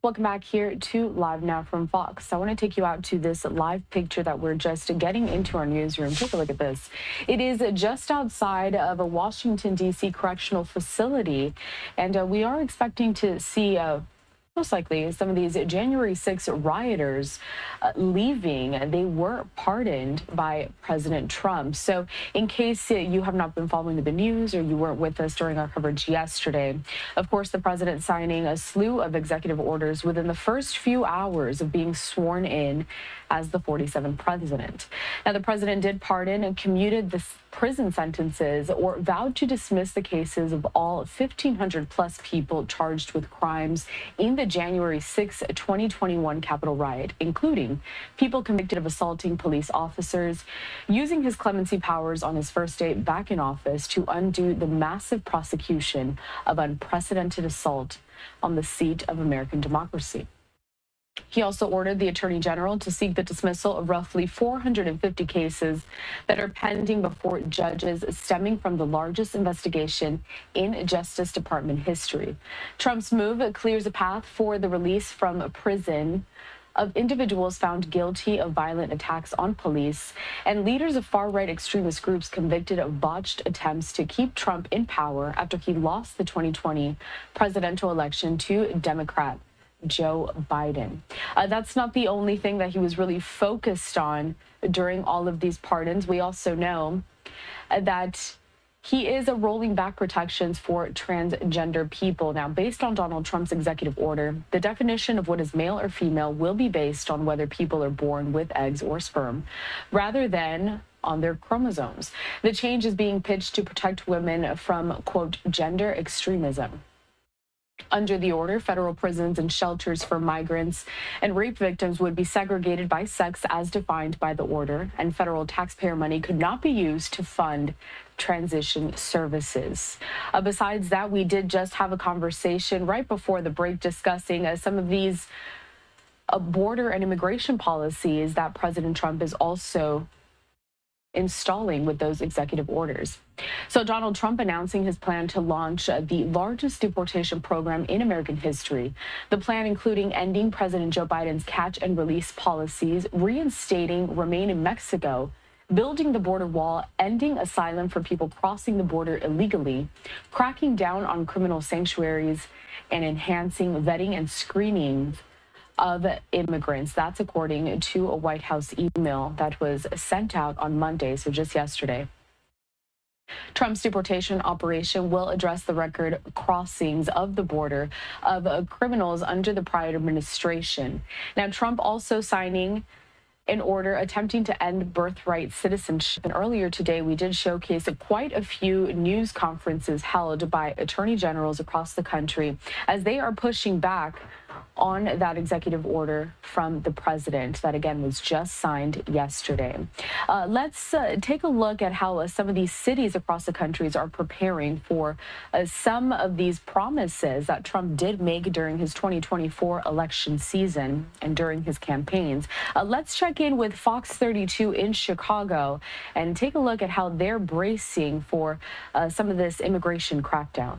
Speaker 7: Welcome back here to Live Now from Fox. I want to take you out to this live picture that we're just getting into our newsroom. Take a look at this. It is just outside of a Washington, D.C. correctional facility, and we are expecting to see most likely some of these January 6 rioters leaving. They were pardoned by President Trump. So in case you have not been following the news or you weren't with us during our coverage yesterday, of course, the president signing a slew of executive orders within the first few hours of being sworn in as the 47th president. Now, the president did pardon and commuted the prison sentences or vowed to dismiss the cases of all 1,500 plus people charged with crimes in the January 6, 2021 Capitol riot, including people convicted of assaulting police officers, using his clemency powers on his first day back in office to undo the massive prosecution of unprecedented assault on the seat of American democracy. He also ordered the Attorney General to seek the dismissal of roughly 450 cases that are pending before judges stemming from the largest investigation in Justice Department history. Trump's move clears a path for the release from prison of individuals found guilty of violent attacks on police and leaders of far-right extremist groups convicted of botched attempts to keep Trump in power after he lost the 2020 presidential election to Democrat Joe Biden. That's not the only thing that he was really focused on during all of these pardons. We also know that he is rolling back protections for transgender people. Now, based on Donald Trump's executive order, the definition of what is male or female will be based on whether people are born with eggs or sperm, rather than on their chromosomes. The change is being pitched to protect women from, quote, gender extremism. Under the order, federal prisons and shelters for migrants and rape victims would be segregated by sex as defined by the order, and federal taxpayer money could not be used to fund transition services. Besides that, we did just have a conversation right before the break discussing some of these border and immigration policies that President Trump is also installing with those executive orders. So Donald Trump announcing his plan to launch the largest deportation program in American history. The plan including ending President Joe Biden's catch and release policies, reinstating Remain in Mexico, building the border wall, ending asylum for people crossing the border illegally, cracking down on criminal sanctuaries, and enhancing vetting and screening of immigrants. That's according to a White House email that was sent out on Monday, so just yesterday. Trump's deportation operation will address the record crossings of the border of criminals under the prior administration. Now, Trump also signing an order attempting to end birthright citizenship. And earlier today, we did showcase quite a few news conferences held by attorney generals across the country as they are pushing back on that executive order from the president that, again, was just signed yesterday. Let's take a look at how some of these cities across the country are preparing for some of these promises that Trump did make during his 2024 election season and during his campaigns. Let's check in with Fox 32 in Chicago and take a look at how they're bracing for some of this immigration crackdown.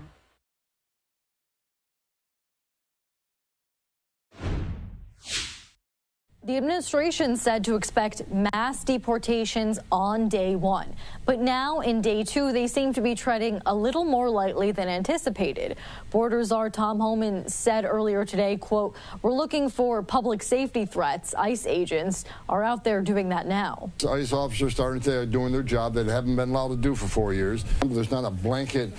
Speaker 2: The administration said to expect mass deportations on day one. But now in day two, they seem to be treading a little more lightly than anticipated. Border Czar Tom Homan said earlier today, quote, "We're looking for public safety threats. ICE agents are out there doing that now."
Speaker 4: ICE officers starting to doing their job that haven't been allowed to do for 4 years. There's not a blanket,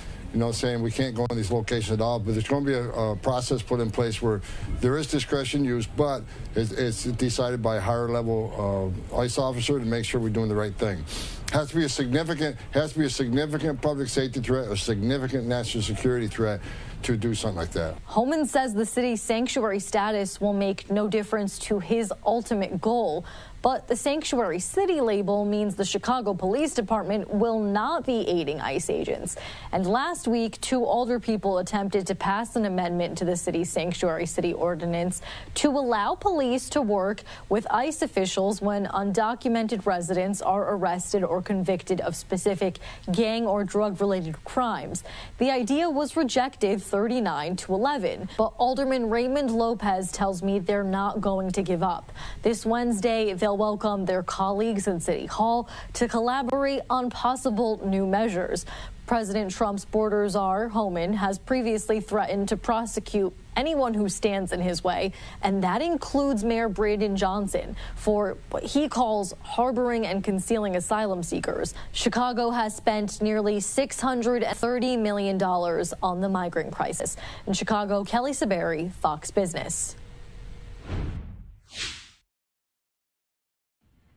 Speaker 4: saying we can't go in these locations at all, but there's going to be a process put in place where there is discretion used, but it's decided by a higher level ICE officer to make sure we're doing the right thing. Has to be a significant public safety threat, a significant national security threat to do something like that.
Speaker 2: Homan says the city's sanctuary status will make no difference to his ultimate goal, But the Sanctuary City label means the Chicago Police Department will not be aiding ICE agents. And last week, 2 older people attempted to pass an amendment to the city's Sanctuary City ordinance to allow police to work with ICE officials when undocumented residents are arrested or convicted of specific gang or drug-related crimes. The idea was rejected 39-11, but Alderman Raymond Lopez tells me they're not going to give up. This Wednesday, they'll welcome their colleagues in City Hall to collaborate on possible new measures. President Trump's border czar, Homan, has previously threatened to prosecute anyone who stands in his way, and that includes Mayor Brandon Johnson for what he calls harboring and concealing asylum seekers. Chicago has spent nearly $630 million on the migrant crisis. In Chicago, Kelly Saberi, Fox Business.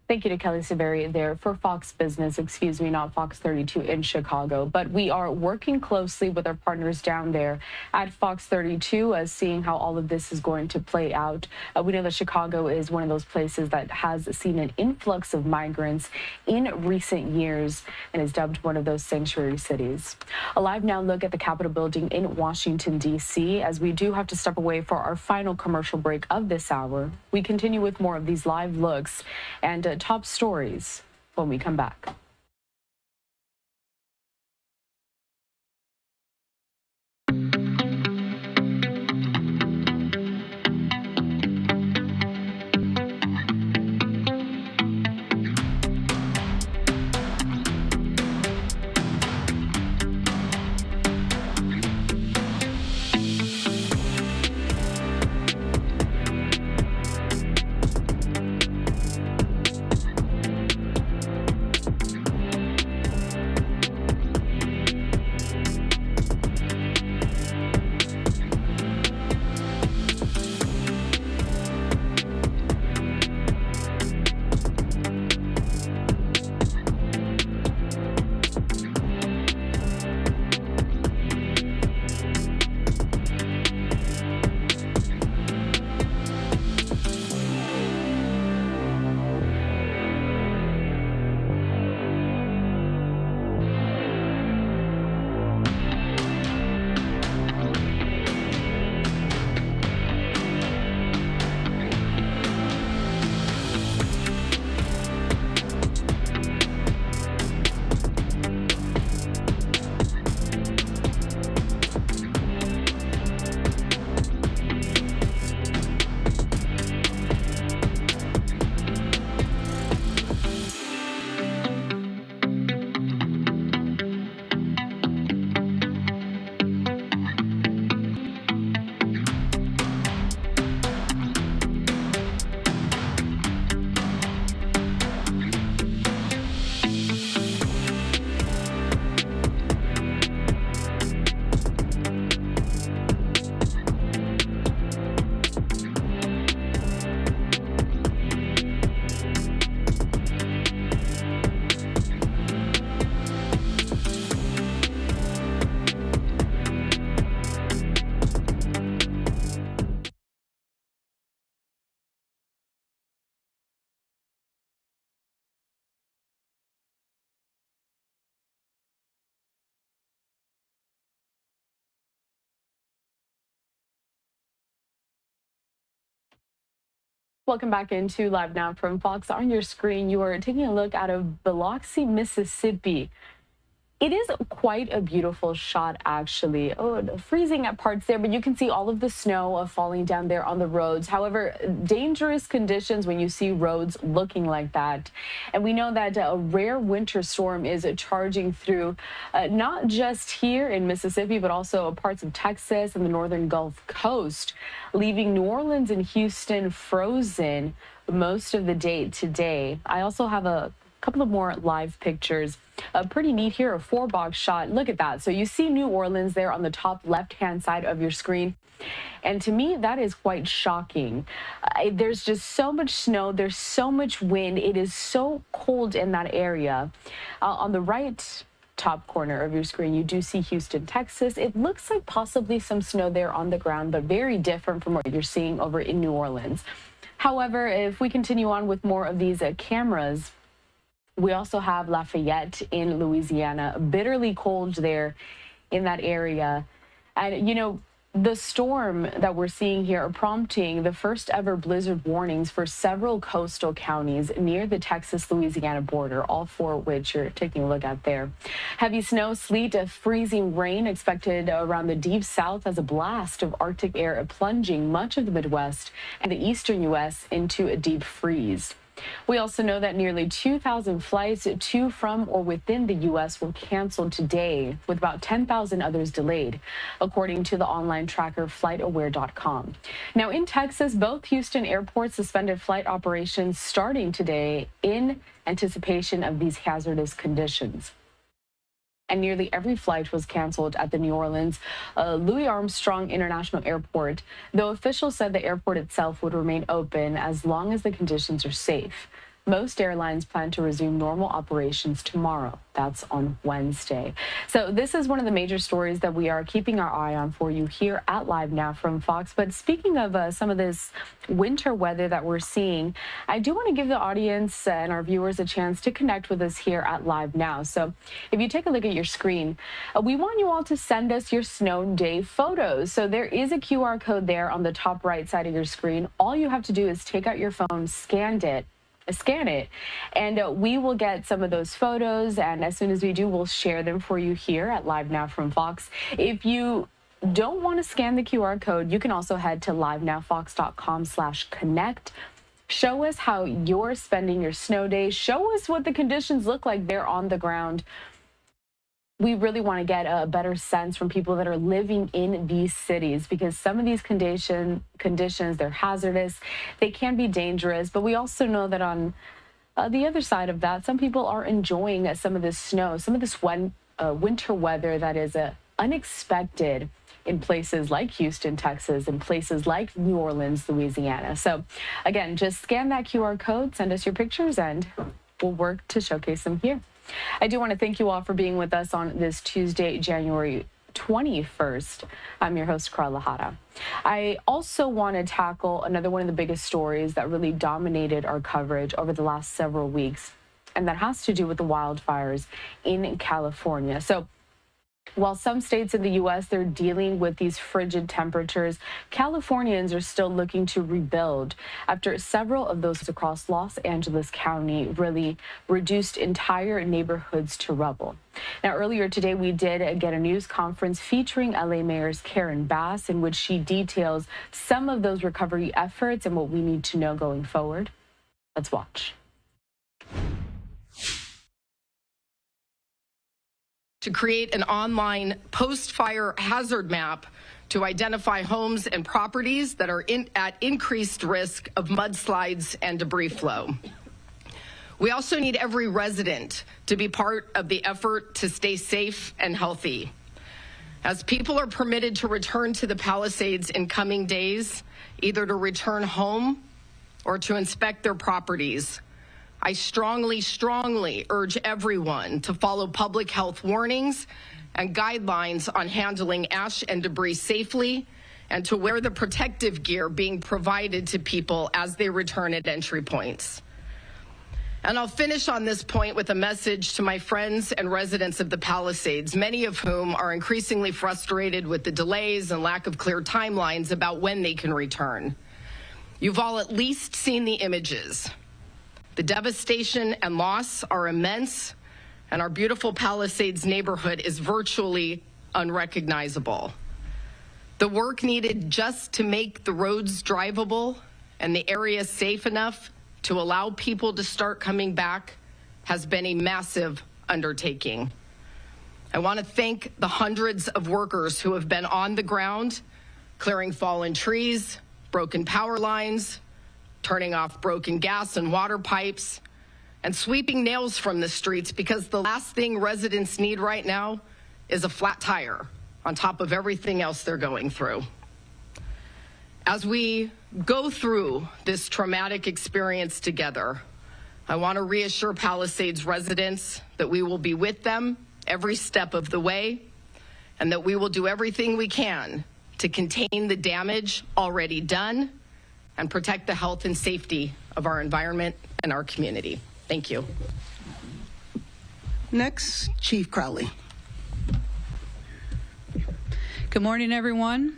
Speaker 7: Thank you to Kelly Saberi there for Fox Business, not Fox 32 in Chicago. But we are working closely with our partners down there at Fox 32, seeing how all of this is going to play out. We know that Chicago is one of those places that has seen an influx of migrants in recent years and is dubbed one of those sanctuary cities. A live now look at the Capitol building in Washington, D.C. As we do have to step away for our final commercial break of this hour, we continue with more of these live looks and top stories when we come back. Welcome back into Live Now from Fox. On your screen, you are taking a look out of Biloxi, Mississippi. It is quite a beautiful shot, actually. Oh, freezing at parts there, but you can see all of the snow falling down there on the roads. However, dangerous conditions when you see roads looking like that. And we know that a rare winter storm is charging through not just here in Mississippi, but also parts of Texas and the northern Gulf Coast, leaving New Orleans and Houston frozen most of the day today. I also have a couple of more live pictures. Pretty neat here, a 4-box shot. Look at that. So you see New Orleans there on the top left-hand side of your screen. And to me, that is quite shocking. There's just so much snow. There's so much wind. It is so cold in that area. On the right top corner of your screen, you do see Houston, Texas. It looks like possibly some snow there on the ground, but very different from what you're seeing over in New Orleans. However, if we continue on with more of these cameras, we also have Lafayette in Louisiana, bitterly cold there in that area. And, you know, the storm that we're seeing here are prompting the first ever blizzard warnings for several coastal counties near the Texas-Louisiana border, all four of which you're taking a look at there. Heavy snow, sleet, freezing rain expected around the deep south as a blast of Arctic air plunging much of the Midwest and the eastern U.S. into a deep freeze. We also know that nearly 2,000 flights to, from, or within the U.S. were canceled today, with about 10,000 others delayed, according to the online tracker FlightAware.com. Now, in Texas, both Houston airports suspended flight operations starting today in anticipation of these hazardous conditions. And nearly every flight was canceled at the New Orleans Louis Armstrong International Airport, though officials said the airport itself would remain open as long as the conditions are safe. Most airlines plan to resume normal operations tomorrow. That's on Wednesday. So this is one of the major stories that we are keeping our eye on for you here at LiveNOW from Fox. But speaking of some of this winter weather that we're seeing, I do want to give the audience and our viewers a chance to connect with us here at LiveNOW. So if you take a look at your screen, we want you all to send us your snow day photos. So there is a QR code there on the top right side of your screen. All you have to do is take out your phone, scan it, and we will get some of those photos, and as soon as we do, we'll share them for you here at LiveNOW from Fox. If you don't want to scan the QR code, you can also head to livenowfox.com/connect. Show us how you're spending your snow days. Show us what the conditions look like there on the ground. We really want to get a better sense from people that are living in these cities, because some of these conditions, they're hazardous, they can be dangerous, but we also know that on the other side of that, some people are enjoying some of this snow, some of this winter weather that is unexpected in places like Houston, Texas, and places like New Orleans, Louisiana. So again, just scan that QR code, send us your pictures, and we'll work to showcase them here. I do want to thank you all for being with us on this Tuesday, January 21st. I'm your host, Carla Hara. I also want to tackle another one of the biggest stories that really dominated our coverage over the last several weeks, and that has to do with the wildfires in California. So while some states in the U.S., they're dealing with these frigid temperatures, Californians are still looking to rebuild after several of those across Los Angeles County really reduced entire neighborhoods to rubble. Now, earlier today, we did get a news conference featuring L.A. Mayor's Karen Bass, in which she details some of those recovery efforts and what we need to know going forward. Let's watch.
Speaker 16: To create an online post-fire hazard map to identify homes and properties that are at increased risk of mudslides and debris flow. We also need every resident to be part of the effort to stay safe and healthy. As people are permitted to return to the Palisades in coming days, either to return home or to inspect their properties, I strongly, strongly urge everyone to follow public health warnings and guidelines on handling ash and debris safely, and to wear the protective gear being provided to people as they return at entry points. And I'll finish on this point with a message to my friends and residents of the Palisades, many of whom are increasingly frustrated with the delays and lack of clear timelines about when they can return. You've all at least seen the images. The devastation and loss are immense, and our beautiful Palisades neighborhood is virtually unrecognizable. The work needed just to make the roads drivable and the area safe enough to allow people to start coming back has been a massive undertaking. I want to thank the hundreds of workers who have been on the ground, clearing fallen trees, broken power lines, turning off broken gas and water pipes, and sweeping nails from the streets, because the last thing residents need right now is a flat tire on top of everything else they're going through. As we go through this traumatic experience together, I want to reassure Palisades residents that we will be with them every step of the way, and that we will do everything we can to contain the damage already done and protect the health and safety of our environment and our community. Thank you.
Speaker 19: Next, Chief Crowley.
Speaker 21: Good morning, everyone.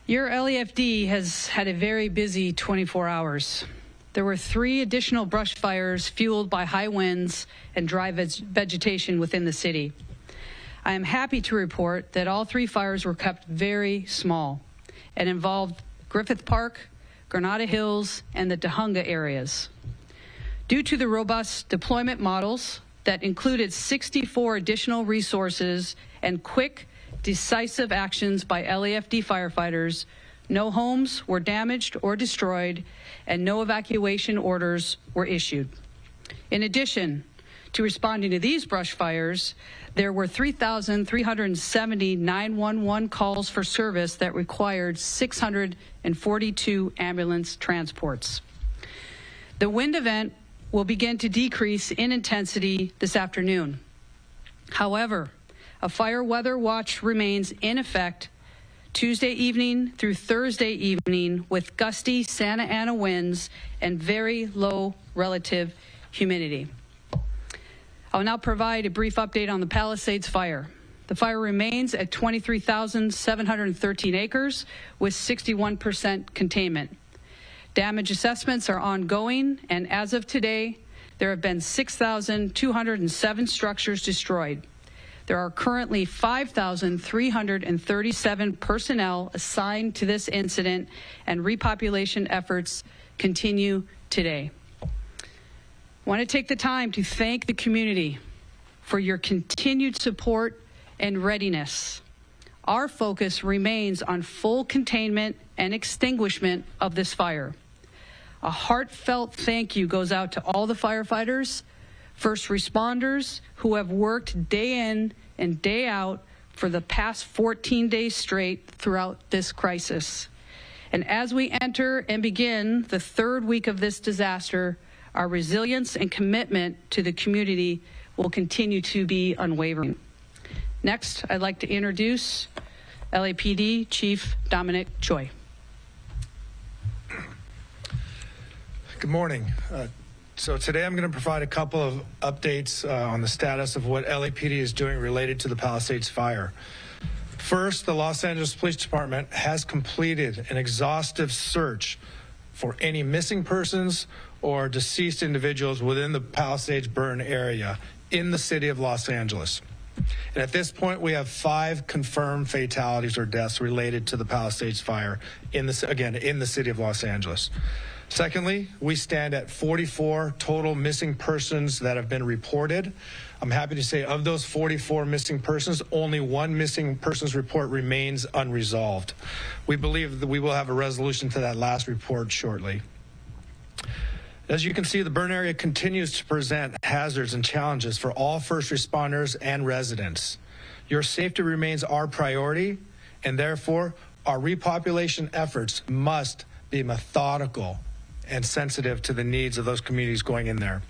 Speaker 21: Your LEFD has had a very busy 24 hours. There were 3 additional brush fires fueled by high winds and dry vegetation within the city. I am happy to report that all 3 fires were kept very small and involved Griffith Park, Granada Hills, and the Tujunga areas. Due to the robust deployment models that included 64 additional resources and quick, decisive actions by LAFD firefighters, no homes were damaged or destroyed, and no evacuation orders were issued. In addition to responding to these brush fires, there were 3,370 911 calls for service that required 642 ambulance transports. The wind event will begin to decrease in intensity this afternoon. However, a fire weather watch remains in effect Tuesday evening through Thursday evening with gusty Santa Ana winds and very low relative humidity. I'll now provide a brief update on the Palisades fire. The fire remains at 23,713 acres with 61% containment. Damage assessments are ongoing, and as of today, there have been 6,207 structures destroyed. There are currently 5,337 personnel assigned to this incident, and repopulation efforts continue today. I want to take the time to thank the community for your continued support and readiness. Our focus remains on full containment and extinguishment of this fire. A heartfelt thank you goes out to all the firefighters, first responders who have worked day in and day out for the past 14 days straight throughout this crisis. And as we enter and begin the 3rd week of this disaster, our resilience and commitment to the community will continue to be unwavering. Next, I'd like to introduce LAPD Chief Dominic Choi.
Speaker 22: Good morning. So today I'm going to provide a couple of updates on the status of what LAPD is doing related to the Palisades fire. First, the Los Angeles Police Department has completed an exhaustive search for any missing persons or deceased individuals within the Palisades burn area in the city of Los Angeles. And at this point, we have 5 confirmed fatalities or deaths related to the Palisades fire in the city of Los Angeles. Secondly, we stand at 44 total missing persons that have been reported. I'm happy to say of those 44 missing persons, only 1 missing persons report remains unresolved. We believe that we will have a resolution to that last report shortly. As you can see, the burn area continues to present hazards and challenges for all first responders and residents. Your safety remains our priority, and therefore, our repopulation efforts must be methodical and sensitive to the needs of those communities going in there.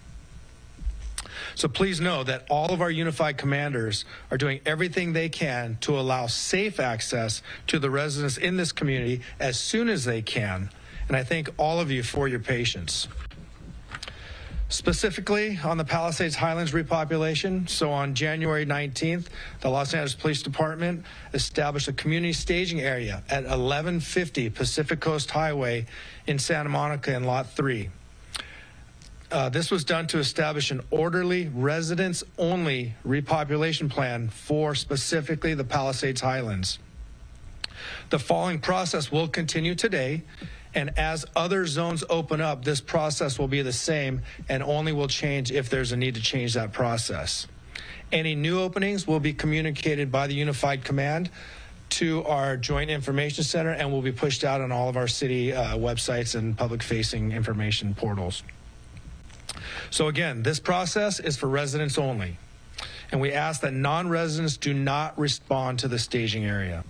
Speaker 22: So please know that all of our unified commanders are doing everything they can to allow safe access to the residents in this community as soon as they can. And I thank all of you for your patience. Specifically on the Palisades Highlands repopulation, so on January 19th, the Los Angeles Police Department established a community staging area at 1150 Pacific Coast Highway in Santa Monica in Lot 3. This was done to establish an orderly, residents-only repopulation plan for specifically the Palisades Highlands. The following process will continue today, and as other zones open up, this process will be the same and only will change if there's a need to change that process. Any new openings will be communicated by the Unified Command to our Joint Information Center and will be pushed out on all of our city websites and public-facing information portals. So again, this process is for residents only, and we ask that non-residents do not respond to the staging area.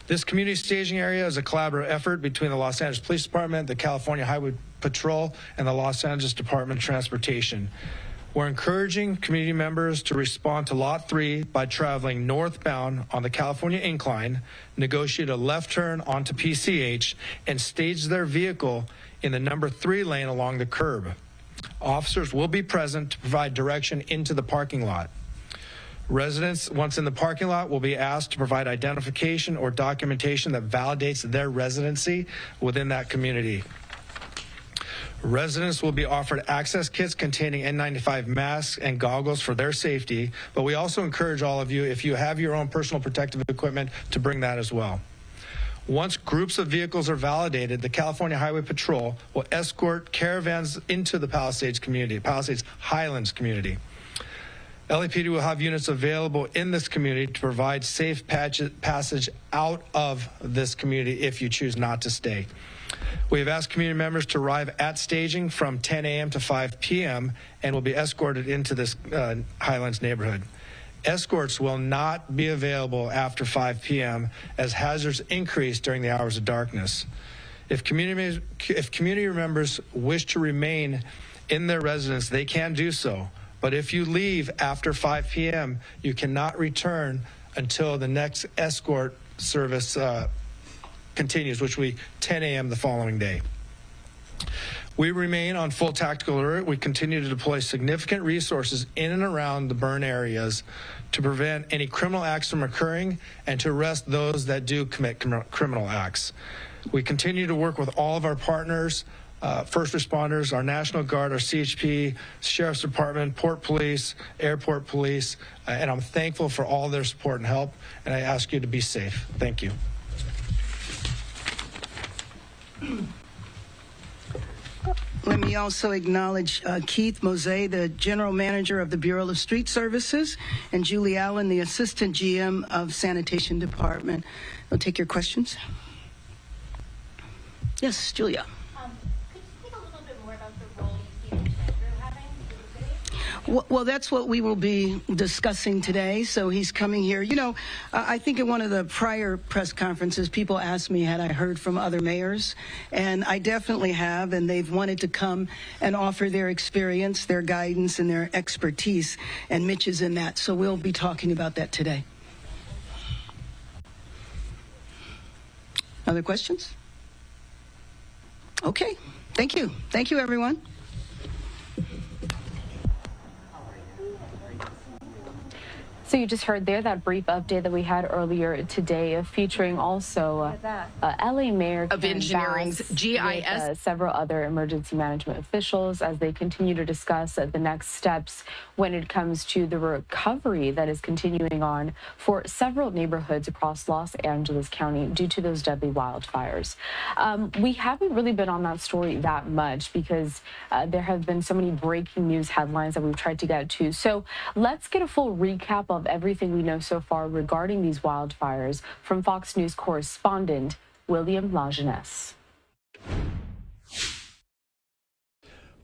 Speaker 22: This community staging area is a collaborative effort between the Los Angeles Police Department, the California Highway Patrol, and the Los Angeles Department of Transportation. We're encouraging community members to respond to Lot 3 by traveling northbound on the California Incline, negotiate a left turn onto PCH, and stage their vehicle in the number 3 lane along the curb. Officers will be present to provide direction into the parking lot. Residents, once in the parking lot, will be asked to provide identification or documentation that validates their residency within that community. Residents will be offered access kits containing N95 masks and goggles for their safety, but we also encourage all of you, if you have your own personal protective equipment, to bring that as well. Once groups of vehicles are validated, the California Highway Patrol will escort caravans into the Palisades community, Palisades Highlands community. LAPD will have units available in this community to provide safe passage out of this community if you choose not to stay. We have asked community members to arrive at staging from 10 a.m. to 5 p.m. and will be escorted into this Highlands neighborhood. Escorts will not be available after 5 p.m. as hazards increase during the hours of darkness. If community members wish to remain in their residence, they can do so. But if you leave after 5 p.m., you cannot return until the next escort service continues, which will be 10 a.m. the following day. We remain on full tactical alert. We continue to deploy significant resources in and around the burn areas to prevent any criminal acts from occurring and to arrest those that do commit criminal acts. We continue to work with all of our partners, first responders, our National Guard, our CHP, Sheriff's Department, Port Police, Airport Police, and I'm thankful for all their support and help, and I ask you to be safe. Thank you.
Speaker 9: Let me also acknowledge Keith Mose, the General Manager of the Bureau of Street Services, and Julie Allen, the Assistant GM of Sanitation Department. I'll take your questions. Yes, Julia.
Speaker 12: Could you speak a little bit more about the role you see the treasurer having in the city?
Speaker 9: Well, that's what we will be discussing today. So he's coming here. You know, I think in one of the prior press conferences, people asked me, had I heard from other mayors? And I definitely have, and they've wanted to come and offer their experience, their guidance, and their expertise. And Mitch is in that. So we'll be talking about that today. Other questions? Okay. Thank you. Thank you, everyone.
Speaker 7: So you just heard there that brief update that we had earlier today, featuring also LA Mayor
Speaker 16: of Engineering's GIS,
Speaker 7: with, several other emergency management officials as they continue to discuss the next steps when it comes to the recovery that is continuing on for several neighborhoods across Los Angeles County due to those deadly wildfires. We haven't really been on that story that much because there have been so many breaking news headlines that we've tried to get to. So let's get a full recap of everything we know so far regarding these wildfires from Fox News correspondent William Lajeunesse.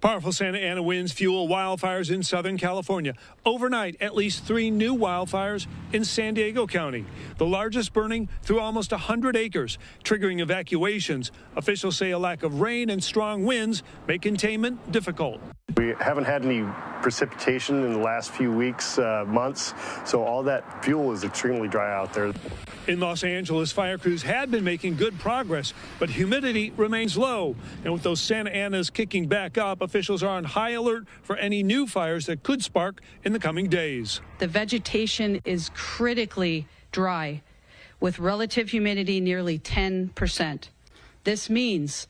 Speaker 14: Powerful Santa Ana winds fuel wildfires in Southern California. Overnight, at least 3 new wildfires in San Diego County, the largest burning through almost 100 acres, triggering evacuations. Officials say a lack of rain and strong winds make containment difficult.
Speaker 19: We haven't had any precipitation in the last few weeks, months, so all that fuel is extremely dry out there.
Speaker 14: In Los Angeles, fire crews had been making good progress, but humidity remains low. And with those Santa Anas kicking back up, officials are on high alert for any new fires that could spark in the coming days.
Speaker 21: The vegetation is critically dry, with relative humidity nearly 10%. This means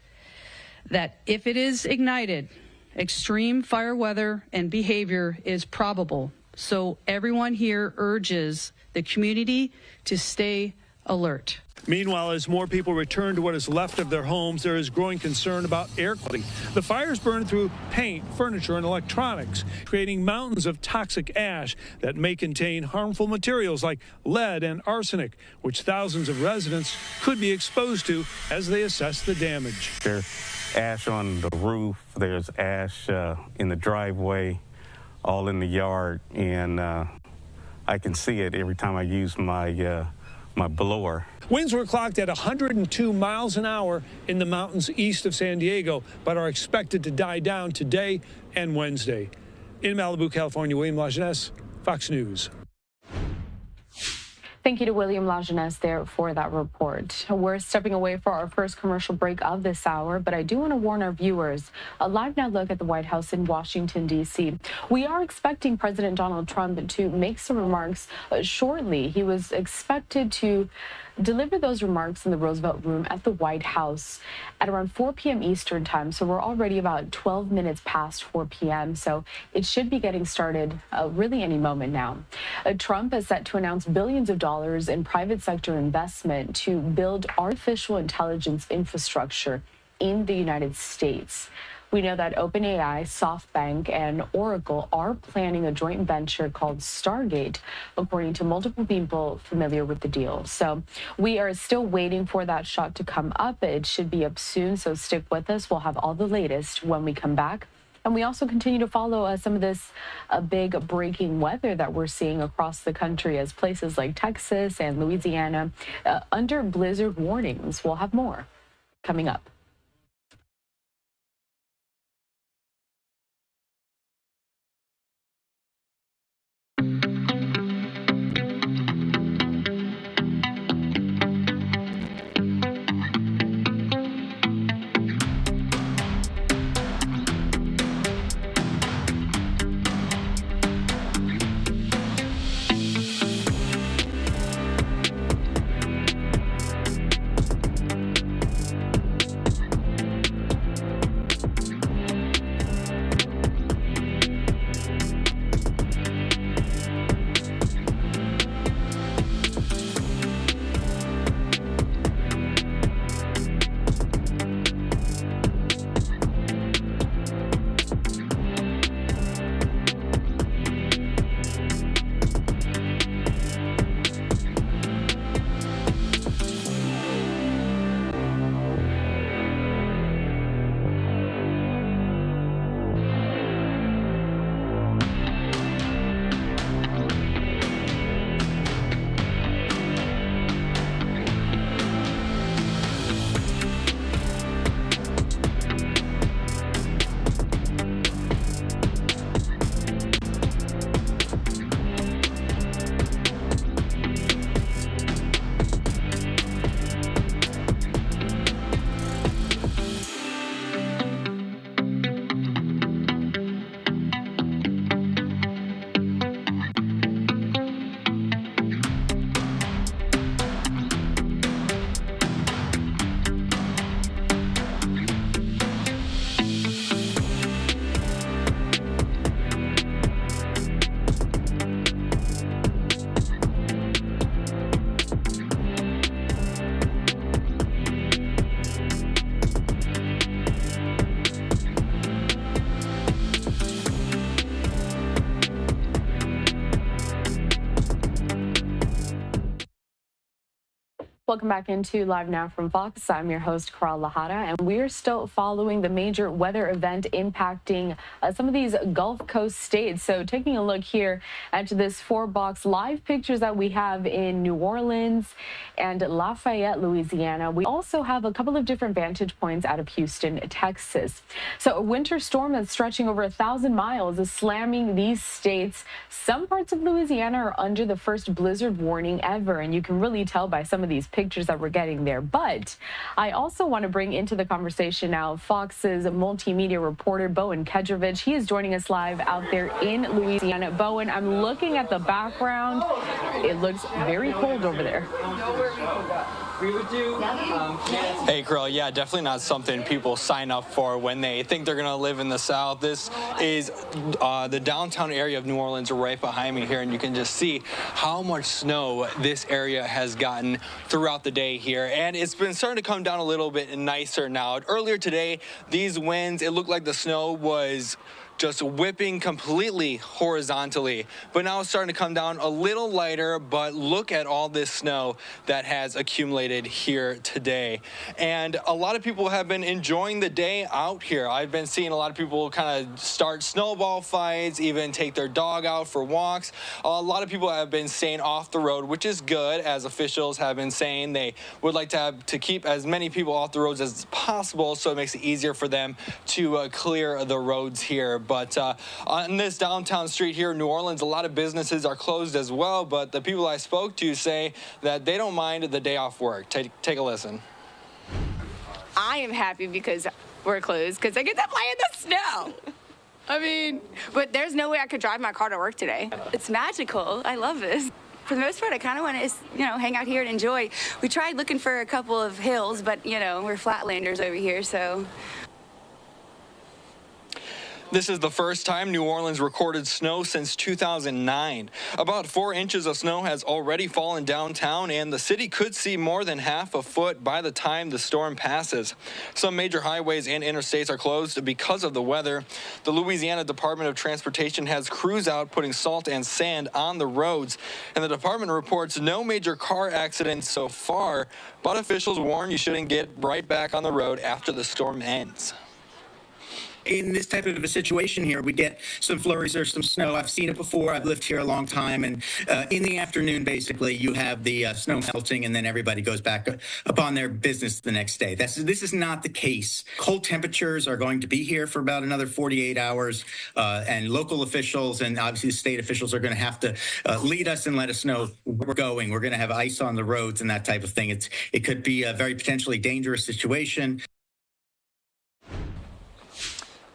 Speaker 21: that if it is ignited, extreme fire weather and behavior is probable. So everyone here urges the community to stay alert.
Speaker 14: Meanwhile, as more people return to what is left of their homes, there is growing concern about air quality. The fires burn through paint, furniture, and electronics, creating mountains of toxic ash that may contain harmful materials like lead and arsenic, which thousands of residents could be exposed to as they assess the damage.
Speaker 23: There's ash on the roof, there's ash in the driveway, all in the yard, and I can see it every time I use my my blower.
Speaker 14: Winds were clocked at 102 miles an hour in the mountains east of San Diego, but are expected to die down today and Wednesday. In Malibu, California, William Lajeunesse, Fox News.
Speaker 7: Thank you to William Lajeunesse there for that report. We're stepping away for our first commercial break of this hour, but I do want to warn our viewers, a live now look at the White House in Washington, D.C. We are expecting President Donald Trump to make some remarks shortly. He was expected to deliver those remarks in the Roosevelt Room at the White House at around 4 p.m. Eastern time. So we're already about 12 minutes past 4 p.m. So it should be getting started really any moment now. Trump is set to announce billions of dollars in private sector investment to build artificial intelligence infrastructure in the United States. We know that OpenAI, SoftBank, and Oracle are planning a joint venture called Stargate, according to multiple people familiar with the deal. So we are still waiting for that shot to come up. It should be up soon, so stick with us. We'll have all the latest when we come back. And we also continue to follow some of this big breaking weather that we're seeing across the country as places like Texas and Louisiana under blizzard warnings. We'll have more coming up. Welcome back into Live Now from Fox. I'm your host, Karal Lahada, and we're still following the major weather event impacting some of these Gulf Coast states. So taking a look here at this 4-box live pictures that we have in New Orleans and Lafayette, Louisiana. We also have a couple of different vantage points out of Houston, Texas. So a winter storm that's stretching over 1,000 miles is slamming these states. Some parts of Louisiana are under the first blizzard warning ever, and you can really tell by some of these pictures that we're getting there. But I also want to bring into the conversation now Fox's multimedia reporter, Bowen Kedrovich. He is joining us live out there in Louisiana. Bowen, I'm looking at the background. It looks very cold over there.
Speaker 6: Hey, Karal, yeah, definitely not something people sign up for when they think they're going to live in the South. This is the downtown area of New Orleans right behind me here, and you can just see how much snow this area has gotten throughout the day here. And it's been starting to come down a little bit nicer now. Earlier today, these winds, it looked like the snow was just whipping completely horizontally. But now it's starting to come down a little lighter, but look at all this snow that has accumulated here today. And a lot of people have been enjoying the day out here. I've been seeing a lot of people kind of start snowball fights, even take their dog out for walks. A lot of people have been staying off the road, which is good, as officials have been saying they would like to keep as many people off the roads as possible, so it makes it easier for them to clear the roads here. But on this downtown street here in New Orleans, a lot of businesses are closed as well. But the people I spoke to say that they don't mind the day off work. Take a listen.
Speaker 10: I am happy because we're closed because I get to play in the snow. I mean, but there's no way I could drive my car to work today. It's magical. I love this. For the most part, I kind of want to, hang out here and enjoy. We tried looking for a couple of hills, but, we're flatlanders over here, so.
Speaker 6: This is the first time New Orleans recorded snow since 2009. About 4 inches of snow has already fallen downtown, and the city could see more than half a foot by the time the storm passes. Some major highways and interstates are closed because of the weather. The Louisiana Department of Transportation has crews out putting salt and sand on the roads, and the department reports no major car accidents so far, but officials warn you shouldn't get right back on the road after the storm ends.
Speaker 13: In this type of a situation here, we get some flurries or some snow. I've seen it before. I've lived here a long time. And in the afternoon, basically, you have the snow melting, and then everybody goes back upon their business the next day. This is not the case. Cold temperatures are going to be here for about another 48 hours. And local officials and obviously state officials are going to have to lead us and let us know where we're going. We're going to have ice on the roads and that type of thing. It could be a very potentially dangerous situation.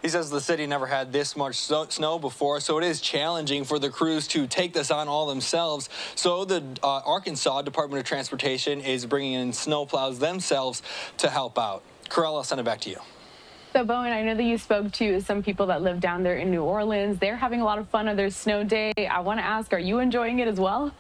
Speaker 6: He says the city never had this much snow before, so it is challenging for the crews to take this on all themselves. So the Arkansas Department of Transportation is bringing in snowplows themselves to help out. Corell, I'll send it back to you.
Speaker 7: So, Bowen, I know that you spoke to some people that live down there in New Orleans. They're having a lot of fun on their snow day. I want to ask, are you enjoying it as well?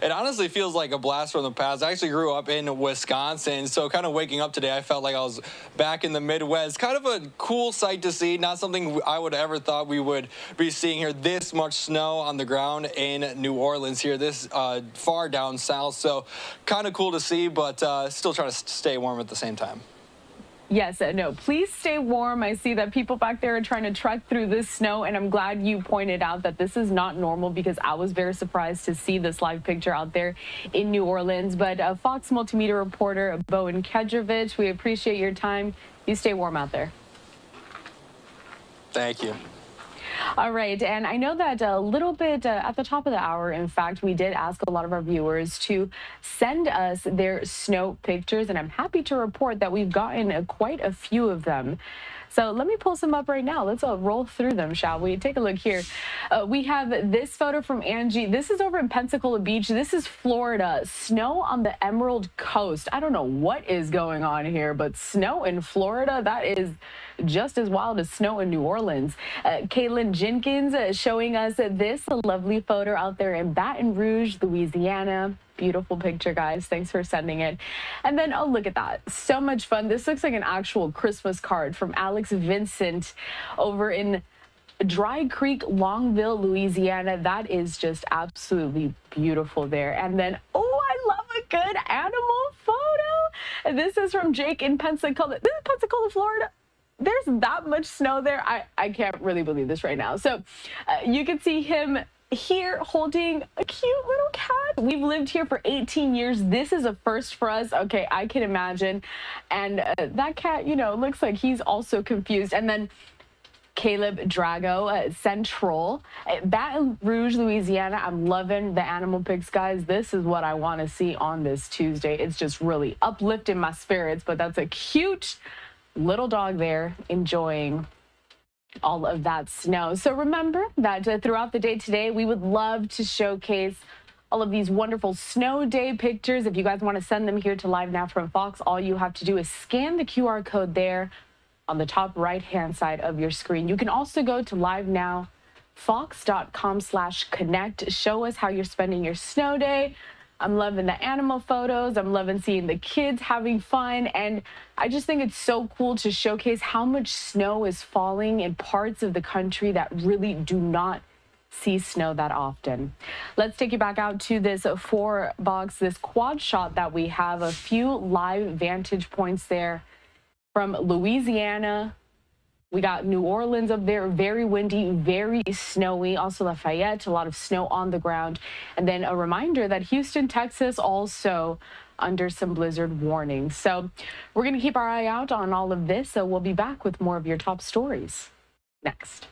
Speaker 6: It honestly feels like a blast from the past. I actually grew up in Wisconsin, so kind of waking up today, I felt like I was back in the Midwest. Kind of a cool sight to see, not something I would have ever thought we would be seeing here. This much snow on the ground in New Orleans here, this far down south. So kind of cool to see, but still trying to stay warm at the same time.
Speaker 7: Yes, no, please stay warm. I see that people back there are trying to trek through this snow, and I'm glad you pointed out that this is not normal because I was very surprised to see this live picture out there in New Orleans. But Fox multimedia reporter Bowen Kedrovich, we appreciate your time. You stay warm out there.
Speaker 6: Thank you.
Speaker 7: All right, and I know that a little bit at the top of the hour, in fact, we did ask a lot of our viewers to send us their snow pictures, and I'm happy to report that we've gotten quite a few of them. So let me pull some up right now. Let's roll through them, shall we? Take a look here. We have this photo from Angie. This is over in Pensacola Beach. This is Florida. Snow on the Emerald Coast. I don't know what is going on here, but snow in Florida, that is just as wild as snow in New Orleans. Caitlin Jenkins showing us this lovely photo out there in Baton Rouge, Louisiana. Beautiful picture, guys. Thanks for sending it. And then, oh, look at that. So much fun. This looks like an actual Christmas card from Alex Vincent over in Dry Creek, Longville, Louisiana. That is just absolutely beautiful there. And then, oh, I love a good animal photo. And this is from Jake in Pensacola. This is Pensacola, Florida. There's that much snow there. I can't really believe this right now. So you can see him here holding a cute little cat. We've lived here for 18 years. This is a first for us. Okay, I can imagine. And that cat, looks like he's also confused. And then Caleb Drago, Central, Baton Rouge, Louisiana. I'm loving the animal pics, guys. This is what I want to see on this Tuesday. It's just really uplifting my spirits, but that's a cute little dog there enjoying all of that snow. So remember that throughout the day today, we would love to showcase all of these wonderful snow day pictures. If you guys want to send them here to LiveNOW from Fox, all you have to do is scan the QR code there on the top right-hand side of your screen. You can also go to LiveNOW, fox.com/connect. Show us how you're spending your snow day. I'm loving the animal photos. I'm loving seeing the kids having fun. And I just think it's so cool to showcase how much snow is falling in parts of the country that really do not see snow that often. Let's take you back out to this this quad shot that we have. A few live vantage points there from Louisiana. We got New Orleans up there, very windy, very snowy. Also Lafayette, a lot of snow on the ground. And then a reminder that Houston, Texas, also under some blizzard warnings. So we're going to keep our eye out on all of this. So we'll be back with more of your top stories next.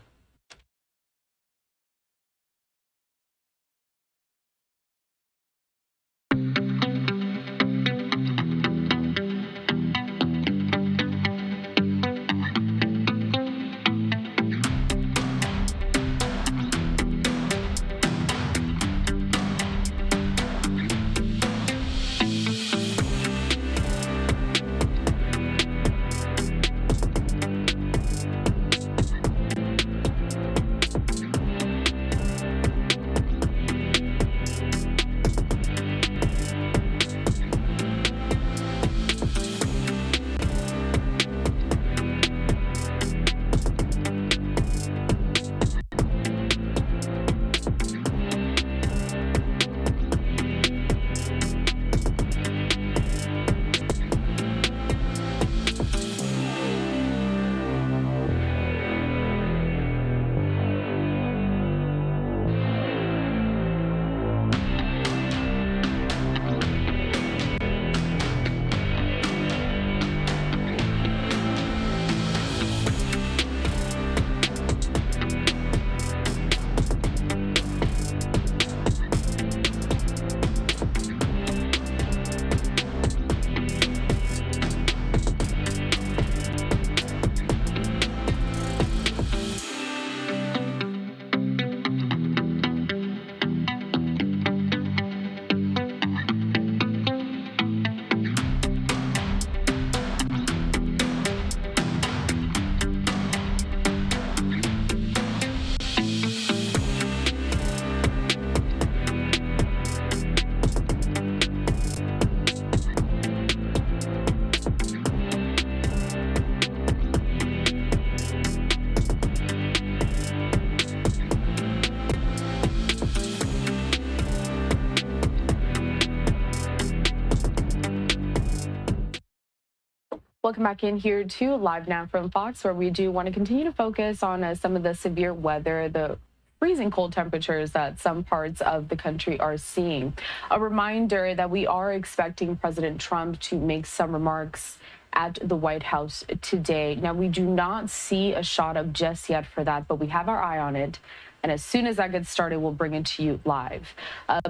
Speaker 7: Welcome back in here to Live Now from Fox, where we do want to continue to focus on some of the severe weather, the freezing cold temperatures that some parts of the country are seeing. A reminder that we are expecting President Trump to make some remarks at the White House today. Now, we do not see a shot up just yet for that, but we have our eye on it. And as soon as that gets started, we'll bring it to you live.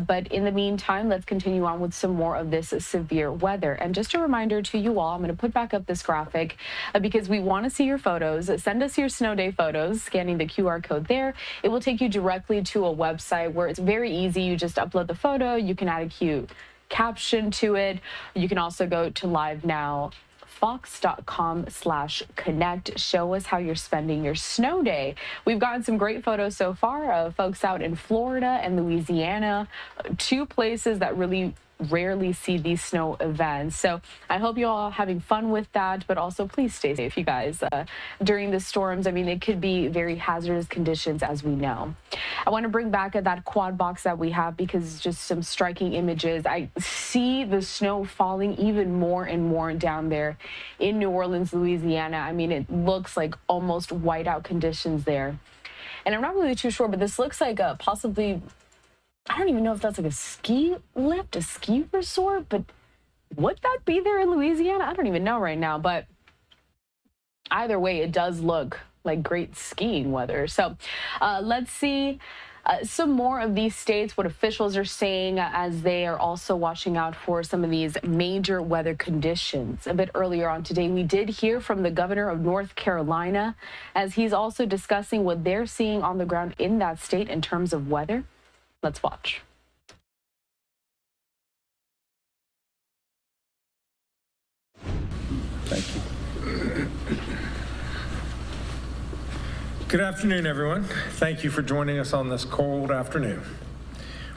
Speaker 7: But in the meantime, let's continue on with some more of this severe weather. And just a reminder to you all, I'm going to put back up this graphic because we want to see your photos. Send us your snow day photos, scanning the QR code there. It will take you directly to a website where it's very easy. You just upload the photo. You can add a cute caption to it. You can also go to LiveNOW. Fox.com/connect. Show us how you're spending your snow day. We've gotten some great photos so far of folks out in Florida and Louisiana, two places that really rarely see these snow events. So I hope you all are having fun with that, but also please stay safe, you guys. During the storms, I mean, it could be very hazardous conditions, as we know. I want to bring back that quad box that we have because just some striking images. I see the snow falling even more and more down there in New Orleans, Louisiana. I mean, it looks like almost whiteout conditions there. And I'm not really too sure, but this looks like possibly, I don't even know if that's like a ski lift, a ski resort, but would that be there in Louisiana? I don't even know right now, but either way, it does look like great skiing weather. So let's see some more of these states, what officials are saying as they are also watching out for some of these major weather conditions. A bit earlier on today, we did hear from the governor of North Carolina as he's also discussing what they're seeing on the ground in that state in terms of weather. Let's watch.
Speaker 8: Thank you. Good afternoon, everyone. Thank you for joining us on this cold afternoon.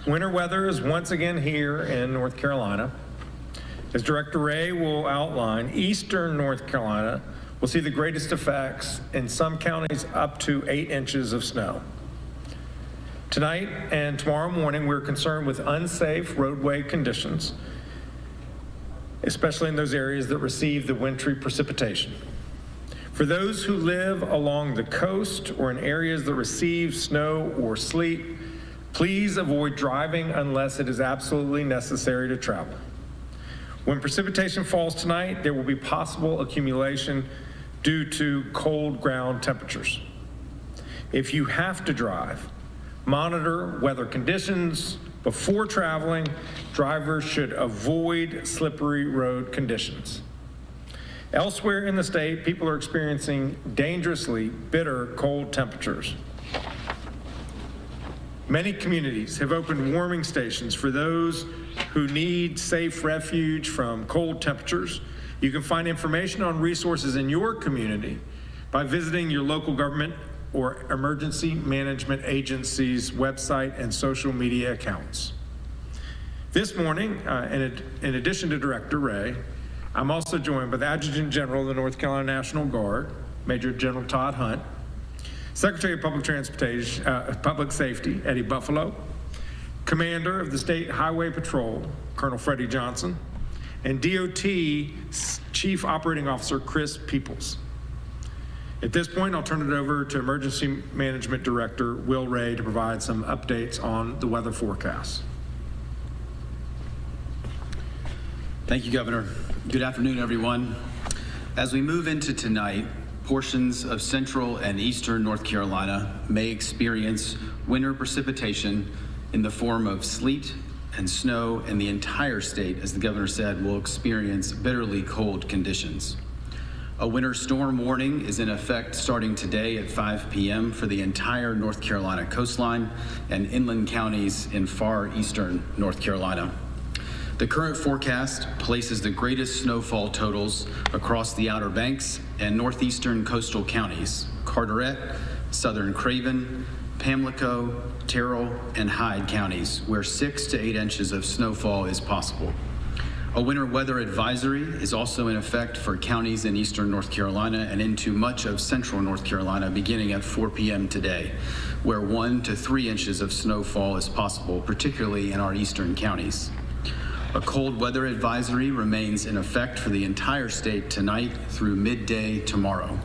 Speaker 8: Winter weather is once again here in North Carolina. As Director Ray will outline, eastern North Carolina will see the greatest effects, in some counties up to 8 inches of snow. Tonight and tomorrow morning, we're concerned with unsafe roadway conditions, especially in those areas that receive the wintry precipitation. For those who live along the coast or in areas that receive snow or sleet, please avoid driving unless it is absolutely necessary to travel. When precipitation falls tonight, there will be possible accumulation due to cold ground temperatures. If you have to drive, monitor weather conditions. Before traveling, drivers should avoid slippery road conditions. Elsewhere in the state, people are experiencing dangerously bitter cold temperatures. Many communities have opened warming stations for those who need safe refuge from cold temperatures. You can find information on resources in your community by visiting your local government or emergency management agency's website and social media accounts. This morning, in addition to Director Ray, I'm also joined by the Adjutant General of the North Carolina National Guard, Major General Todd Hunt, Secretary of Public Safety, Eddie Buffalo, Commander of the State Highway Patrol, Colonel Freddie Johnson, and DOT Chief Operating Officer Chris Peoples. At this point, I'll turn it over to Emergency Management Director Will Ray to provide some updates on the weather forecast.
Speaker 5: Thank you, Governor. Good afternoon, everyone. As we move into tonight, portions of central and eastern North Carolina may experience winter precipitation in the form of sleet and snow, and the entire state, as the governor said, will experience bitterly cold conditions. A winter storm warning is in effect starting today at 5 p.m. for the entire North Carolina coastline and inland counties in far eastern North Carolina. The current forecast places the greatest snowfall totals across the Outer Banks and northeastern coastal counties, Carteret, southern Craven, Pamlico, Terrell, and Hyde counties, where 6 to 8 inches of snowfall is possible. A winter weather advisory is also in effect for counties in eastern North Carolina and into much of central North Carolina beginning at 4 p.m. today, where 1 to 3 inches of snowfall is possible, particularly in our eastern counties. A cold weather advisory remains in effect for the entire state tonight through midday tomorrow.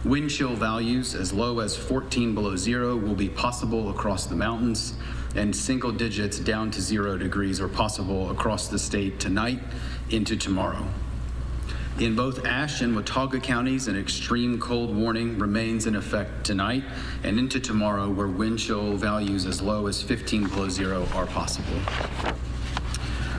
Speaker 5: Wind chill values as low as 14 below zero will be possible across the mountains, and single digits down to 0 degrees are possible across the state tonight into tomorrow. In both Ashe and Watauga counties, an extreme cold warning remains in effect tonight and into tomorrow, where wind chill values as low as 15 below zero are possible.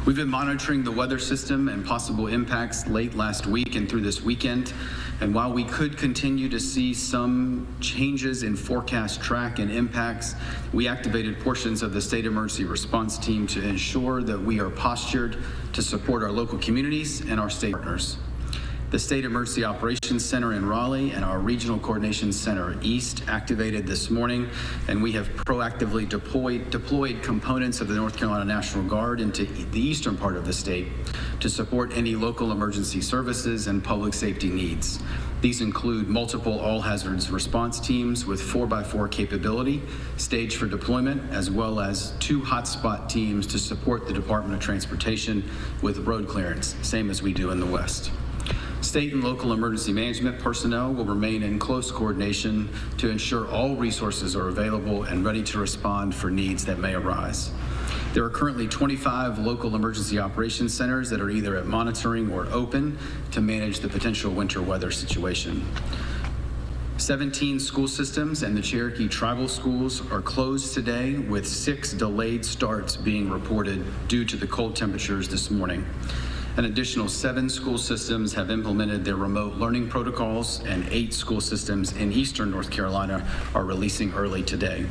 Speaker 5: We've been monitoring the weather system and possible impacts late last week and through this weekend. And while we could continue to see some changes in forecast track and impacts, we activated portions of the State Emergency Response Team to ensure that we are postured to support our local communities and our state partners. The State Emergency Operations Center in Raleigh and our Regional Coordination Center East activated this morning, and we have proactively deployed components of the North Carolina National Guard into the eastern part of the state to support any local emergency services and public safety needs. These include multiple all-hazards response teams with 4x4 capability staged for deployment, as well as 2 hotspot teams to support the Department of Transportation with road clearance, same as we do in the West. State and local emergency management personnel will remain in close coordination to ensure all resources are available and ready to respond for needs that may arise. There are currently 25 local emergency operations centers that are either at monitoring or open to manage the potential winter weather situation. 17 school systems and the Cherokee tribal schools are closed today, with 6 delayed starts being reported due to the cold temperatures this morning. An additional 7 school systems have implemented their remote learning protocols, and 8 school systems in eastern North Carolina are releasing early today.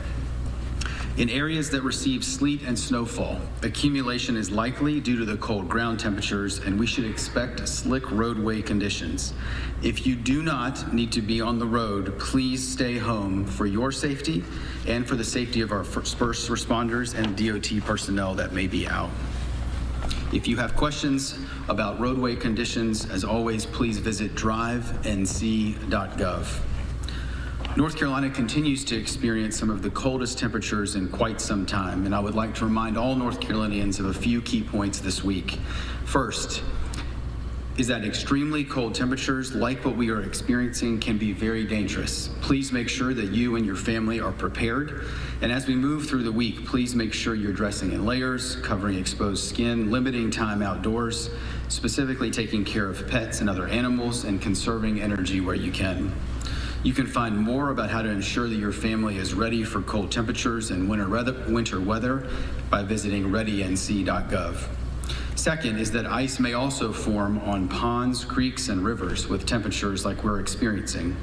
Speaker 5: In areas that receive sleet and snowfall, accumulation is likely due to the cold ground temperatures, and we should expect slick roadway conditions. If you do not need to be on the road, please stay home for your safety and for the safety of our first responders and DOT personnel that may be out. If you have questions about roadway conditions, as always, please visit drivenc.gov. North Carolina continues to experience some of the coldest temperatures in quite some time, and I would like to remind all North Carolinians of a few key points this week. First, is that extremely cold temperatures like what we are experiencing can be very dangerous. Please make sure that you and your family are prepared. And as we move through the week, please make sure you're dressing in layers, covering exposed skin, limiting time outdoors, specifically taking care of pets and other animals, and conserving energy where you can. You can find more about how to ensure that your family is ready for cold temperatures and winter weather by visiting readync.gov. Second is that ice may also form on ponds, creeks, and rivers with temperatures like we're experiencing.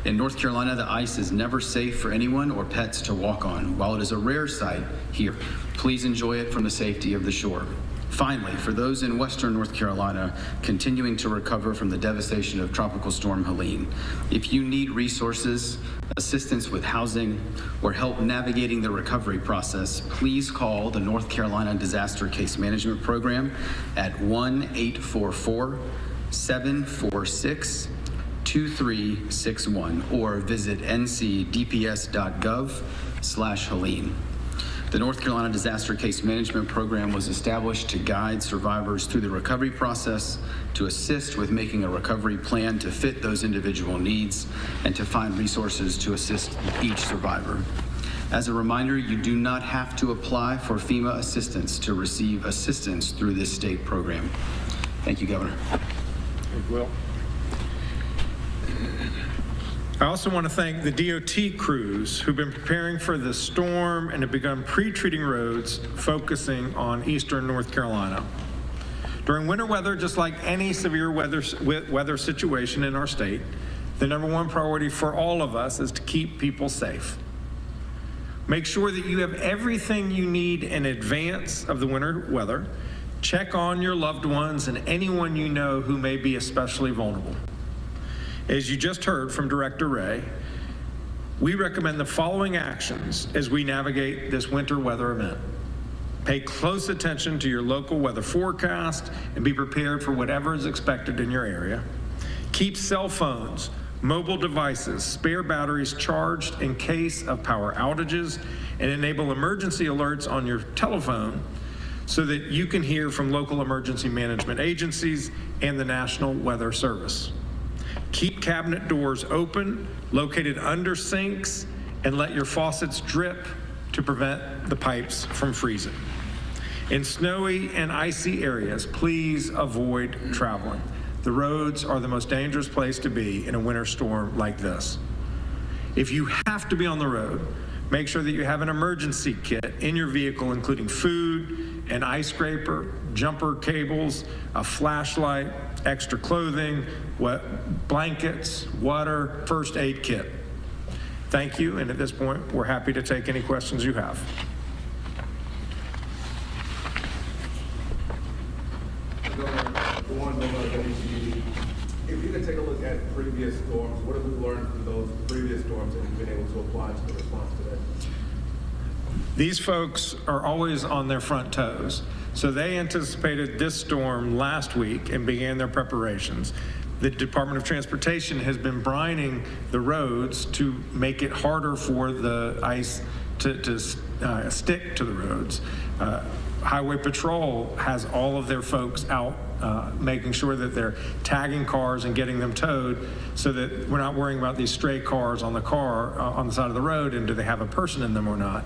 Speaker 5: In North Carolina, the ice is never safe for anyone or pets to walk on. While it is a rare sight here, please enjoy it from the safety of the shore. Finally, for those in western North Carolina continuing to recover from the devastation of Tropical Storm Helene, if you need resources, assistance with housing, or help navigating the recovery process, please call the North Carolina Disaster Case Management Program at 1-844-746-2361 or visit ncdps.gov/Helene. The North Carolina Disaster Case Management Program was established to guide survivors through the recovery process, to assist with making a recovery plan to fit those individual needs, and to find resources to assist each survivor. As a reminder, you do not have to apply for FEMA assistance to receive assistance through this state program. Thank you, Governor.
Speaker 8: Thank you, Will. I also want to thank the DOT crews who've been preparing for the storm and have begun pre-treating roads focusing on eastern North Carolina. During winter weather, just like any severe weather situation in our state, the number one priority for all of us is to keep people safe. Make sure that you have everything you need in advance of the winter weather. Check on your loved ones and anyone you know who may be especially vulnerable. As you just heard from Director Ray, we recommend the following actions as we navigate this winter weather event. Pay close attention to your local weather forecast and be prepared for whatever is expected in your area. Keep cell phones, mobile devices, spare batteries charged in case of power outages, and enable emergency alerts on your telephone so that you can hear from local emergency management agencies and the National Weather Service. Keep cabinet doors open, located under sinks, and let your faucets drip to prevent the pipes from freezing. In snowy and icy areas, please avoid traveling. The roads are the most dangerous place to be in a winter storm like this. If you have to be on the road, make sure that you have an emergency kit in your vehicle, including food, an ice scraper, jumper cables, a flashlight, extra clothing, blankets, water, first aid kit. Thank you, and at this point, we're happy to take any questions you have.
Speaker 11: If you could take a look at previous storms, what have we learned from those previous storms that we've been able to apply to the response today?
Speaker 8: These folks are always on their front toes. So they anticipated this storm last week and began their preparations. The Department of Transportation has been brining the roads to make it harder for the ice to stick to the roads. Highway Patrol has all of their folks out making sure that they're tagging cars and getting them towed so that we're not worrying about these stray cars on the side of the road and do they have a person in them or not.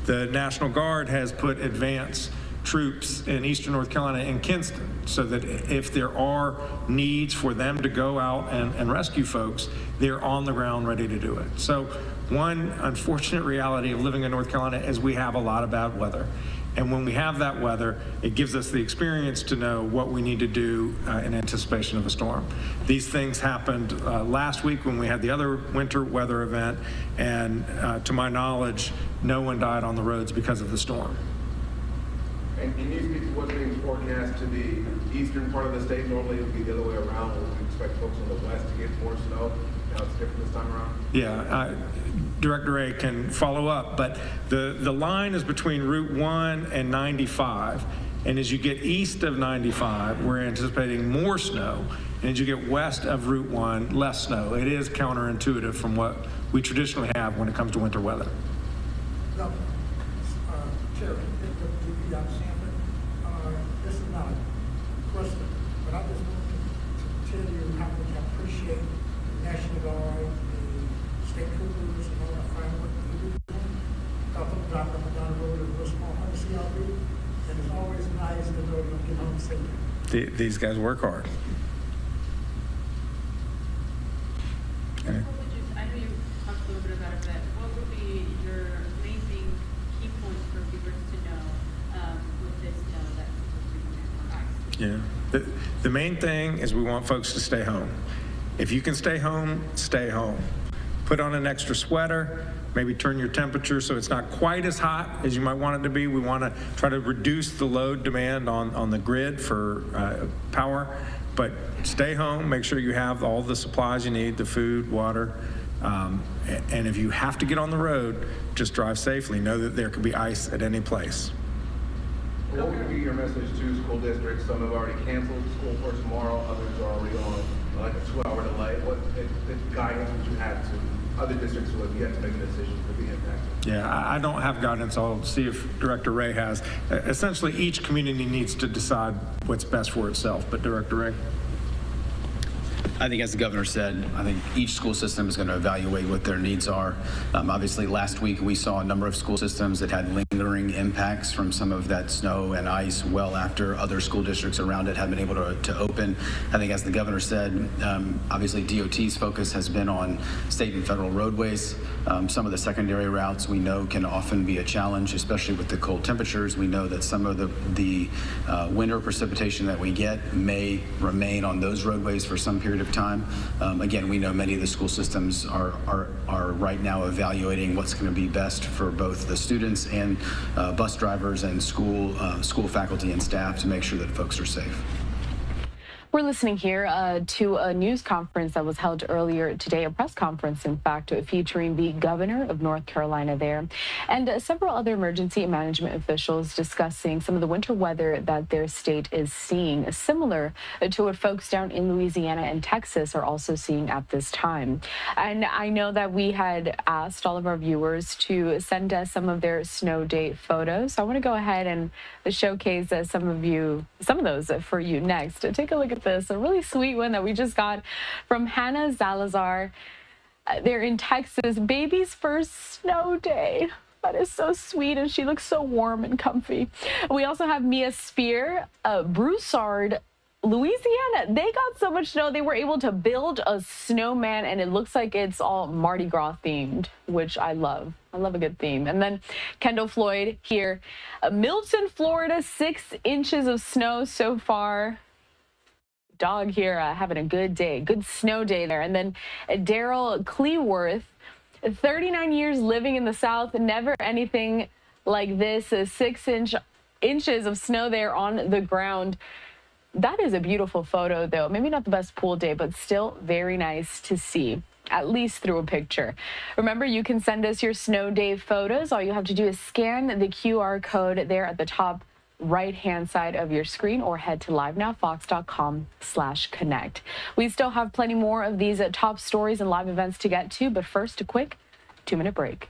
Speaker 8: The National Guard has put advance troops in eastern North Carolina and Kinston so that if there are needs for them to go out and rescue folks, they're on the ground ready to do it. So one unfortunate reality of living in North Carolina is we have a lot of bad weather. And when we have that weather, it gives us the experience to know what we need to do in anticipation of a storm. These things happened last week when we had the other winter weather event, and to my knowledge, no one died on the roads because of the storm.
Speaker 11: And can you speak to what's being forecast to the eastern part of the state? Normally it would be the other way around. Would we expect folks in the west to get more snow? Now it's different this time around?
Speaker 8: Yeah, Director Ray can follow up, but the line is between Route 1 and 95. And as you get east of 95, we're anticipating more snow. And as you get west of Route 1, less snow. It is counterintuitive from what we traditionally have when it comes to winter weather.
Speaker 15: No, Chair, you understand that this is not a question, but I just want tell you how much I appreciate the National Guard, the state troopers, and all that fine work that you do. Up and down the road is a real small part of CRB, and it's always nice to know you'll get home safely.
Speaker 8: These guys work hard.
Speaker 3: I know you talked a little bit about it, but what would be your main key points for viewers to know with this snow that's supposed to be coming on ice?
Speaker 8: Yeah. The main thing is we want folks to stay home. If you can stay home, stay home. Put on an extra sweater, maybe turn your temperature so it's not quite as hot as you might want it to be. We want to try to reduce the load demand on the grid for power. But stay home, make sure you have all the supplies you need, the food, water. And if you have to get on the road, just drive safely. Know that there could be ice at any place.
Speaker 11: What would be your message to school districts? Some have already canceled school for tomorrow, others are already on like a 2-hour delay. What guidance would you have to other districts who have yet to make a decision to be impacted?
Speaker 8: Yeah, I don't have guidance. I'll see if Director Ray has. Essentially, each community needs to decide what's best for itself. But Director Ray?
Speaker 5: I think, as the governor said, I think each school system is going to evaluate what their needs are. Obviously, last week we saw a number of school systems that had lingering impacts from some of that snow and ice well after other school districts around it have been able to open. I think, as the governor said, obviously DOT's focus has been on state and federal roadways. Some of the secondary routes we know can often be a challenge, especially with the cold temperatures. We know that some of the winter precipitation that we get may remain on those roadways for some period of time. Again, we know many of the school systems are right now evaluating what's going to be best for both the students and bus drivers and school faculty and staff to make sure that folks are safe.
Speaker 7: We're listening here to a news conference that was held earlier today, a press conference, in fact, featuring the governor of North Carolina there and several other emergency management officials discussing some of the winter weather that their state is seeing, similar to what folks down in Louisiana and Texas are also seeing at this time. And I know that we had asked all of our viewers to send us some of their snow day photos. So I want to go ahead and showcase some of those for you next. Take a look at this, a really sweet one that we just got from Hannah Zalazar. They're in Texas, baby's first snow day. That is so sweet, and she looks so warm and comfy. We also have Mia Spear, Broussard, Louisiana. They got so much snow, they were able to build a snowman, and it looks like it's all Mardi Gras themed, which I love. I love a good theme. And then Kendall Floyd here, Milton, Florida, 6 inches of snow so far. Dog here having a good day, good snow day there. And then Daryl Cleworth, 39 years living in the South, never anything like this, 6 inches of snow there on the ground. That is a beautiful photo, though. Maybe not the best pool day, but still very nice to see, at least through a picture. Remember, you can send us your snow day photos. All you have to do is scan the QR code there at the top right-hand side of your screen or head to livenowfox.com/connect. We still have plenty more of these top stories and live events to get to, but first, a quick 2-minute break.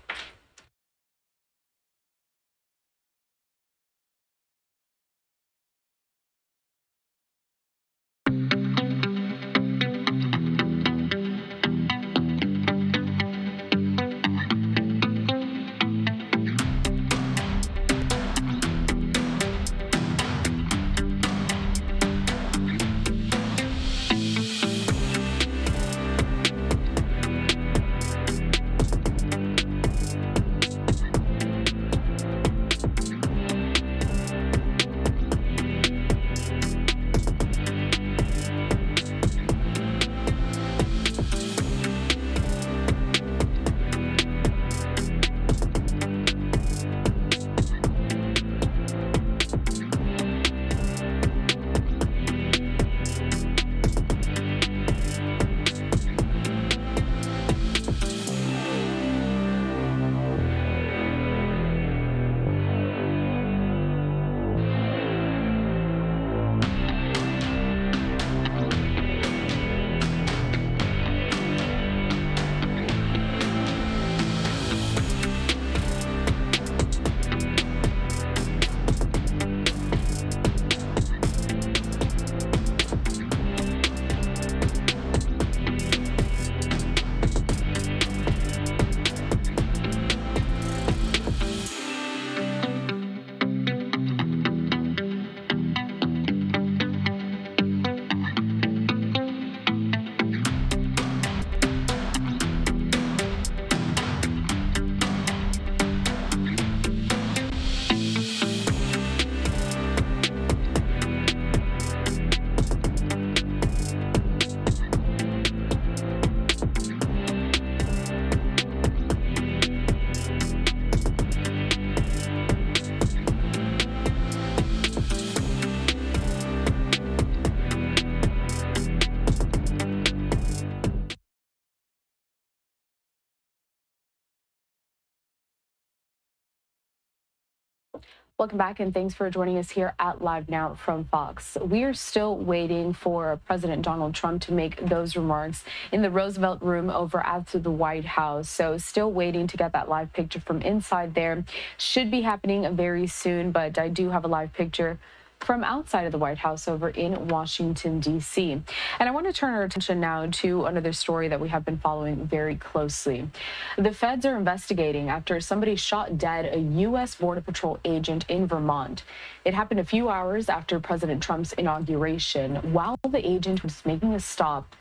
Speaker 7: Welcome back, and thanks for joining us here at Live Now from Fox. We are still waiting for President Donald Trump to make those remarks in the Roosevelt Room over at the White House. So still waiting to get that live picture from inside there. Should be happening very soon, but I do have a live picture from outside of the White House over in Washington, D.C. And I want to turn our attention now to another story that we have been following very closely. The feds are investigating after somebody shot dead a U.S. Border Patrol agent in Vermont. It happened a few hours after President Trump's inauguration while the agent was making a stop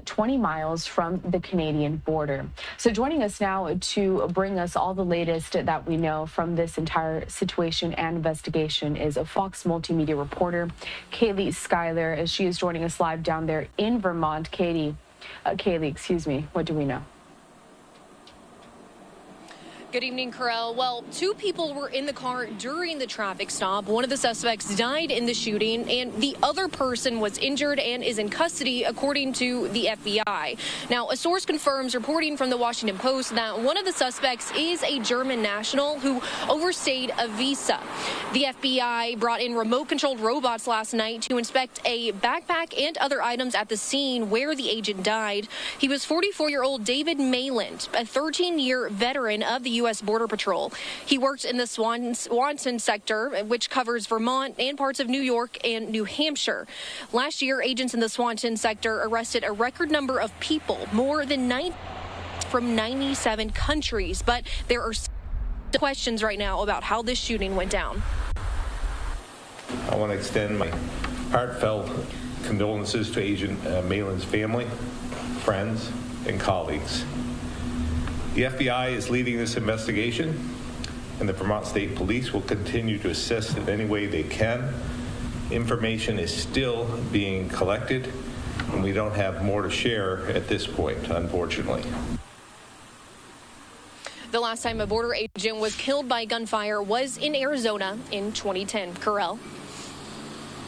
Speaker 7: 20 miles from the Canadian border. So joining us now to bring us all the latest that we know from this entire situation and investigation is a Fox multimedia reporter, Kaylee Schuyler, as she is joining us live down there in Vermont. Kaylee, what do we know?
Speaker 1: Good evening, Carell. Well, two people were in the car during the traffic stop. One of the suspects died in the shooting, and the other person was injured and is in custody, according to the FBI. Now, a source confirms reporting from the Washington Post that one of the suspects is a German national who overstayed a visa. The FBI brought in remote-controlled robots last night to inspect a backpack and other items at the scene where the agent died. He was 44-year-old David Mayland, a 13-year veteran of the U.S. Border Patrol. He worked in the Swanson sector, which covers Vermont and parts of New York and New Hampshire. Last year, agents in the Swanson sector arrested a record number of people, more than 9 from 97 countries. But there are questions right now about how this shooting went down.
Speaker 17: I want to extend my heartfelt condolences to Agent Mayland's family, friends, and colleagues. The FBI is leading this investigation, and the Vermont State Police will continue to assist in any way they can. Information is still being collected, and we don't have more to share at this point, unfortunately.
Speaker 1: The last time a border agent was killed by gunfire was in Arizona in 2010. Carell.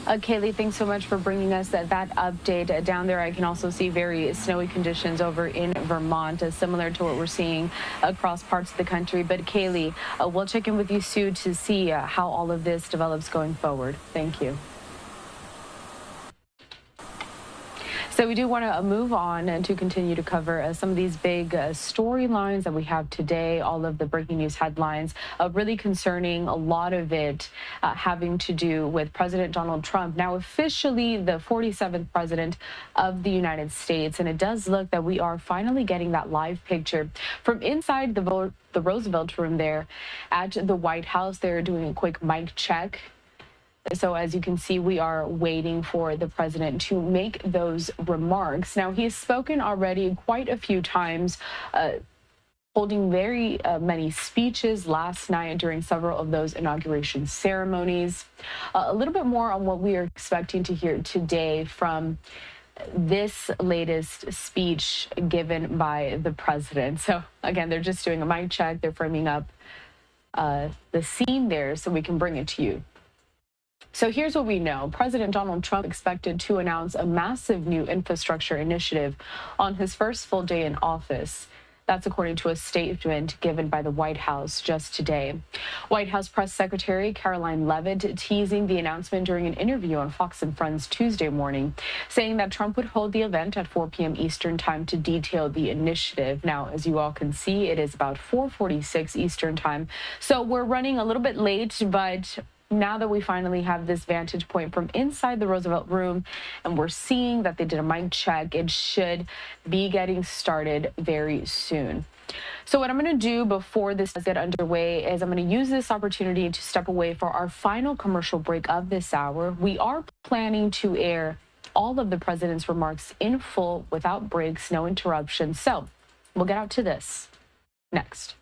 Speaker 7: Kaylee, thanks so much for bringing us that update down there. I can also see very snowy conditions over in Vermont, similar to what we're seeing across parts of the country. But Kaylee, we'll check in with you soon to see how all of this develops going forward. Thank you. So we do want to move on and to continue to cover some of these big storylines that we have today, all of the breaking news headlines, really concerning a lot of it having to do with President Donald Trump, now officially the 47th president of the United States. And it does look that we are finally getting that live picture from inside the Roosevelt Room there at the White House. They're doing a quick mic check. So as you can see, we are waiting for the president to make those remarks. Now, he has spoken already quite a few times, holding very many speeches last night during several of those inauguration ceremonies. A little bit more on what we are expecting to hear today from this latest speech given by the president. So again, they're just doing a mic check. They're framing up the scene there so we can bring it to you. So here's what we know. President Donald Trump expected to announce a massive new infrastructure initiative on his first full day in office. That's according to a statement given by the White House just today. White House Press Secretary Karoline Leavitt teasing the announcement during an interview on Fox and Friends Tuesday morning, saying that Trump would hold the event at 4 p.m. Eastern time to detail the initiative. Now, as you all can see, it is about 4:46 Eastern time. So we're running a little bit late, but now that we finally have this vantage point from inside the Roosevelt Room and we're seeing that they did a mic check, it should be getting started very soon. So what I'm going to do before this does get underway is I'm going to use this opportunity to step away for our final commercial break of this hour. We are planning to air all of the president's remarks in full without breaks, no interruptions. So we'll get out to this next.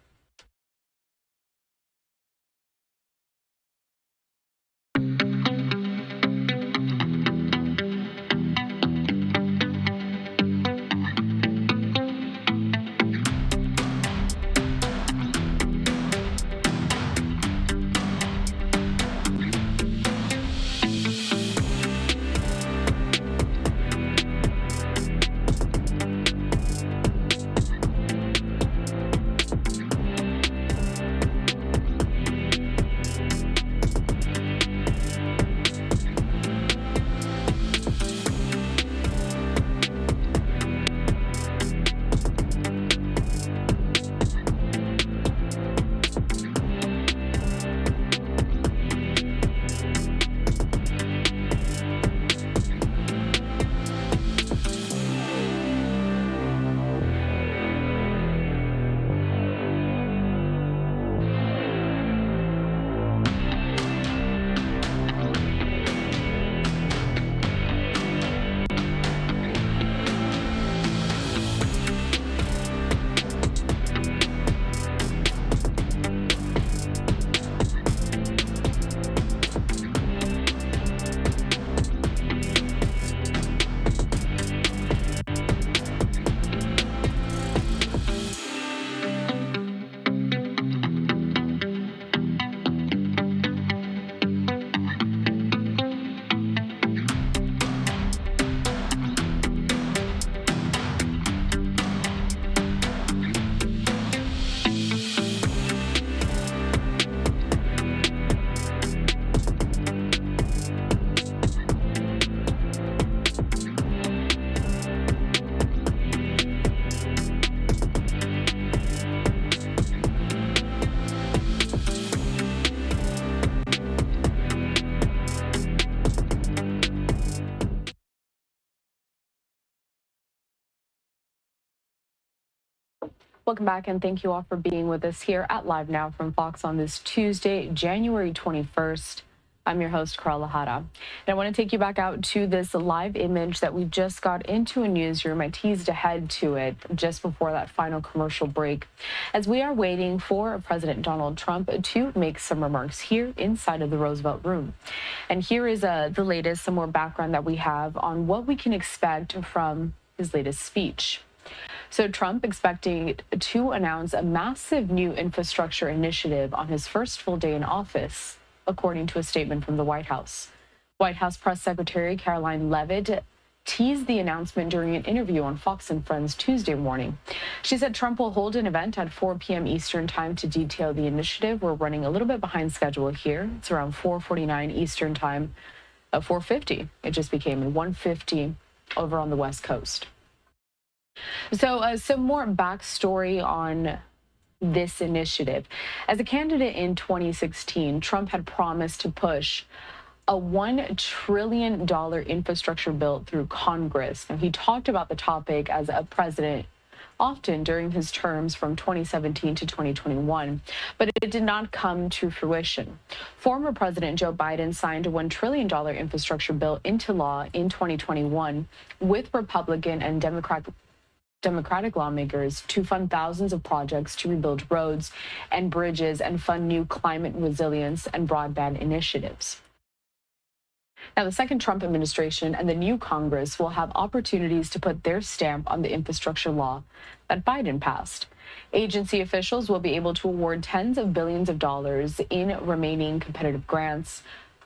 Speaker 7: Welcome back, and thank you all for being with us here at Live Now from Fox on this Tuesday, January 21st. I'm your host, Carla Hara. And I want to take you back out to this live image that we just got into a newsroom. I teased ahead to it just before that final commercial break, as we are waiting for President Donald Trump to make some remarks here inside of the Roosevelt Room. And here is the latest, some more background that we have on what we can expect from his latest speech. So Trump expecting to announce a massive new infrastructure initiative on his first full day in office, according to a statement from the White House. White House Press Secretary Karoline Leavitt teased the announcement during an interview on Fox and Friends Tuesday morning. She said Trump will hold an event at 4 p.m. Eastern time to detail the initiative. We're running a little bit behind schedule here. It's around 4:49 Eastern time, 4:50. It just became 1:50 over on the West Coast. So some more backstory on this initiative. As a candidate in 2016, Trump had promised to push a $1 trillion infrastructure bill through Congress. Now, he talked about the topic as a president often during his terms from 2017 to 2021, but it did not come to fruition. Former President Joe Biden signed a $1 trillion infrastructure bill into law in 2021 with Republican and Democratic lawmakers to fund thousands of projects to rebuild roads and bridges and fund new climate resilience and broadband initiatives. Now, the second Trump administration and the new Congress will have opportunities to put their stamp on the infrastructure law that Biden passed. Agency officials will be able to award tens of billions of dollars in remaining competitive grants,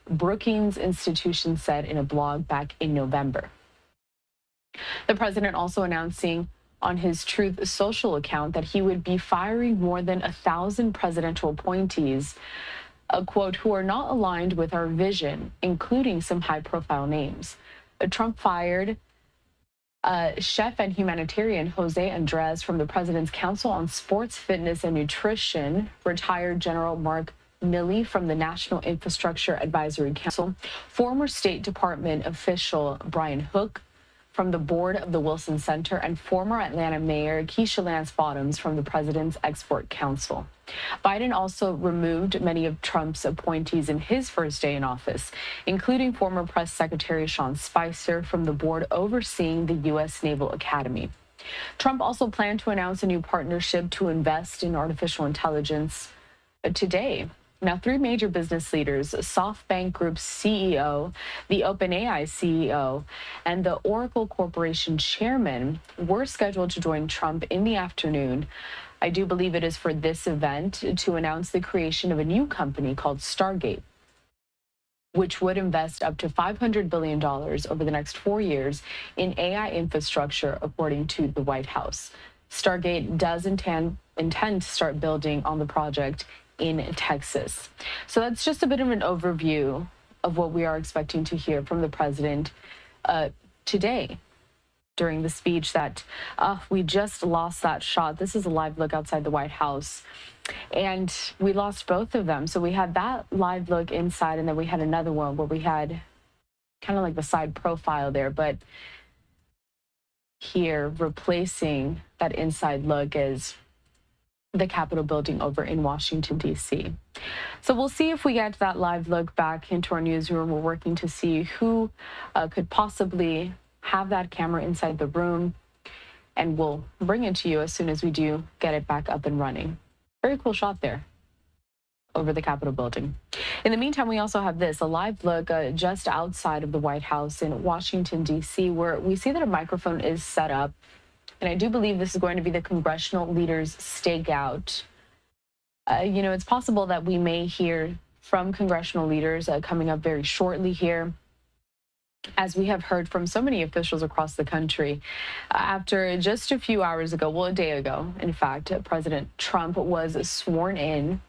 Speaker 7: Brookings Institution said in a blog back in November. The president also announcing on his Truth Social account that he would be firing more than 1,000 presidential appointees, quote, who are not aligned with our vision, including some high-profile names. Trump fired chef and humanitarian Jose Andres from the President's Council on Sports, Fitness, and Nutrition, retired General Mark Milley from the National Infrastructure Advisory Council, former State Department official Brian Hook from the board of the Wilson Center, and former Atlanta Mayor Keisha Lance Bottoms from the President's Export Council. Biden also removed many of Trump's appointees in his first day in office, including former Press Secretary Sean Spicer from the board overseeing the U.S. Naval Academy. Trump also planned to announce a new partnership to invest in artificial intelligence today. Now, three major business leaders, SoftBank Group's CEO, the OpenAI CEO, and the Oracle Corporation chairman were scheduled to join Trump in the afternoon. I do believe it is for this event to announce the creation of a new company called Stargate, which would invest up to $500 billion over the next 4 years in AI infrastructure, according to the White House. Stargate does intend to start building on the project in Texas. So that's just a bit of an overview of what we are expecting to hear from the president today during the speech that we just lost that shot. This is a live look outside the White House, and we lost both of them. So we had that live look inside, and then we had another one where we had kind of like the side profile there, but here replacing that inside look is the Capitol building over in Washington, D.C. So we'll see if we get that live look back into our newsroom. We're working to see who could possibly have that camera inside the room, and we'll bring it to you as soon as we do get it back up and running. Very cool shot there over the Capitol building. In the meantime, we also have this, a live look just outside of the White House in Washington, D.C., where we see that a microphone is set up. And I do believe this is going to be the congressional leaders' stakeout. It's possible that we may hear from congressional leaders coming up very shortly here, as we have heard from so many officials across the country. After just a few hours ago, well, a day ago, in fact, President Trump was sworn in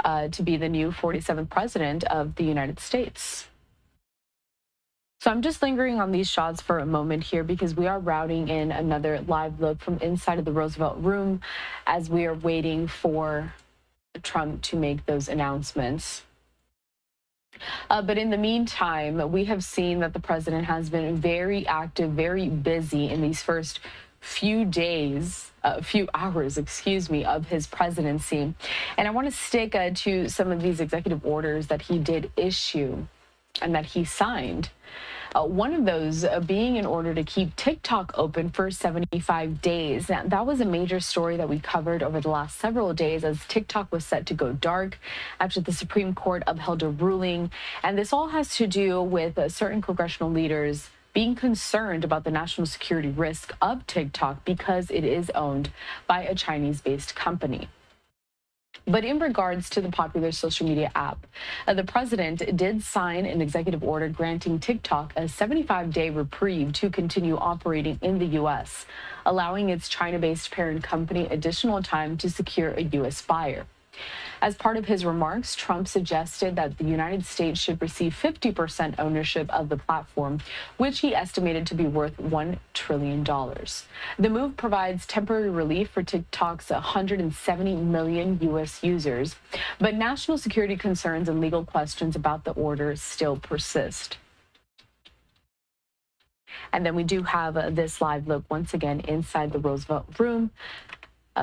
Speaker 7: to be the new 47th president of the United States. So I'm just lingering on these shots for a moment here because we are routing in another live look from inside of the Roosevelt Room as we are waiting for Trump to make those announcements. But in the meantime, we have seen that the president has been very active, very busy in these first few hours, of his presidency. And I want to stick to some of these executive orders that he did issue and that he signed. One of those being in order to keep TikTok open for 75 days. Now, that was a major story that we covered over the last several days as TikTok was set to go dark after the Supreme Court upheld a ruling. And this all has to do with certain congressional leaders being concerned about the national security risk of TikTok because it is owned by a Chinese-based company. But in regards to the popular social media app, the president did sign an executive order granting TikTok a 75-day reprieve to continue operating in the U.S., allowing its China-based parent company additional time to secure a U.S. buyer. As part of his remarks, Trump suggested that the United States should receive 50% ownership of the platform, which he estimated to be worth $1 trillion. The move provides temporary relief for TikTok's 170 million U.S. users, but national security concerns and legal questions about the order still persist. And then we do have this live look once again inside the Roosevelt Room.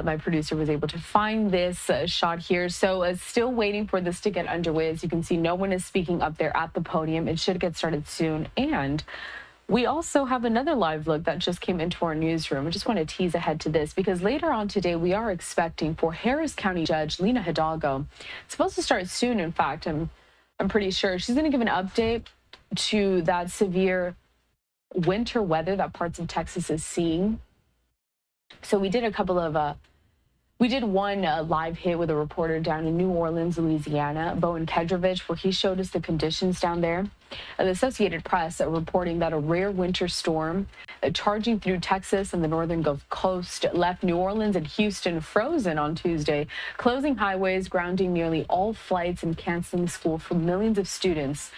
Speaker 7: My producer was able to find this shot here. So still waiting for this to get underway. As you can see, no one is speaking up there at the podium. It should get started soon. And we also have another live look that just came into our newsroom. I just want to tease ahead to this because later on today, we are expecting for Harris County Judge Lina Hidalgo. It's supposed to start soon, in fact. I'm pretty sure. She's going to give an update to that severe winter weather that parts of Texas is seeing. So we did one live hit with a reporter down in New Orleans, Louisiana, Bowen Kedrovich, where he showed us the conditions down there. The Associated Press reporting that a rare winter storm charging through Texas and the northern Gulf Coast left New Orleans and Houston frozen on Tuesday, closing highways, grounding nearly all flights, and canceling school for millions of students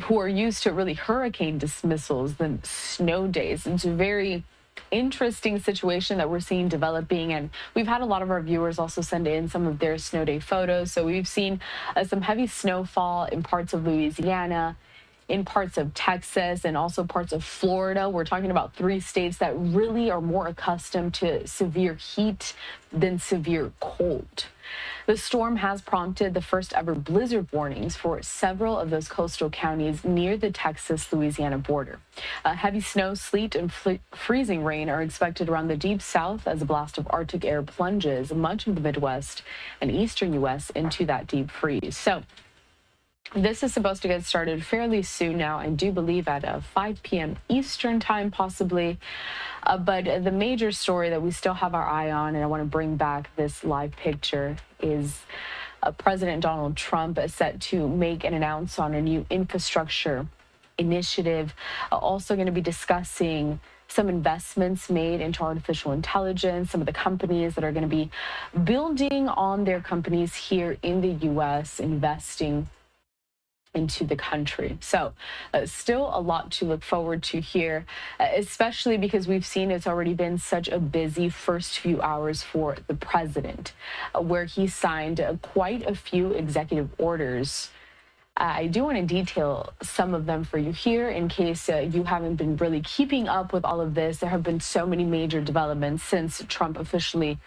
Speaker 7: who are used to really hurricane dismissals than snow days. It's a very interesting situation that we're seeing developing, and we've had a lot of our viewers also send in some of their snow day photos. So we've seen some heavy snowfall in parts of Louisiana, in parts of Texas, and also parts of Florida. We're talking about 3 states that really are more accustomed to severe heat than severe cold. The storm has prompted the first ever blizzard warnings for several of those coastal counties near the Texas-Louisiana border. Heavy snow, sleet, and freezing rain are expected around the deep south as a blast of Arctic air plunges much of the Midwest and eastern U.S. into that deep freeze. So this is supposed to get started fairly soon now. I do believe at 5 p.m. Eastern time, possibly. But the major story that we still have our eye on, and I want to bring back this live picture, is President Donald Trump is set to make an announcement on a new infrastructure initiative. Also going to be discussing some investments made into artificial intelligence, some of the companies that are going to be building on their companies here in the U.S., investing into the country. So still a lot to look forward to here, especially because we've seen it's already been such a busy first few hours for the president, where he signed quite a few executive orders. I do want to detail some of them for you here in case you haven't been really keeping up with all of this. There have been so many major developments since Trump officially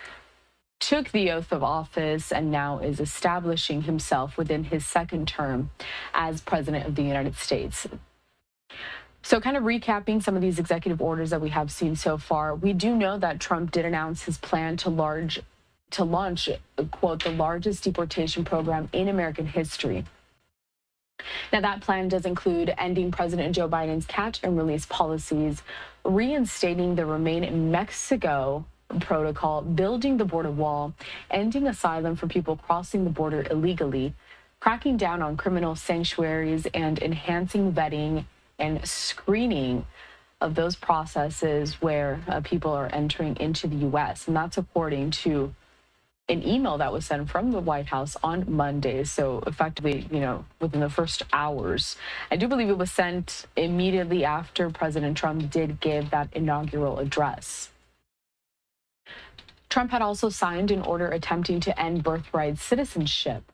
Speaker 7: took the oath of office and now is establishing himself within his second term as president of the United States. So kind of recapping some of these executive orders that we have seen so far, we do know that Trump did announce his plan to launch, quote, the largest deportation program in American history. Now, that plan does include ending President Joe Biden's catch and release policies, reinstating the Remain in Mexico protocol, building the border wall, ending asylum for people crossing the border illegally, cracking down on criminal sanctuaries, and enhancing vetting and screening of those processes where people are entering into the U.S. And that's according to an email that was sent from the White House on Monday. So effectively, within the first hours. I do believe it was sent immediately after President Trump did give that inaugural address. Trump had also signed an order attempting to end birthright citizenship.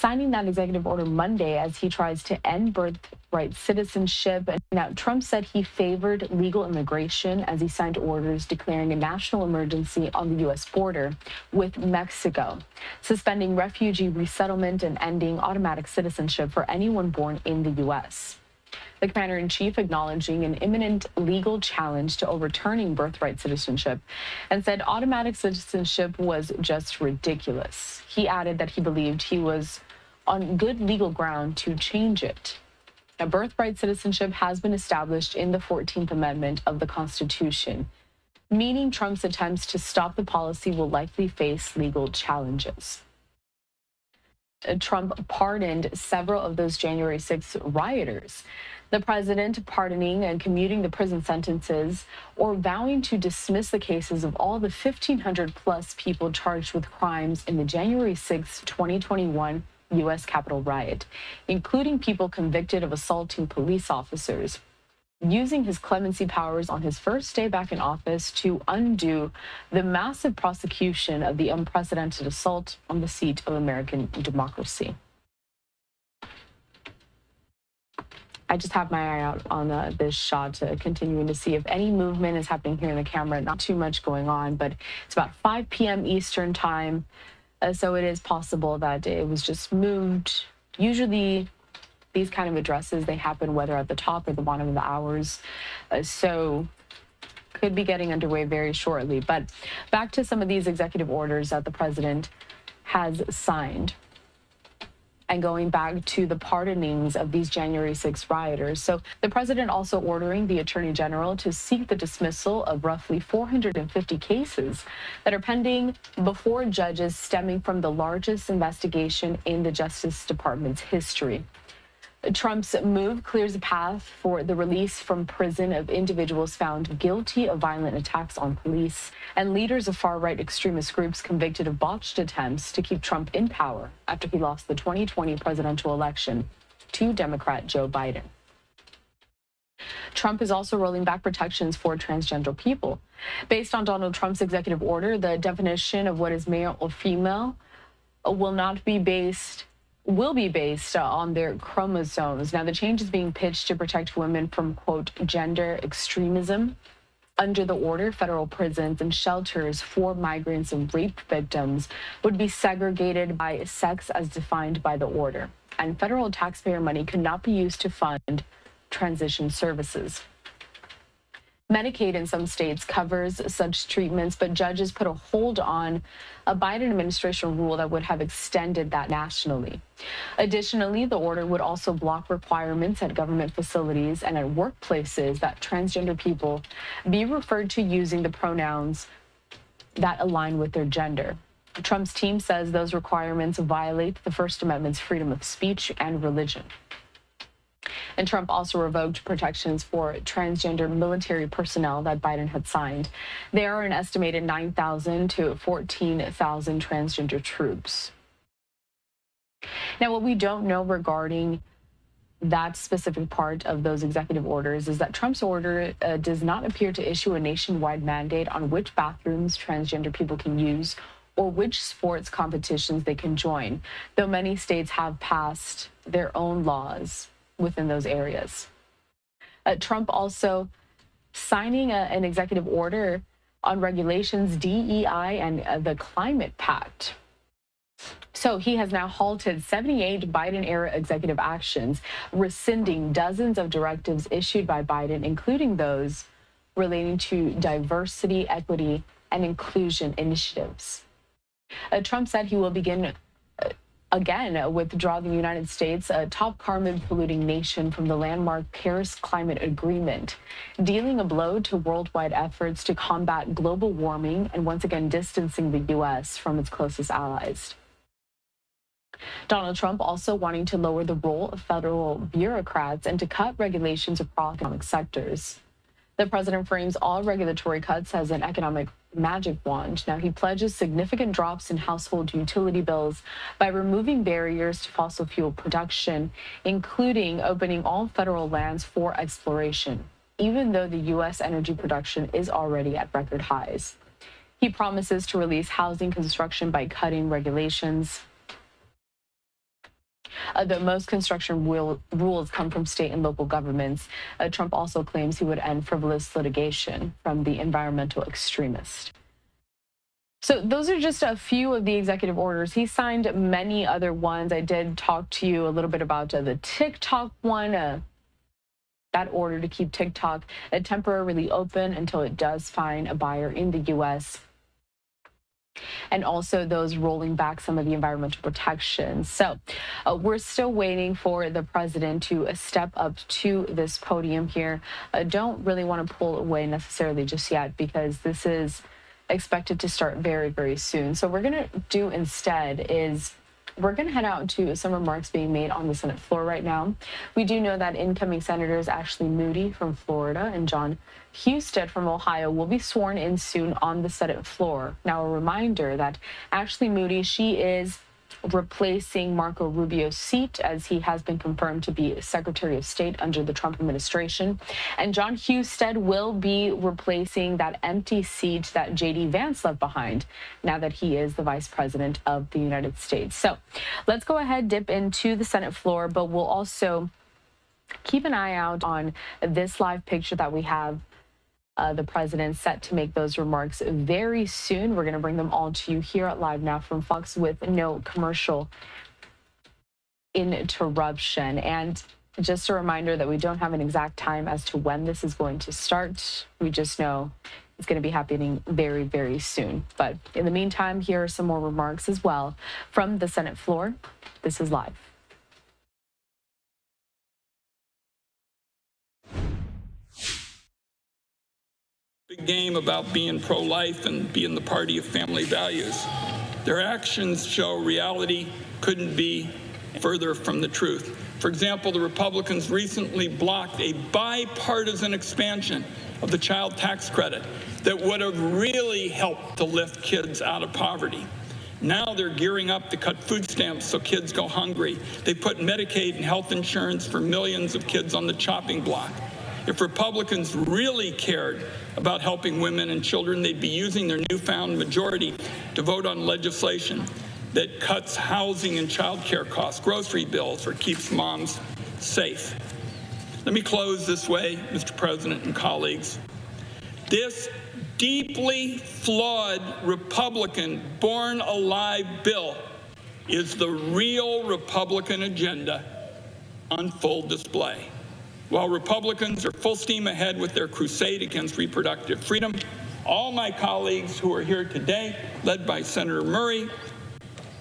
Speaker 7: signing that executive order Monday as he tries to end birthright citizenship. Now, Trump said he favored legal immigration as he signed orders declaring a national emergency on the U.S. border with Mexico, suspending refugee resettlement and ending automatic citizenship for anyone born in the U.S. The commander-in-chief acknowledging an imminent legal challenge to overturning birthright citizenship and said automatic citizenship was just ridiculous. He added that he believed he was on good legal ground to change it. Now, birthright citizenship has been established in the 14th Amendment of the Constitution, meaning Trump's attempts to stop the policy will likely face legal challenges. Trump pardoned several of those January 6 rioters. The president pardoning and commuting the prison sentences or vowing to dismiss the cases of all the 1,500 plus people charged with crimes in the January 6, 2021 U.S. Capitol riot, including people convicted of assaulting police officers, using his clemency powers on his first day back in office to undo the massive prosecution of the unprecedented assault on the seat of American democracy. I just have my eye out on this shot, continuing to see if any movement is happening here in the camera. Not too much going on, but it's about 5 p.m. Eastern time, so it is possible that it was just moved. Usually, these kind of addresses, they happen whether at the top or the bottom of the hours, so could be getting underway very shortly. But back to some of these executive orders that the president has signed, and going back to the pardonings of these January 6 rioters. So the president also ordering the attorney general to seek the dismissal of roughly 450 cases that are pending before judges, stemming from the largest investigation in the Justice Department's history. Trump's move clears a path for the release from prison of individuals found guilty of violent attacks on police and leaders of far-right extremist groups convicted of botched attempts to keep Trump in power after he lost the 2020 presidential election to Democrat Joe Biden. Trump is also rolling back protections for transgender people. Based on Donald Trump's executive order, the definition of what is male or female will be based on their chromosomes. Now, the change is being pitched to protect women from, quote, gender extremism. Under the order, federal prisons and shelters for migrants and rape victims would be segregated by sex as defined by the order, and federal taxpayer money could not be used to fund transition services. Medicaid in some states covers such treatments, but judges put a hold on a Biden administration rule that would have extended that nationally. Additionally, the order would also block requirements at government facilities and at workplaces that transgender people be referred to using the pronouns that align with their gender. Trump's team says those requirements violate the First Amendment's freedom of speech and religion. And Trump also revoked protections for transgender military personnel that Biden had signed. There are an estimated 9,000 to 14,000 transgender troops. Now, what we don't know regarding that specific part of those executive orders is that Trump's order does not appear to issue a nationwide mandate on which bathrooms transgender people can use or which sports competitions they can join, though many states have passed their own laws within those areas. Trump also signing an executive order on regulations, DEI, and the Climate Pact. So he has now halted 78 Biden-era executive actions, rescinding dozens of directives issued by Biden, including those relating to diversity, equity, and inclusion initiatives. Trump said he will begin again withdraw the United States, a top carbon-polluting nation, from the landmark Paris Climate Agreement, dealing a blow to worldwide efforts to combat global warming and once again distancing the U.S. from its closest allies. Donald Trump also wanting to lower the role of federal bureaucrats and to cut regulations across economic sectors. The president frames all regulatory cuts as an economic magic wand. Now, he pledges significant drops in household utility bills by removing barriers to fossil fuel production, including opening all federal lands for exploration, even though the U.S. energy production is already at record highs. He promises to release housing construction by cutting regulations. that most construction rules come from state and local governments. Trump also claims he would end frivolous litigation from the environmental extremist. So those are just a few of the executive orders. He signed many other ones. I did talk to you a little bit about the TikTok one, that order to keep TikTok temporarily open until it does find a buyer in the U.S., and also those rolling back some of the environmental protections. So we're still waiting for the president to step up to this podium here. Don't really want to pull away necessarily just yet, because this is expected to start very, very soon. So what we're going to do instead is we're going to head out to some remarks being made on the Senate floor right now. We do know that incoming Senators Ashley Moody from Florida and John Husted from Ohio will be sworn in soon on the Senate floor. Now, a reminder that Ashley Moody, she is replacing Marco Rubio's seat, as he has been confirmed to be Secretary of State under the Trump administration. And John Husted will be replacing that empty seat that J.D. Vance left behind, now that he is the Vice President of the United States. So let's go ahead, dip into the Senate floor, but we'll also keep an eye out on this live picture that we have. The president set to make those remarks very soon. We're going to bring them all to you here at Live Now from Fox with no commercial interruption. And just a reminder that we don't have an exact time as to when this is going to start. We just know it's going to be happening very, very soon. But in the meantime, here are some more remarks as well from the Senate floor. This is live.
Speaker 4: Big game about being pro-life and being the party of family values. Their actions show reality couldn't be further from the truth. For example, the Republicans recently blocked a bipartisan expansion of the child tax credit that would have really helped to lift kids out of poverty. Now they're gearing up to cut food stamps so kids go hungry. They put Medicaid and health insurance for millions of kids on the chopping block. If Republicans really cared about helping women and children, they'd be using their newfound majority to vote on legislation that cuts housing and child care costs, grocery bills, or keeps moms safe. Let me close this way, Mr. President and colleagues. This deeply flawed Republican born-alive bill is the real Republican agenda on full display. While Republicans are full steam ahead with their crusade against reproductive freedom, all my colleagues who are here today, led by Senator Murray,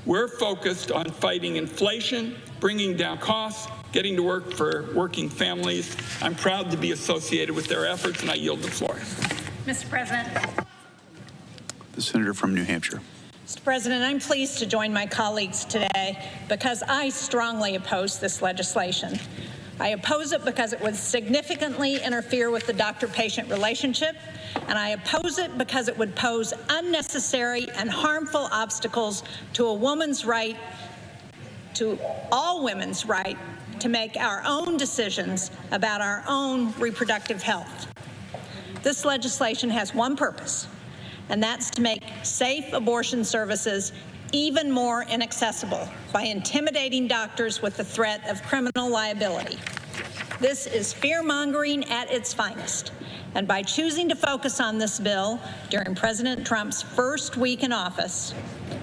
Speaker 4: we're focused on fighting inflation, bringing down costs, getting to work for working families. I'm proud to be associated with their efforts, and I yield the floor.
Speaker 18: Mr. President.
Speaker 20: The senator from New Hampshire.
Speaker 18: Mr. President, I'm pleased to join my colleagues today because I strongly oppose this legislation. I oppose it because it would significantly interfere with the doctor-patient relationship, and I oppose it because it would pose unnecessary and harmful obstacles to a woman's right, to all women's right, to make our own decisions about our own reproductive health. This legislation has one purpose, and that's to make safe abortion services even more inaccessible by intimidating doctors with the threat of criminal liability. This is fear-mongering at its finest. And by choosing to focus on this bill during President Trump's first week in office,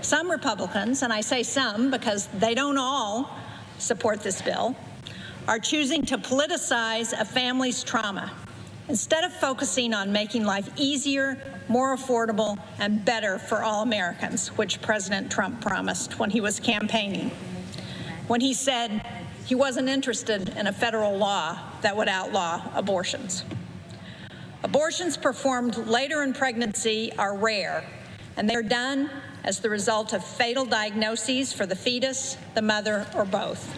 Speaker 18: some Republicans, and I say some because they don't all support this bill, are choosing to politicize a family's trauma instead of focusing on making life easier, more affordable, and better for all Americans, which President Trump promised when he was campaigning, when he said he wasn't interested in a federal law that would outlaw abortions. Abortions performed later in pregnancy are rare, and they're done as the result of fatal diagnoses for the fetus, the mother, or both.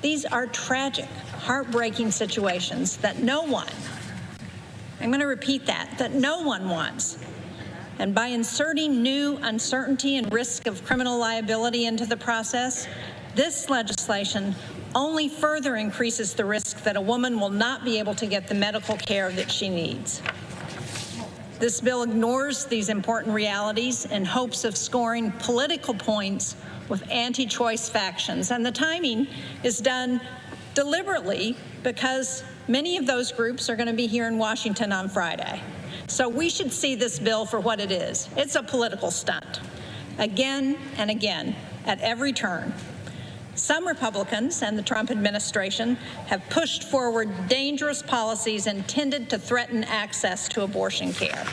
Speaker 18: These are tragic, heartbreaking situations that no one, I'm going to repeat that no one wants. And by inserting new uncertainty and risk of criminal liability into the process, this legislation only further increases the risk that a woman will not be able to get the medical care that she needs. This bill ignores these important realities in hopes of scoring political points with anti-choice factions, and the timing is done deliberately because many of those groups are going to be here in Washington on Friday. So we should see this bill for what it is. It's a political stunt, again and again, at every turn. Some Republicans and the Trump administration have pushed forward dangerous policies intended to threaten access to abortion care.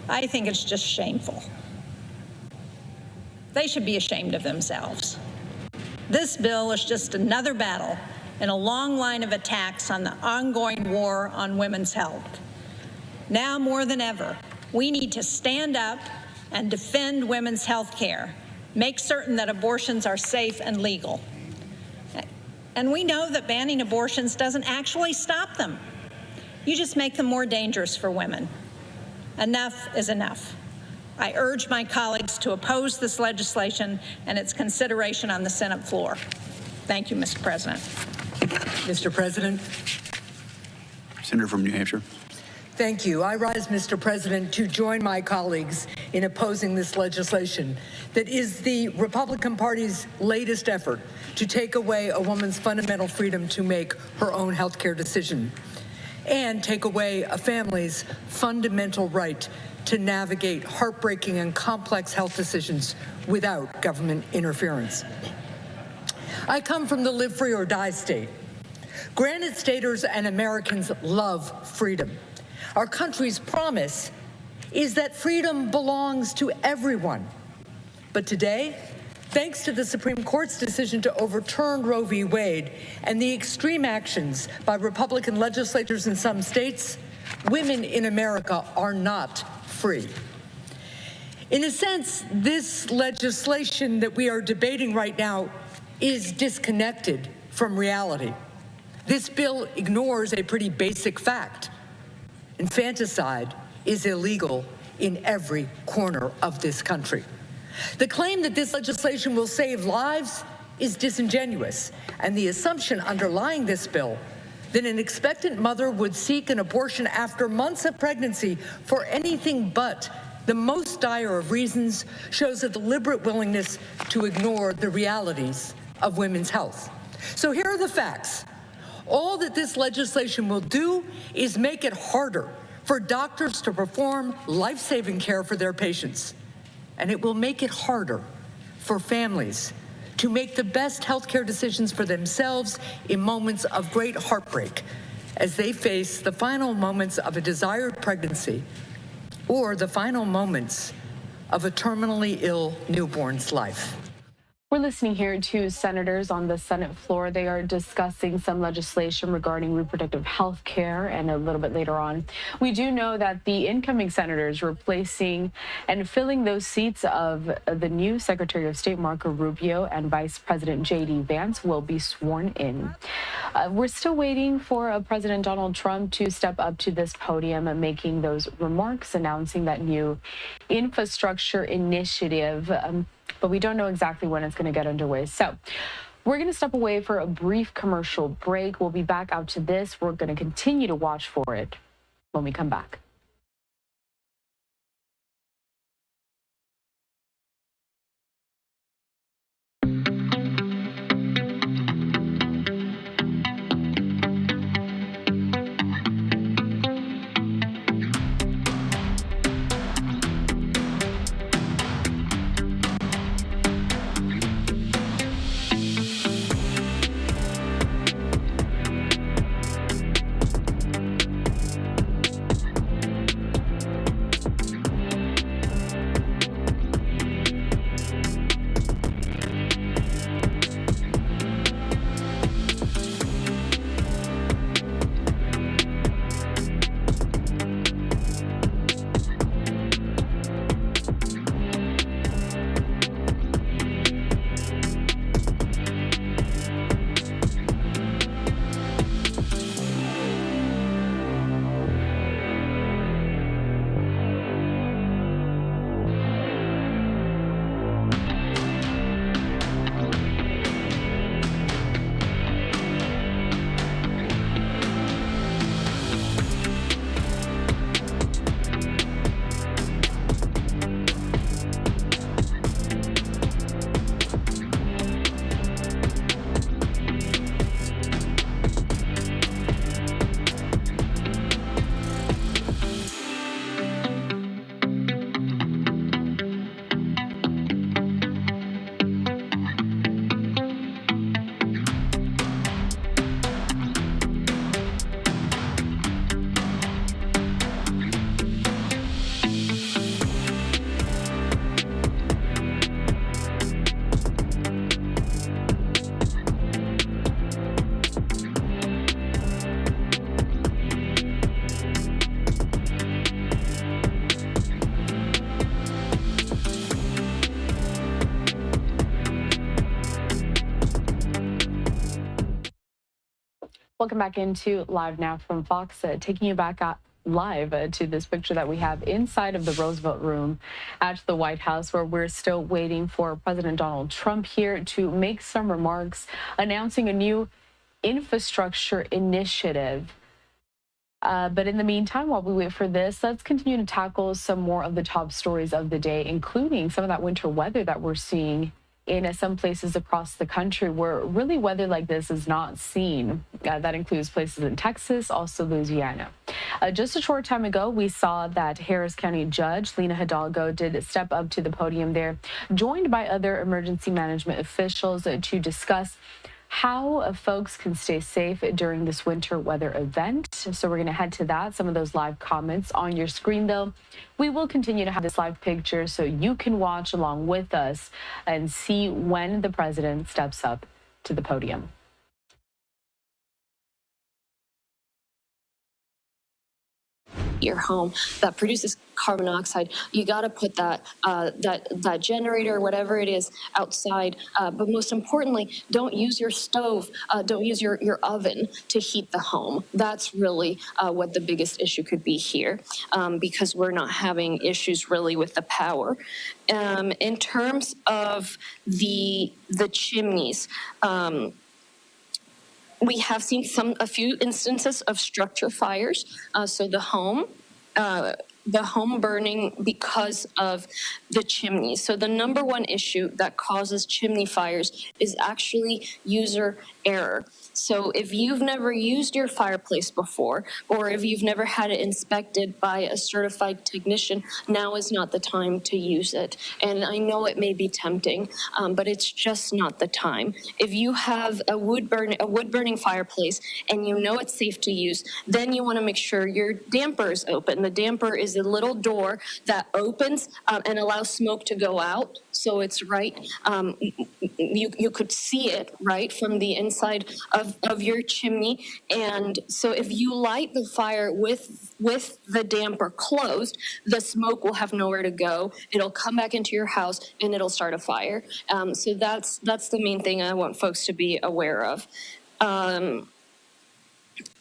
Speaker 18: I think it's just shameful. They should be ashamed of themselves. This bill is just another battle in a long line of attacks on the ongoing war on women's health. Now more than ever, we need to stand up and defend women's health care. Make certain that abortions are safe and legal. And we know that banning abortions doesn't actually stop them. You just make them more dangerous for women. Enough is enough. I urge my colleagues to oppose this legislation and its consideration on the Senate floor. Thank you, Mr. President.
Speaker 2: Mr. President.
Speaker 20: Senator from New Hampshire.
Speaker 2: Thank you. I rise, Mr. President, to join my colleagues in opposing this legislation that is the Republican Party's latest effort to take away a woman's fundamental freedom to make her own health care decision and take away a family's fundamental right to navigate heartbreaking and complex health decisions without government interference. I come from the live free or die state. Granted, staters and Americans love freedom. Our country's promise is that freedom belongs to everyone. But today, thanks to the Supreme Court's decision to overturn Roe v. Wade and the extreme actions by Republican legislators in some states, women in America are not free. In a sense, this legislation that we are debating right now is disconnected from reality. This bill ignores a pretty basic fact. Infanticide is illegal in every corner of this country. The claim that this legislation will save lives is disingenuous, and the assumption underlying this bill that an expectant mother would seek an abortion after months of pregnancy for anything but the most dire of reasons shows a deliberate willingness to ignore the realities of women's health. So here are the facts. All that this legislation will do is make it harder for doctors to perform life-saving care for their patients. And it will make it harder for families to make the best healthcare decisions for themselves in moments of great heartbreak as they face the final moments of a desired pregnancy or the final moments of a terminally ill newborn's life.
Speaker 7: We're listening here to senators on the Senate floor. They are discussing some legislation regarding reproductive health care, and a little bit later on, we do know that the incoming senators replacing and filling those seats of the new Secretary of State Marco Rubio and Vice President J.D. Vance will be sworn in. We're still waiting for President Donald Trump to step up to this podium, making those remarks, announcing that new infrastructure initiative. But we don't know exactly when it's going to get underway. So we're going to step away for a brief commercial break. We'll be back out to this. We're going to continue to watch for it when we come back. Welcome back into Live Now from Fox, taking you back live to this picture that we have inside of the Roosevelt Room at the White House, where we're still waiting for President Donald Trump here to make some remarks announcing a new infrastructure initiative. But in the meantime, while we wait for this, let's continue to tackle some more of the top stories of the day, including some of that winter weather that we're seeing in some places across the country where really weather like this is not seen. That includes places in Texas, also Louisiana. Just a short time ago, we saw that Harris County Judge Lina Hidalgo did step up to the podium there, joined by other emergency management officials to discuss how folks can stay safe during this winter weather event. So we're going to head to that. Some of those live comments on your screen, though. We will continue to have this live picture so you can watch along with us and see when the president steps up to the podium.
Speaker 9: Your home that produces carbon dioxide, you got to put that generator, whatever it is, outside. But most importantly, don't use your stove, don't use your oven to heat the home. That's really what the biggest issue could be here, because we're not having issues really with the power. In terms of the chimneys, we have seen a few instances of structure fires. So the home burning because of the chimneys. So the number one issue that causes chimney fires is actually user error. So if you've never used your fireplace before, or if you've never had it inspected by a certified technician, now is not the time to use it. And I know it may be tempting, but it's just not the time. If you have a wood burning fireplace and you know it's safe to use, then you want to make sure your damper is open. The damper is a little door that opens and allows smoke to go out. So it's right, you could see it right from the inside of your chimney. And so if you light the fire with the damper closed, the smoke will have nowhere to go. It'll come back into your house and it'll start a fire. So that's the main thing I want folks to be aware of.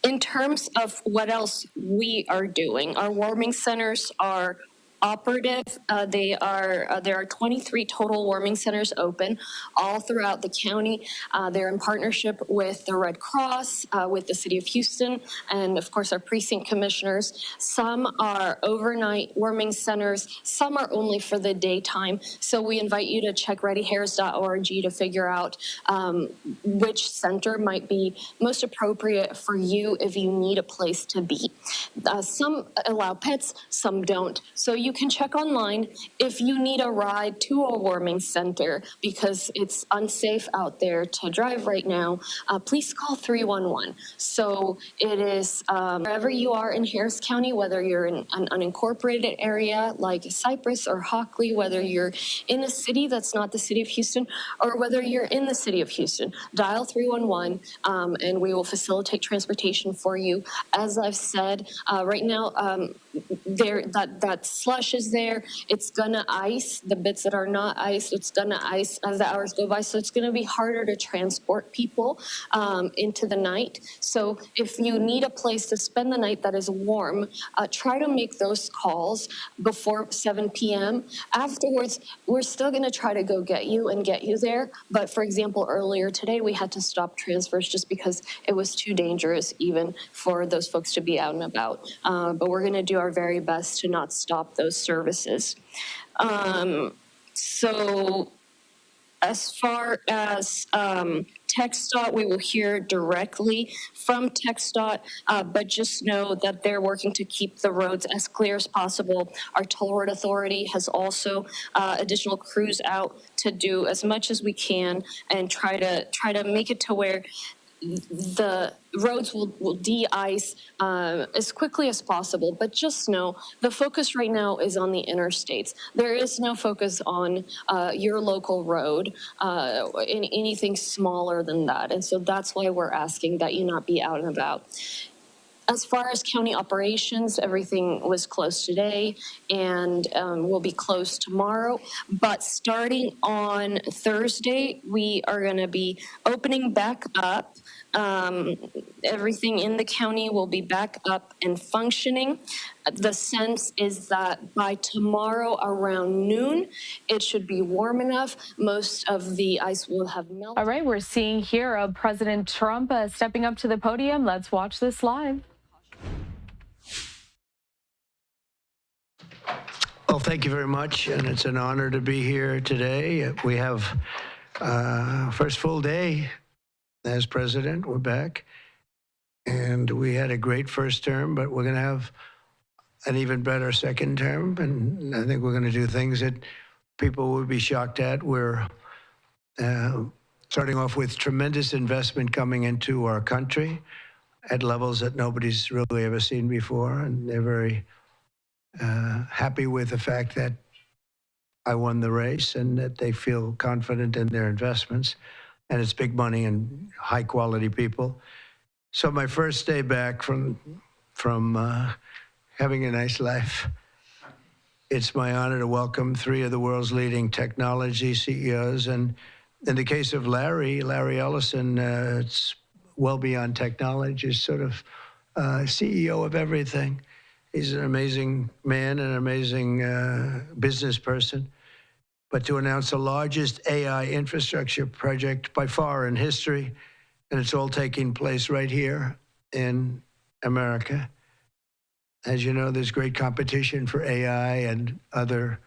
Speaker 9: In terms of what else we are doing, our warming centers are operative. There are 23 total warming centers open all throughout the county. They're in partnership with the Red Cross, with the City of Houston, and of course our precinct commissioners. Some are overnight warming centers, some are only for the daytime. So we invite you to check readyharris.org to figure out which center might be most appropriate for you if you need a place to be. Some allow pets, some don't. So you can check online. If you need a ride to a warming center because it's unsafe out there to drive right now, please call 311. So it is wherever you are in Harris County, whether you're in an unincorporated area like Cypress or Hockley, whether you're in a city that's not the City of Houston, or whether you're in the City of Houston, dial 311 and we will facilitate transportation for you. As I've said, right now, that slush is there. It's gonna ice the bits that are not iced. It's gonna ice as the hours go by. So it's gonna be harder to transport people into the night. So if you need a place to spend the night that is warm, try to make those calls before 7 p.m. Afterwards, we're still gonna try to go get you and get you there. But for example, earlier today, we had to stop transfers just because it was too dangerous even for those folks to be out and about. But we're gonna do our very best to not stop those services. So as far as TxDOT, we will hear directly from TxDOT, but just know that they're working to keep the roads as clear as possible. Our Toll Road Authority has also additional crews out to do as much as we can and try to make it to where the roads will de-ice as quickly as possible. But just know the focus right now is on the interstates. There is no focus on your local road in anything smaller than that. And so that's why we're asking that you not be out and about. As far as county operations, everything was closed today and will be closed tomorrow. But starting on Thursday, we are going to be opening back up. Everything in the county will be back up and functioning. The sense is that by tomorrow around noon, it should be warm enough. Most of the ice will have melted.
Speaker 7: All right, we're seeing here President Trump stepping up to the podium. Let's watch this live.
Speaker 12: Well, thank you very much, and it's an honor to be here today. We have first full day as president. We're back, and we had a great first term, but we're going to have an even better second term, and I think we're going to do things that people would be shocked at. We're starting off with tremendous investment coming into our country at levels that nobody's really ever seen before, and they're very happy with the fact that I won the race and that they feel confident in their investments. And it's big money and high quality people. So my first day back from having a nice life, it's my honor to welcome 3 of the world's leading technology CEOs. And in the case of Larry Ellison, it's well beyond technology. He's sort of CEO of everything. He's an amazing man, an amazing business person. But to announce the largest AI infrastructure project by far in history, and it's all taking place right here in America. As you know, there's great competition for AI and other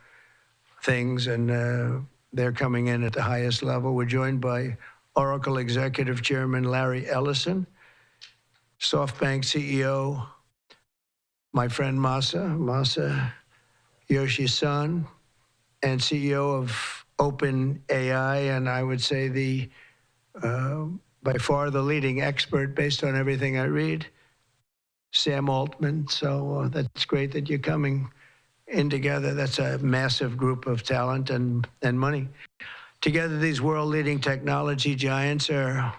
Speaker 12: things, and they're coming in at the highest level. We're joined by Oracle Executive Chairman Larry Ellison, SoftBank CEO, my friend Masa Yoshi's son, and CEO of OpenAI, and I would say the by far the leading expert based on everything I read, Sam Altman. So that's great that you're coming in together. That's a massive group of talent and money. Together, these world-leading technology giants are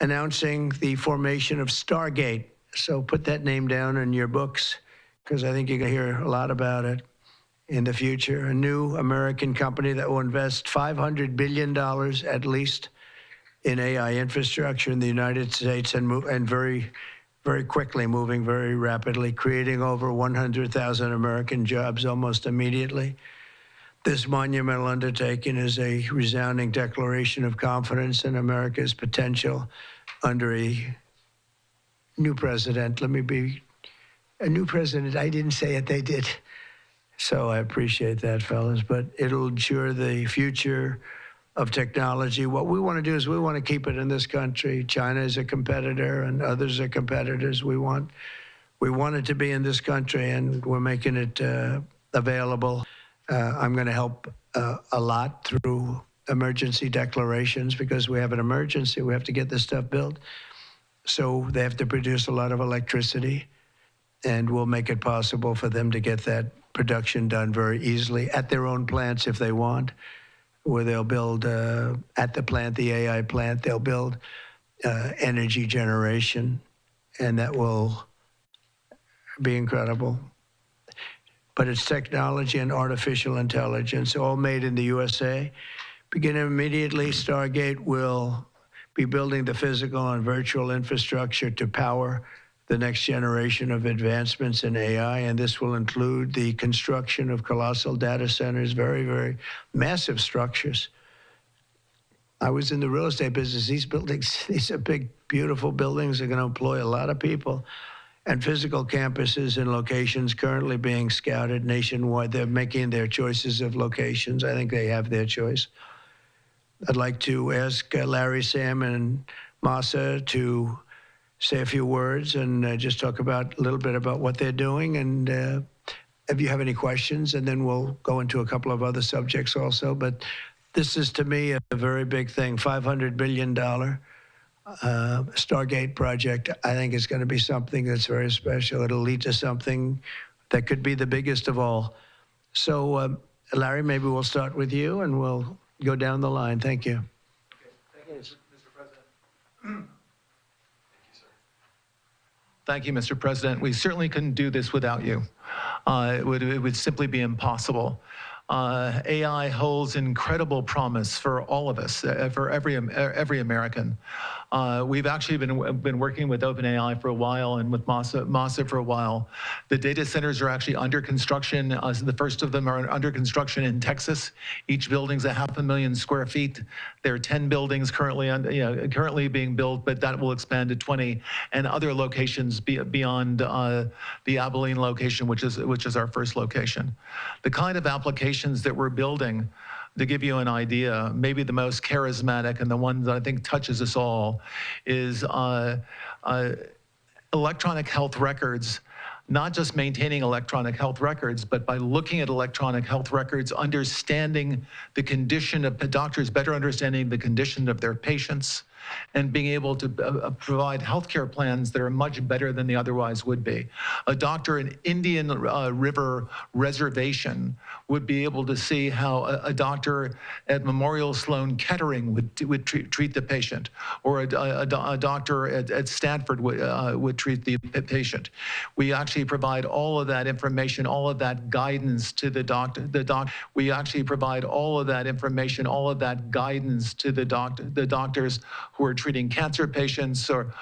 Speaker 12: announcing the formation of Stargate. So put that name down in your books, because I think you're going to hear a lot about it in the future. A new American company that will invest $500 billion at least in AI infrastructure in the United States, and very, very quickly, moving very rapidly, creating over 100,000 American jobs almost immediately. This monumental undertaking is a resounding declaration of confidence in America's potential under a new president. Let me be a new president. I didn't say it, they did. So I appreciate that, fellas, but it'll ensure the future of technology. What we want to do is we want to keep it in this country. China is a competitor and others are competitors. We want it to be in this country, and we're making it available. I'm going to help a lot through emergency declarations, because we have an emergency. We have to get this stuff built. So they have to produce a lot of electricity, and we'll make it possible for them to get that production done very easily at their own plants if they want, where they'll build at the plant, the AI plant, they'll build energy generation, and that will be incredible. But it's technology and artificial intelligence, all made in the USA. Beginning immediately, Stargate will be building the physical and virtual infrastructure to power the next generation of advancements in AI, and this will include the construction of colossal data centers, very, very massive structures. I was in the real estate business. These buildings, these are big, beautiful buildings. They're going to employ a lot of people. And physical campuses in locations currently being scouted nationwide. They're making their choices of locations. I think they have their choice. I'd like to ask Larry, Sam, and Masa to say a few words and just talk about a little bit about what they're doing, and if you have any questions, and then we'll go into a couple of other subjects also. But this is, to me, a very big thing. $500 billion Stargate project, I think, is going to be something that's very special. It'll lead to something that could be the biggest of all. So, Larry, maybe we'll start with you, and we'll go down the line. Thank you.
Speaker 8: Okay. Thank you, Mr. President.
Speaker 16: Thank you, Mr. President. We certainly couldn't do this without you. It would simply be impossible. AI holds incredible promise for all of us, for every American. We've actually been working with OpenAI for a while and with MASA for a while. The data centers are actually under construction. The first of them are under construction in Texas. Each building's 500,000 square feet. There are 10 buildings currently being built, but that will expand to 20 and other locations beyond the Abilene location, which is our first location. The kind of applications that we're building, to give you an idea, maybe the most charismatic and the one that I think touches us all is electronic health records, not just maintaining electronic health records, but by looking at electronic health records, understanding the condition of doctors, better understanding the condition of their patients, and being able to provide healthcare plans that are much better than they otherwise would be. A doctor in Indian River Reservation would be able to see how a doctor at Memorial Sloan Kettering would treat the patient, or a doctor at Stanford would treat the patient. We actually provide all of that information, all of that guidance to the doctor. We actually provide all of that information, all of that guidance to the doctors who are treating cancer patients or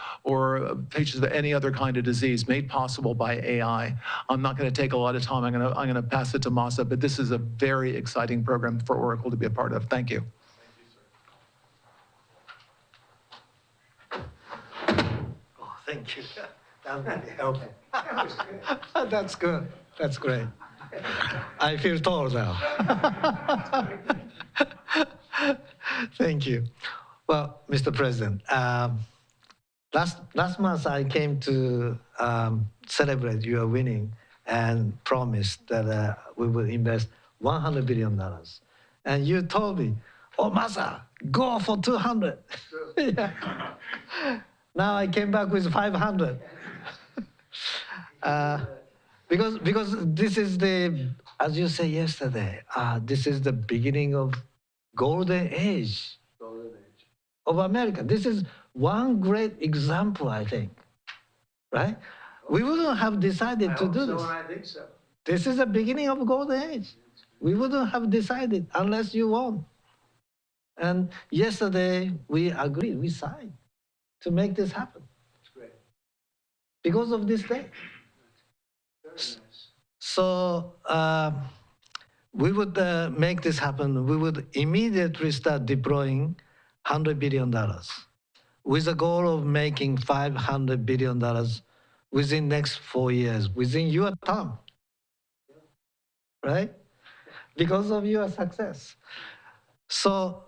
Speaker 16: patients with any other kind of disease, made possible by AI. I'm not going to take a lot of time. I'm going to pass it to Masa, but this is a very exciting program for Oracle to be a part of. Thank you.
Speaker 12: Oh, thank you. That really helped. That's good. That's great. I feel tall now. Thank you. Well, Mr. President, last month I came to celebrate your winning and promised that we will invest $100 billion. And you told me, oh, Masa, go for 200. Yeah. Now I came back with 500. Because this is the, as you said yesterday, this is the beginning of golden age of America. This is one great example, I think, right? We wouldn't have decided to do this.
Speaker 16: I think so.
Speaker 12: This is the beginning of golden age. We wouldn't have decided unless you won. And yesterday we agreed, we signed to make this happen.
Speaker 16: That's great.
Speaker 12: Because of this day.
Speaker 16: Very nice.
Speaker 12: So we would make this happen. We would immediately start deploying $100 billion with the goal of making $500 billion within next 4 years, within your term, right? Because of your success. So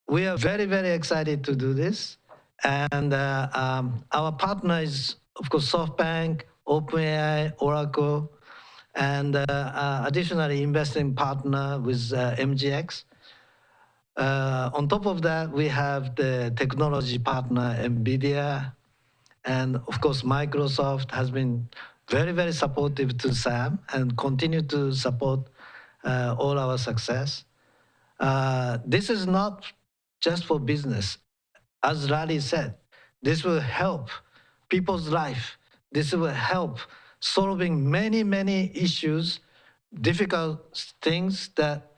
Speaker 12: we are very, very excited to do this. And our partner is, of course, SoftBank, OpenAI, Oracle, and additionally investing partner with MGX. On top of that, we have the technology partner, NVIDIA, and of course, Microsoft has been very, very supportive to SAM and continue to support all our success. This is not just for business. As Larry said, this will help people's life. This will help solving many, many issues, difficult things that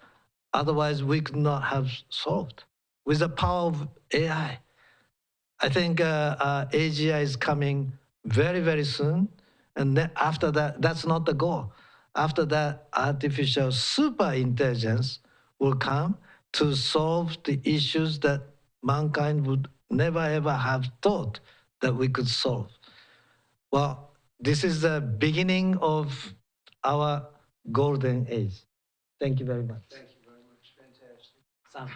Speaker 12: otherwise we could not have solved with the power of AI. I think AGI is coming very, very soon. And then after that, that's not the goal. After that, artificial super intelligence will come to solve the issues that mankind would never, ever have thought that we could solve. Well, this is the beginning of our golden age. Thank you very much.
Speaker 16: Thank you very much. Fantastic. Sam.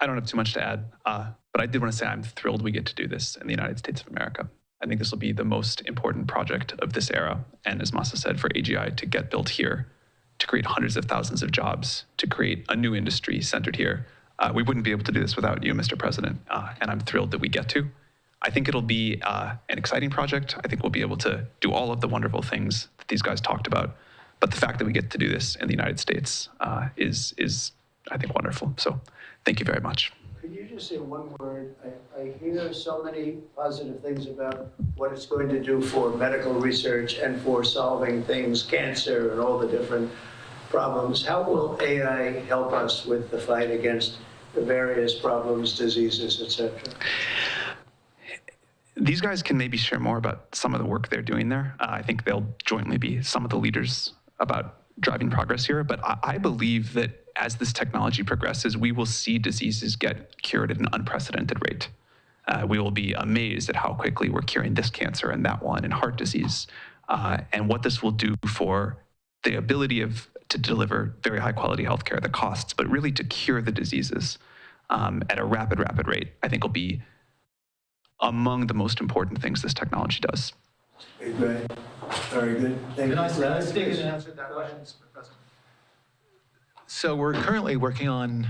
Speaker 19: I don't have too much to add, but I did want to say I'm thrilled we get to do this in the United States of America. I think this will be the most important project of this era. And as Masa said, for AGI to get built here, to create hundreds of thousands of jobs, to create a new industry centered here, we wouldn't be able to do this without you, Mr. President. And I'm thrilled that we get to. I think it'll be an exciting project. I think we'll be able to do all of the wonderful things that these guys talked about. But the fact that we get to do this in the United States is I think, wonderful. So thank you very much.
Speaker 12: could you just say one word? I hear so many positive things about what it's going to do for medical research and for solving things, cancer and all the different problems. How will AI help us with the fight against the various problems, diseases, etc.?
Speaker 19: These guys can maybe share more about some of the work they're doing there. I think they'll jointly be some of the leaders about driving progress here. But I believe that as this technology progresses, we will see diseases get cured at an unprecedented rate. We will be amazed at how quickly we're curing this cancer and that one and heart disease, and what this will do for the ability to deliver very high quality healthcare, the costs, but really to cure the diseases at a rapid rate, I think will be among the most important things this technology does.
Speaker 12: Great. Very good. Thank you.
Speaker 16: Can I speak and answer that question, Mr. President? So we're currently working on.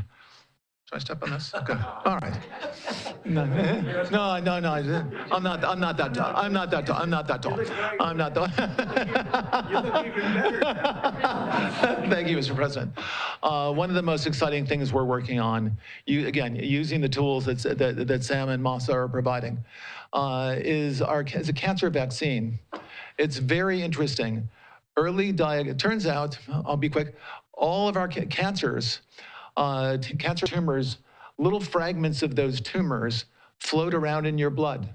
Speaker 16: Should I step on this? Okay. All right. No. I'm not that tall. I'm not that tall.
Speaker 12: You look even better.
Speaker 16: Thank you, Mr. President. One of the most exciting things we're working on, using the tools that Sam and Masa are providing, is a cancer vaccine. It's very interesting. It turns out, I'll be quick, all of our cancers, cancer tumors, little fragments of those tumors float around in your blood.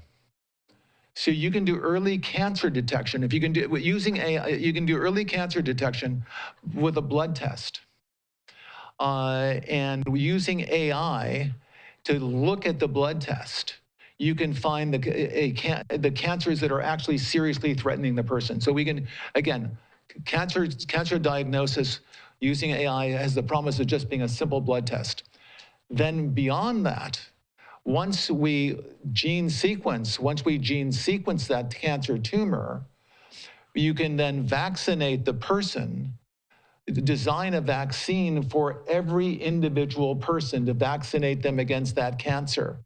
Speaker 16: So you can do early cancer detection. If you can do using AI, you can do early cancer detection with a blood test. And using AI to look at the blood test, you can find the cancers that are actually seriously threatening the person. So we can, again, cancer diagnosis using AI has the promise of just being a simple blood test. Then beyond that, once we gene sequence that cancer tumor, you can then vaccinate the person, design a vaccine for every individual person to vaccinate them against that cancer.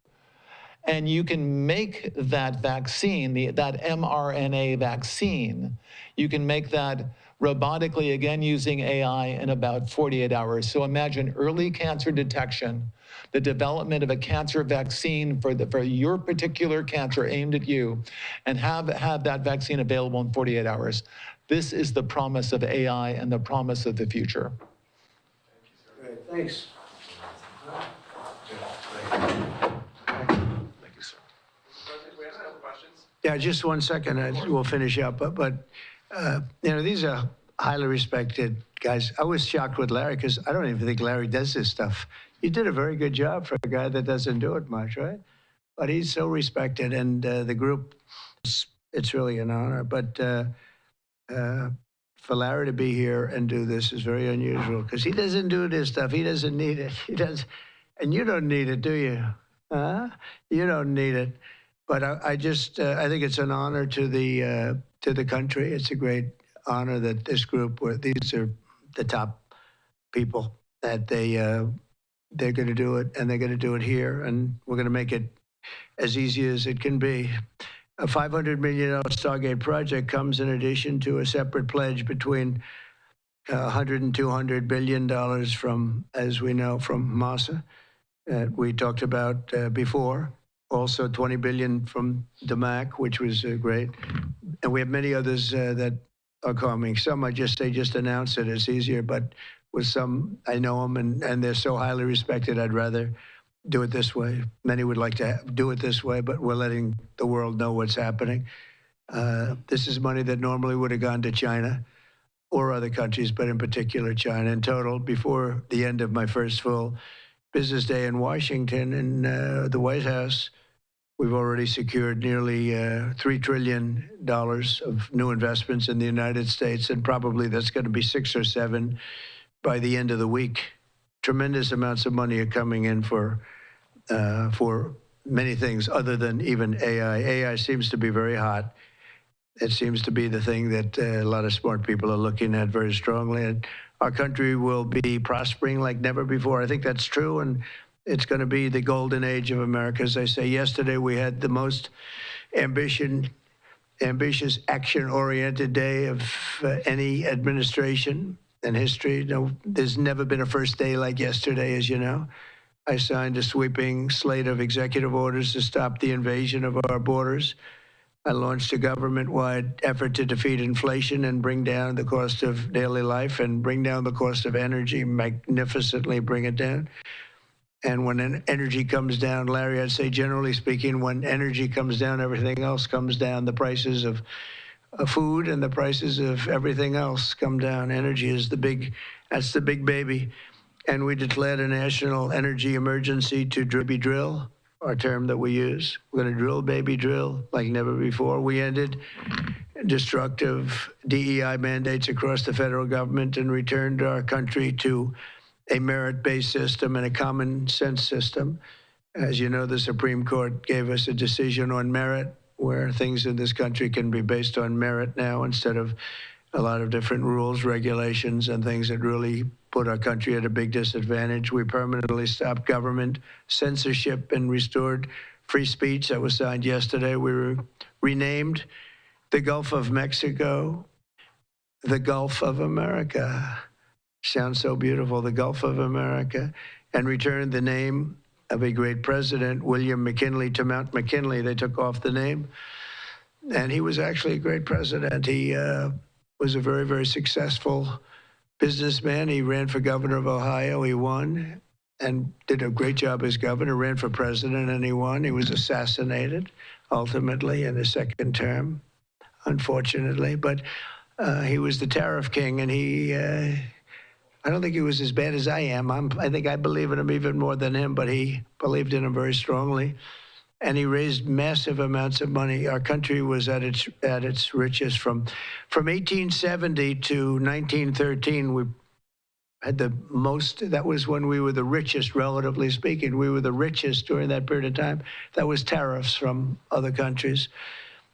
Speaker 16: And you can make that vaccine, that mRNA vaccine, you can make that robotically, again, using AI in about 48 hours. So imagine early cancer detection, the development of a cancer vaccine for your particular cancer aimed at you, and have that vaccine available in 48 hours. This is the promise of AI and the promise of the future.
Speaker 12: Great, thanks. Yeah, just 1 second, we'll finish up. But these are highly respected guys. I was shocked with Larry because I don't even think Larry does this stuff. You did a very good job for a guy that doesn't do it much, right? But he's so respected, and the group, it's really an honor. But for Larry to be here and do this is very unusual because he doesn't do this stuff. He doesn't need it. He does, and you don't need it, do you? You don't need it. But I think it's an honor to the country. It's a great honor that this group, these are the top people, that they're going to do it, and they're going to do it here, and we're going to make it as easy as it can be. A $500 million Stargate project comes in addition to a separate pledge between $100 and $200 billion from, as we know, from Masa, that we talked about before. Also $20 billion from the MAC, which was great. And we have many others that are coming. Some they just announced it. It's easier, but with some, I know them and they're so highly respected, I'd rather do it this way. Many would like to do it this way, but we're letting the world know what's happening. This is money that normally would have gone to China or other countries, but in particular China. In total, before the end of my first full business day in Washington in the White House, we've already secured nearly $3 trillion of new investments in the United States, and probably that's going to be 6 or 7 by the end of the week. Tremendous amounts of money are coming in for many things other than even AI. AI seems to be very hot. It seems to be the thing that a lot of smart people are looking at very strongly. And our country will be prospering like never before. I think that's true, and it's going to be the golden age of America. As I say, yesterday we had the most ambitious, action-oriented day of any administration in history. No, there's never been a first day like yesterday, as you know. I signed a sweeping slate of executive orders to stop the invasion of our borders. I launched a government-wide effort to defeat inflation and bring down the cost of daily life and bring down the cost of energy, magnificently bring it down. And when energy comes down, Larry, I'd say generally speaking, when energy comes down, everything else comes down. The prices of food and the prices of everything else come down. Energy is that's the big baby. And we declared a national energy emergency to baby drill, our term that we use. We're going to drill, baby, drill like never before. We ended destructive DEI mandates across the federal government and returned our country to a merit-based system and a common sense system. As you know, the Supreme Court gave us a decision on merit, where things in this country can be based on merit now instead of a lot of different rules, regulations, and things that really put our country at a big disadvantage. We permanently stopped government censorship and restored free speech. That was signed yesterday. We renamed the Gulf of Mexico the Gulf of America. Sounds so beautiful, the Gulf of America, and returned the name of a great president, William McKinley, to Mount McKinley. They took off the name, and he was actually a great president. He was a very, very successful businessman. He ran for governor of Ohio. He won and did a great job as governor, ran for president, and he won. He was assassinated, ultimately, in his second term, unfortunately. But he was the Tariff king, and he... I don't think he was as bad as I am. I think I believe in him even more than him, but he believed in him very strongly. And he raised massive amounts of money. Our country was at its richest. From 1870 to 1913, we had the most. That was when we were the richest, relatively speaking. We were the richest during that period of time. That was tariffs from other countries.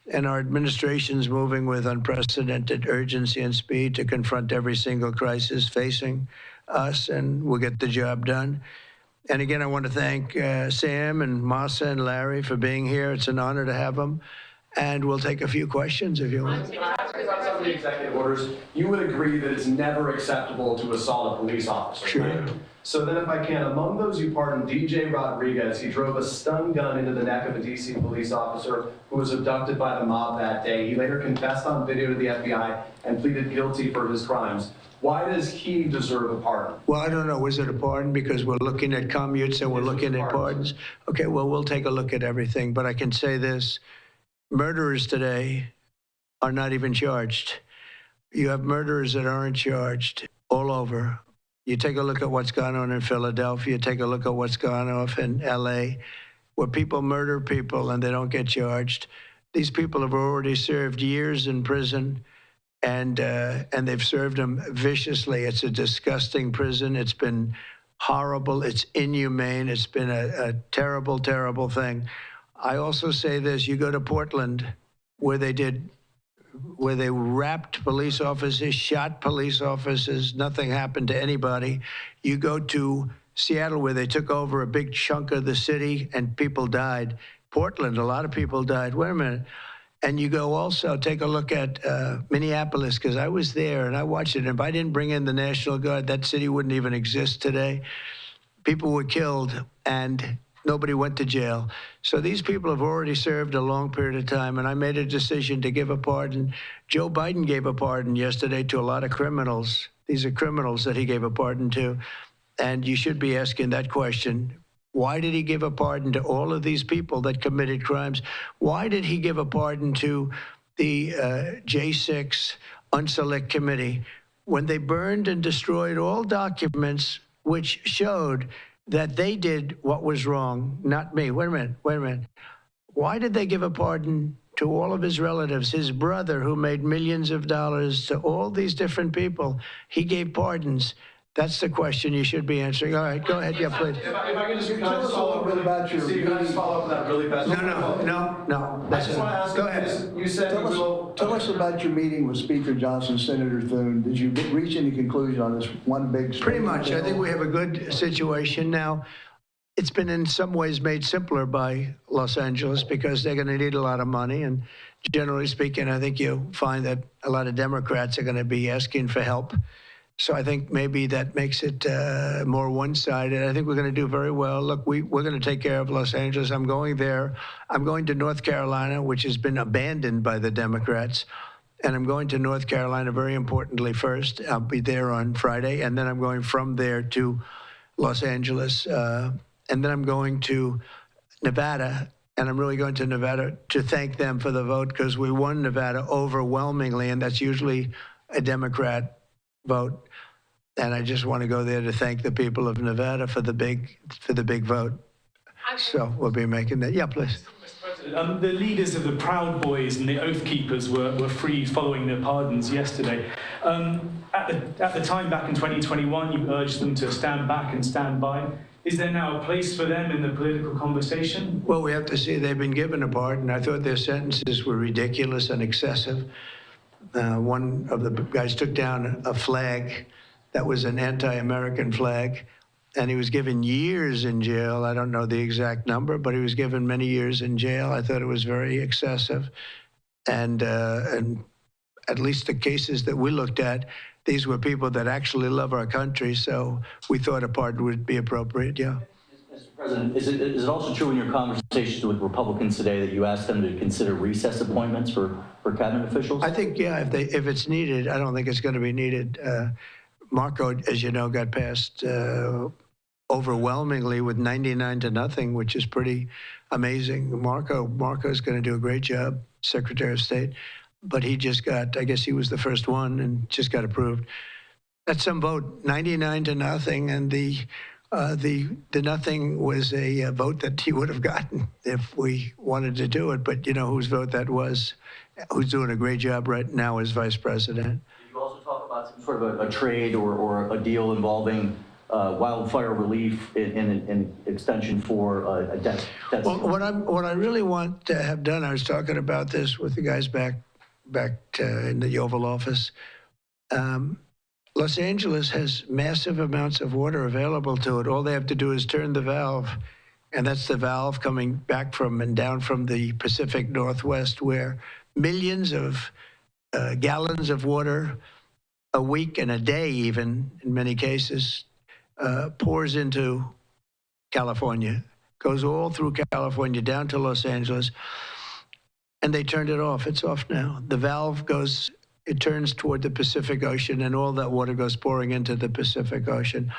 Speaker 12: And our administration's moving with unprecedented urgency and speed to confront every single crisis facing us, and we'll get the job done. And again, I want to thank Sam and Masa and Larry for being here. It's an honor to have them. And we'll take a few questions if you want.
Speaker 21: About some of the executive orders, you would agree that it's never acceptable to assault a police officer,
Speaker 12: sure.
Speaker 21: Right? So then if I can, among those you pardoned, DJ Rodriguez, he drove a stun gun into the neck of a DC police officer who was abducted by the mob that day. He later confessed on video to the FBI and pleaded guilty for his crimes. Why does he deserve a pardon?
Speaker 12: Well, I don't know. Was it a pardon? Because we're looking at commutes and we're looking at pardons. Okay, well, we'll take a look at everything. But I can say this. Murderers today are not even charged. You have murderers that aren't charged all over. You take a look at what's gone on in Philadelphia, take a look at what's gone on in LA, where people murder people and they don't get charged. These people have already served years in prison, and they've served them viciously. It's a disgusting prison. It's been horrible. It's inhumane. It's been a terrible, terrible thing. I also say this, you go to Portland, where they wrapped police officers, shot police officers, nothing happened to anybody. You go to Seattle, where they took over a big chunk of the city and people died. Portland, a lot of people died. Wait a minute. And you go also, take a look at Minneapolis, because I was there and I watched it. And if I didn't bring in the National Guard, that city wouldn't even exist today. People were killed and nobody went to jail. So these people have already served a long period of time, and I made a decision to give a pardon. Joe Biden gave a pardon yesterday to a lot of criminals. These are criminals that he gave a pardon to. And you should be asking that question. Why did he give a pardon to all of these people that committed crimes? Why did he give a pardon to the J6 Unselect Committee when they burned and destroyed all documents which showed that they did what was wrong, not me? Wait a minute. Why did they give a pardon to all of his relatives, his brother who made millions of dollars, to all these different people? He gave pardons. That's the question you should be answering. All right, go ahead. Yeah, please.
Speaker 21: If I can just follow up with about your meeting. Can I just follow up with that really fast?
Speaker 12: No.
Speaker 21: I just want to ask you this. You said
Speaker 22: Tell us about your meeting with Speaker Johnson, Senator Thune. Did you reach any conclusion on this one big...
Speaker 12: Pretty much. I think we have a good situation now. It's been in some ways made simpler by Los Angeles because they're going to need a lot of money. And generally speaking, I think you'll find that a lot of Democrats are going to be asking for help. So I think maybe that makes it more one-sided. I think we're going to do very well. Look, we're going to take care of Los Angeles. I'm going there. I'm going to North Carolina, which has been abandoned by the Democrats. And I'm going to North Carolina, very importantly, first. I'll be there on Friday. And then I'm going from there to Los Angeles. And then I'm going to Nevada. And I'm really going to Nevada to thank them for the vote, because we won Nevada overwhelmingly. And that's usually a Democrat vote. And I just want to go there to thank the people of Nevada for the big vote. So we'll be making that. Yeah, please.
Speaker 10: Mr. President, the leaders of the Proud Boys and the Oath Keepers were freed following their pardons yesterday. At the time back in 2021, you urged them to stand back and stand by. Is there now a place for them in the political conversation?
Speaker 12: Well, we have to see. They've been given a pardon. I thought their sentences were ridiculous and excessive. One of the guys took down a flag that was an anti-American flag, and he was given years in jail. I don't know the exact number, but he was given many years in jail. I thought it was very excessive. And at least the cases that we looked at, these were people that actually love our country, so we thought a pardon would be appropriate, yeah.
Speaker 14: Mr. President, is it also true in your conversations with Republicans today that you asked them to consider recess appointments for cabinet officials?
Speaker 12: I think, yeah, if it's needed. I don't think it's going to be needed. Marco, as you know, got passed overwhelmingly with 99-0, which is pretty amazing. Marco's going to do a great job, Secretary of State, but he just got, I guess he was the first one and just got approved. That's some vote, 99-0, and the nothing was a vote that he would have gotten if we wanted to do it. But you know whose vote that was, who's doing a great job right now as Vice President.
Speaker 14: You also talk about some sort of a trade or a deal involving wildfire relief in extension for a debt.
Speaker 12: Well, what I really want to have done, I was talking about this with the guys back in the Oval Office. Los Angeles has massive amounts of water available to it. All they have to do is turn the valve, and that's the valve coming back from and down from the Pacific Northwest, where millions of gallons of water a week and a day, even in many cases, pours into California, goes all through California down to Los Angeles, and they turned it off. It's off now. The valve goes, it turns toward the Pacific Ocean, and all that water goes pouring into the Pacific Ocean.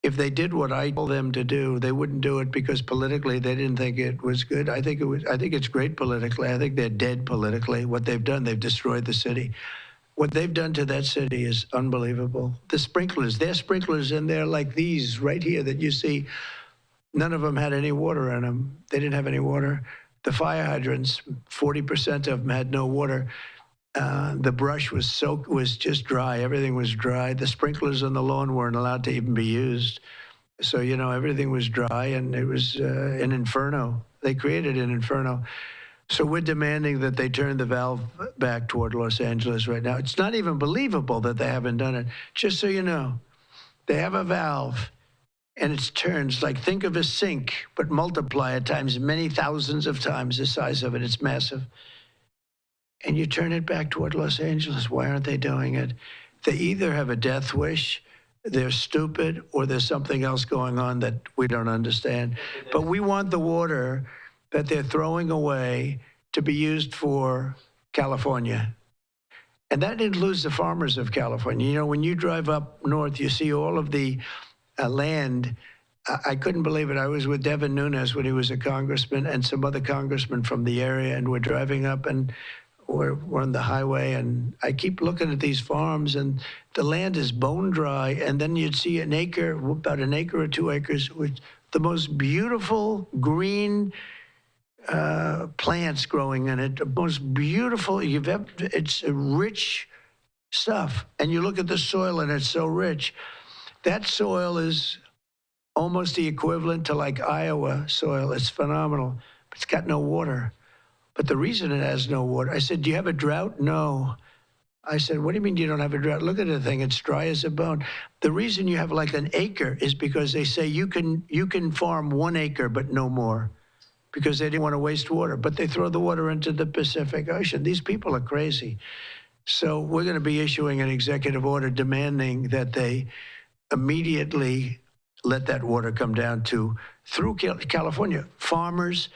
Speaker 12: If they did what I told them to do, they wouldn't do it because politically they didn't think it was good. I think it's great politically. I think they're dead politically. What they've done, they've destroyed the city. What they've done to that city is unbelievable. The sprinklers, their sprinklers in there like these right here that you see, none of them had any water in them. They didn't have any water. The fire hydrants, 40% of them had no water. The brush was just dry. Everything was dry. The sprinklers on the lawn weren't allowed to even be used. So, you know, everything was dry, and it was an inferno. They created an inferno. So we're demanding that they turn the valve back toward Los Angeles right now. It's not even believable that they haven't done it. Just so you know, they have a valve, and it turns like, think of a sink, but multiply it times many thousands of times the size of it. It's massive. And you turn it back toward Los Angeles. Why aren't they doing it? They either have a death wish, they're stupid, or there's something else going on that we don't understand. But we want the water that they're throwing away to be used for California. And that includes the farmers of California. You know, when you drive up north, you see all of the land. I couldn't believe it. I was with Devin Nunes when he was a congressman and some other congressmen from the area, and we're driving up and we're on the highway, and I keep looking at these farms, and the land is bone dry, and then you'd see an acre, about an acre or 2 acres, with the most beautiful green plants growing in it, the most beautiful you've ever. It's rich stuff, and you look at the soil, and it's so rich. That soil is almost the equivalent to like Iowa soil. It's phenomenal, but it's got no water. But the reason it has no water, I said, do you have a drought? No. I said, what do you mean you don't have a drought? Look at the thing, it's dry as a bone. The reason you have like an acre is because they say you can farm 1 acre, but no more, because they didn't want to waste water. But they throw the water into the Pacific Ocean. These people are crazy. So we're going to be issuing an executive order demanding that they immediately let that water come down through California. Farmers,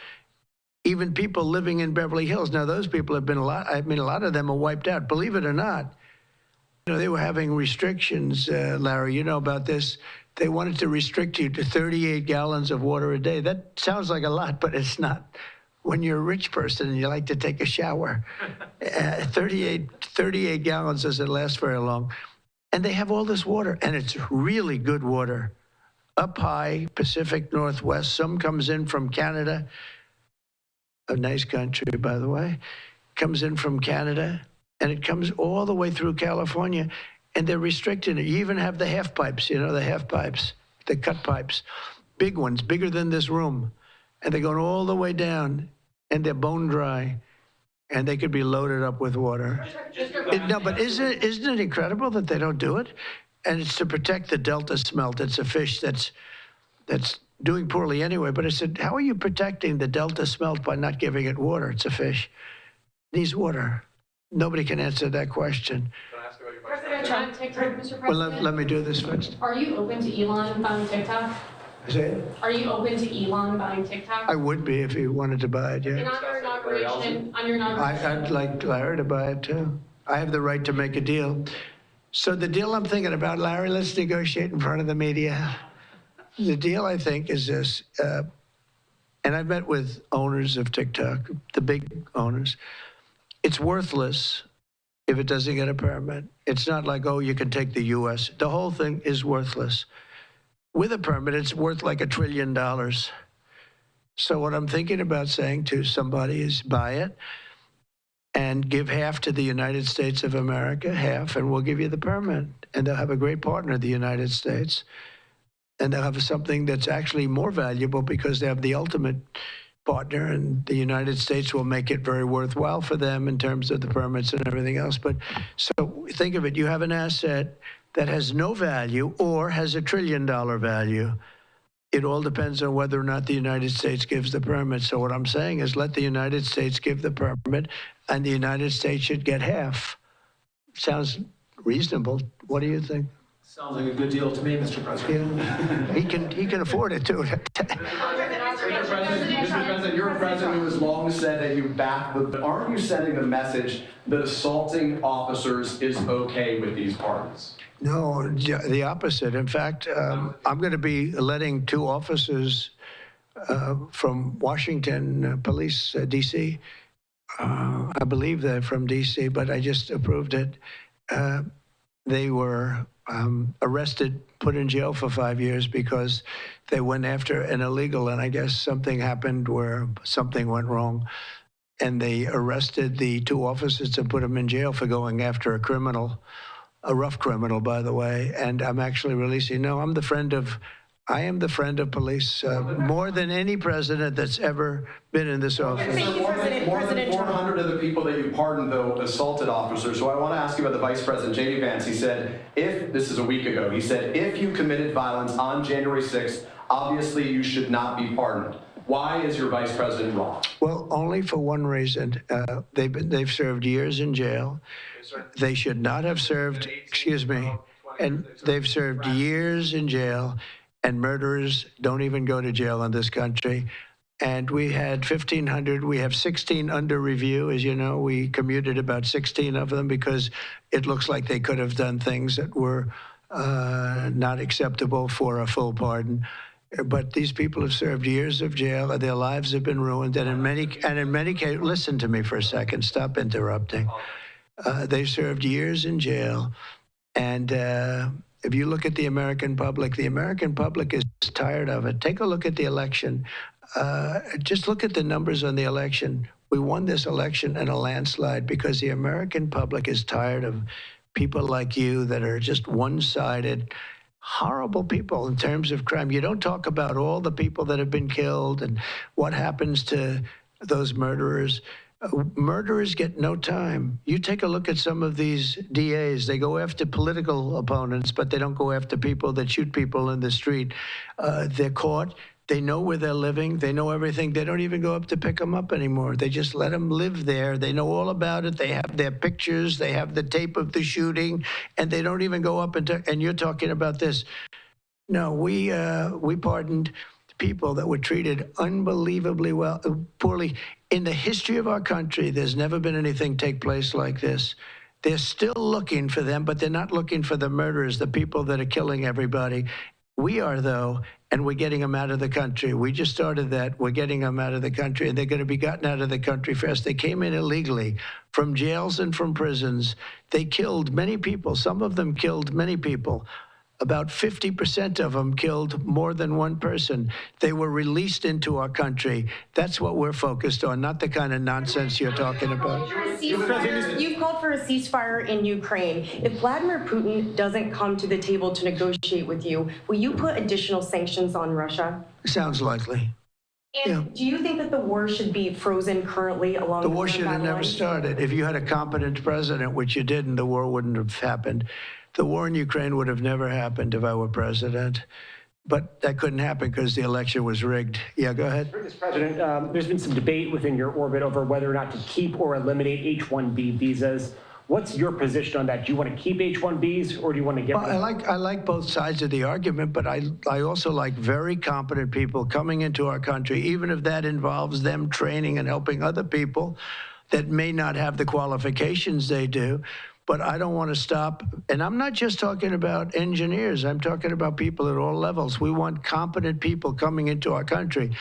Speaker 12: even people living in Beverly Hills. Now, those people have been a lot of them are wiped out. Believe it or not, they were having restrictions, Larry, you know about this. They wanted to restrict you to 38 gallons of water a day. That sounds like a lot, but it's not. When you're a rich person and you like to take a shower, 38 gallons doesn't last very long. And they have all this water, and it's really good water. Up high, Pacific Northwest, some comes in from Canada, a nice country, by the way, comes in from Canada, and it comes all the way through California, and they're restricting it. You even have the half pipes, the half pipes, the cut pipes, big ones, bigger than this room, and they're going all the way down, and they're bone dry, and they could be loaded up with water. No, but isn't it incredible that they don't do it? And it's to protect the Delta smelt. It's a fish that's doing poorly anyway. But I said, how are you protecting the Delta smelt by not giving it water? It's a fish. It needs water. Nobody can answer that question.
Speaker 6: President Trump, TikTok, Mr. President.
Speaker 12: Well, let me do this first.
Speaker 6: Are you open to Elon buying TikTok?
Speaker 12: Say it?
Speaker 6: Are you open to Elon buying TikTok?
Speaker 12: I would be if he wanted to buy it, yeah.
Speaker 6: And on your inauguration,
Speaker 12: I'd like Larry to buy it, too. I have the right to make a deal. So the deal I'm thinking about, Larry, let's negotiate in front of the media. The deal, I think, is this, and I've met with owners of TikTok, the big owners. It's worthless if it doesn't get a permit. It's not like, oh, you can take the U.S. The whole thing is worthless. With a permit, it's worth like $1 trillion. So what I'm thinking about saying to somebody is buy it and give half to the United States of America, half, and we'll give you the permit. And they'll have a great partner, the United States. And they'll have something that's actually more valuable because they have the ultimate partner, and the United States will make it very worthwhile for them in terms of the permits and everything else. But so think of it, you have an asset that has no value or has $1 trillion value. It all depends on whether or not the United States gives the permit. So what I'm saying is let the United States give the permit, and the United States should get half. Sounds reasonable. What do you think?
Speaker 21: Sounds like a good deal to me, Mr. President.
Speaker 12: Yeah. He can afford it, too.
Speaker 21: Mr. President, you're a president who has long said that you back but aren't you sending the message that assaulting officers is okay with these pardons?
Speaker 12: No, the opposite. In fact, I'm going to be letting 2 officers from Washington Police, D.C. I believe they're from D.C., but I just approved it. They were arrested, put in jail for 5 years because they went after an illegal, and I guess something happened where something went wrong. And they arrested the 2 officers and put them in jail for going after a criminal. A rough criminal, by the way, and I'm actually releasing. No, I am the friend of police more than any president that's ever been in this office.
Speaker 21: More than 400 of the people that you pardoned, though, assaulted officers. So I want to ask you about the Vice President, J.D. Vance. He said, this is a week ago, he said, if you committed violence on January 6th, obviously you should not be pardoned. Why is your Vice President wrong?
Speaker 12: Well, only for one reason. They've served years in jail. They should not have served, excuse me, and they've served years in jail, and murderers don't even go to jail in this country. And we had 1,500. We have 16 under review. As you know, we commuted about 16 of them because it looks like they could have done things that were not acceptable for a full pardon. But these people have served years of jail, and their lives have been ruined. And in many cases, listen to me for a second. Stop interrupting. They served years in jail, and if you look at the American public is tired of it. Take a look at the election. Just look at the numbers on the election. We won this election in a landslide because the American public is tired of people like you that are just one-sided, horrible people in terms of crime. You don't talk about all the people that have been killed and what happens to those murderers. Murderers get no time. You take a look at some of these DAs. They go after political opponents, but they don't go after people that shoot people in the street. They're caught. They know where they're living. They know everything. They don't even go up to pick them up anymore. They just let them live there. They know all about it. They have their pictures. They have the tape of the shooting, and they don't even go up and you're talking about this. No, we pardoned people that were treated unbelievably poorly. In the history of our country, there's never been anything take place like this. They're still looking for them, but they're not looking for the murderers, the people that are killing everybody. We are, though, and we're getting them out of the country. We just started that. We're getting them out of the country, and they're going to be gotten out of the country fast. They came in illegally from jails and from prisons. They killed many people. Some of them killed many people. About 50% of them killed more than one person. They were released into our country. That's what we're focused on, not the kind of nonsense you're talking about.
Speaker 13: You've called for a ceasefire in Ukraine. If Vladimir Putin doesn't come to the table to negotiate with you, will you put additional sanctions on Russia?
Speaker 12: Sounds likely.
Speaker 13: And do you think that the war should be frozen currently along
Speaker 12: the war should have never started. If you had a competent president, which you didn't, the war wouldn't have happened. The war in Ukraine would have never happened if I were president. But that couldn't happen because the election was rigged. Yeah, go ahead.
Speaker 15: Mr. President, there's been some debate within your orbit over whether or not to keep or eliminate H-1B visas. What's your position on that? Do you want to keep H-1Bs or do you want to get rid of them?
Speaker 12: I like both sides of the argument, but I also like very competent people coming into our country, even if that involves them training and helping other people that may not have the qualifications they do. But I don't want to stop. And I'm not just talking about engineers. I'm talking about people at all levels. We want competent people coming into our country.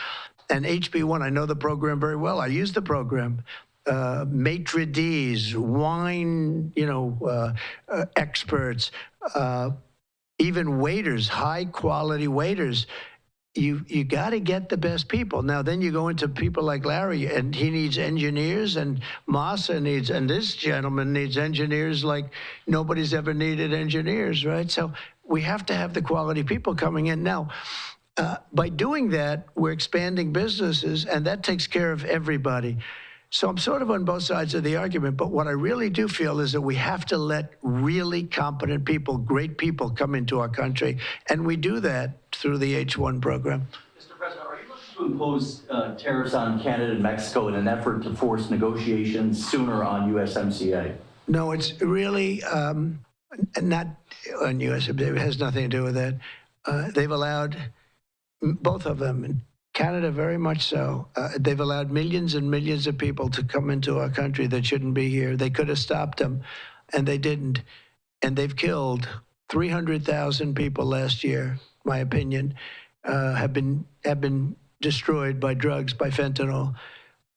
Speaker 12: And HB1, I know the program very well. I use the program. Maitre d's, wine, experts, even waiters, high quality waiters. You got to get the best people. Now, then you go into people like Larry, and he needs engineers, and Massa needs, and this gentleman needs engineers like nobody's ever needed engineers, right? So we have to have the quality people coming in. Now, by doing that, we're expanding businesses, and that takes care of everybody. So I'm sort of on both sides of the argument, but what I really do feel is that we have to let really competent people, great people come into our country, and we do that through the H-1 program.
Speaker 14: Mr. President, are you looking to impose tariffs on Canada and Mexico in an effort to force negotiations sooner on USMCA?
Speaker 12: No, it's really not on USMCA. It has nothing to do with that. They've allowed both of them, Canada very much so. They've allowed millions and millions of people to come into our country that shouldn't be here. They could have stopped them, and they didn't. And they've killed 300,000 people last year, my opinion, have been destroyed by drugs, by fentanyl.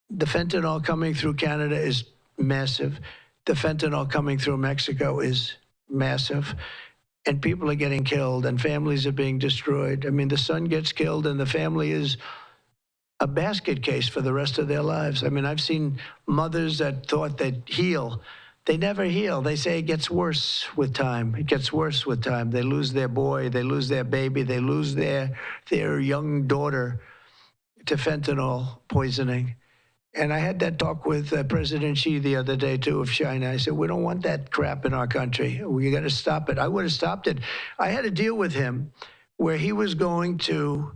Speaker 12: The fentanyl coming through Canada is massive. The fentanyl coming through Mexico is massive. And people are getting killed, and families are being destroyed. I mean, the son gets killed, and the family is a basket case for the rest of their lives. I mean, I've seen mothers that thought they'd heal. They never heal. They say it gets worse with time. It gets worse with time. They lose their boy. They lose their baby. They lose their young daughter to fentanyl poisoning. And I had that talk with President Xi the other day, too, of China. I said, we don't want that crap in our country. We got to stop it. I would have stopped it. I had a deal with him where he was going to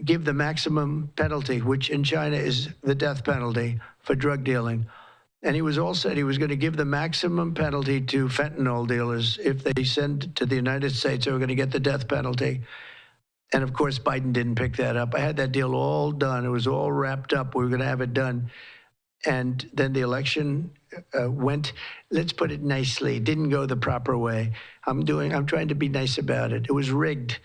Speaker 12: give the maximum penalty, which in China is the death penalty for drug dealing. And he was all said he was going to give the maximum penalty to fentanyl dealers. If they send to the United States, they were going to get the death penalty. And of course, Biden didn't pick that up. I had that deal all done. It was all wrapped up. We were going to have it done. And then the election went, let's put it nicely, didn't go the proper way. I'm trying to be nice about it. It was rigged.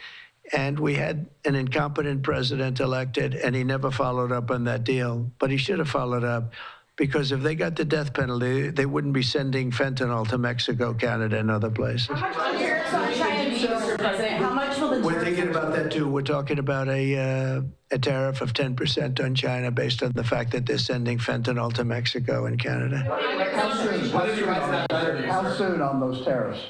Speaker 12: And we had an incompetent president elected, and he never followed up on that deal. But he should have followed up, because if they got the death penalty, they wouldn't be sending fentanyl to Mexico, Canada, and other places.
Speaker 13: How much will tariffs on China be, Mr. President? How much will the
Speaker 12: We're thinking about that, too. We're talking about a tariff of 10% on China based on the fact that they're sending fentanyl to Mexico and Canada.
Speaker 22: How soon on those tariffs?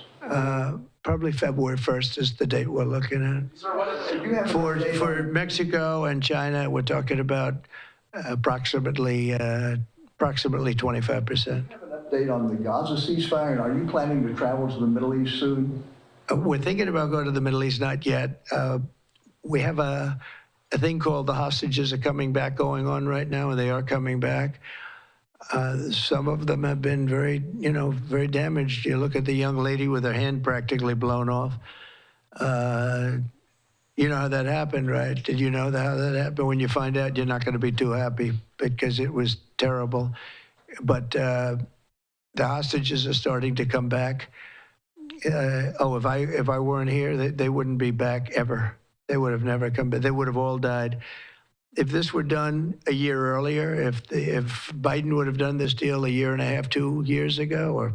Speaker 12: Probably February 1st is the date we're looking at. For Mexico and China, we're talking about approximately 25%.
Speaker 22: Have an update on the Gaza ceasefire, and are you planning to travel to the Middle East soon?
Speaker 12: We're thinking about going to the Middle East, not yet. we have a thing called the hostages are coming back going on right now, and they are coming back. Some of them have been very damaged. You look at the young lady with her hand practically blown off. You know how that happened, right? Did you know how that happened? When you find out, you're not going to be too happy because it was terrible. But the hostages are starting to come back. If I weren't here, they wouldn't be back ever. They would have never come back. They would have all died. If this were done a year earlier, if Biden would have done this deal a year and a half, 2 years ago, or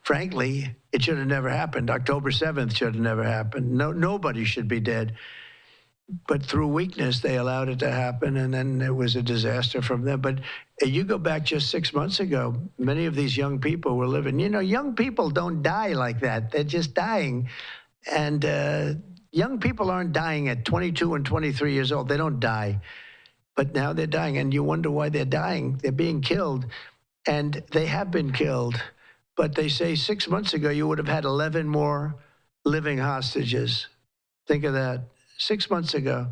Speaker 12: frankly, it should have never happened. October 7th should have never happened. Nobody should be dead. But through weakness, they allowed it to happen, and then it was a disaster from them. But you go back just 6 months ago, many of these young people were living. Young people don't die like that. They're just dying. And young people aren't dying at 22 and 23 years old. They don't die. But now they're dying, and you wonder why they're dying. They're being killed, and they have been killed. But they say 6 months ago, you would have had 11 more living hostages. Think of that. 6 months ago.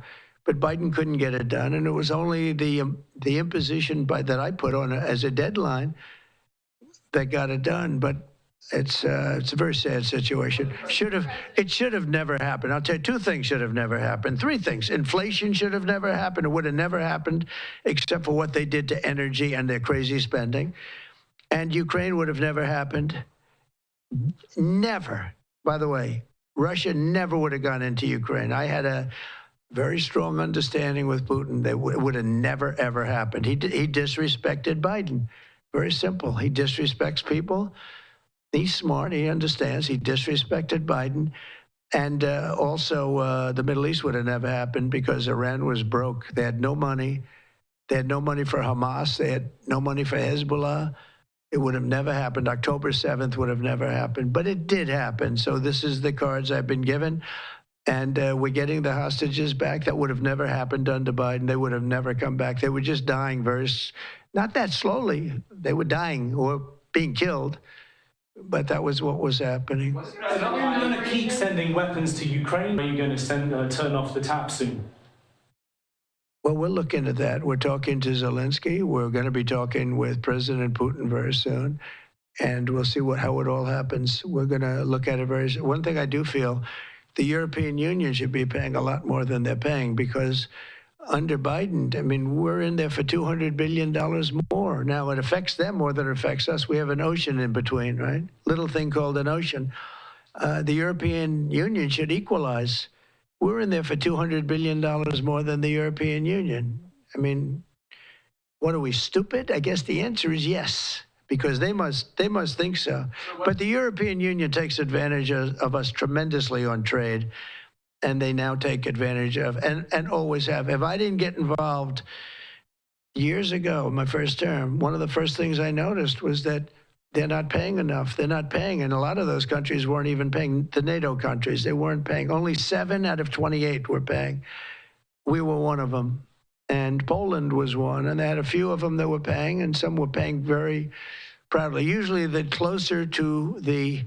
Speaker 12: But Biden couldn't get it done, and it was only the imposition that I put on as a deadline that got it done. But it's a very sad situation. It should have never happened. I'll tell you, 2 things should have never happened. 3 things. Inflation should have never happened. It would have never happened except for what they did to energy and their crazy spending. And Ukraine would have never happened. Never. By the way, Russia never would have gone into Ukraine. I had a very strong understanding with Putin that it would have never, ever happened. He disrespected Biden. Very simple. He disrespects people. He's smart. He understands. He disrespected Biden. And also, the Middle East would have never happened because Iran was broke. They had no money. They had no money for Hamas. They had no money for Hezbollah. It would have never happened. October 7th would have never happened. But it did happen. So this is the cards I've been given. And we're getting the hostages back. That would have never happened under Biden. They would have never come back. They were just dying not that slowly. They were dying or being killed. But that was what was happening.
Speaker 10: Are you going to keep sending weapons to Ukraine? Are you going to turn off the tap soon?
Speaker 12: Well, we're looking at that. We're talking to Zelensky. We're going to be talking with President Putin very soon. And we'll see how it all happens. We're going to look at it one thing I do feel, the European Union should be paying a lot more than they're paying because under Biden, I mean, we're in there for $200 billion more. Now, it affects them more than it affects us. We have an ocean in between, right? Little thing called an ocean. The European Union should equalize. We're in there for $200 billion more than the European Union. I mean, what are we, stupid? I guess the answer is yes, because they must think so. But the European Union takes advantage of us tremendously on trade. And they now take advantage of, and always have. If I didn't get involved years ago, my first term, one of the first things I noticed was that they're not paying enough. They're not paying, and a lot of those countries weren't even paying. The NATO countries, they weren't paying. Only 7 out of 28 were paying. We were one of them, and Poland was one, and they had a few of them that were paying, and some were paying very proudly. Usually, the closer to the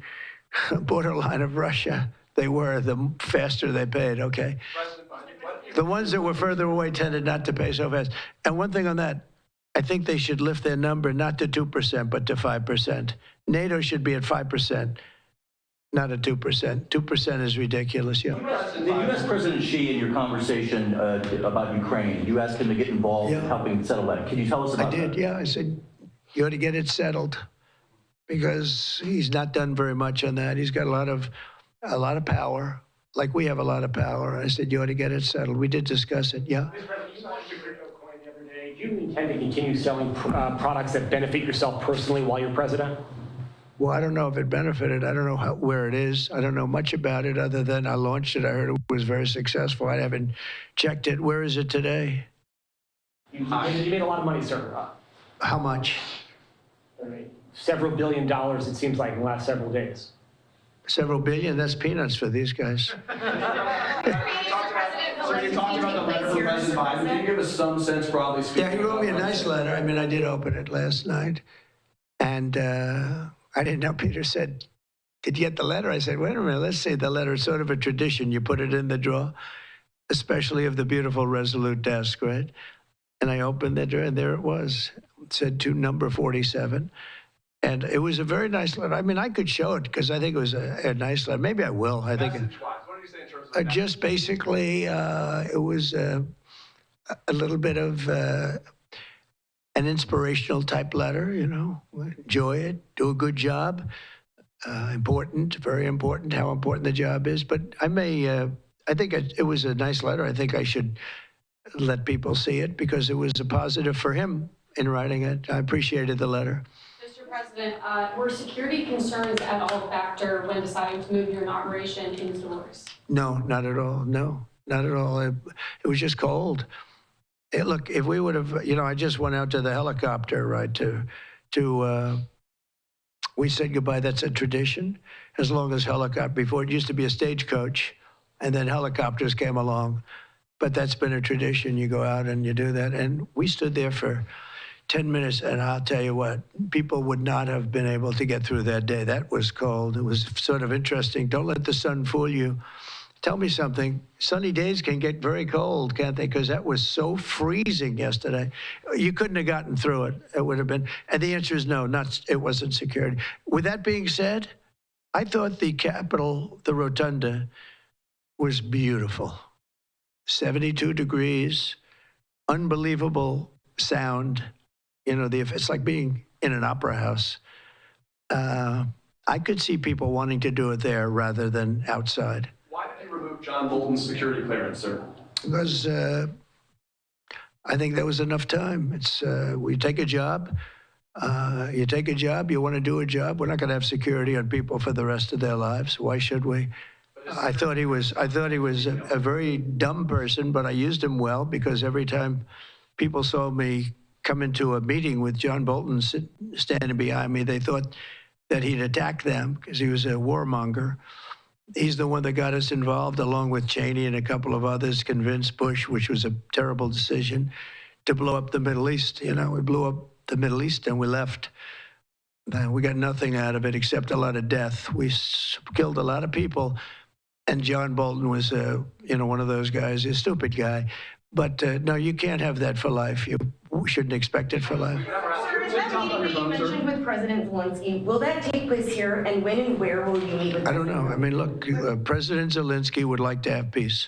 Speaker 12: borderline of Russia they were, the faster they paid, okay? The ones that were further away tended not to pay so fast. And one thing on that, I think they should lift their number not to 2%, but to 5%. NATO should be at 5%, not at 2%. 2% is ridiculous, yeah.
Speaker 14: The U.S. President Xi, in your conversation about Ukraine, you asked him to get involved in helping settle that. Can you tell us about that?
Speaker 12: I did, yeah. I said, you ought to get it settled because he's not done very much on that. He's got a lot of power, like we have a lot of power. I said, you ought to get it settled. We did discuss it, yeah.
Speaker 15: Mr. President, you launched your crypto coin the other day. Do you intend to continue selling products that benefit yourself personally while you're president?
Speaker 12: Well, I don't know if it benefited. I don't know where it is. I don't know much about it other than I launched it. I heard it was very successful. I haven't checked it. Where is it today?
Speaker 15: You made a lot of money, sir.
Speaker 12: How much?
Speaker 15: Several $1 billion, it seems like, in the last several days.
Speaker 12: Several billion? That's peanuts for these guys.
Speaker 21: So you talked about the letter from President Biden. Can you give us some sense, broadly speaking?
Speaker 12: Yeah, he wrote me a nice letter. I mean, I did open it last night. And I didn't know. Peter said, did you get the letter? I said, wait a minute, let's see the letter. It's sort of a tradition. You put it in the drawer. especially of the beautiful Resolute desk, right? And I opened it, and there it was. It said to number 47. And it was a very nice letter. I mean, I could show it because I think it was a nice letter. Maybe I will. I think.
Speaker 21: Message-wise, what do you say in terms of
Speaker 12: Just basically, it was a little bit of an inspirational type letter, you know. Enjoy it, do a good job. Important, very important, how important the job is. But I think it was a nice letter. I think I should let people see it because it was a positive for him in writing it. I appreciated the letter.
Speaker 6: Mr. President, were security concerns at all a factor when deciding to move your inauguration indoors?
Speaker 12: No, not at all. No, not at all. It was just cold. Look, if we would have, you know, I just went out to the helicopter, right, we said goodbye. That's a tradition. As long as before it used to be a stagecoach, and then helicopters came along. But that's been a tradition. You go out and you do that. And we stood there for 10 minutes, and I'll tell you what, people would not have been able to get through that day. That was cold. It was sort of interesting. Don't let the sun fool you. Tell me something. Sunny days can get very cold, can't they? Because that was so freezing yesterday. You couldn't have gotten through it. It would have been. And the answer is no, it wasn't security. With that being said, I thought the Capitol, the Rotunda, was beautiful. 72 degrees, unbelievable sound. You know, it's like being in an opera house. I could see people wanting to do it there rather than outside.
Speaker 21: Why did you remove John Bolton's security clearance, sir?
Speaker 12: Because I think there was enough time. We take a job. You take a job, you want to do a job. We're not going to have security on people for the rest of their lives. Why should we? I thought he was a very dumb person, but I used him well because every time people saw me come into a meeting with John Bolton standing behind me, they thought that he'd attack them because he was a warmonger. He's the one that got us involved, along with Cheney and a couple of others, convinced Bush, which was a terrible decision, to blow up the Middle East. You know, we blew up the Middle East and we left. We got nothing out of it except a lot of death. We killed a lot of people. And John Bolton was, one of those guys, a stupid guy. But no, you can't have that for life. You shouldn't expect it for life.
Speaker 13: You mentioned with President Zelensky, will that take place here, and when and where will you meet with?
Speaker 12: I don't know. I mean, look, President Zelensky would like to have peace.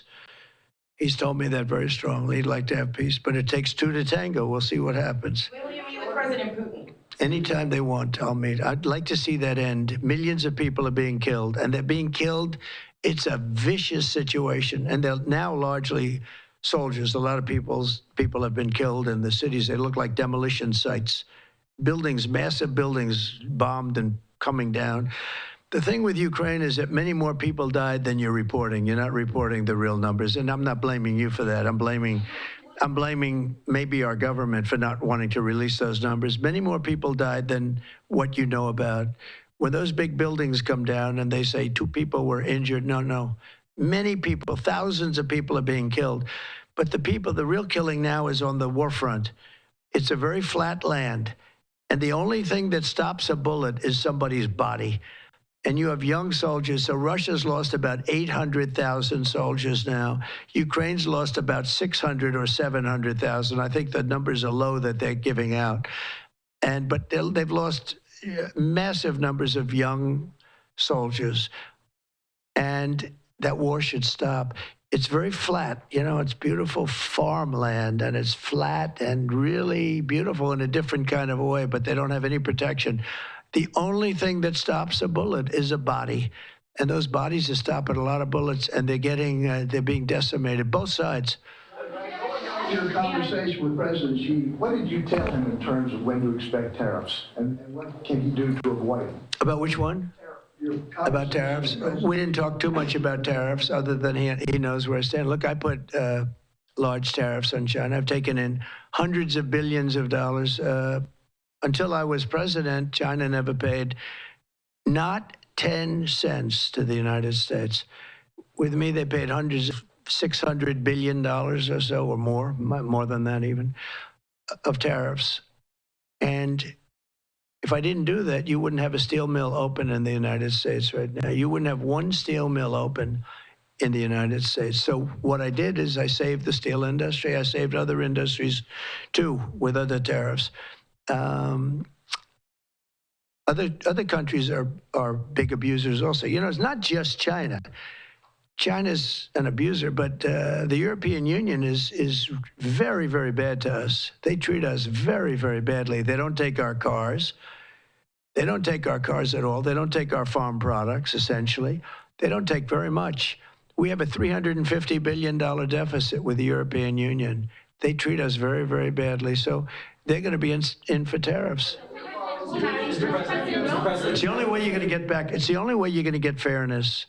Speaker 12: He's told me that very strongly. He'd like to have peace, but it takes two to tango. We'll see what happens.
Speaker 13: When will you meet with President Putin?
Speaker 12: Anytime they want, I'll meet. I'd like to see that end. Millions of people are being killed, and they're being killed. It's a vicious situation, and they're now largely soldiers. A lot of people have been killed in the cities. They look like demolition sites. Buildings, massive buildings bombed and coming down. The thing with Ukraine is that many more people died than you're reporting. You're not reporting the real numbers, and I'm not blaming you for that. I'm blaming maybe our government for not wanting to release those numbers. Many more people died than what you know about. When those big buildings come down and they say 2 people were injured, no. Many people, thousands of people are being killed. But the real killing now is on the war front. It's a very flat land. And the only thing that stops a bullet is somebody's body. And you have young soldiers. So Russia's lost about 800,000 soldiers now. Ukraine's lost about 600 or 700,000. I think the numbers are low that they're giving out. But they've lost massive numbers of young soldiers. And that war should stop. It's very flat, it's beautiful farmland, and it's flat and really beautiful in a different kind of way, but they don't have any protection. The only thing that stops a bullet is a body, and those bodies are stopping a lot of bullets, and they're being decimated, both sides.
Speaker 22: Your conversation with President Xi, what did you tell him in terms of when to expect tariffs, and what can he do to avoid them?
Speaker 12: About which one? About tariffs? We didn't talk too much about tariffs, other than he knows where I stand. Look, I put large tariffs on China. I've taken in hundreds of billions of dollars. Until I was president, China never paid not 10 cents to the United States. With me, they paid $600 billion or so, or more than that even, of tariffs. And if I didn't do that, you wouldn't have a steel mill open in the United States right now. You wouldn't have one steel mill open in the United States. So what I did is I saved the steel industry. I saved other industries too with other tariffs. Other countries are big abusers also. You know, it's not just China. China's an abuser, but the European Union is very, very bad to us. They treat us very, very badly. They don't take our cars. They don't take our cars at all. They don't take our farm products, essentially. They don't take very much. We have a $350 billion deficit with the European Union. They treat us very, very badly. So they're going to be in for tariffs. It's the only way you're going to get back. It's the only way you're going to get fairness.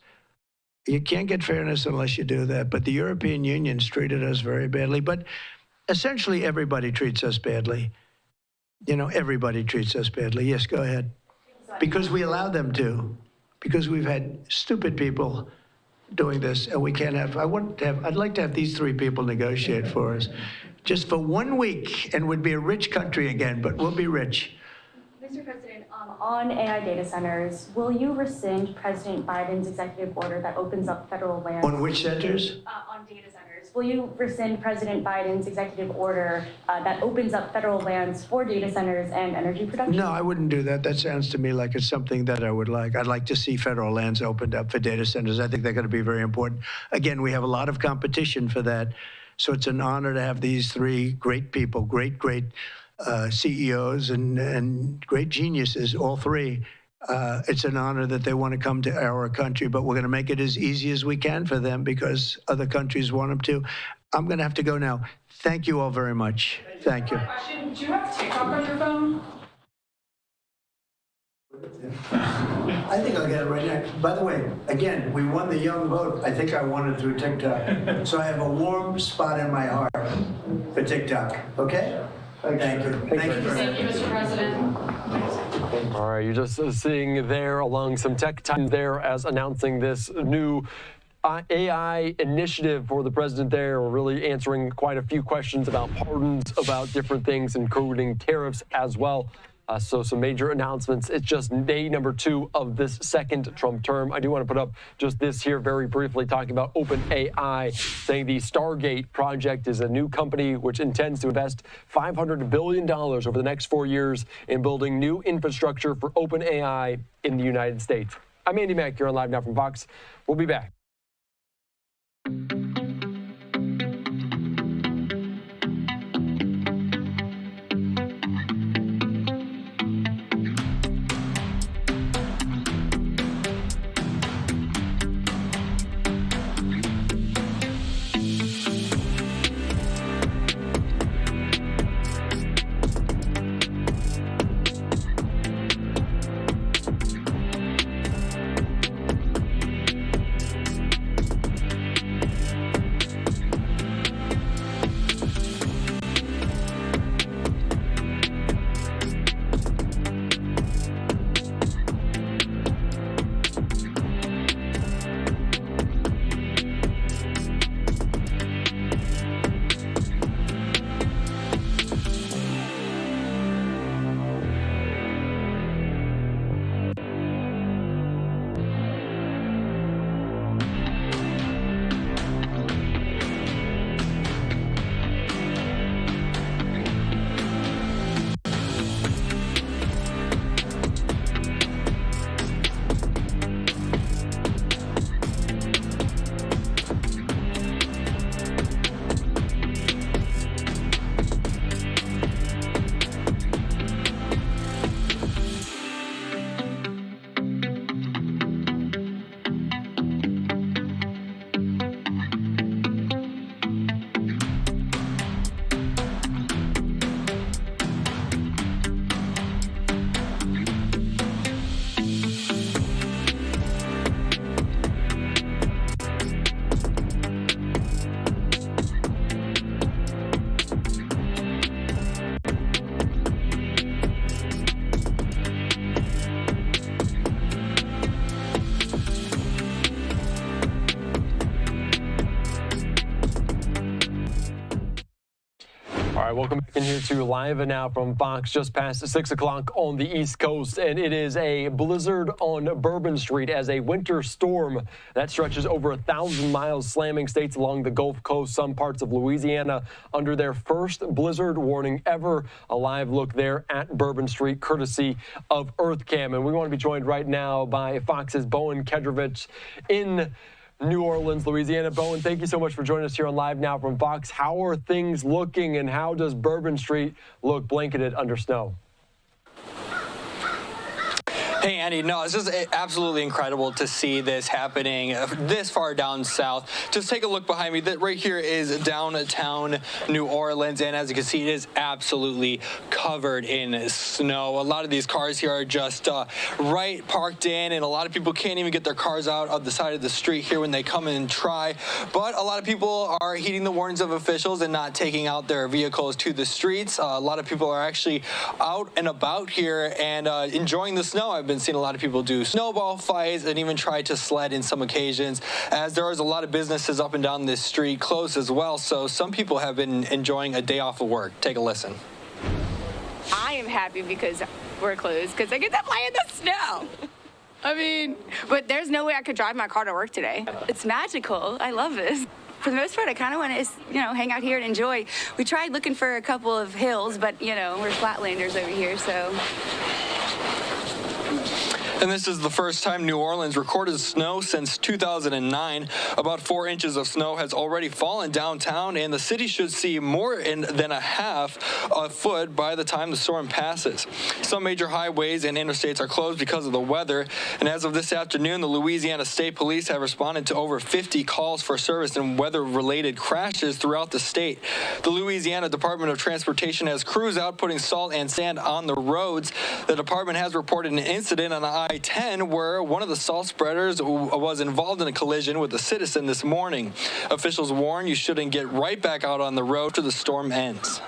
Speaker 12: You can't get fairness unless you do that. But the European Union's treated us very badly. But essentially, everybody treats us badly. You know, everybody treats us badly. Yes, go ahead. Because we allow them to. Because we've had stupid people doing this, and we can't have. I'd like to have these three people negotiate for us, just for 1 week, and we'd be a rich country again. But we'll be rich.
Speaker 3: Mr. President, on AI data centers, will you rescind President Biden's executive order that opens up federal land?
Speaker 12: On which centers?
Speaker 3: On data centers. Will you rescind President Biden's executive order that opens up federal lands for data centers and energy production?
Speaker 12: No, I wouldn't do that. That sounds to me like it's something that I would like. I'd like to see federal lands opened up for data centers. I think they're going to be very important. Again, we have a lot of competition for that. So it's an honor to have these three great people, great CEOs and great geniuses, all three. It's an honor that they want to come to our country, but we're going to make it as easy as we can for them because other countries want them to. I'm going to have to go now. Thank you all very much. Thank you.
Speaker 11: Question, do you have TikTok on your phone?
Speaker 12: I think I'll get it right now. By the way, again, we won the young vote. I think I won it through TikTok. So I have a warm spot in my heart for TikTok. Okay? Thank you. Thank you,
Speaker 11: Mr. President.
Speaker 23: All right, you're just seeing there along some tech time there as announcing this new AI initiative for the president there. We're really answering quite a few questions about pardons, about different things, including tariffs as well. So some major announcements. It's just day number 2 of this second Trump term. I do want to put up just this here very briefly, talking about OpenAI, saying the Stargate project is a new company which intends to invest $500 billion over the next 4 years in building new infrastructure for OpenAI in the United States. I'm Andy Mack here on Live Now from Fox. We'll be back. right, welcome back in here to LiveNOW from Fox, just past 6 o'clock on the East Coast. And it is a blizzard on Bourbon Street as a winter storm that stretches over 1,000 miles, slamming states along the Gulf Coast, some parts of Louisiana under their first blizzard warning ever. A live look there at Bourbon Street, courtesy of EarthCam. And we want to be joined right now by Fox's Bowen Kedrovich in New Orleans, Louisiana. Bowen, thank you so much for joining us here on LiveNOW from Fox. How are things looking, and how does Bourbon Street look blanketed under snow?
Speaker 1: Hey, Andy, no, it's just absolutely incredible to see this happening this far down south. Just take a look behind me. That right here is downtown New Orleans, and as you can see, it is absolutely covered in snow. A lot of these cars here are just right parked in, and a lot of people can't even get their cars out of the side of the street here when they come in and try. But a lot of people are heeding the warnings of officials and not taking out their vehicles to the streets. A lot of people are actually out and about here and enjoying the snow. I've been seeing a lot of people do snowball fights and even try to sled in some occasions, as there is a lot of businesses up and down this street closed as well. So some people have been enjoying a day off of work. Take a listen.
Speaker 5: I am happy because we're closed because I get to play in the snow. I mean, but there's no way I could drive my car to work today. It's magical. I love this. For the most part, I kind of want to, hang out here and enjoy. We tried looking for a couple of hills, but, we're flatlanders over here, so.
Speaker 1: And this is the first time New Orleans recorded snow since 2009. About 4 inches of snow has already fallen downtown, and the city should see more than a half a foot by the time the storm passes. Some major highways and interstates are closed because of the weather, and as of this afternoon, the Louisiana State Police have responded to over 50 calls for service and weather-related crashes throughout the state. The Louisiana Department of Transportation has crews out putting salt and sand on the roads. The department has reported an incident on I-10 where one of the salt spreaders was involved in a collision with a citizen this morning. Officials warn you shouldn't get right back out on the road after the storm ends.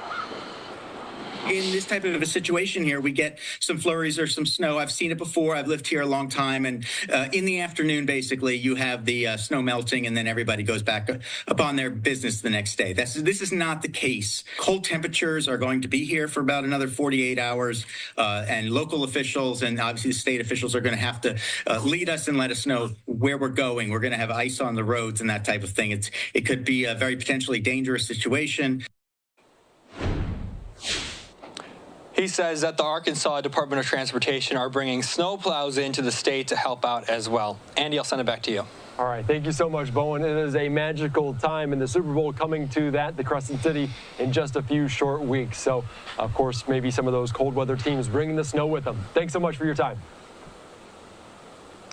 Speaker 17: In this type of a situation here, we get some flurries or some snow. I've seen it before. I've lived here a long time. And in the afternoon, basically, you have the snow melting, and then everybody goes back upon their business the next day. This is not the case. Cold temperatures are going to be here for about another 48 hours. And local officials and obviously state officials are going to have to lead us and let us know where we're going. We're going to have ice on the roads and that type of thing. It could be a very potentially dangerous situation.
Speaker 1: He says that the Arkansas Department of Transportation are bringing snowplows into the state to help out as well. Andy, I'll send it back to you.
Speaker 23: All right, thank you so much, Bowen. It is a magical time in the Super Bowl coming to the Crescent City in just a few short weeks. So, of course, maybe some of those cold weather teams bringing the snow with them. Thanks so much for your time.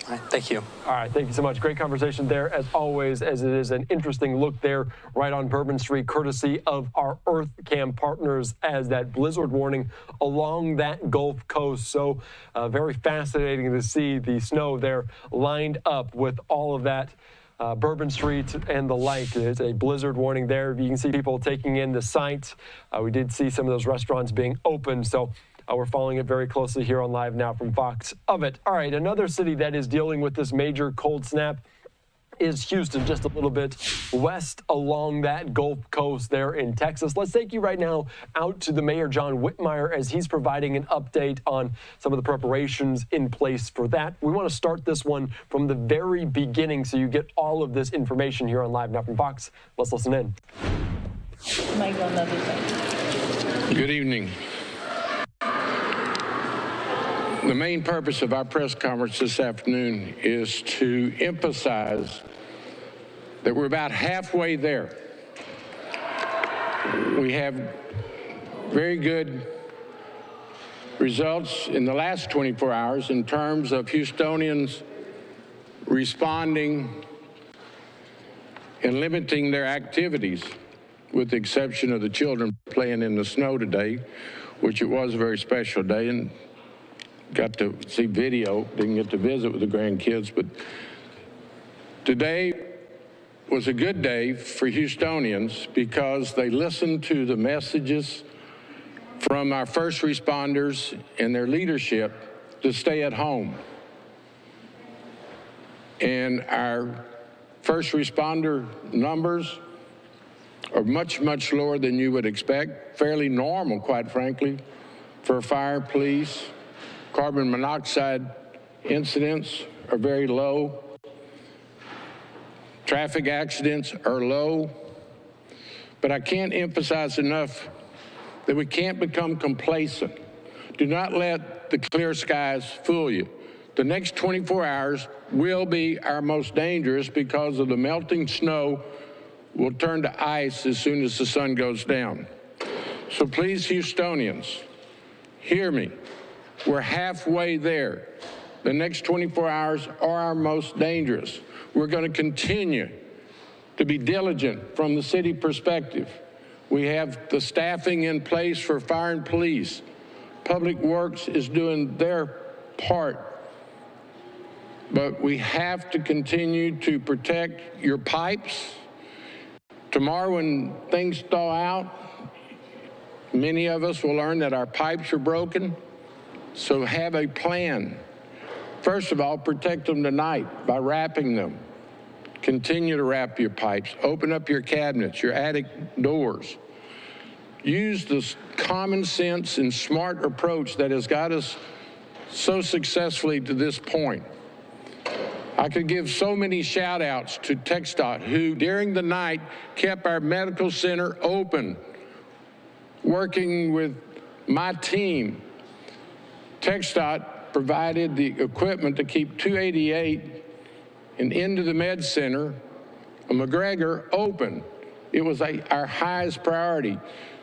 Speaker 1: All right, thank you.
Speaker 23: All right, thank you so much. Great conversation there, as always, as it is an interesting look there right on Bourbon Street, courtesy of our EarthCam partners, as that blizzard warning along that Gulf Coast. So very fascinating to see the snow there lined up with all of that. Bourbon Street and the like. There's a blizzard warning there. You can see people taking in the sights. We did see some of those restaurants being open. So we're following it very closely here on LiveNOW from Fox of it. All right, another city that is dealing with this major cold snap is Houston, just a little bit west along that Gulf Coast there in Texas. Let's take you right now out to the Mayor John Whitmire as he's providing an update on some of the preparations in place for that. We want to start this one from the very beginning so you get all of this information here on LiveNOW from Fox. Let's listen in.
Speaker 24: Good evening. The main purpose of our press conference this afternoon is to emphasize that we're about halfway there. We have very good results in the last 24 hours in terms of Houstonians responding and limiting their activities, with the exception of the children playing in the snow today, which it was a very special day, and got to see video, didn't get to visit with the grandkids, but today was a good day for Houstonians because they listened to the messages from our first responders and their leadership to stay at home. And our first responder numbers are much, much lower than you would expect, fairly normal, quite frankly, for fire, police. Carbon monoxide incidents are very low. Traffic accidents are low. But I can't emphasize enough that we can't become complacent. Do not let the clear skies fool you. The next 24 hours will be our most dangerous because of the melting snow will turn to ice as soon as the sun goes down. So please, Houstonians, hear me. We're halfway there. The next 24 hours are our most dangerous. We're going to continue to be diligent from the city perspective. We have the staffing in place for fire and police. Public Works is doing their part. But we have to continue to protect your pipes. Tomorrow when things thaw out, many of us will learn that our pipes are broken. So have a plan. First of all, protect them tonight by wrapping them. Continue to wrap your pipes. Open up your cabinets, your attic doors. Use the common sense and smart approach that has got us so successfully to this point. I could give so many shout outs to TxDOT, who during the night kept our medical center open, working with my team. TxDOT provided the equipment to keep 288 and into the med center, McGregor, open. It was our highest priority.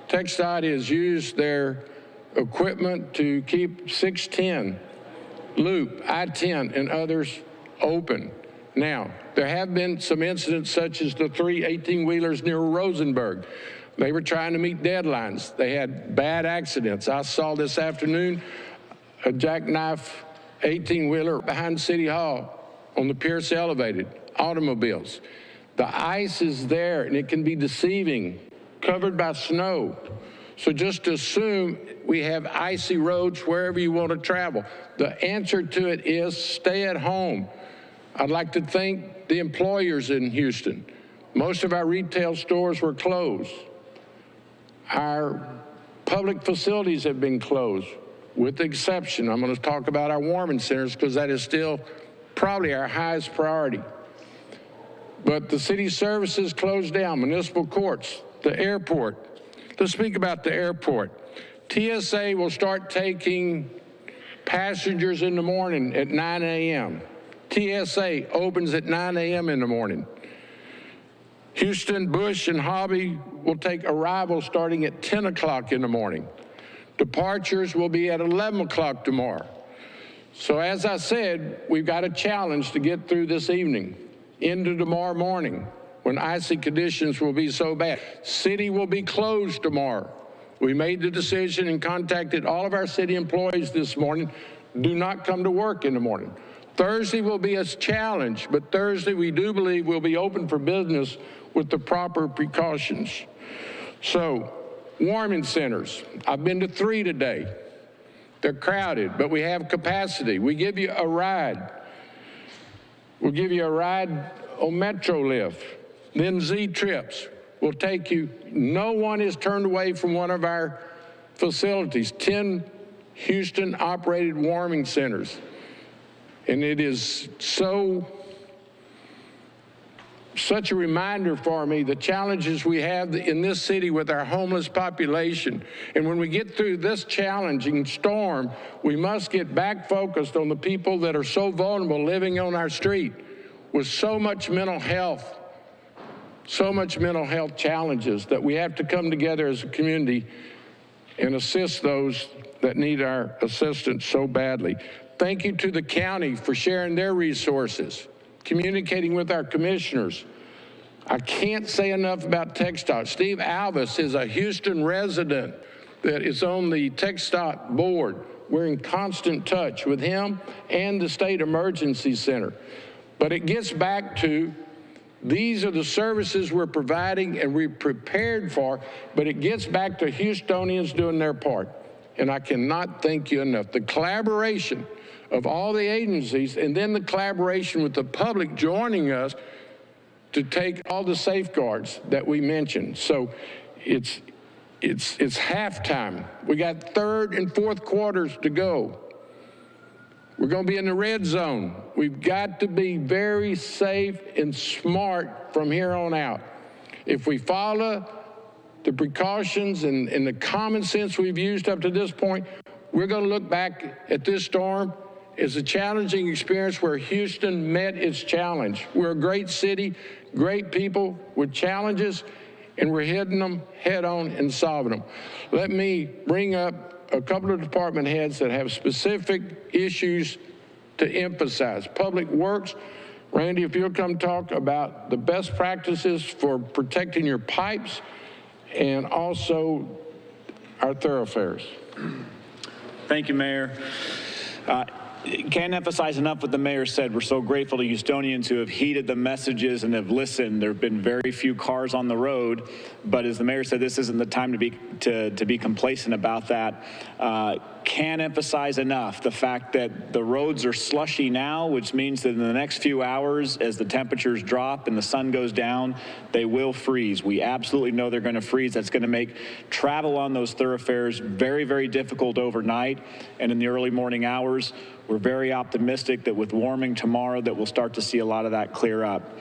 Speaker 24: TxDOT has used their equipment to keep 610, Loop, I-10, and others open. Now, there have been some incidents such as the 3 18-wheelers near Rosenberg. They were trying to meet deadlines. They had bad accidents. I saw this afternoon a jackknife 18-wheeler behind City Hall on the Pierce elevated, automobiles. The ice is there and it can be deceiving, covered by snow. So just assume we have icy roads wherever you want to travel. The answer to it is stay at home. I'd like to thank the employers in Houston. Most of our retail stores were closed. Our public facilities have been closed, with the exception, I'm going to talk about our warming centers because that is still probably our highest priority. But the city services closed down, municipal courts, the airport. Let's speak about the airport. TSA will start taking passengers in the morning at 9 a.m. TSA opens at 9 a.m. in the morning. Houston, Bush, and Hobby will take arrivals starting at 10 o'clock in the morning. Departures will be at 11 o'clock tomorrow. So as I said, we've got a challenge to get through this evening into tomorrow morning when icy conditions will be so bad. City will be closed tomorrow. We made the decision and contacted all of our city employees this morning. Do not come to work in the morning. Thursday will be a challenge, but Thursday we do believe we'll be open for business with the proper precautions. So, warming centers. I've been to 3 today. They're crowded, but we have capacity. We give you a ride. We'll give you a ride on Metrolift. Then Z-Trips will take you. No one is turned away from one of our facilities. 10 Houston-operated warming centers. And it is such a reminder for me, the challenges we have in this city with our homeless population. And when we get through this challenging storm, we must get back focused on the people that are so vulnerable living on our street with so much mental health challenges that we have to come together as a community and assist those that need our assistance so badly. Thank you to the county for sharing their resources, communicating with our commissioners. I can't say enough about TxDOT. Steve Alvis is a Houston resident that is on the TxDOT board. We're in constant touch with him and the State Emergency Center. But it gets back to these are the services we're providing and we're prepared for, but it gets back to Houstonians doing their part. And I cannot thank you enough. The collaboration of all the agencies and then the collaboration with the public joining us to take all the safeguards that we mentioned. So it's halftime. We got third and fourth quarters to go. We're going to be in the red zone. We've got to be very safe and smart from here on out. If we follow the precautions and the common sense we've used up to this point, we're going to look back at this storm as a challenging experience where Houston met its challenge. We're a great city, great people with challenges, and we're hitting them head on and solving them. Let me bring up a couple of department heads that have specific issues to emphasize. Public Works, Randy, if you'll come talk about the best practices for protecting your pipes and also our thoroughfares.
Speaker 2: Thank you, Mayor. Can't emphasize enough what the mayor said. We're so grateful to Houstonians who have heeded the messages and have listened. There have been very few cars on the road, but as the mayor said, this isn't the time to be complacent about that. Can't emphasize enough the fact that the roads are slushy now, which means that in the next few hours, as the temperatures drop and the sun goes down, they will freeze. We absolutely know they're going to freeze. That's going to make travel on those thoroughfares very, very difficult overnight and in the early morning hours. We're very optimistic that with warming tomorrow that we'll start to see a lot of that clear up.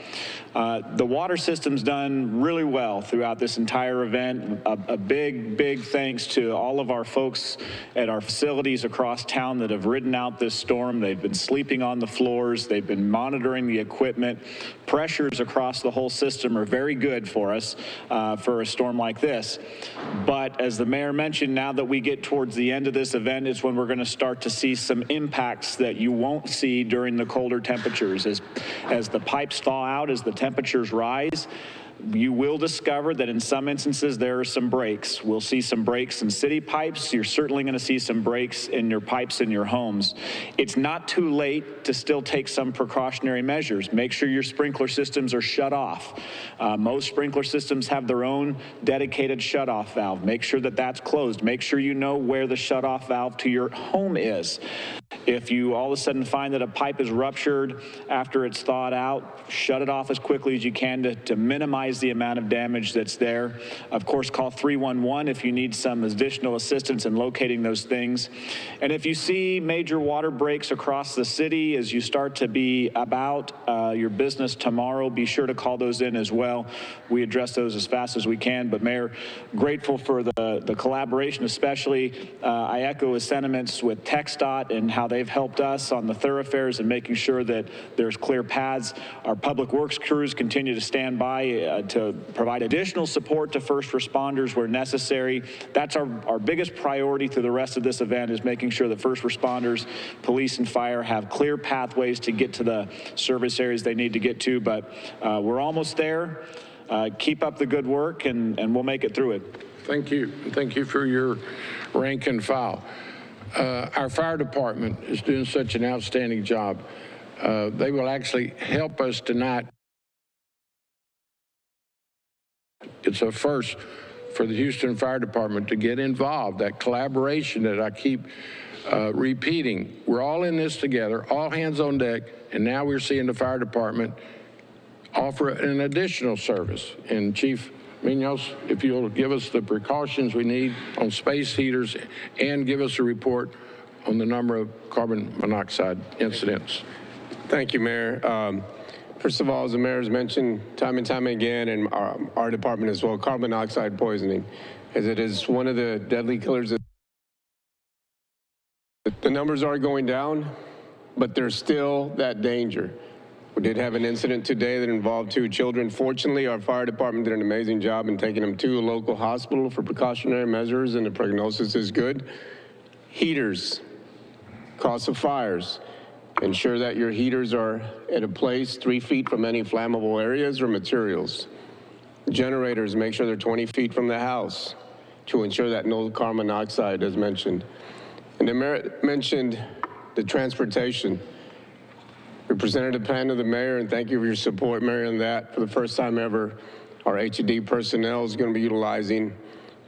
Speaker 2: The water system's done really well throughout this entire event. A big, big thanks to all of our folks at our facilities across town that have ridden out this storm. They've been sleeping on the floors. They've been monitoring the equipment. Pressures across the whole system are very good for us for a storm like this. But as the mayor mentioned, now that we get towards the end of this event is when we're going to start to see some impacts that you won't see during the colder temperatures. As the pipes thaw out, as the temperatures rise, you will discover that in some instances there are some breaks. We'll see some breaks in city pipes. You're certainly going to see some breaks in your pipes in your homes. It's not too late to still take some precautionary measures. Make sure your sprinkler systems are shut off. Most sprinkler systems have their own dedicated shutoff valve. Make sure that that's closed. Make sure you know where the shutoff valve to your home is. If you all of a sudden find that a pipe is ruptured after it's thawed out, shut it off as quickly as you can to minimize the amount of damage that's there. Of course, call 311 if you need some additional assistance in locating those things. And if you see major water breaks across the city as you start to be about your business tomorrow, be sure to call those in as well. We address those as fast as we can. But Mayor, grateful for the collaboration, especially I echo his sentiments with TxDOT and how they've helped us on the thoroughfares and making sure that there's clear paths. Our public works crews continue to stand by to provide additional support to first responders where necessary. That's our biggest priority through the rest of this event, is making sure that first responders, police and fire have clear pathways to get to the service areas they need to get to. But we're almost there. Keep up the good work and we'll make it through it.
Speaker 24: Thank you. Thank you for your rank and file. Our fire department is doing such an outstanding job. They will actually help us tonight. It's a first for the Houston Fire Department to get involved, that collaboration that I keep repeating. We're all in this together, all hands on deck, and now we're seeing the fire department offer an additional service. And Chief Munoz, if you'll give us the precautions we need on space heaters and give us a report on the number of carbon monoxide incidents.
Speaker 4: Thank you, Mayor. First of all, as the mayor has mentioned time and time again, and our department as well, carbon monoxide poisoning, as it is one of the deadly killers. The numbers are going down, but there's still that danger. We did have an incident today that involved 2 children. Fortunately, our fire department did an amazing job in taking them to a local hospital for precautionary measures, and the prognosis is good. Heaters, cause of fires. Ensure that your heaters are at a place 3 feet from any flammable areas or materials. Generators, make sure they're 20 feet from the house to ensure that no carbon monoxide is mentioned. And the mayor mentioned the transportation. Representative Panda, the mayor, and thank you for your support, Mayor, on that. For the first time ever, our HED personnel is going to be utilizing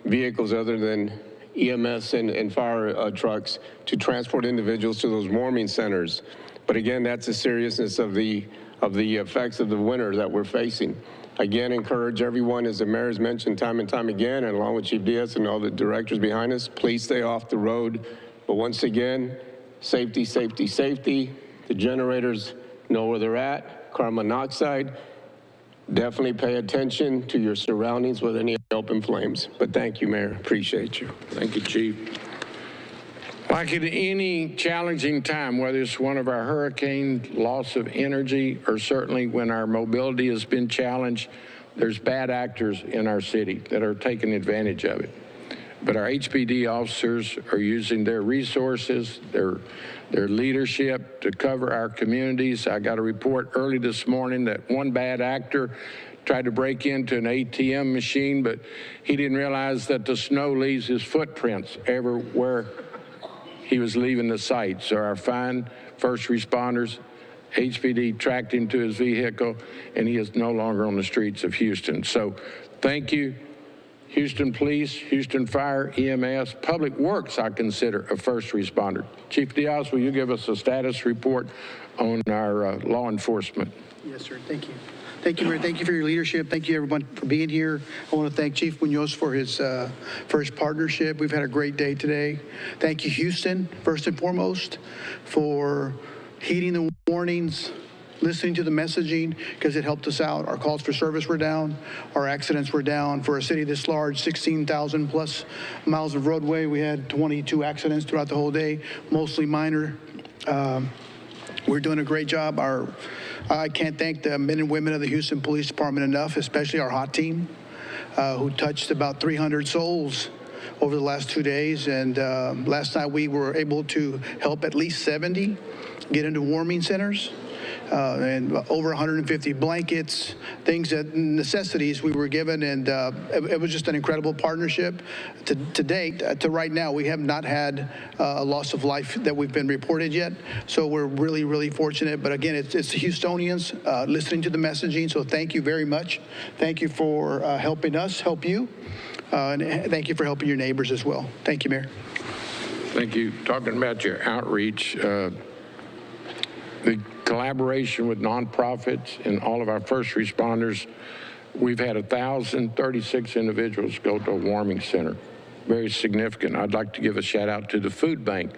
Speaker 4: vehicles other than EMS and fire trucks to transport individuals to those warming centers. But again, that's the seriousness of the of the effects of the winter that we're facing. Again, encourage everyone, as the mayor has mentioned time and time again, and along with Chief Diaz and all the directors behind us, please stay off the road. But once again, safety, safety, safety. The generators know where they're at. Carbon monoxide. Definitely pay attention to your surroundings with any open flames. But thank you, Mayor. Appreciate you.
Speaker 24: Thank you, Chief. Like at any challenging time, whether it's one of our hurricanes, loss of energy, or certainly when our mobility has been challenged, there's bad actors in our city that are taking advantage of it. But our HPD officers are using their resources, their leadership to cover our communities. I got a report early this morning that one bad actor tried to break into an ATM machine, but he didn't realize that the snow leaves his footprints everywhere he was leaving the site. So our fine first responders, HPD tracked him to his vehicle, and he is no longer on the streets of Houston. So thank you, Houston Police, Houston Fire, EMS, Public Works, I consider a first responder. Chief Diaz, will you give us a status report on our law enforcement?
Speaker 7: Yes, sir. Thank you. Thank you, Mayor. Thank you for your leadership. Thank you, everyone, for being here. I want to thank Chief Munoz for his partnership. We've had a great day today. Thank you, Houston, first and foremost, for heeding the warnings, listening to the messaging, because it helped us out. Our calls for service were down. Our accidents were down. For a city this large, 16,000 plus miles of roadway, we had 22 accidents throughout the whole day, mostly minor. We're doing a great job. I can't thank the men and women of the Houston Police Department enough, especially our hot team, who touched about 300 souls over the last 2 days. And last night we were able to help at least 70 get into warming centers. And over 150 blankets, things that necessities we were given, and it was just an incredible partnership. To date, to right now, we have not had a loss of life that we've been reported yet. So we're really, really fortunate. But again, it's the Houstonians listening to the messaging. So thank you very much. Thank you for helping us help you, and thank you for helping your neighbors as well. Thank you, Mayor.
Speaker 24: Thank you. Talking about your outreach, the collaboration with nonprofits and all of our first responders, we've had 1,036 individuals go to a warming center. Very significant. I'd like to give a shout out to the food bank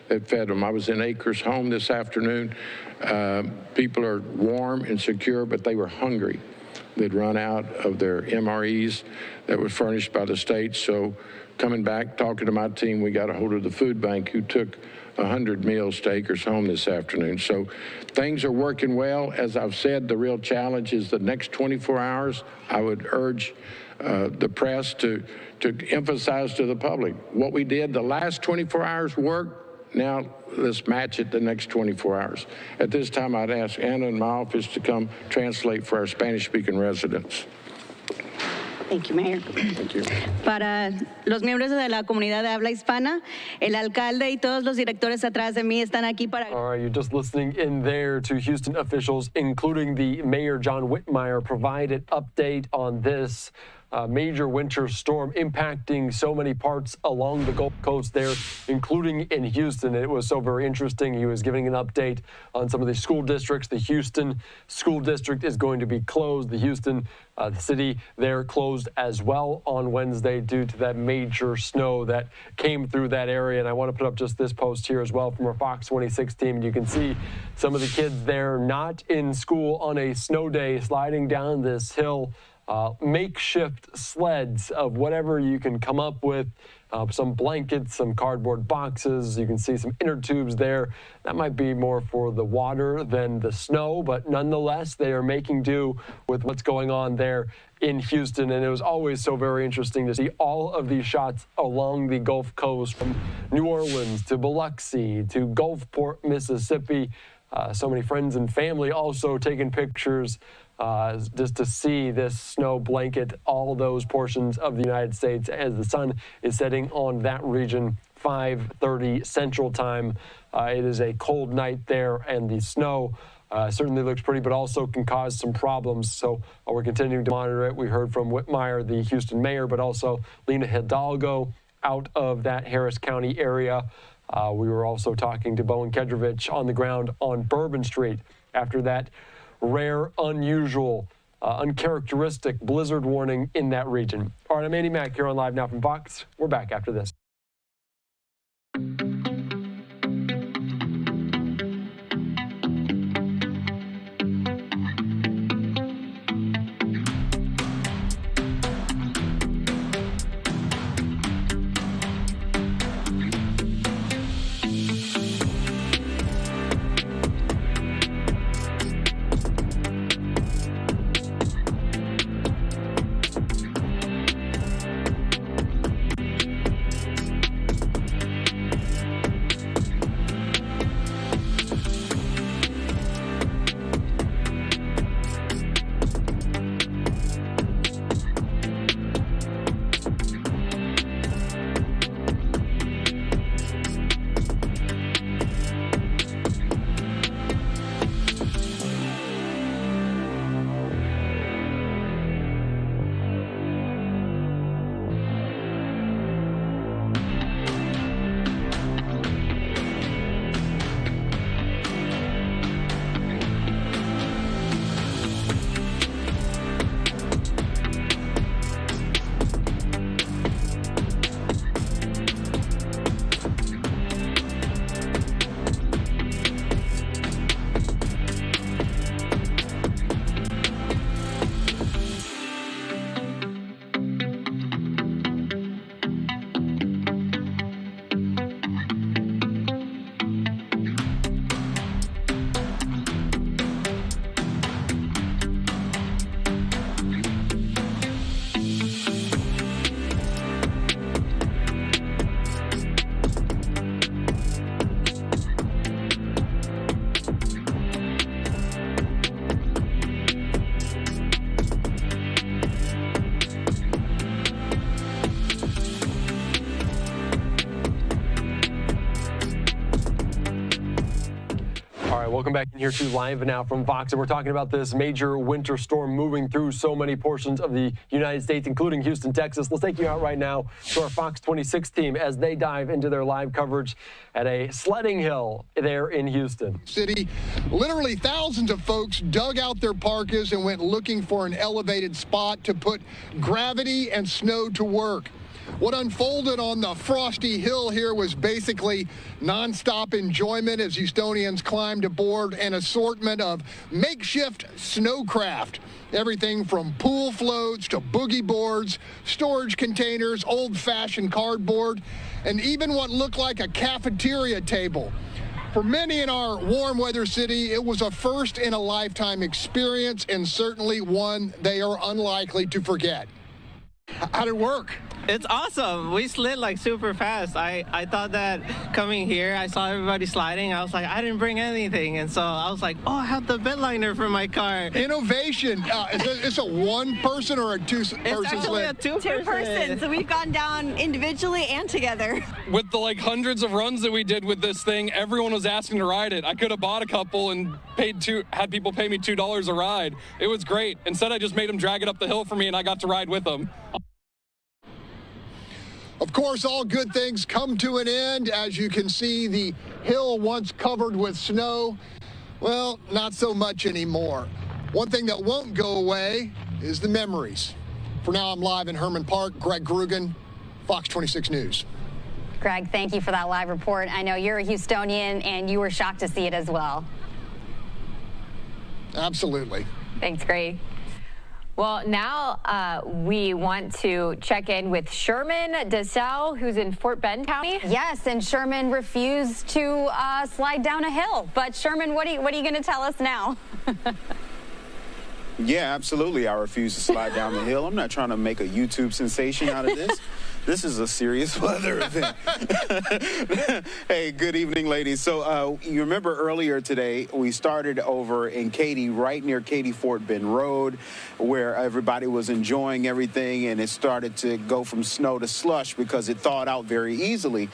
Speaker 24: that fed them. I was in Acres Home this afternoon. People are warm and secure, but they were hungry. They'd run out of their MREs that were furnished by the state. So coming back, talking to my team, we got a hold of the food bank who took 100 meals to Acres Home this afternoon. So things are working well. As I've said, the real challenge is the next 24 hours. I would urge the press to emphasize to the public what we did the last 24 hours worked. Now let's match it the next 24 hours. At this time, I'd ask Anna in my office to come translate for our Spanish-speaking residents.
Speaker 9: Thank you, Mayor.
Speaker 24: Thank you.
Speaker 9: Para los miembros de la comunidad de habla hispana, el alcalde y todos los directores atrás de mí están aquí para...
Speaker 23: All right, you're just listening in there to Houston officials, including the Mayor John Whitmire, provide an update on this major winter storm impacting so many parts along the Gulf Coast there, including in Houston. It was so very interesting. He was giving an update on some of the school districts. The Houston School District is going to be closed. The Houston the city there closed as well on Wednesday due to that major snow that came through that area. And I want to put up just this post here as well from our Fox 26 team. You can see some of the kids there not in school on a snow day sliding down this hill. Makeshift sleds of whatever you can come up with, some blankets, some cardboard boxes. You can see some inner tubes there. That might be more for the water than the snow, but nonetheless, they are making do with what's going on there in Houston. And it was always so very interesting to see all of these shots along the Gulf Coast, from New Orleans to Biloxi to Gulfport, Mississippi. So many friends and family also taking pictures just to see this snow blanket all those portions of the United States as the sun is setting on that region, 5:30 Central Time. It is a cold night there, and the snow certainly looks pretty, but also can cause some problems. So we're continuing to monitor it. We heard from Whitmire, the Houston mayor, but also Lena Hidalgo out of that Harris County area. We were also talking to Bowen Kedrovich on the ground on Bourbon Street after that rare, unusual, uncharacteristic blizzard warning in that region. All right, I'm Andy Mack here on Live Now from Fox. We're back after this. Welcome back in here to Live Now from Fox, and we're talking about this major winter storm moving through so many portions of the United States, including Houston, Texas. Let's take you out right now to our Fox 26 team as they dive into their live coverage at a sledding hill there in Houston.
Speaker 8: City, literally thousands of folks dug out their parkas and went looking for an elevated spot to put gravity and snow to work. What unfolded on the frosty hill here was basically nonstop enjoyment as Houstonians climbed aboard an assortment of makeshift snowcraft. Everything from pool floats to boogie boards, storage containers, old-fashioned cardboard, and even what looked like a cafeteria table. For many in our warm weather city, it was a first-in-a-lifetime experience and certainly one they are unlikely to forget. How did it work?
Speaker 18: It's awesome. We slid like super fast. I thought that coming here, I saw everybody sliding. I was like, I didn't bring anything. And so I was like, oh, I have the bed liner for my car.
Speaker 8: Innovation. It's a one person or a two-person sled?
Speaker 18: It's actually a two-person.
Speaker 9: So we've gone down individually and together.
Speaker 19: With the hundreds of runs that we did with this thing, everyone was asking to ride it. I could have bought a couple and had people pay me $2 a ride. It was great. Instead, I just made them drag it up the hill for me and I got to ride with them.
Speaker 8: Of course, all good things come to an end. As you can see, the hill once covered with snow, well, not so much anymore. One thing that won't go away is the memories. For now, I'm live in Herman Park. Greg Grugan, Fox 26 News.
Speaker 20: Greg, thank you for that live report. I know you're a Houstonian and you were shocked to see it as well.
Speaker 8: Absolutely.
Speaker 20: Thanks, Greg. Well, now we want to check in with Sherman DeSalle, who's in Fort Bend County. Yes, and Sherman refused to slide down a hill. But Sherman, what are you going to tell us now?
Speaker 25: Yeah, absolutely. I refuse to slide down the hill. I'm not trying to make a YouTube sensation out of this. This is a serious weather event. Hey, good evening, ladies. So you remember earlier today, we started over in Katy, right near Katy Fort Bend Road, where everybody was enjoying everything, and it started to go from snow to slush because it thawed out very easily.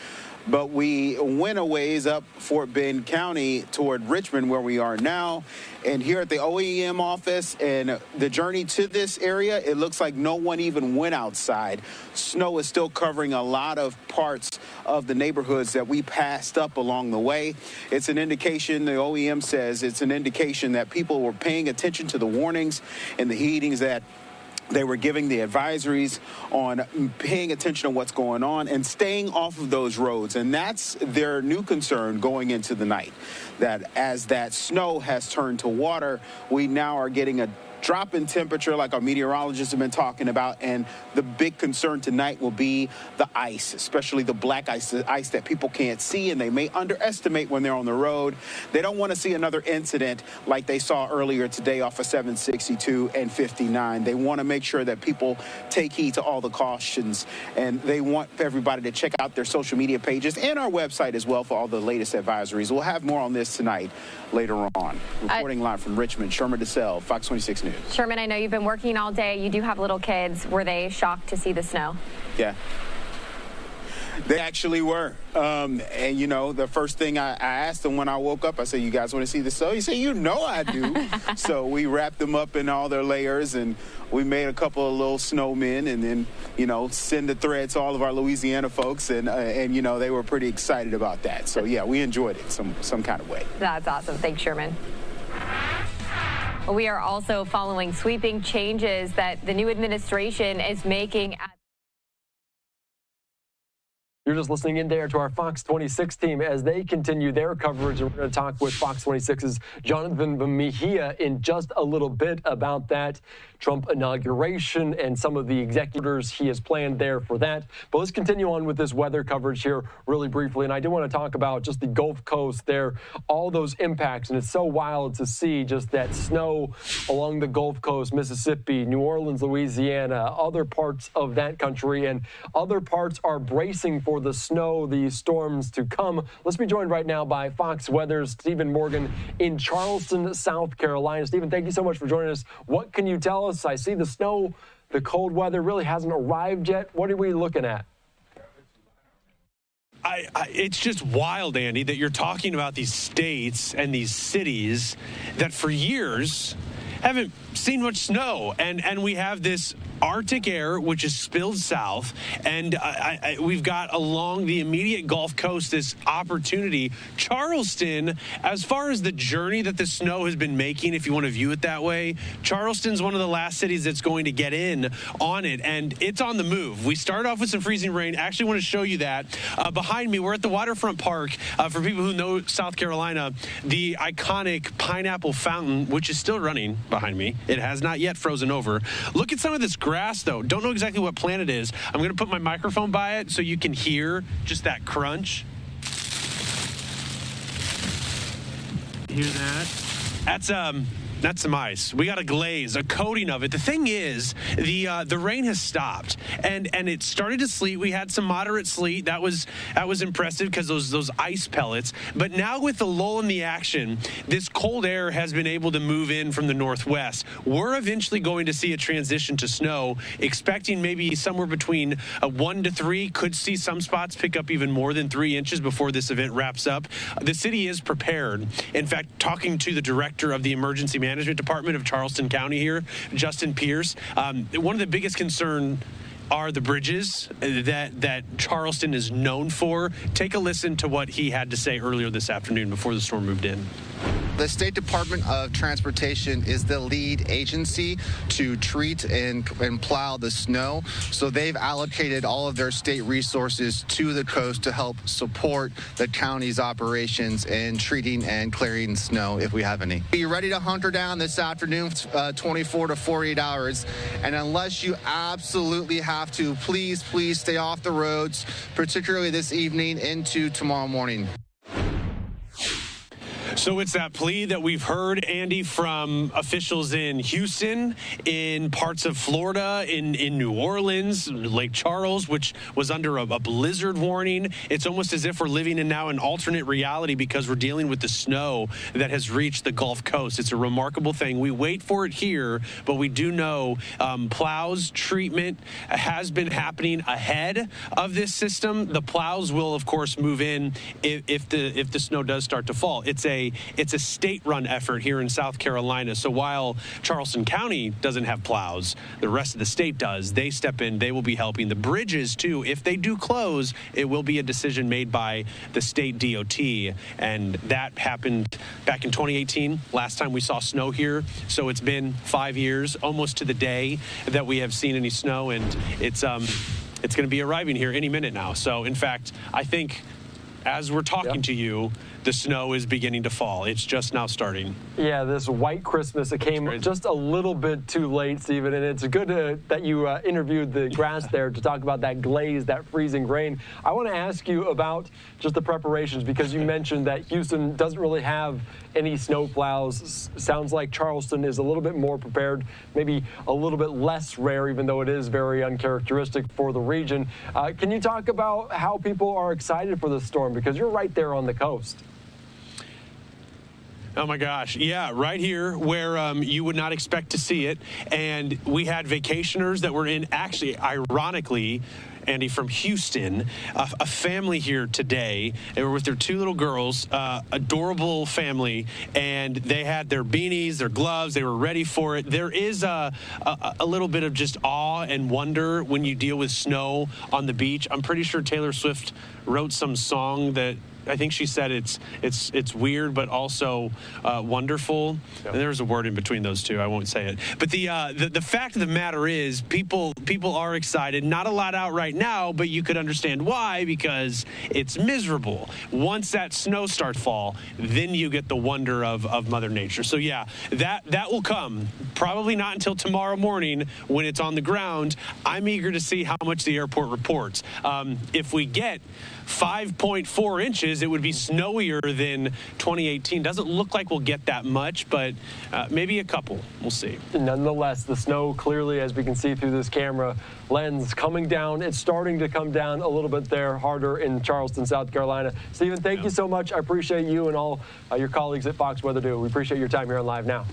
Speaker 25: but we went a ways up Fort Bend County toward Richmond, where we are now. And here at the OEM office and the journey to this area, it looks like no one even went outside. Snow is still covering a lot of parts of the neighborhoods that we passed up along the way. It's an indication, the OEM says, it's an indication that people were paying attention to the warnings and the heatings that they were giving, the advisories on paying attention to what's going on and staying off of those roads. And that's their new concern going into the night, that as that snow has turned to water, we now are getting a drop in temperature like our meteorologists have been talking about, and the big concern tonight will be the ice, especially the black ice, the ice that people can't see and they may underestimate when they're on the road. They don't want to see another incident like they saw earlier today off of 762 and 59. They want to make sure that people take heed to all the cautions, and they want everybody to check out their social media pages and our website as well for all the latest advisories. We'll have more on this tonight later on. Reporting live from Richmond, Sherman DeSalle, Fox 26 News.
Speaker 20: Sherman, I know you've been working all day. You do have little kids. Were they shocked to see the snow?
Speaker 25: Yeah. They actually were. And, you know, the first thing I asked them when I woke up, I said, you guys want to see the snow? He said, you know I do. So we wrapped them up in all their layers, and we made a couple of little snowmen, and then, you know, send the thread to all of our Louisiana folks. And you know, they were pretty excited about that. So, yeah, we enjoyed it some kind of way.
Speaker 20: That's awesome. Thanks, Sherman. We are also following sweeping changes that the new administration is making at
Speaker 23: You're just listening in there to our Fox 26 team as they continue their coverage. And we're going to talk with Fox 26's Jonathan Mejia in just a little bit about that Trump inauguration and some of the executives he has planned there for that. But let's continue on with this weather coverage here really briefly. And I do want to talk about just the Gulf Coast there, all those impacts. And it's so wild to see just that snow along the Gulf Coast, Mississippi, New Orleans, Louisiana, other parts of that country, and other parts are bracing for the snow, the storms to come. Let's be joined right now by Fox Weather's Stephen Morgan in Charleston, South Carolina. Stephen, thank you so much for joining us. What can you tell us? I see the snow, the cold weather really hasn't arrived yet. What are we looking at?
Speaker 6: It's just wild, Andy, that you're talking about these states and these cities that for years haven't seen much snow, and we have this Arctic air which is spilled south, and we've got along the immediate Gulf Coast this opportunity. Charleston, as far as the journey that the snow has been making, if you want to view it that way, Charleston's one of the last cities that's going to get in on it, and it's on the move. We started off with some freezing rain. I actually want to show you that. Behind me, we're at the waterfront park. For people who know South Carolina, the iconic Pineapple Fountain, which is still running behind me. It has not yet frozen over. Look at some of this grass, though. Don't know exactly what plant it is. I'm going to put my microphone by it so you can hear just that crunch. Hear that? That's some ice. We got a glaze, a coating of it. The thing is, the rain has stopped, and it started to sleet. We had some moderate sleet. That was impressive because those ice pellets. But now with the lull in the action, this cold air has been able to move in from the northwest. We're eventually going to see a transition to snow, expecting maybe somewhere between 1 to 3. Could see some spots pick up even more than 3 inches before this event wraps up. The city is prepared. In fact, talking to the director of the Emergency Management Department of Charleston County here, Justin Pierce, one of the biggest concerns are the bridges that Charleston is known for. Take a listen to what he had to say earlier this afternoon before the storm moved in.
Speaker 10: The State Department of Transportation is the lead agency to treat and plow the snow. So they've allocated all of their state resources to the coast to help support the county's operations in treating and clearing snow if we have any. Be ready to hunker down this afternoon, 24 to 48 hours. And unless you absolutely have to, please stay off the roads, particularly this evening into tomorrow morning.
Speaker 6: So it's that plea that we've heard, Andy, from officials in Houston, in parts of Florida, in New Orleans, Lake Charles, which was under a blizzard warning. It's almost as if we're living in now an alternate reality because we're dealing with the snow that has reached the Gulf Coast. It's a remarkable thing. We wait for it here, but we do know plows treatment has been happening ahead of this system. The plows will, of course, move in if the snow does start to fall. It's a state-run effort here in South Carolina. So while Charleston County doesn't have plows, the rest of the state does. They step in. They will be helping. The bridges, too, if they do close, it will be a decision made by the state DOT. And that happened back in 2018, last time we saw snow here. So it's been 5 years, almost to the day, that we have seen any snow. And it's going to be arriving here any minute now. So, in fact, I think as we're talking to you, the snow is beginning to fall. It's just now starting.
Speaker 23: Yeah, this white Christmas, it came just a little bit too late, Stephen, and it's good that you interviewed the grass there to talk about that glaze, that freezing rain. I want to ask you about just the preparations, because you mentioned that Houston doesn't really have any snow plows. Sounds like Charleston is a little bit more prepared, maybe a little bit less rare, even though it is very uncharacteristic for the region. Can you talk about how people are excited for this storm? Because you're right there on the coast.
Speaker 6: Oh my gosh, yeah, right here where you would not expect to see it. And we had vacationers that were in, actually, ironically, Andy, from Houston, a family here today. They were with their two little girls, adorable family, and they had their beanies, their gloves. They were ready for it. There is a little bit of just awe and wonder when you deal with snow on the beach. I'm pretty sure Taylor Swift wrote some song that I think she said it's weird, but also wonderful. Yep. And there's a word in between those two. I won't say it. But the fact of the matter is, people are excited. Not a lot out right now, but you could understand why, because it's miserable. Once that snow starts fall, then you get the wonder of Mother Nature. So yeah, that will come. Probably not until tomorrow morning when it's on the ground. I'm eager to see how much the airport reports. If we get 5.4 inches, it would be snowier than 2018. Doesn't look like we'll get that much, but maybe a couple. We'll see.
Speaker 23: Nonetheless, the snow clearly, as we can see through this camera lens, coming down. It's starting to come down a little bit there, harder in Charleston, South Carolina. Stephen, thank you so much. I appreciate you and all your colleagues at Fox Weather do. We appreciate your time here on Live Now.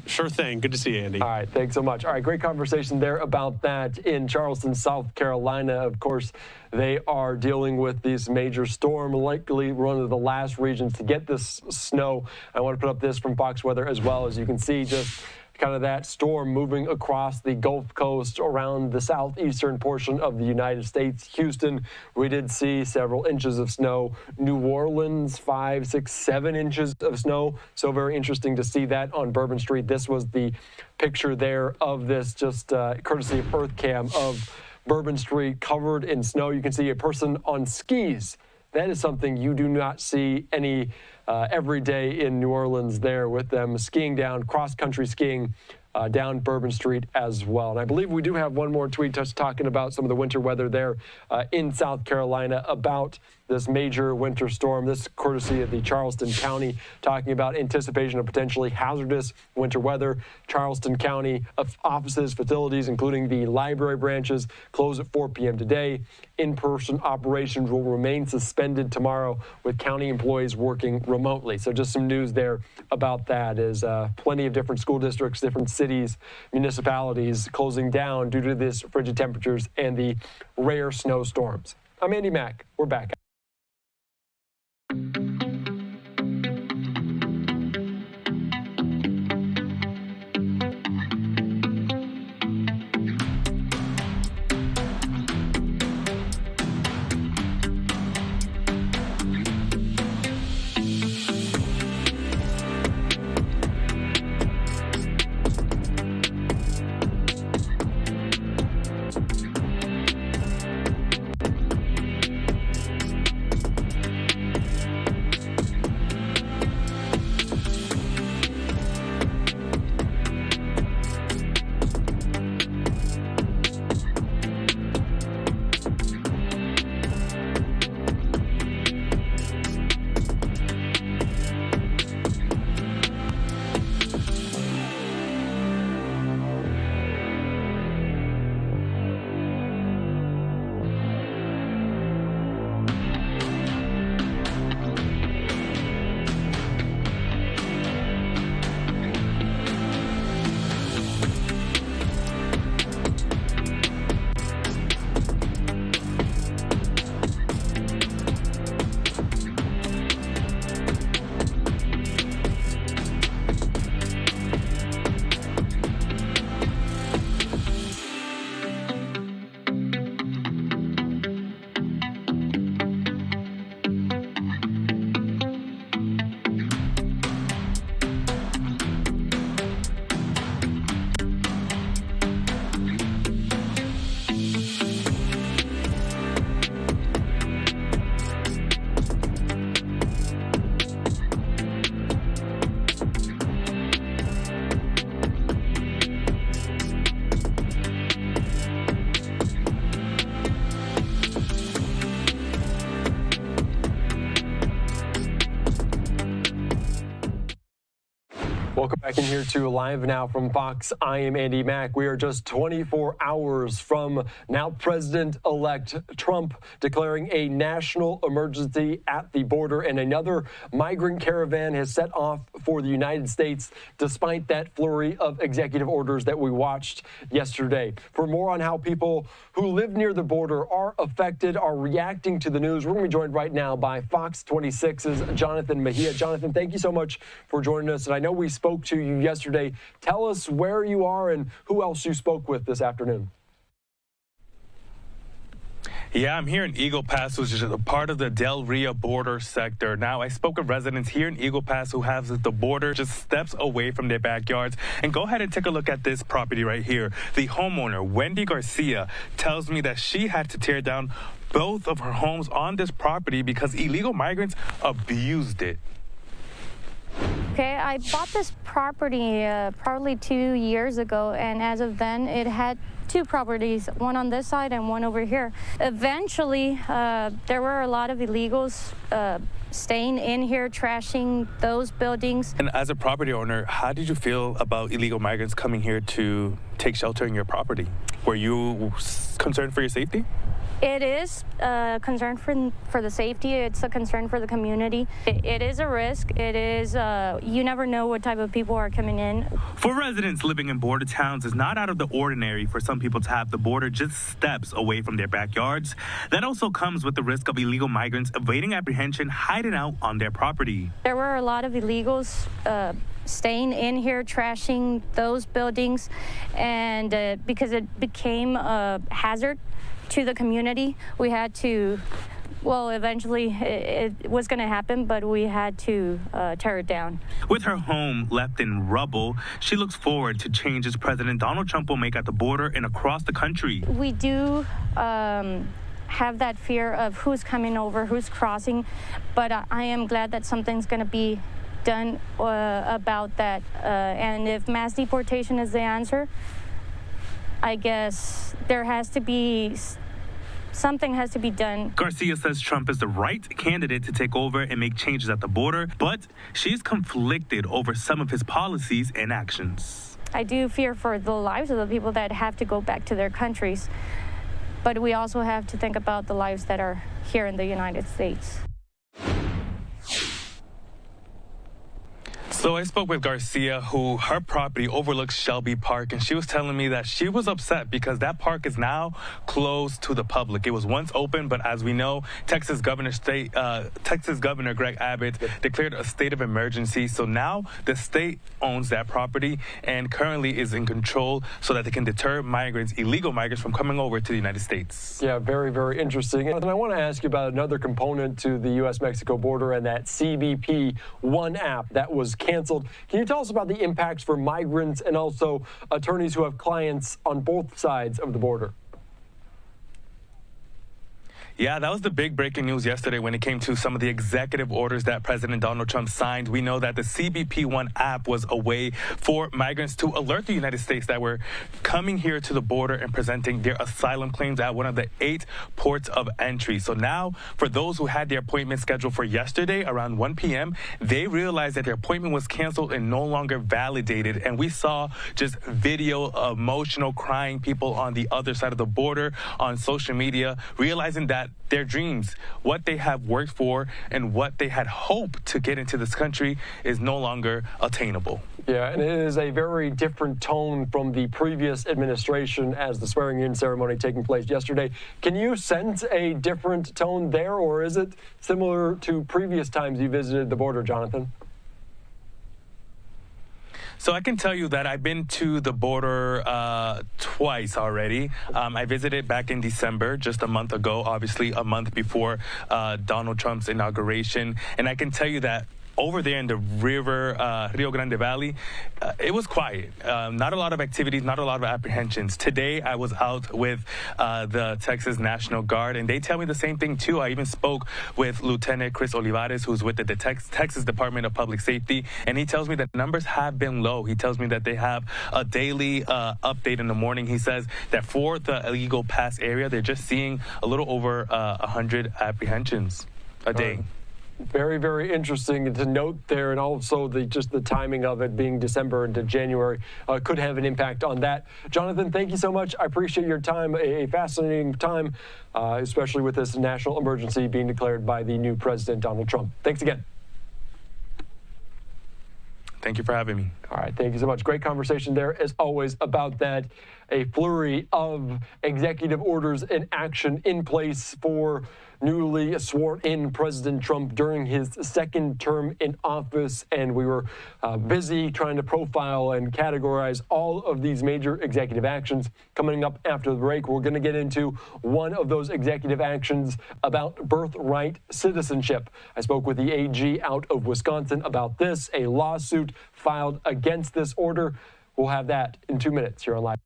Speaker 6: Sure thing. Good to see you, Andy.
Speaker 23: All right. Thanks so much. All right. Great conversation there about that in Charleston, South Carolina. Of course, they are dealing with this major storm, likely one of the last regions to get this snow. I want to put up this from Fox Weather as well. As you can see, just kind of that storm moving across the Gulf Coast around the southeastern portion of the United States. Houston, we did see several inches of snow. New Orleans, 5, 6, 7 inches of snow. So very interesting to see that on Bourbon Street. This was the picture there of this, just courtesy of EarthCam, of Bourbon Street covered in snow. You can see a person on skis. That is something you do not see any every day in New Orleans there, with them skiing down, cross-country skiing down Bourbon Street as well. And I believe we do have one more tweet just talking about some of the winter weather there in South Carolina about this major winter storm. This courtesy of the Charleston County, talking about anticipation of potentially hazardous winter weather. Charleston County offices, facilities, including the library branches, close at 4 p.m. today. In-person operations will remain suspended tomorrow, with county employees working remotely. So just some news there about that, is plenty of different school districts, different cities, municipalities closing down due to this frigid temperatures and the rare snowstorms. I'm Andy Mack. We're back. Welcome back in here to Live Now from Fox. I am Andy Mack. We are just 24 hours from now President-elect Trump declaring a national emergency at the border, and another migrant caravan has set off for the United States despite that flurry of executive orders that we watched yesterday. For more on how people who live near the border are affected, are reacting to the news, we're going to be joined right now by Fox 26's Jonathan Mejia. Jonathan, thank you so much for joining us. And I know we spoke to you yesterday. Tell us where you are and who else you spoke with this afternoon.
Speaker 13: Yeah, I'm here in Eagle Pass, which is a part of the Del Rio border sector. Now, I spoke with residents here in Eagle Pass who have the border just steps away from their backyards. And go ahead and take a look at this property right here. The homeowner, Wendy Garcia, tells me that she had to tear down both of her homes on this property because illegal migrants abused it.
Speaker 14: Okay, I bought this property probably 2 years ago, and as of then, it had two properties, one on this side and one over here. Eventually, there were a lot of illegals staying in here, trashing those buildings.
Speaker 13: And as a property owner, how did you feel about illegal migrants coming here to take shelter in your property? Were you concerned for your safety?
Speaker 14: It is a concern for the safety. It's a concern for the community. It is a risk. It is, you never know what type of people are coming in.
Speaker 13: For residents living in border towns, it's not out of the ordinary for some people to have the border just steps away from their backyards. That also comes with the risk of illegal migrants evading apprehension, hiding out on their property.
Speaker 14: There were a lot of illegals staying in here, trashing those buildings, and because it became a hazard to the community, we had to, well, eventually it was going to happen, but we had to tear it down.
Speaker 13: With her home left in rubble, she looks forward to changes President Donald Trump will make at the border and across the country.
Speaker 14: We do have that fear of who's coming over, who's crossing, but I am glad that something's going to be done about that. And if mass deportation is the answer, I guess there has to be, something has to be done.
Speaker 13: Garcia says Trump is the right candidate to take over and make changes at the border, but she's conflicted over some of his policies and actions.
Speaker 14: I do fear for the lives of the people that have to go back to their countries, but we also have to think about the lives that are here in the United States.
Speaker 13: So I spoke with Garcia, who her property overlooks Shelby Park, and she was telling me that she was upset because that park is now closed to the public. It was once open, but as we know, Texas Governor Greg Abbott declared a state of emergency. So now the state owns that property and currently is in control so that they can deter migrants, illegal migrants, from coming over to the United States.
Speaker 23: Yeah, very, very interesting. And I want to ask you about another component to the U.S.-Mexico border, and that CBP One app that was canceled. Can you tell us about the impacts for migrants and also attorneys who have clients on both sides of the border?
Speaker 13: Yeah, that was the big breaking news yesterday when it came to some of the executive orders that President Donald Trump signed. We know that the CBP One app was a way for migrants to alert the United States that were coming here to the border and presenting their asylum claims at one of the 8 ports of entry. So now, for those who had their appointment scheduled for yesterday around 1 p.m., they realized that their appointment was canceled and no longer validated. And we saw just video of emotional crying people on the other side of the border on social media, realizing that their dreams, what they have worked for and what they had hoped to get into this country is no longer attainable.
Speaker 23: Yeah, and it is a very different tone from the previous administration as the swearing-in ceremony taking place yesterday. Can you sense a different tone there, or is it similar to previous times you visited the border, Jonathan?
Speaker 13: So I can tell you that I've been to the border twice already. I visited back in December, just a month ago, obviously a month before Donald Trump's inauguration. And I can tell you that over there in the Rio Grande Valley, it was quiet. Not a lot of activities, not a lot of apprehensions. Today, I was out with the Texas National Guard, and they tell me the same thing, too. I even spoke with Lieutenant Chris Olivares, who's with the Texas Department of Public Safety, and he tells me that numbers have been low. He tells me that they have a daily update in the morning. He says that for the illegal pass area, they're just seeing a little over 100 apprehensions a day.
Speaker 23: Very, very interesting to note there, and also just the timing of it being December into January could have an impact on that. Jonathan, thank you so much. I appreciate your time. A fascinating time, especially with this national emergency being declared by the new President Donald Trump. Thanks again.
Speaker 13: Thank you for having me.
Speaker 23: All right, thank you so much. Great conversation there, as always, about that. A flurry of executive orders in action in place for newly sworn-in President Trump during his second term in office, and we were busy trying to profile and categorize all of these major executive actions. Coming up after the break, we're going to get into one of those executive actions about birthright citizenship. I spoke with the AG out of Wisconsin about this, a lawsuit filed against this order. We'll have that in 2 minutes here on Live.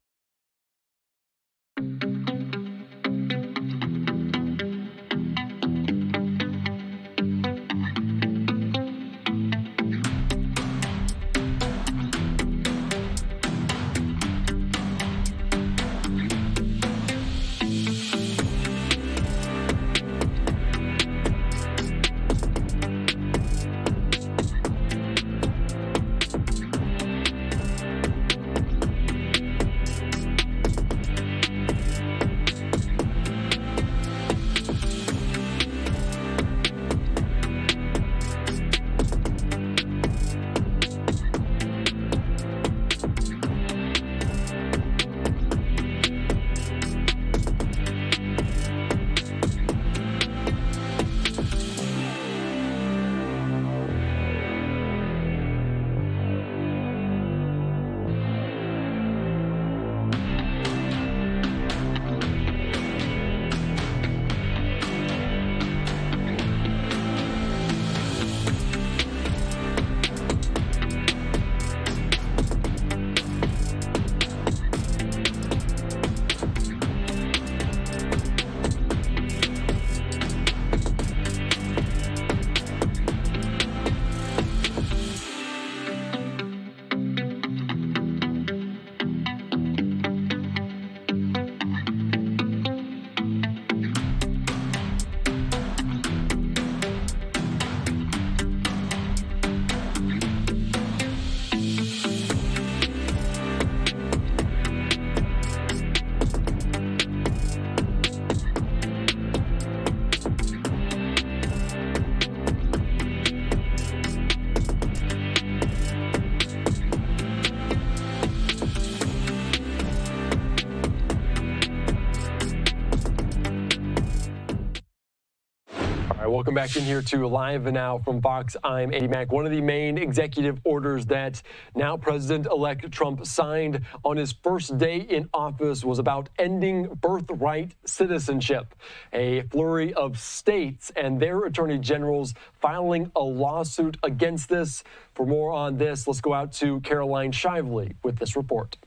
Speaker 23: Welcome back in here to LiveNOW from Fox. I'm Andy Mack. One of the main executive orders that now President-elect Trump signed on his first day in office was about ending birthright citizenship. A flurry of states and their attorney generals filing a lawsuit against this. For more on this, let's go out to Caroline Shively with this report.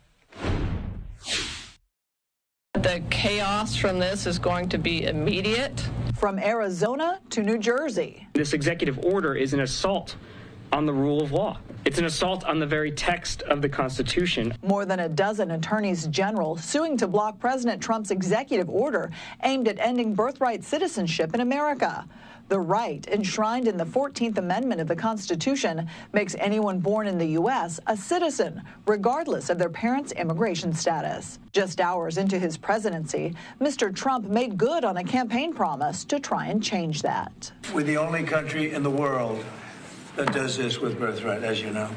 Speaker 3: The chaos from this is going to be immediate.
Speaker 15: From Arizona to New Jersey.
Speaker 16: This executive order is an assault on the rule of law. It's an assault on the very text of the Constitution.
Speaker 15: More than a dozen attorneys general suing to block President Trump's executive order aimed at ending birthright citizenship in America. The right, enshrined in the 14th Amendment of the Constitution, makes anyone born in the U.S. a citizen, regardless of their parents' immigration status. Just hours into his presidency, Mr. Trump made good on a campaign promise to try and change that.
Speaker 12: We're the only country in the world that does this with birthright, as you know.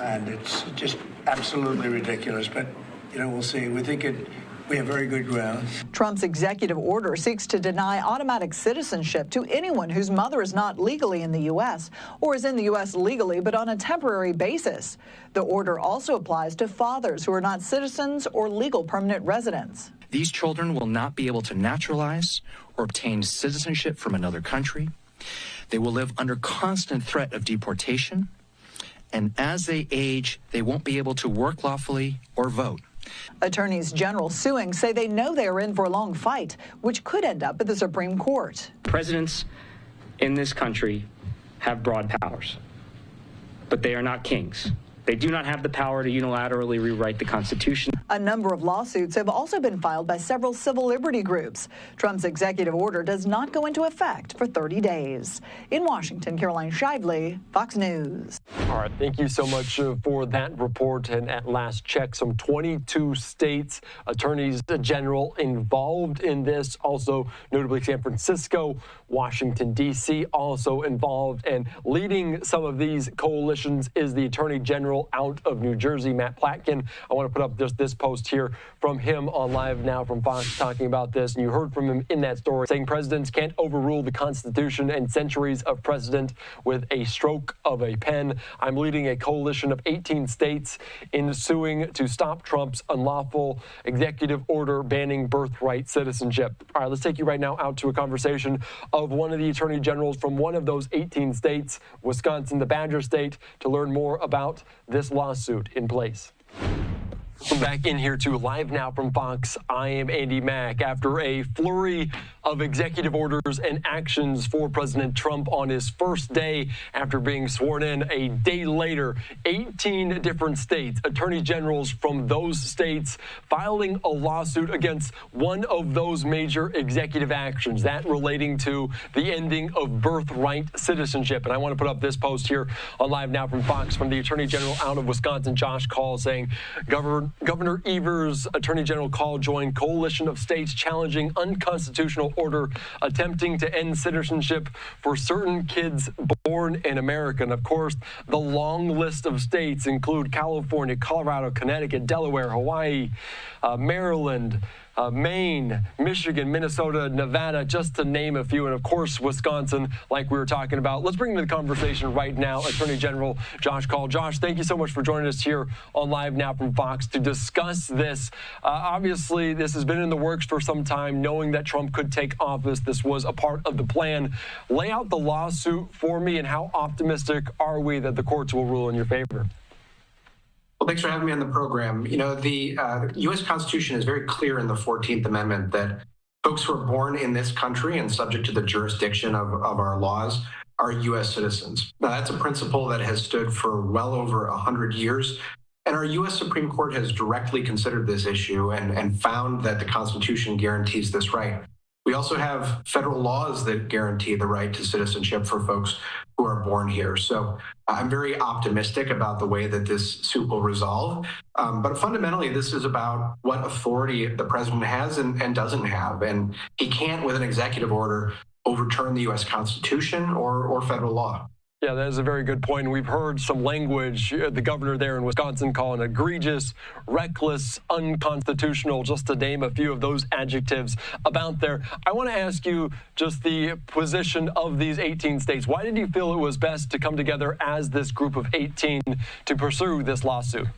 Speaker 12: And it's just absolutely ridiculous, but, you know, we'll see. We have very good grounds.
Speaker 15: Trump's executive order seeks to deny automatic citizenship to anyone whose mother is not legally in the U.S. or is in the U.S. legally but on a temporary basis. The order also applies to fathers who are not citizens or legal permanent residents.
Speaker 21: These children will not be able to naturalize or obtain citizenship from another country. They will live under constant threat of deportation. And as they age, they won't be able to work lawfully or vote.
Speaker 15: Attorneys general suing say they know they are in for a long fight, which could end up at the Supreme Court.
Speaker 16: Presidents in this country have broad powers, but they are not kings. They do not have the power to unilaterally rewrite the Constitution.
Speaker 15: A number of lawsuits have also been filed by several civil liberty groups. Trump's executive order does not go into effect for 30 days. In Washington, Caroline Shively, Fox News.
Speaker 23: All right, thank you so much for that report. And at last check, some 22 states attorneys general involved in this. Also, notably San Francisco, Washington, D.C. also involved. And leading some of these coalitions is the Attorney General out of New Jersey, Matt Platkin. I want to put up just this post here from him on LiveNOW from Fox talking about this. And you heard from him in that story saying presidents can't overrule the Constitution and centuries of precedent with a stroke of a pen. I'm leading a coalition of 18 states in suing to stop Trump's unlawful executive order banning birthright citizenship. All right, let's take you right now out to a conversation of one of the attorney generals from one of those 18 states, Wisconsin, the Badger State, to learn more about this lawsuit in place. Back in here to LiveNOW from Fox. I am Andy Mack. After a flurry of executive orders and actions for President Trump on his first day after being sworn in, a day later, 18 different states, attorney generals from those states filing a lawsuit against one of those major executive actions, that relating to the ending of birthright citizenship. And I want to put up this post here on LiveNOW from Fox from the Attorney General out of Wisconsin, Josh Call, saying, Governor Evers' Attorney General Call joined coalition of states challenging unconstitutional order attempting to end citizenship for certain kids born in America. And of course, the long list of states include California, Colorado, Connecticut, Delaware, Hawaii, Maryland, Maine, Michigan, Minnesota, Nevada, just to name a few, and of course, Wisconsin, like we were talking about. Let's bring into the conversation right now Attorney General Josh Call. Josh, thank you so much for joining us here on LiveNOW from Fox to discuss this. Obviously, this has been in the works for some time, knowing that Trump could take office. This was a part of the plan. Lay out the lawsuit for me, and how optimistic are we that the courts will rule in your favor?
Speaker 1: Well, thanks for having me on the program. You know, the U.S. Constitution is very clear in the 14th Amendment that folks who are born in this country and subject to the jurisdiction of our laws are U.S. citizens. Now, that's a principle that has stood for well over 100 years. And our U.S. Supreme Court has directly considered this issue and found that the Constitution guarantees this right. We also have federal laws that guarantee the right to citizenship for folks who are born here. So I'm very optimistic about the way that this suit will resolve. But fundamentally, this is about what authority the president has and doesn't have. And he can't, with an executive order, overturn the U.S. Constitution or federal law.
Speaker 23: Yeah, that is a very good point. We've heard some language, the governor there in Wisconsin calling egregious, reckless, unconstitutional, just to name a few of those adjectives about there. I want to ask you just the position of these 18 states. Why did you feel it was best to come together as this group of 18 to pursue this lawsuit?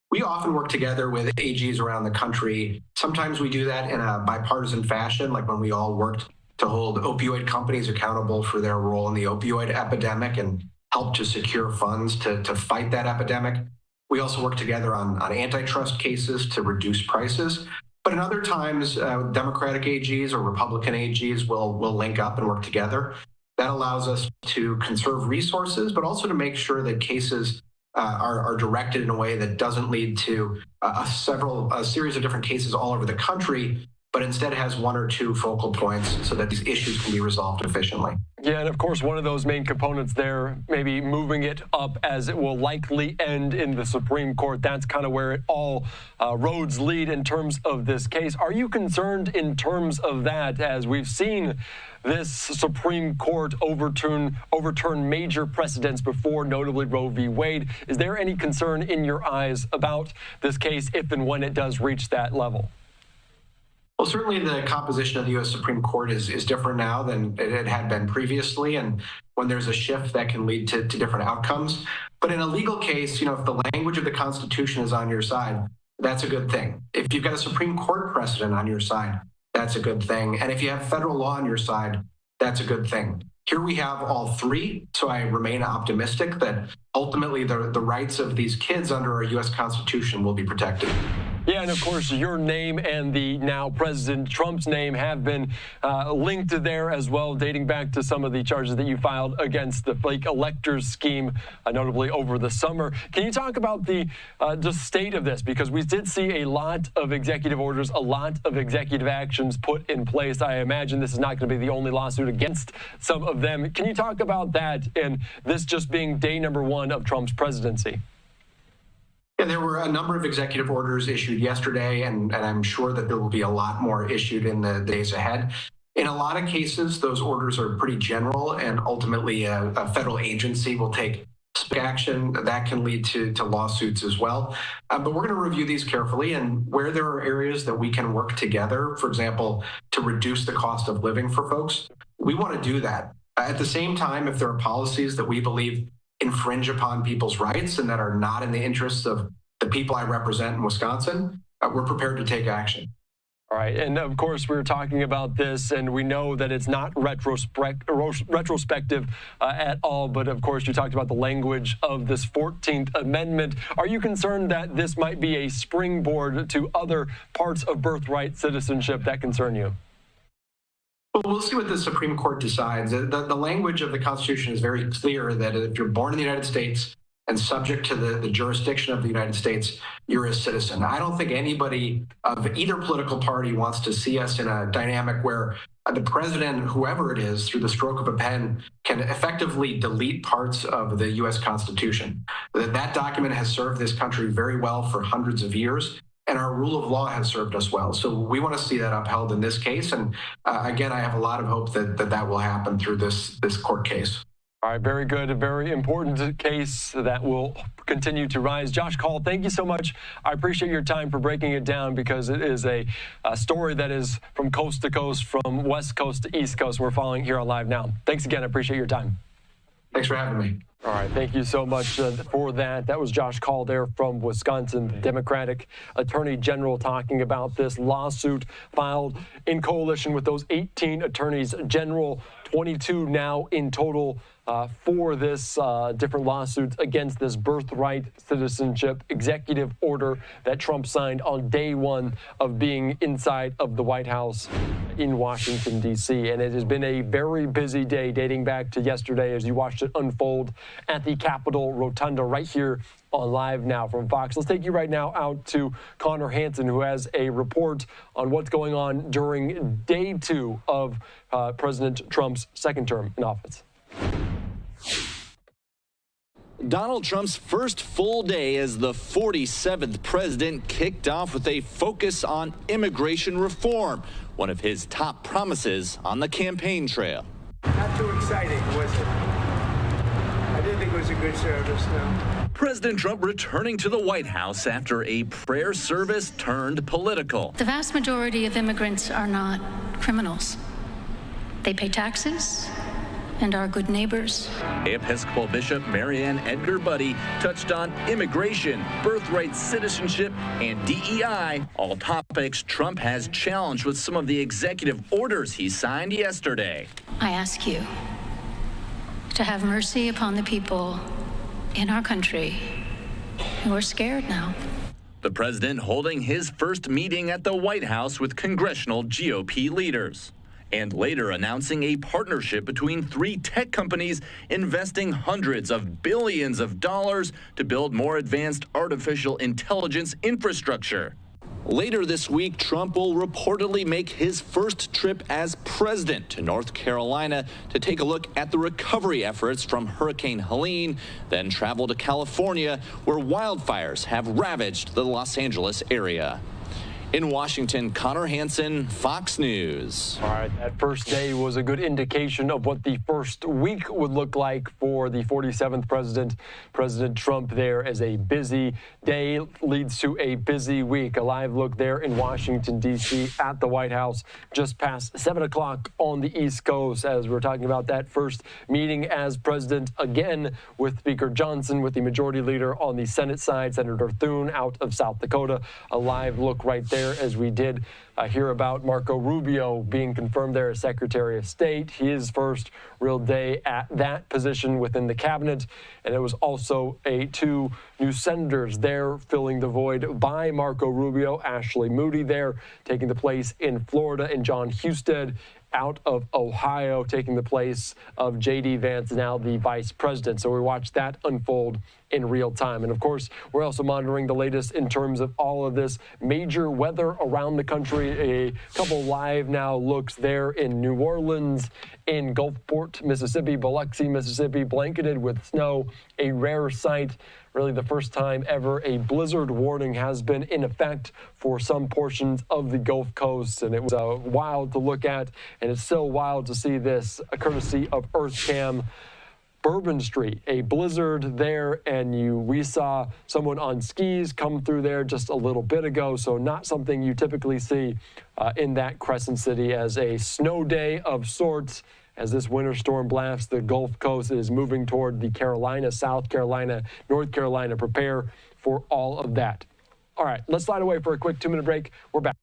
Speaker 1: We often work together with AGs around the country. Sometimes we do that in a bipartisan fashion, like when we all worked to hold opioid companies accountable for their role in the opioid epidemic and help to secure funds to fight that epidemic. We also work together on antitrust cases to reduce prices. But in other times, Democratic AGs or Republican AGs will link up and work together. That allows us to conserve resources, but also to make sure that cases are directed in a way that doesn't lead to a series of different cases all over the country, but instead has one or two focal points so that these issues can be resolved efficiently.
Speaker 23: Yeah, and of course, one of those main components there, maybe moving it up as it will likely end in the Supreme Court. That's kind of where it all roads lead in terms of this case. Are you concerned in terms of that, as we've seen this Supreme Court overturn major precedents before, notably Roe v. Wade? Is there any concern in your eyes about this case if and when it does reach that level?
Speaker 1: Well, certainly the composition of the U.S. Supreme Court is different now than it had been previously. And when there's a shift, that can lead to different outcomes. But in a legal case, if the language of the Constitution is on your side, that's a good thing. If you've got a Supreme Court precedent on your side, that's a good thing. And if you have federal law on your side, that's a good thing. Here we have all three, so I remain optimistic that ultimately the rights of these kids under our U.S. Constitution will be protected.
Speaker 23: Yeah, and of course, your name and the now President Trump's name have been linked there as well, dating back to some of the charges that you filed against the fake electors scheme, notably over the summer. Can you talk about the state of this? Because we did see a lot of executive orders, a lot of executive actions put in place. I imagine this is not going to be the only lawsuit against some of them. Can you talk about that and this just being day number one of Trump's presidency?
Speaker 1: Yeah, there were a number of executive orders issued yesterday, and I'm sure that there will be a lot more issued in the days ahead. In a lot of cases, those orders are pretty general, and ultimately a federal agency will take action that can lead to lawsuits as well. But we're going to review these carefully, and where there are areas that we can work together, for example, to reduce the cost of living for folks, we want to do that. At the same time, if there are policies that we believe infringe upon people's rights and that are not in the interests of the people I represent in Wisconsin, we're prepared to take action.
Speaker 23: All right, and of course, we're talking about this, and we know that it's not retrospective at all, but of course, you talked about the language of this 14th Amendment. Are you concerned that this might be a springboard to other parts of birthright citizenship that concern you?
Speaker 1: Well, we'll see what the Supreme Court decides. The language of the Constitution is very clear that if you're born in the United States and subject to the jurisdiction of the United States, you're a citizen. I don't think anybody of either political party wants to see us in a dynamic where the president, whoever it is, through the stroke of a pen, can effectively delete parts of the U.S. Constitution. That document has served this country very well for hundreds of years, and our rule of law has served us well. So we want to see that upheld in this case. And again, I have a lot of hope that will happen through this court case.
Speaker 23: All right, very good. A very important case that will continue to rise. Josh Call, thank you so much. I appreciate your time for breaking it down because it is a story that is from coast to coast, from West Coast to East Coast. We're following here on LiveNOW. Thanks again. I appreciate your time.
Speaker 1: Thanks for having me.
Speaker 23: All right, thank you so much for that. That was Josh Call there from Wisconsin, the Democratic Attorney General, talking about this lawsuit filed in coalition with those 18 attorneys general, 22 now in total for this different lawsuits against this birthright citizenship executive order that Trump signed on day one of being inside of the White House in Washington, D.C. And it has been a very busy day dating back to yesterday as you watched it unfold at the Capitol Rotunda right here on LiveNOW from Fox. Let's take you right now out to Connor Hansen, who has a report on what's going on during day two of President Trump's second term in office.
Speaker 2: Donald Trump's first full day as the 47th president kicked off with a focus on immigration reform, one of his top promises on the campaign trail.
Speaker 5: Not too exciting, was it? I didn't think it was a good service, no.
Speaker 2: President Trump returning to the White House after a prayer service turned political.
Speaker 11: The vast majority of immigrants are not criminals. They pay taxes and are good neighbors.
Speaker 2: Episcopal Bishop Mariann Edgar Budde touched on immigration, birthright citizenship, and DEI, all topics Trump has challenged with some of the executive orders he signed yesterday.
Speaker 11: I ask you to have mercy upon the people in our country who are scared now.
Speaker 2: The president holding his first meeting at the White House with congressional GOP leaders, and later announcing a partnership between 3 tech companies investing hundreds of billions of dollars to build more advanced artificial intelligence infrastructure. Later this week, Trump will reportedly make his first trip as president to North Carolina to take a look at the recovery efforts from Hurricane Helene, then travel to California, where wildfires have ravaged the Los Angeles area. In Washington, Connor Hansen, Fox News.
Speaker 23: All right, that first day was a good indication of what the first week would look like for the 47th president, President Trump there, as a busy day leads to a busy week. A live look there in Washington, D.C. at the White House just past 7 o'clock on the East Coast as we're talking about that first meeting as president again with Speaker Johnson, with the majority leader on the Senate side, Senator Thune out of South Dakota. A live look right there there, as we did hear about Marco Rubio being confirmed there as Secretary of State, his first real day at that position within the cabinet. And it was also two new senators there filling the void by Marco Rubio, Ashley Moody there taking the place in Florida, and John Husted out of Ohio taking the place of J.D. Vance, now the vice president. So we watched that unfold in real time. And of course, we're also monitoring the latest in terms of all of this major weather around the country. A couple live now looks there in New Orleans, in Gulfport, Mississippi, Biloxi, Mississippi, blanketed with snow, a rare sight. Really the first time ever a blizzard warning has been in effect for some portions of the Gulf Coast. And it was wild to look at, and it's still wild to see this, courtesy of EarthCam. Bourbon Street, a blizzard there, and we saw someone on skis come through there just a little bit ago, so not something you typically see in that Crescent City as a snow day of sorts. As this winter storm blasts the Gulf Coast, it is moving toward the Carolina, South Carolina, North Carolina. Prepare for all of that. All right, let's slide away for a quick 2-minute break. We're back.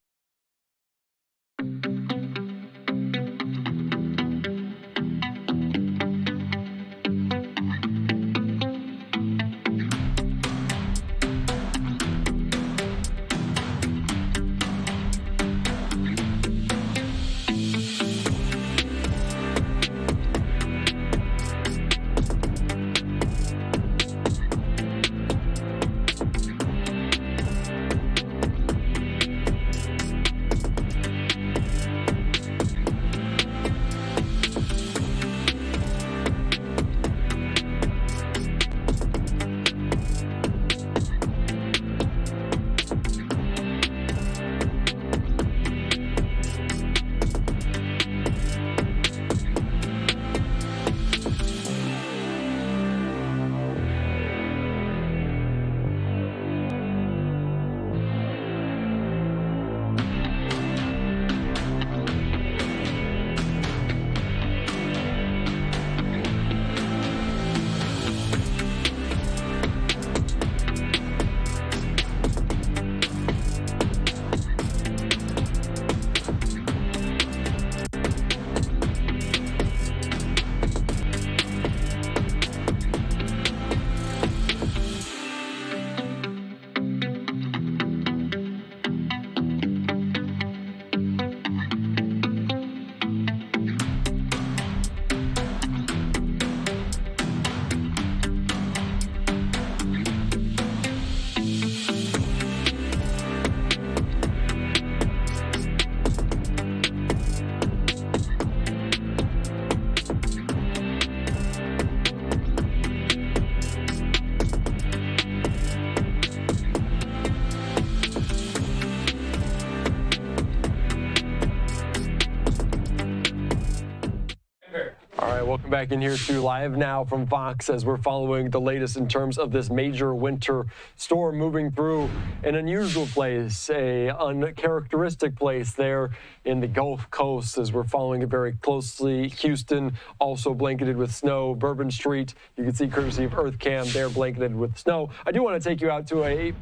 Speaker 23: Welcome back in here to Live Now from Fox as we're following the latest in terms of this major winter storm moving through an unusual place, a uncharacteristic place there in the Gulf Coast as we're following it very closely. Houston also blanketed with snow. Bourbon Street, you can see courtesy of EarthCam, there blanketed with snow. I do want to take you out to a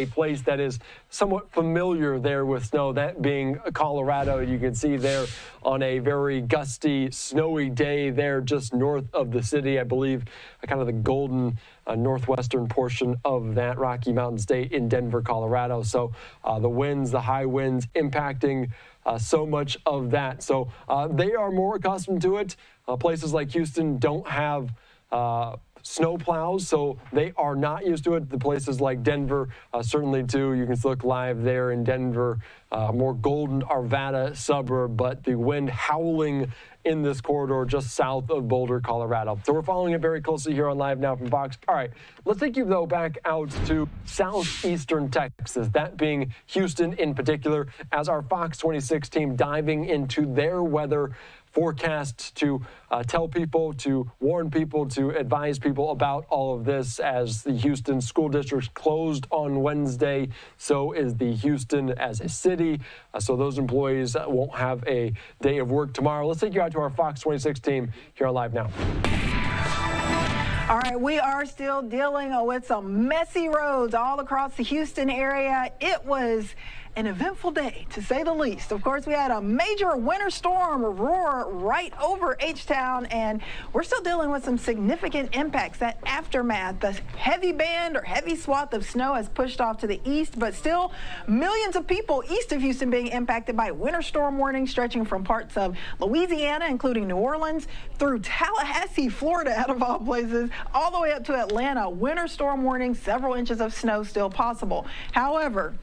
Speaker 23: place that is somewhat familiar there with snow, that being Colorado. You can see there on a very gusty, snowy day there just north of the city, I believe, kind of the golden northwestern portion of that Rocky Mountain state in Denver, Colorado. So the winds, the high winds impacting so much of that. So they are more accustomed to it. Places like Houston don't have snow plows, so they are not used to it. The places like Denver, certainly too. You can look live there in Denver, more golden Arvada suburb, but the wind howling in this corridor just south of Boulder, Colorado. So we're following it very closely here on Live Now from Fox. All right, let's take you, though, back out to southeastern Texas, that being Houston in particular, as our Fox 26 team diving into their weather forecast to tell people, to warn people, to advise people about all of this as the Houston school district closed on Wednesday. So is the Houston as a city. So those employees won't have a day of work tomorrow. Let's take you out to our Fox 26 team here on Live Now.
Speaker 15: All right, we are still dealing with some messy roads all across the Houston area. It was an eventful day, to say the least. Of course, we had a major winter storm roar right over H-Town, and we're still dealing with some significant impacts. That aftermath, the heavy band or heavy swath of snow has pushed off to the east, but still millions of people east of Houston being impacted by winter storm warnings stretching from parts of Louisiana, including New Orleans, through Tallahassee, Florida, out of all places, all the way up to Atlanta. Winter storm warnings, several inches of snow still possible. However,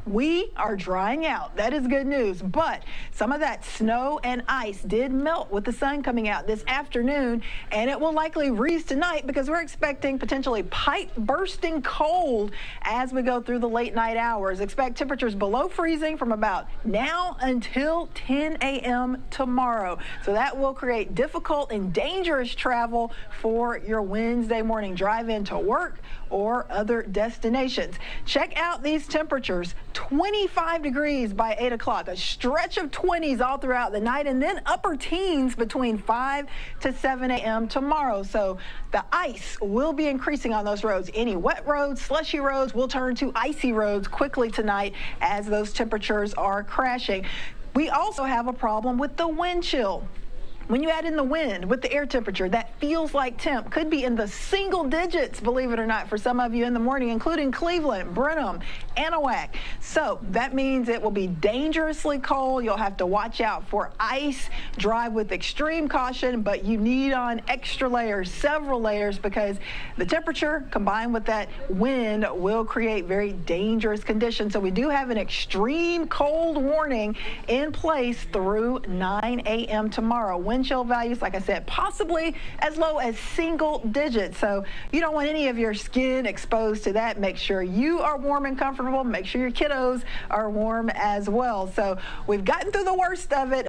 Speaker 15: we are drying out. That is good news. But some of that snow and ice did melt with the sun coming out this afternoon, and it will likely freeze tonight because we're expecting potentially pipe-bursting cold as we go through the late night hours. Expect temperatures below freezing from about now until 10 a.m. tomorrow. So that will create difficult and dangerous travel for your Wednesday morning drive into work or other destinations. Check out these temperatures. 25 degrees by 8 o'clock, a stretch of 20s all throughout the night, and then upper teens between 5 to 7 a.m. tomorrow. So the ice will be increasing on those roads. Any wet roads, slushy roads will turn to icy roads quickly tonight as those temperatures are crashing. We also have a problem with the wind chill. When you add in the wind with the air temperature, that feels like temp could be in the single digits, believe it or not, for some of you in the morning, including Cleveland, Brenham, Anahuac. So that means it will be dangerously cold. You'll have to watch out for ice, drive with extreme caution, but you need on extra layers, several layers, because the temperature combined with that wind will create very dangerous conditions. So we do have an extreme cold warning in place through 9 a.m. tomorrow. Wind chill values, like I said, possibly as low as single digits. So you don't want any of your skin exposed to that. Make sure you are warm and comfortable. Make sure your kiddos are warm as well. So we've gotten through the worst of it.